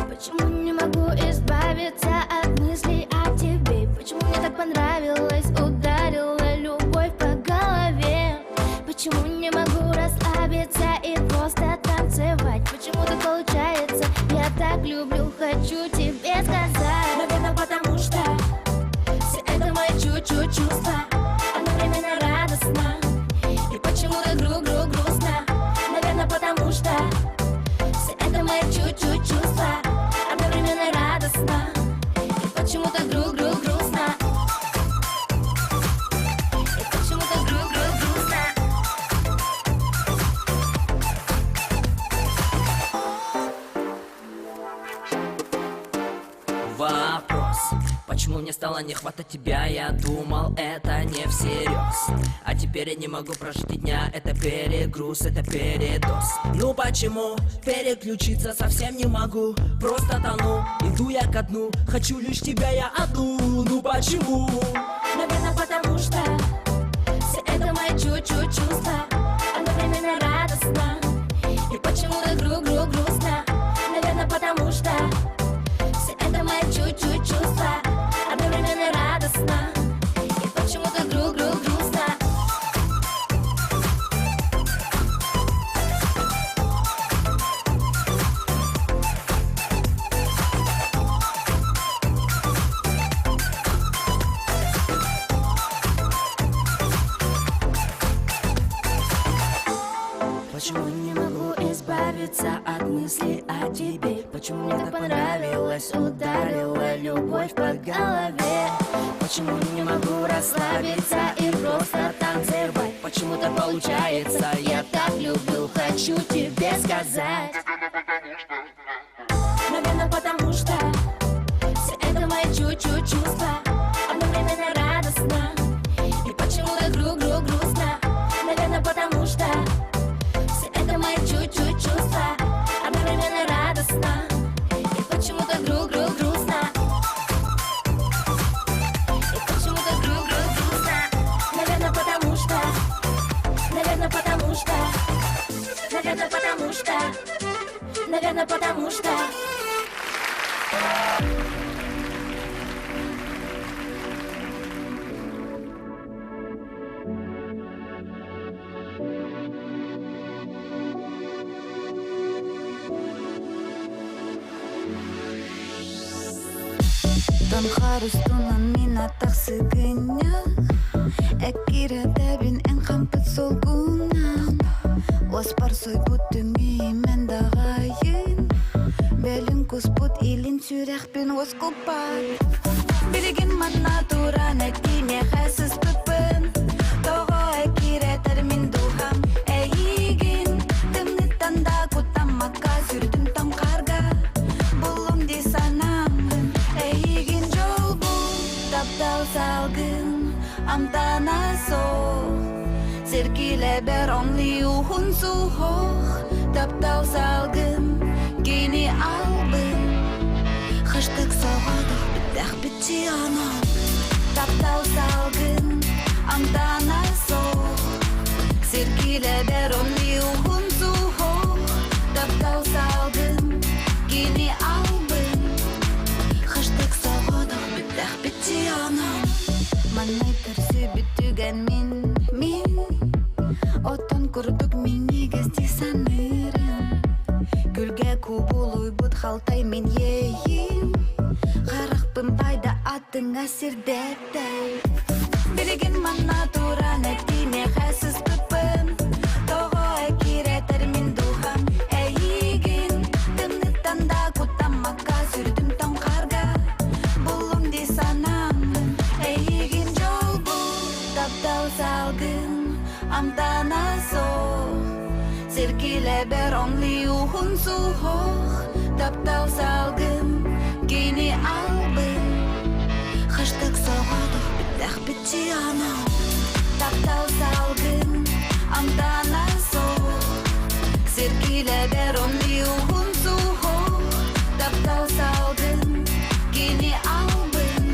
[SPEAKER 12] Почему не могу избавиться от мыслей о тебе? Почему мне так понравилось, ударила любовь по голове? Почему не могу расслабиться и просто танцевать? Почему так получается? Я так люблю, хочу тебе сказать. Наверное, потому что все это мои чуть-чуть чувства, одновременно радостно. И почему-то грустно. Наверное, потому что все это мои чуть-чуть чувства, одновременно радостно. И почему-то грустно. И почему-то грустно.
[SPEAKER 5] Вопрос, почему мне стало не хватать тебя? Я думал, это не всерьез. А теперь я не могу прожить и дня. Это перегруз, это передоз. Ну почему? Переключиться совсем не могу. Просто тону, иду я ко дну. Хочу лишь тебя я одну. Ну почему?
[SPEAKER 12] Наверное, потому что все это мои чуть-чуть чувства, одновременно радостно. И почему-то грустно. Наверное, потому что все это мои чуть-чуть чувства, одновременно радостно. И почему-то грустно.
[SPEAKER 6] Почему не могу избавиться от мыслей о тебе? Почему мне так понравилось, ударила любовь по голове? Почему не могу расслабиться и просто танцевать? Почему-то получается, я так люблю, хочу тебе сказать.
[SPEAKER 12] Наверное, потому что все это мои чуть-чуть чувства, одновременно радостно. И почему-то грустно. Наверное, потому что все это мои чуть-чуть чувства, одновременно радостно. И почему-то грустно. И почему-то грустно. Наверное, потому что. Наверное, потому что. Наверное, потому что. Наверное, потому что.
[SPEAKER 6] Там харустунан мина тахсыгыня Экире дебин эн хампыт солгунан Оспар сойбут түңи мен дагайын Белин куспут илин сүрәхпин оскупат Билигин манна туран экине хэсыс пыпын Того экире термин духам эйгин Тымны танда кутам мака сүрдүн там карга Булум ди санамын эйгин жол бул Таптал салгын амтана сох Серкиле бер онли ухун сухох Таптал салгын кини албын Хаштык соғадық біттәқ бітті анам Таптал салгын амтана сох Серкиле бер онли Батырсы бүттүгән мин Оттан курдук мин нигезди санырын Гүлгә кубулуй бут халтай мен ейим Харакпын пайда атыңа сирдәттәй Билеген манна тура нәтине хәсіз пыпын Тоғы әкиретер мин духам әйігін Тымныттан да кутамака сүрдім таң қарға Бұлым ди санамын әйігін жол бұл Таптау салгын амтана сол Серкиле бер онли ухун сухох Таптау салгын гини албын Хаштаг соғадық біттәқ бітчі анау Таптау салгын амтана сол Серкиле бер онли ухун сухох Таптау салгын гини албын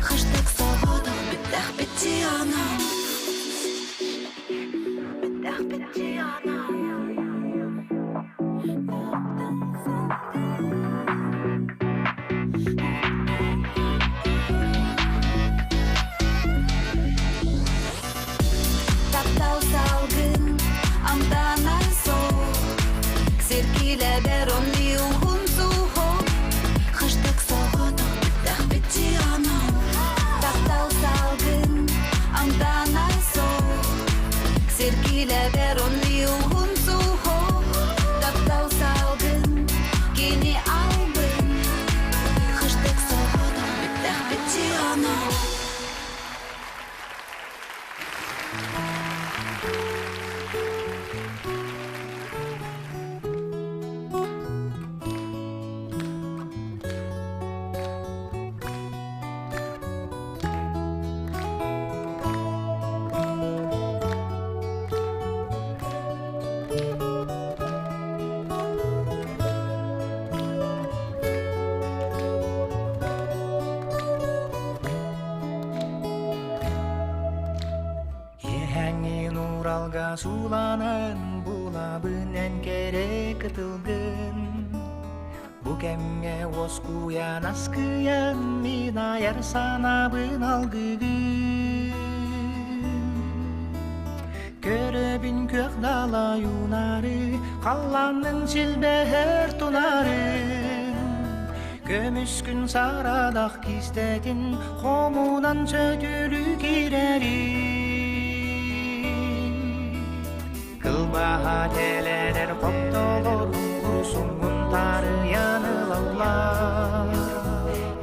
[SPEAKER 6] Хаштаг соғадық біттәқ бітчі анау Біттәқ бітчі анау Таптау салгын амтана сол Серкиле бер онли ухун сухох Хаштаг соғадық біттәқ бітчі анау Таптау салгын амтана сол Серкиле бер онли ухун сухох Таптау салгын гини албын Хаштаг соғадық біттәқ бітчі анау
[SPEAKER 8] Ehängin uralga sulanan bulabın en kere kıtılgın Bu kemge oskuyan askıyan min ayar sanabın algıgın Köröbün kök dala yunarı Kallanın silbeher tunarın Kömüskün saradak kistetin Komunan sötülü girerin Kılbaha teleler koptolur Kurusungun tarı yanılallar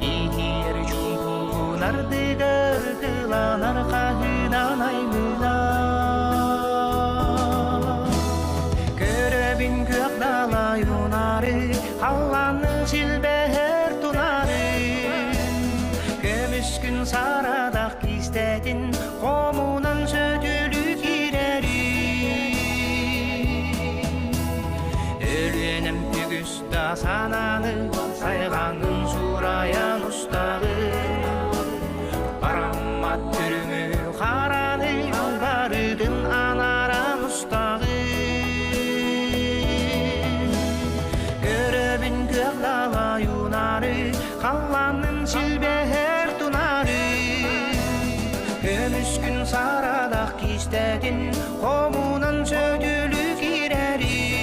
[SPEAKER 8] İhir çumpuğun ardıgır Kılanar kahıdan aymılar Köröbün kök dala yunarı Hallanın silbeher tunarı Kömüskün saradak kistetin Komunan sötülü girerin Ölünem tügüsta sananı Sayğanın surayan ustağı Paramat türümü qaranı Albarıdın anaran ustağı Köröbün kök dala yunarı Kallanın silbeher tunarı Kömüskün saradak kistetin Komunan södülü girerin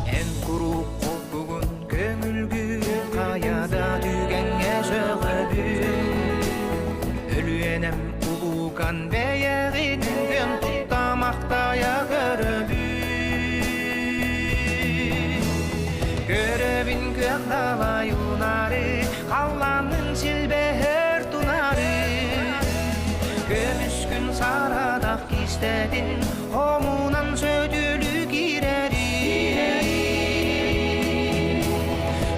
[SPEAKER 8] En kuru kokkugun kömülgü Kayada tügenge söğüdü Ölüyenem ubukan beyeğin Ön tuttamaktaya göröbü Köröbün kök dala yunarı Kallanın silbeher tunarı Kömüskün saradak kistetin Komunan södülü girerin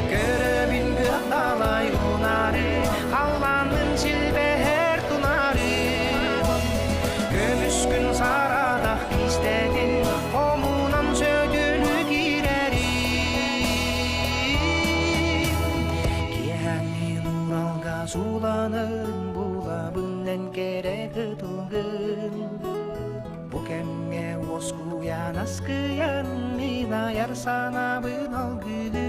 [SPEAKER 8] Köröbün kök dala yunarı Kallanın silbeher tunarı Kömüskün saradak kistetin Komunan södülü girerin Kehangin uralga sulanın керек тылгын бу кемге оскуян аскыян мен аяр санабын алгыды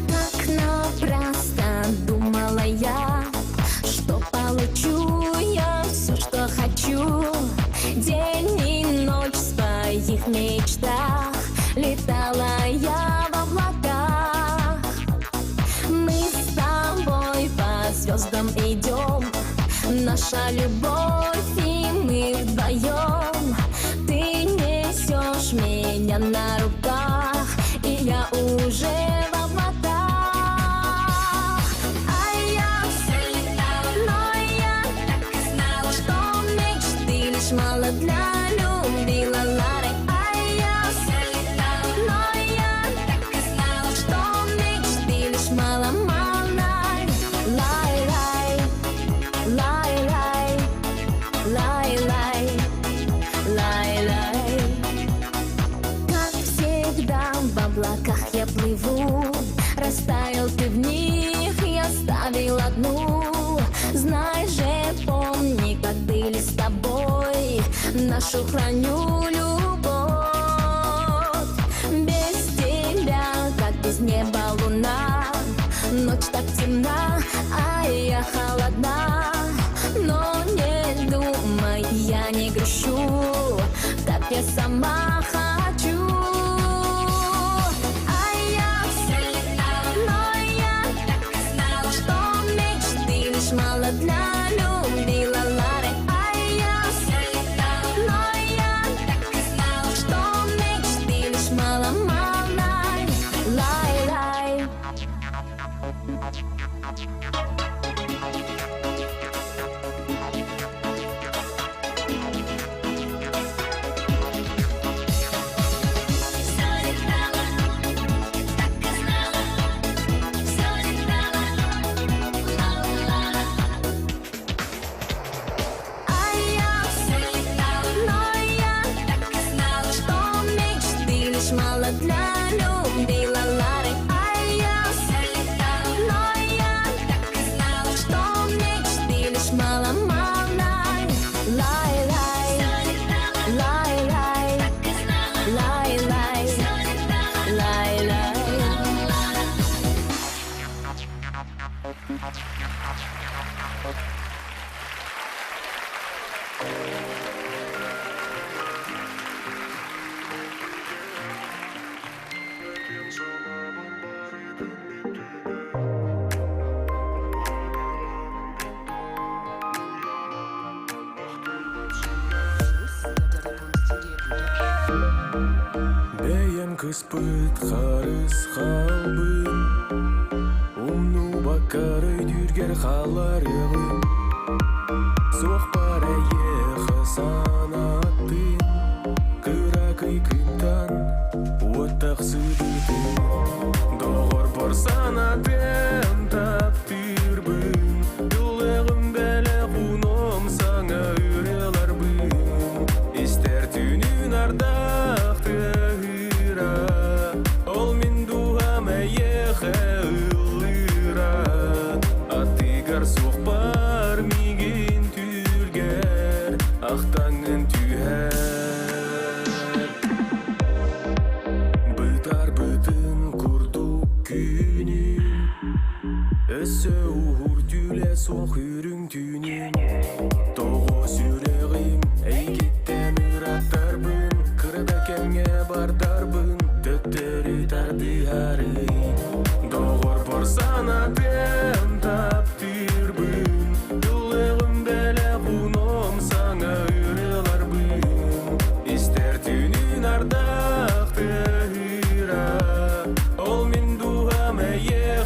[SPEAKER 2] Так напрасно думала я, что получу я все, что хочу. День и ночь в своих мечтах летала я в облаках. Мы с тобой по звездам идем, наша любовь и мы вдвоем. Ты несешь меня на руках, и я уже в облаках. А я все летала, но я так и знала, что мечты лишь мало для любила Лары. А я все летала, но я так и знала, что мечты лишь мало-мало. Лай-лай, лай-лай, лай-лай, лай-лай. Как всегда в облаках я плыву, растаял ты в них, я оставил одну. Знай же, помни, как были с тобой, нашу храню любовь. Без тебя, как без неба луна, ночь так темна, а я холодна. Но не думай, я не грущу, так я сама хочу. А я все летала, но я так и знала, что мечты лишь мало для любила Лары. А я все летала, но я так и знала, что мечты лишь мало-мало. Лай-лай. А я все летала, но я так и знала, что мечты лишь мало для любила Лары. А я все летала, но я так и знала, что мечты лишь мало-мало. Лай-лай, лай-лай, лай-лай, лай-лай.
[SPEAKER 7] Бәйем кыспыт харыс халбын Умну бакары дүргер халарығын Соқ пара еқы санаттын Кыракый кыптан Оттақ сыдытын Доғыр пор санатын таптырбын Юлығым бәлі құным саңа үреларбын Истер түнін ардақты ыра Ол мен дуғам әйеқі ылыра Атығар соқпар меген түргер Ақтаңын түйәр Бұтар бұтын күрдік күнін Өсі ұғыр түлі соқ үрің түнін Тоғы сүрегім әйгеттен ұраттарбын Қырда кәмге бардарбын Төттері тарды ары Доғыр пор санатын таптырбын Юлығым бәлі құным саңа үреларбын Истер түнін ардақты ыра Ол мен дуғам әйеқ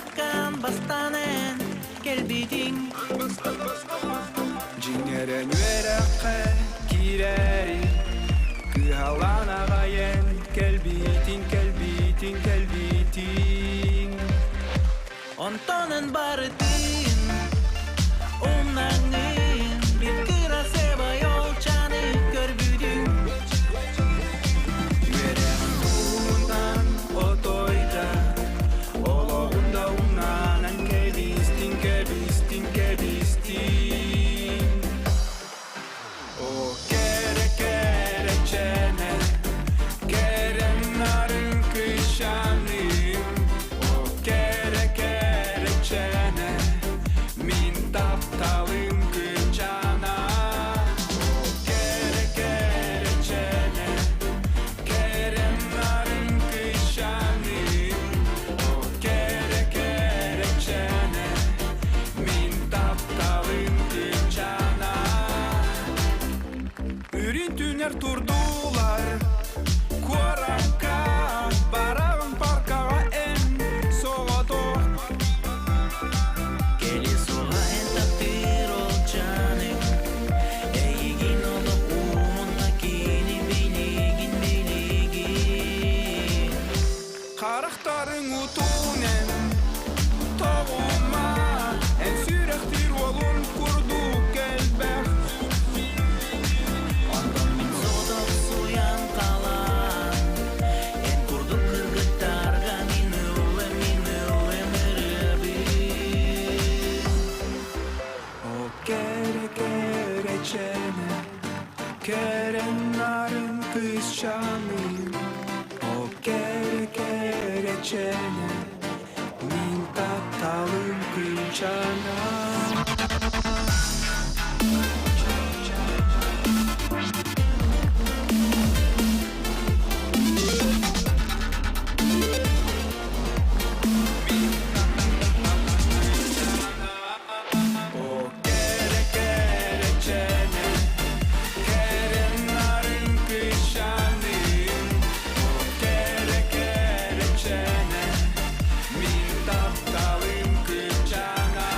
[SPEAKER 8] Bakkan bastanen kelbidin Jineren verakka kireri Kıhalana gayen kelbitin Ontonen barıtin Onnanin bir kıra seva yolçanı görbüdün Verem bundan otoyda Oloğunda unanan kebistin O kere çene Kerem narın kışanıyım O kere çene Min taptalım kıçana O kere çene Kerem narın kışanıyım O kere çene Min taptalım kıçana Ürüntüner turdular Kuaranka Barağın parkağa en soğudu Geli soğa en takdir olacağını Eğin olu umunla gini biligin Karaktarın utunen Toğuma En sürektir olun kurduk elbek Ondan min soda suyan kalan En kurduk kırgıttarga minule meribir O kere çene Keren narın kışanı O kere çene Min taptalım kışana O kere çene Kerem narın kışanı O kere çene Min taptalım kıçana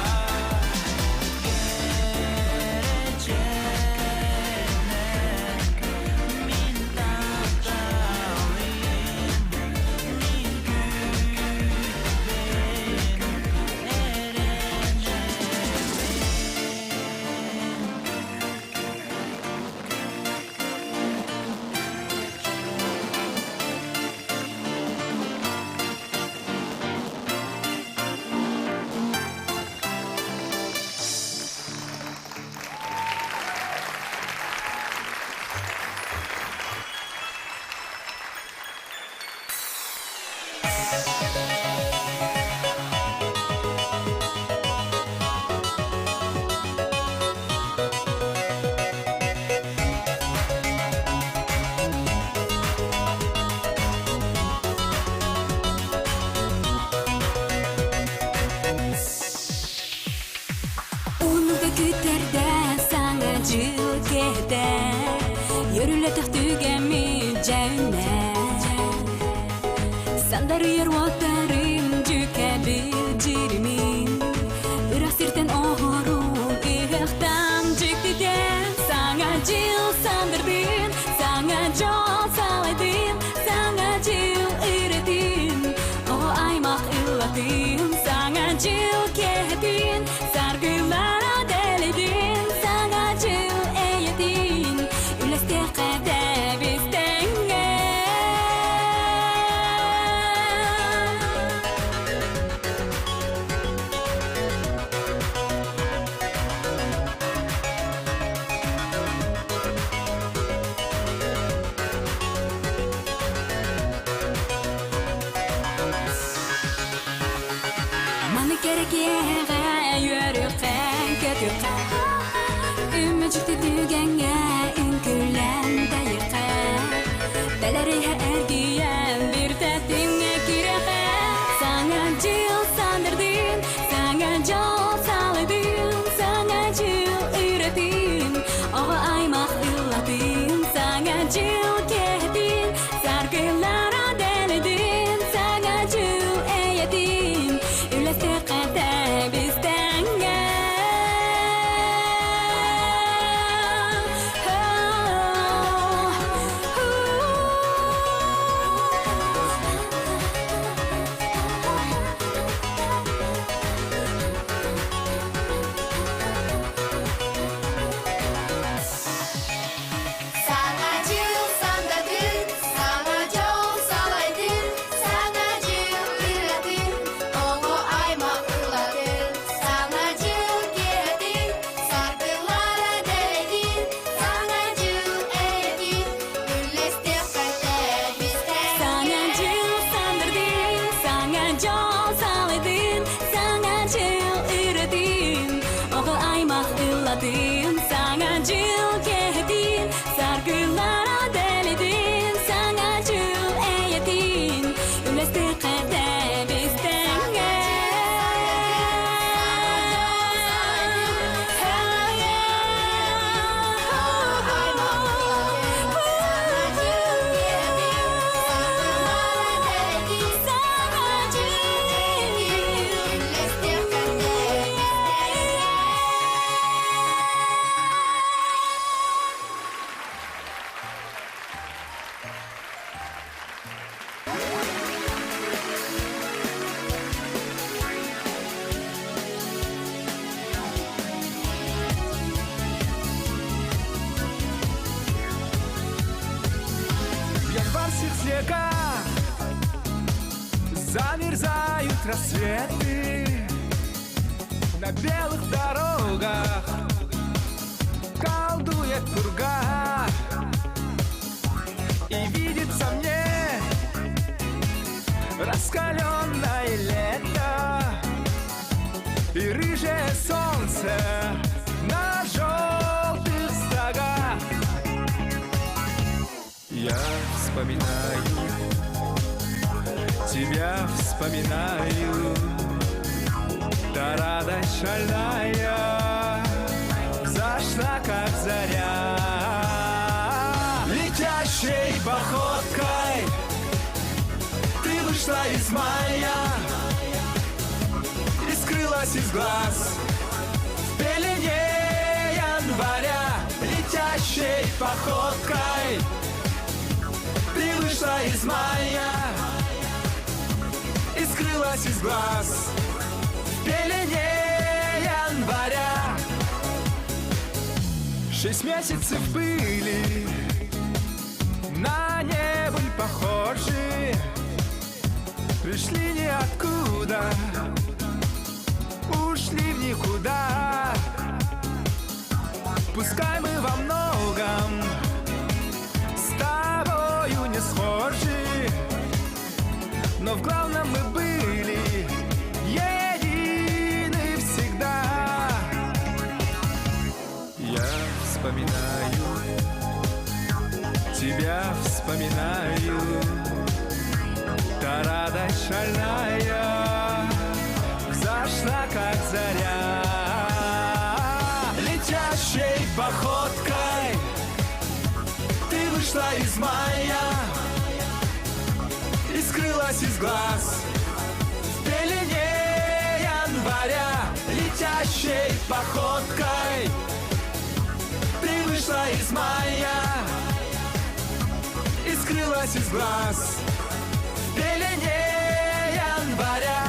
[SPEAKER 12] Unuda küterde sana cülkede Yürüle tühtüge mi cevne Sandarı yer vatarım cüke bilcirimin Irak sirten oğurun ihtam cüktide Sana cil sandırdın Sana jol saladın Sana cil üretin O aymak illatin Sana cil kehetin Sargılara deledin Sana cil eyetin Üleste kede biztenge Manı gerek yere yürürken kötürken Ümücükte dügenge ünkülen dayırken Delerihe ergiyen bir tettinge kireke Sana cil sandırdın, sana jol saladın Sana cil üretin, o aymak illatın Sana cil kehdin, sargılara deledin Sana cil eyetin, üles
[SPEAKER 8] рассветы на белых дорогах, колдует пурга, и видится мне раскаленное лето и рыжее солнце на желтых стогах. Я вспоминаю, тебя вспоминаю, та радость шальная зашла, как заря. Летящей походкой ты вышла из мая и скрылась из глаз в пелене января. Летящей походкой ты вышла из мая и скрылась из глаз в пелене января. 6 месяцев были на небыль похожи, пришли ниоткуда, ушли в никуда. Пускай мы во многом с тобою не схожи, но в главном мы были едины всегда. Я вспоминаю, тебя вспоминаю, та радость шальная зашла, как заря. Летящей походкой ты вышла из мая и скрылась из глаз в пелене января. Летящей походкой ты вышла из мая и скрылась из глаз в пелене января.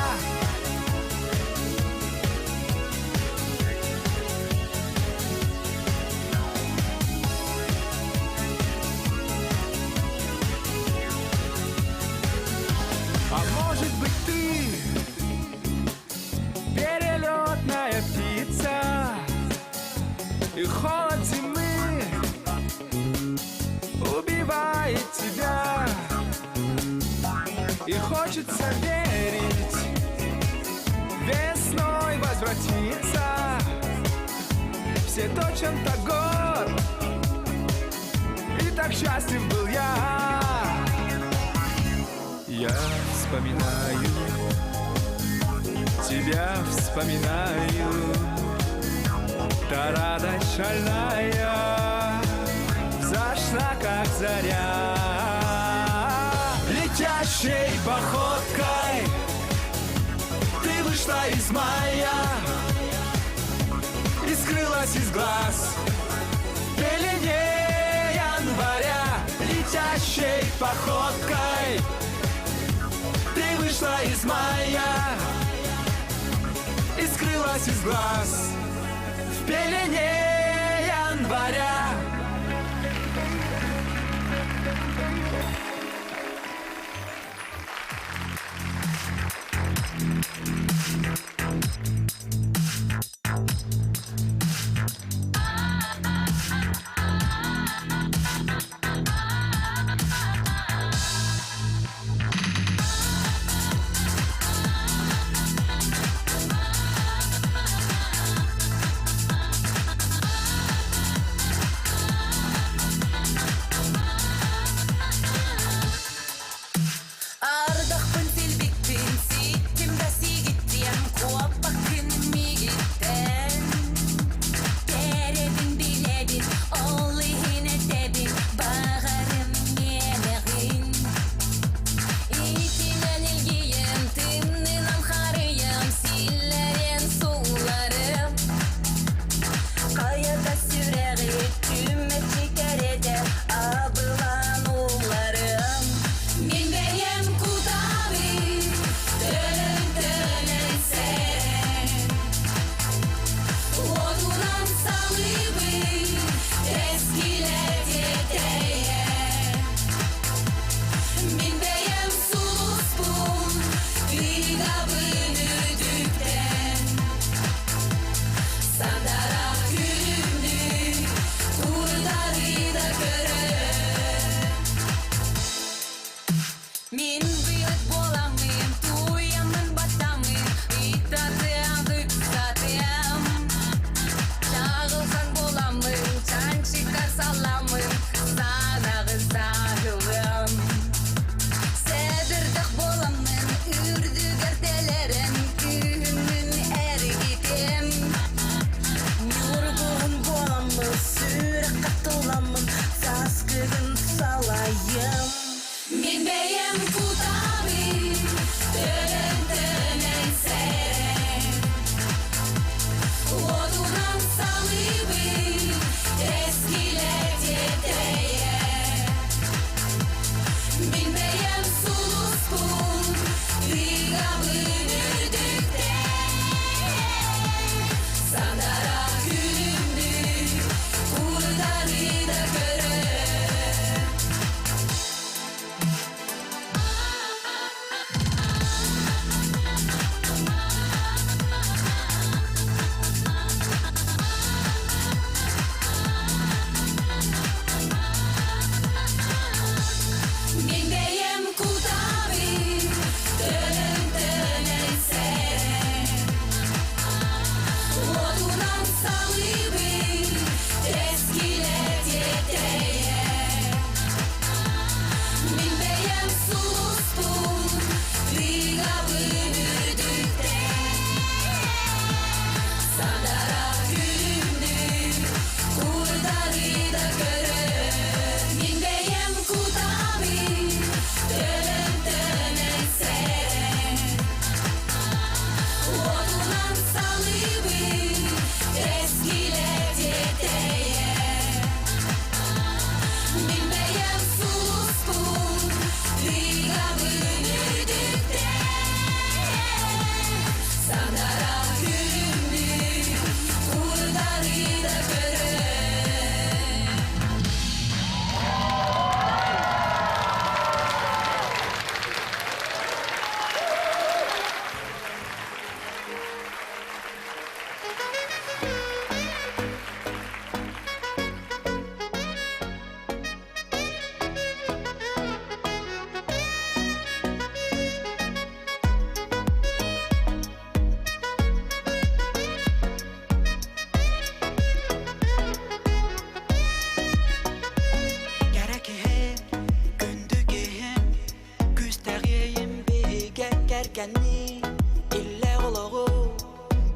[SPEAKER 8] А может быть ты перелетная птица, и холод зимы убивает тебя, и хочется верить, весной возвратиться все тот чем-то год, и так счастлив был я. Я вспоминаю, тебя вспоминаю, та радость шальная зашла, как заря. Летящей походкой ты вышла из мая и скрылась из глаз в пелене января. Летящей походкой ты вышла из мая и скрылась из глаз в пелене января.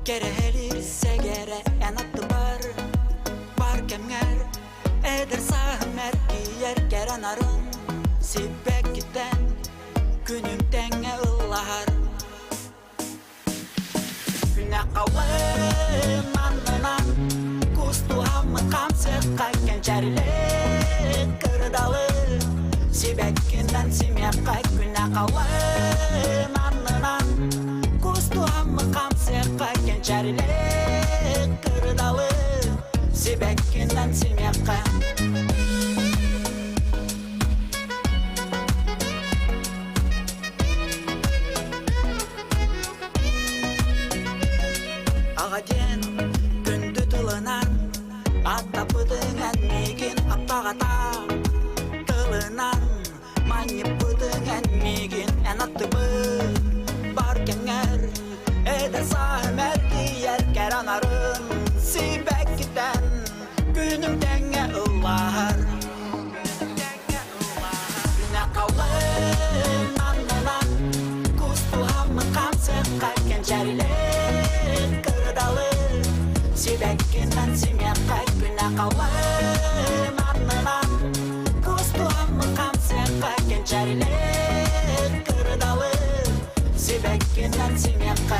[SPEAKER 1] Kerehelirse gere en attı var kemger eder sahmer giyer geren arın sibek giden günüm denge ıllar güne kavım anlanan kustu hamı kamsı kakken çerile kırdalı sibekinden simyaka güne kavım anlanan kustu hamı kamsı kakken çerile kırdalı sibekinden simyaka Ağacın gündü tılınan Atapıdın enmigin apağata Tılınan Manyıpıdın enmigin En atıbı Barkenger Eder sahimer diyer keranarın Sibek giden Günüm denge ıllar Güne kavım anlanan Kustu hamı kamsı kalken çerile kırdalı sibekinden simyaka güne kavım anlanan kustu hamı kamsı kalken çerile kırdalı sibekinden simyaka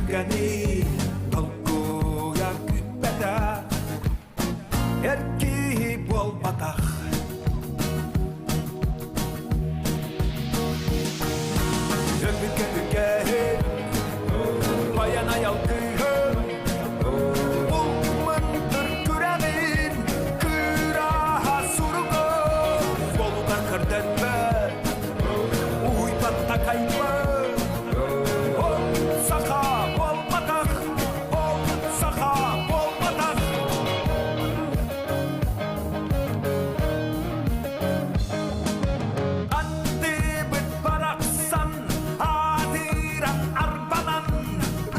[SPEAKER 15] Ülgeni Tolkuya kütbede Erki bol batak Öpüke Bayan ayal kıyım Bulmandır küremin Kıraha surugu Boluda kırden be Uypatta kayma Saka bol batak Saka bol batak Andi bit baraksan Adiran arbanan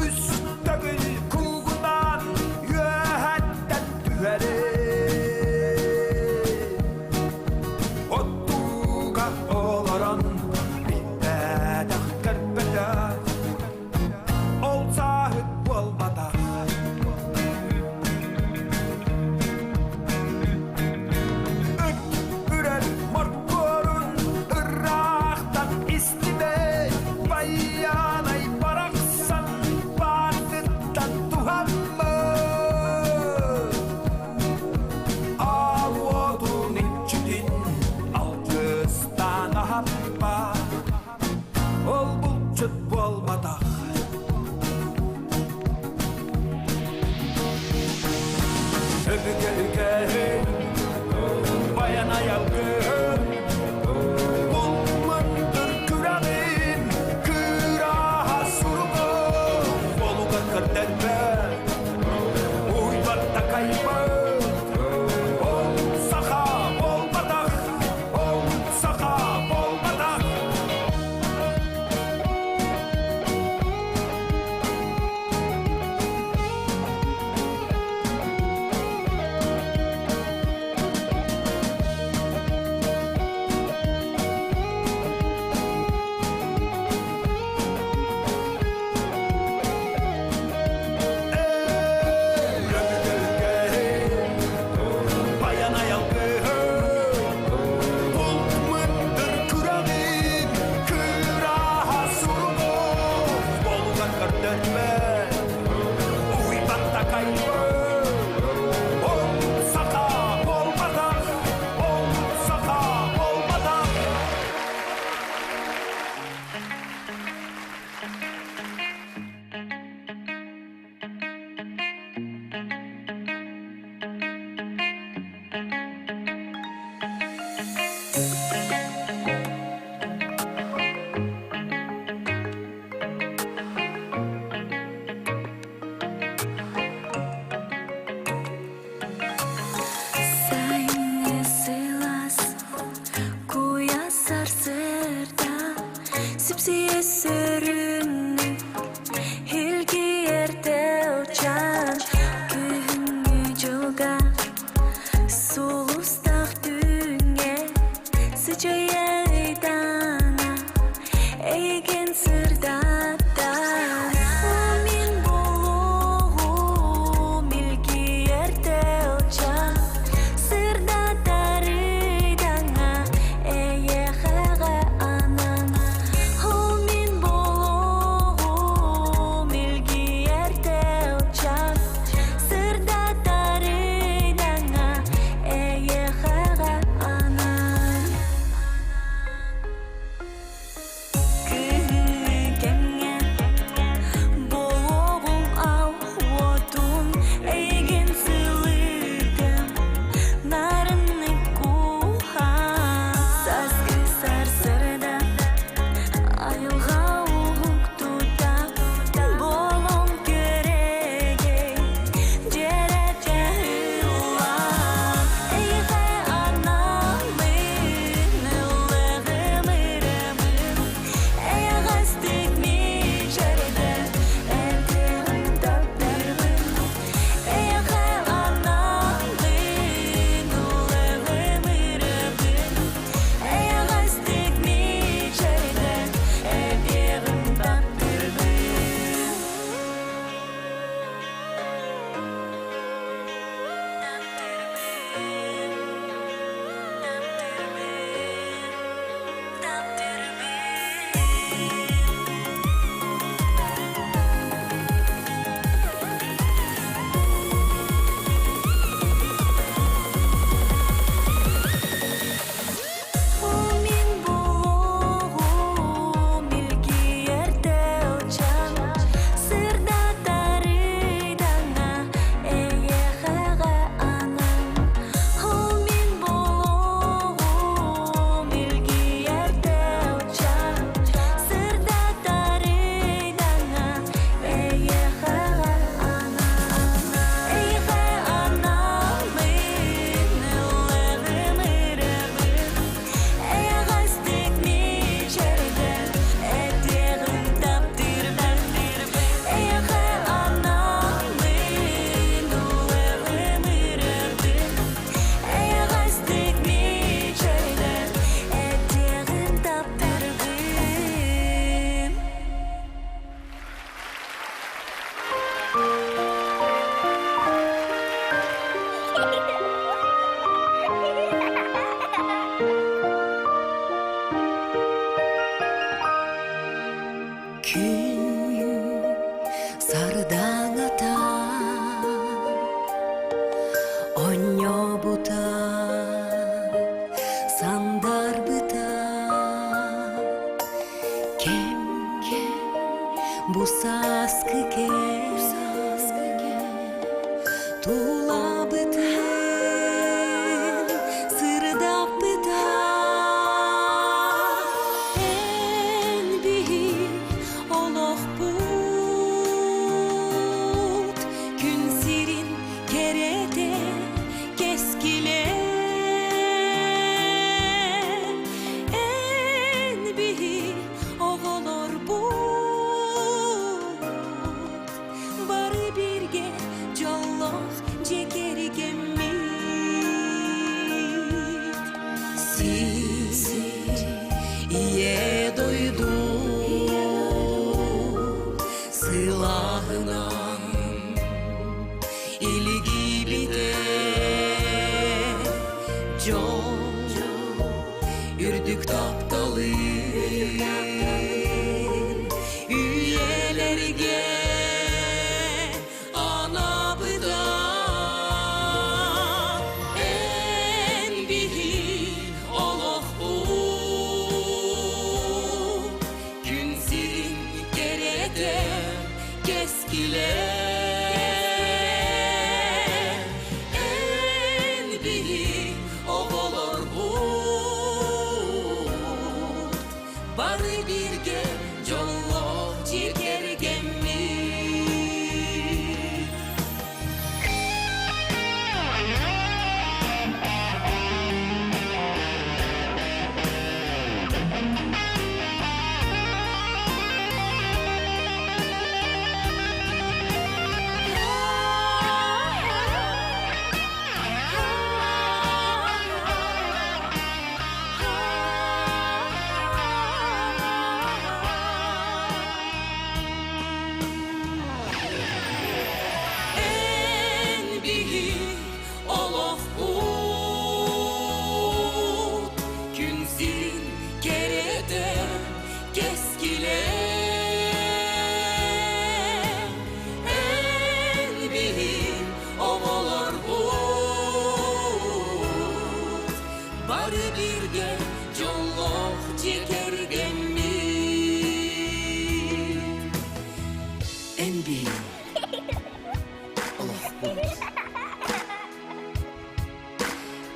[SPEAKER 15] Üstögül kuğudan Yöhetten tüheri Ottuga olaran Bittedak kırpede Ol sahip bol batak Üren morkorun Irak'tan istime Bayanay baraksan Batıttan tuhanma Al odun içidin Alkıstan ahappa Ol bulçut bol batak Öpüke Bayan ayal kıyım Bulmandır küremin Kıraha surugu Boluga kırden be Uybatta kayma Ol saka bol batak Ol saka bol batak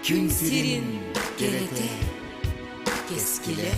[SPEAKER 11] Күн сирин керете, кескиле